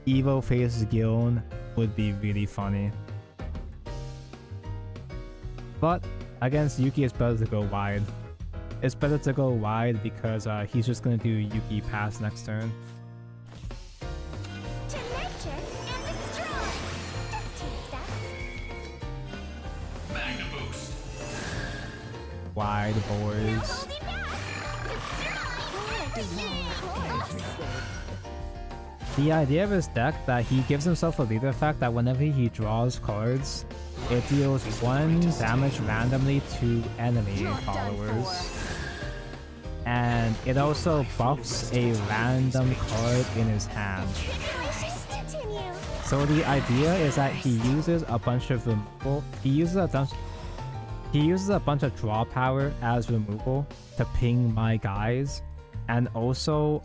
Evo Face Giln would be really funny. But against Yuki, it's better to go wide. It's better to go wide because he's just going to do Yuki pass next turn. To nurture and destroy. Just 2 steps. Magna boost. Wide boys. The idea of his deck that he gives himself a leader effect that whenever he draws cards, it deals 1 damage randomly to enemy followers. And it also buffs a random card in his hand. So the idea is that he uses a bunch of removal. He uses a bunch of draw power as removal to ping my guys. And also,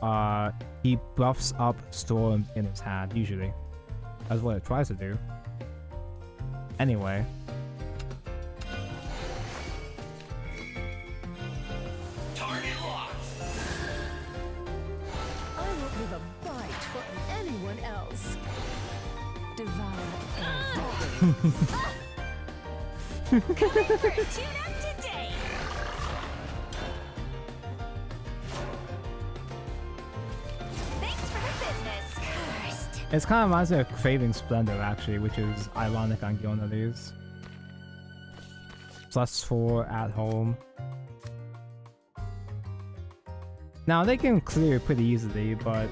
he buffs up Storm in his hand, usually. That's what it tries to do. Anyway. Target locked. I won't leave a bite for anyone else. Devour Coming for a tune-up today. Thanks for the business. Cursed. It's kind of reminds me of Craving Splendor, actually, which is ironic on Gionades. +4 at home. Now, they can clear pretty easily, but...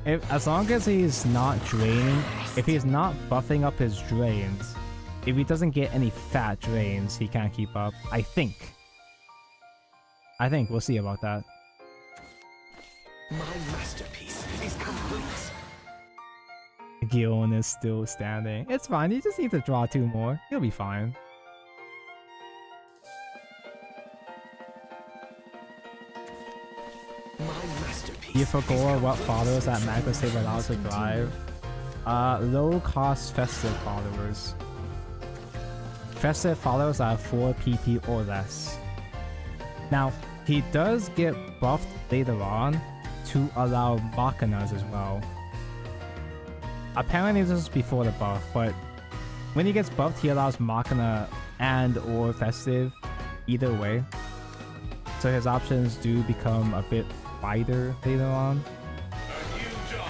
as long as he's not draining, if he's not buffing up his drains, if he doesn't get any fat drains, he can't keep up. I think. We'll see about that. My masterpiece is complete. Gion is still standing. It's fine, you just need to draw 2 more. He'll be fine. My masterpiece. You forgot what follows that Magna Saber allows to drive. Low cost Festive followers. Festive followers are 4 PP or less. Now, he does get buffed later on to allow Machinas as well. Apparently this is before the buff, but when he gets buffed, he allows Machina and or Festive either way. So his options do become a bit wider later on. A new job.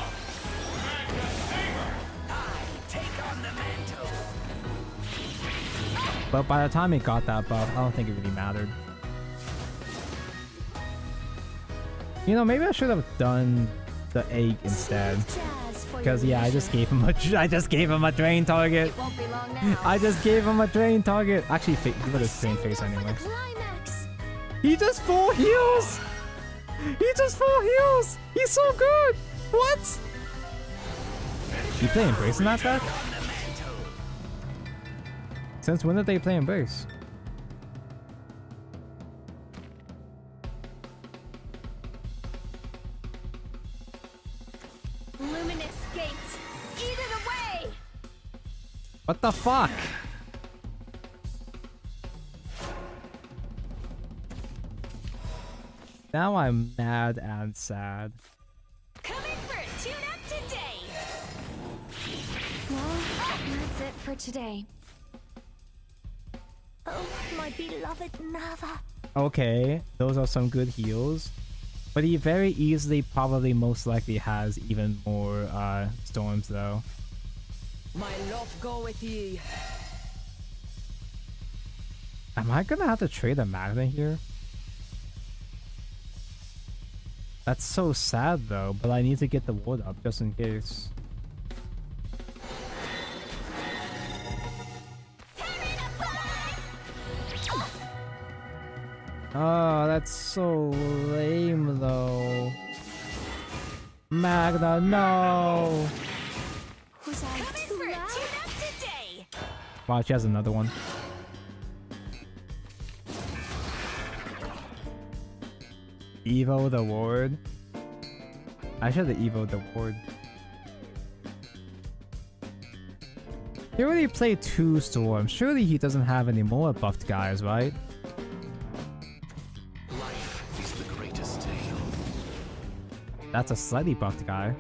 Magna Saber. I take on the mantle. But by the time he got that buff, I don't think it really mattered. You know, maybe I should have done the egg instead. Because yeah, I just gave him a drain target. It won't be long now. I just gave him a drain target. Actually, give it a drain face anyway. He just 4 heals. He's so good. What? You play Embrace in that deck? Since when did they play Embrace? Luminous gate. Eat it away. What the fuck? Now I'm mad and sad. Coming for a tune-up today. Well, that's it for today. Oh, my beloved Nava. Okay, those are some good heals. But he very easily, probably most likely has even more storms though. My love go with ye. Am I gonna have to trade a Magna here? That's so sad though, but I need to get the wood up just in case. Oh, that's so lame though. Magna, no! Was I Coming too for a loud? tune-up today. Wow, she has another one. Evo the ward. I should have Evo the ward. He already played 2 storms. Surely he doesn't have any more buffed guys, right? Life is the greatest tale. That's a slightly buffed guy.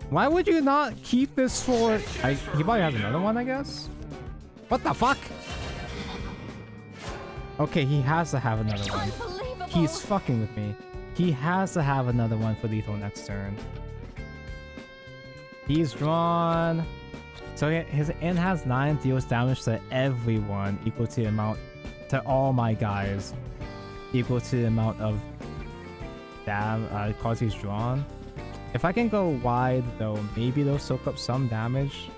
Why would you not keep this for... he probably has another one, I guess? What the fuck? Okay, he has to have another one. He's fucking with me. He has to have another one for lethal next turn. He's drawn... So his N has 9, deals damage to everyone equal to the amount... to all my guys. Equal to the amount of... cards he's drawn. If I can go wide though, maybe they'll soak up some damage.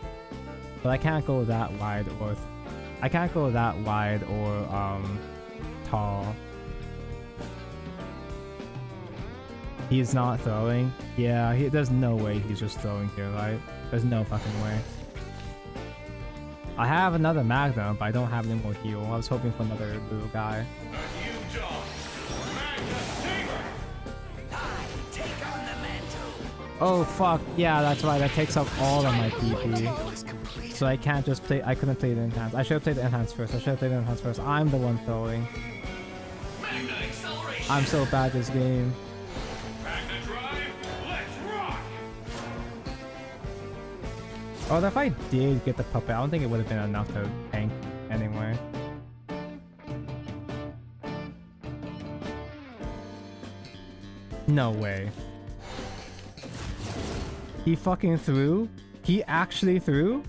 But I can't go that wide or... I can't go that wide or tall. He's not throwing. Yeah, there's no way he's just throwing here, right? There's no fucking way. I have another Magna, but I don't have any more heal. I was hoping for another little guy. A new job. Magna Saber. I take on the mantle. Oh fuck, yeah, that's right, that takes up all of my PP. So I can't just play, I couldn't play the enhanced. I should have played the enhanced first, I'm the one throwing. I'm so bad at this game. Oh, if I did get the puppet, I don't think it would have been enough to tank anyway. No way. He fucking threw? He actually threw?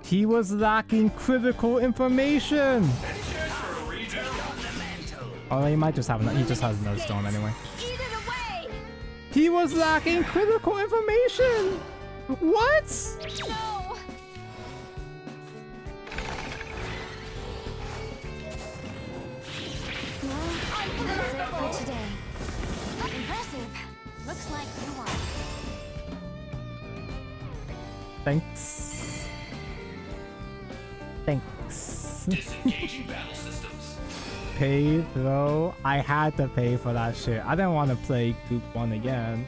He was lacking critical information! Oh, he might just have he just has another storm anyway. He was lacking critical information! What? No! That's it for today. Impressive. Looks like you won. Thanks. Thanks. Disengaging battle systems. Pay though? I had to pay for that shit. I didn't want to play Group 1 again.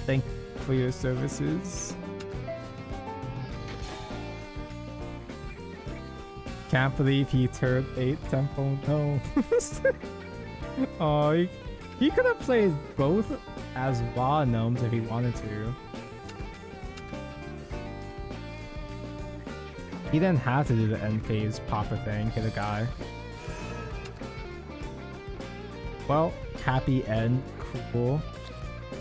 Thank you for your services. Can't believe he turned 8 tempo. No. Oh, he could have played both as raw gnomes if he wanted to. He didn't have to do the end phase popper thing, hit a guy. Well, happy end, cool.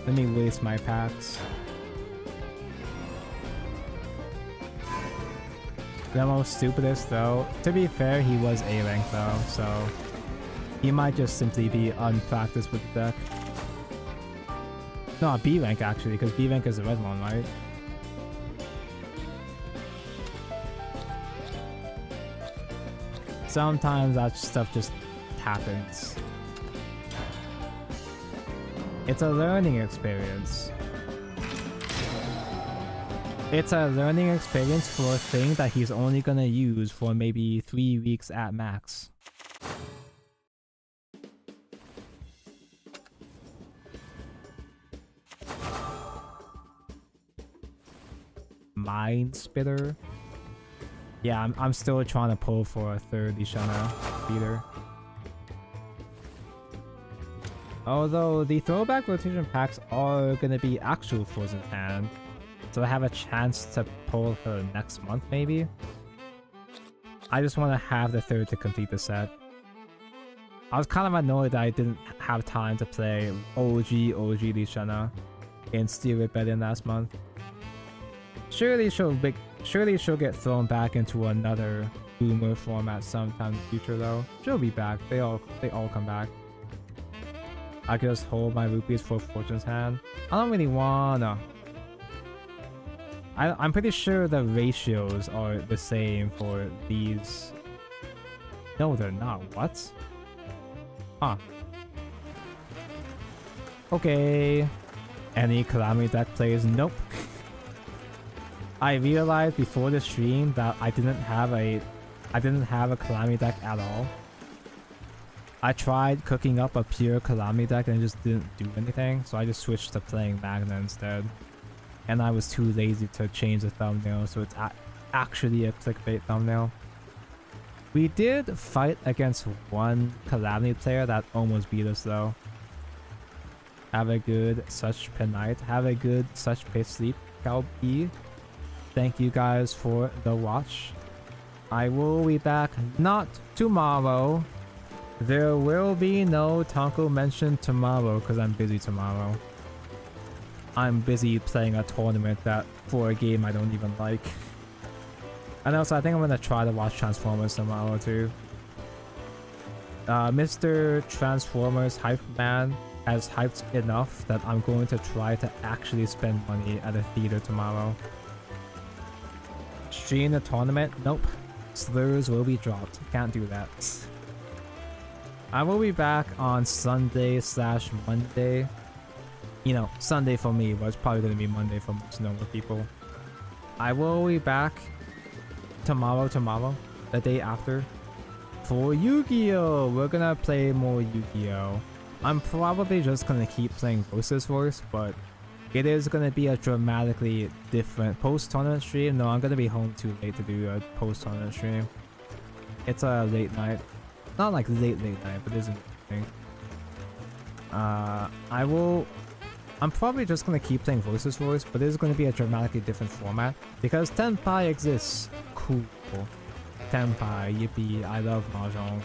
Let me waste my packs. The most stupidest though, to be fair, he was A-rank though, so he might just simply be unpracticed with the deck. No, B-rank actually, because B-rank is the red one, right? Sometimes that stuff just happens. It's a learning experience. It's a learning experience for a thing that he's only gonna use for maybe 3 weeks at max. Mind Spitter? Yeah, I'm still trying to pull for a third Ishana beater. Although the throwback rotation packs are gonna be actual Frozen hand, so I have a chance to pull her next month maybe. I just want to have the third to complete the set. I was kind of annoyed that I didn't have time to play OG Lishana in Steel Rebellion last month. Surely she'll get thrown back into another boomer format sometime in the future though. She'll be back. They all come back. I could just hold my rupees for Fortune's Hand. I don't really wanna. I'm pretty sure the ratios are the same for these. No, they're not. What? Huh. Okay. Any Calamity deck plays? Nope. I realized before the stream that I didn't have a Calamity deck at all. I tried cooking up a pure Calamity deck and it just didn't do anything, so I just switched to playing Magna instead. And I was too lazy to change the thumbnail, so it's actually a clickbait thumbnail. We did fight against one Calamity player that almost beat us though. Have a good such pin night. Have a good such pit sleep, Calby. Thank you guys for the watch. I will be back not tomorrow. There will be no Tonko mention tomorrow because I'm busy tomorrow. I'm busy playing a tournament that for a game I don't even like. And also I think I'm gonna try to watch Transformers tomorrow too. Mr. Transformers Hype Man has hyped enough that I'm going to try to actually spend money at a theater tomorrow. Stream the tournament? Nope. Slurs will be dropped. Can't do that. I will be back on Sunday/Monday. You know, Sunday for me, but it's probably going to be Monday for most normal people. I will be back tomorrow, the day after. for Yu-Gi-Oh! We're gonna play more Yu-Gi-Oh! I'm probably just gonna keep playing Versus Wars, but it is gonna be a dramatically different post-tournament stream. No, I'm gonna be home too late to do a post-tournament stream. It's a late night. Not like late night, but it isn't. I'm probably just gonna keep playing Versus Wars, but it is gonna be a dramatically different format because Tenpai exists. Cool. Tenpai, yippee, I love Mahjong.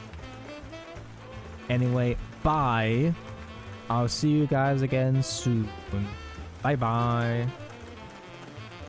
Anyway, bye. I'll see you guys again soon. Bye bye.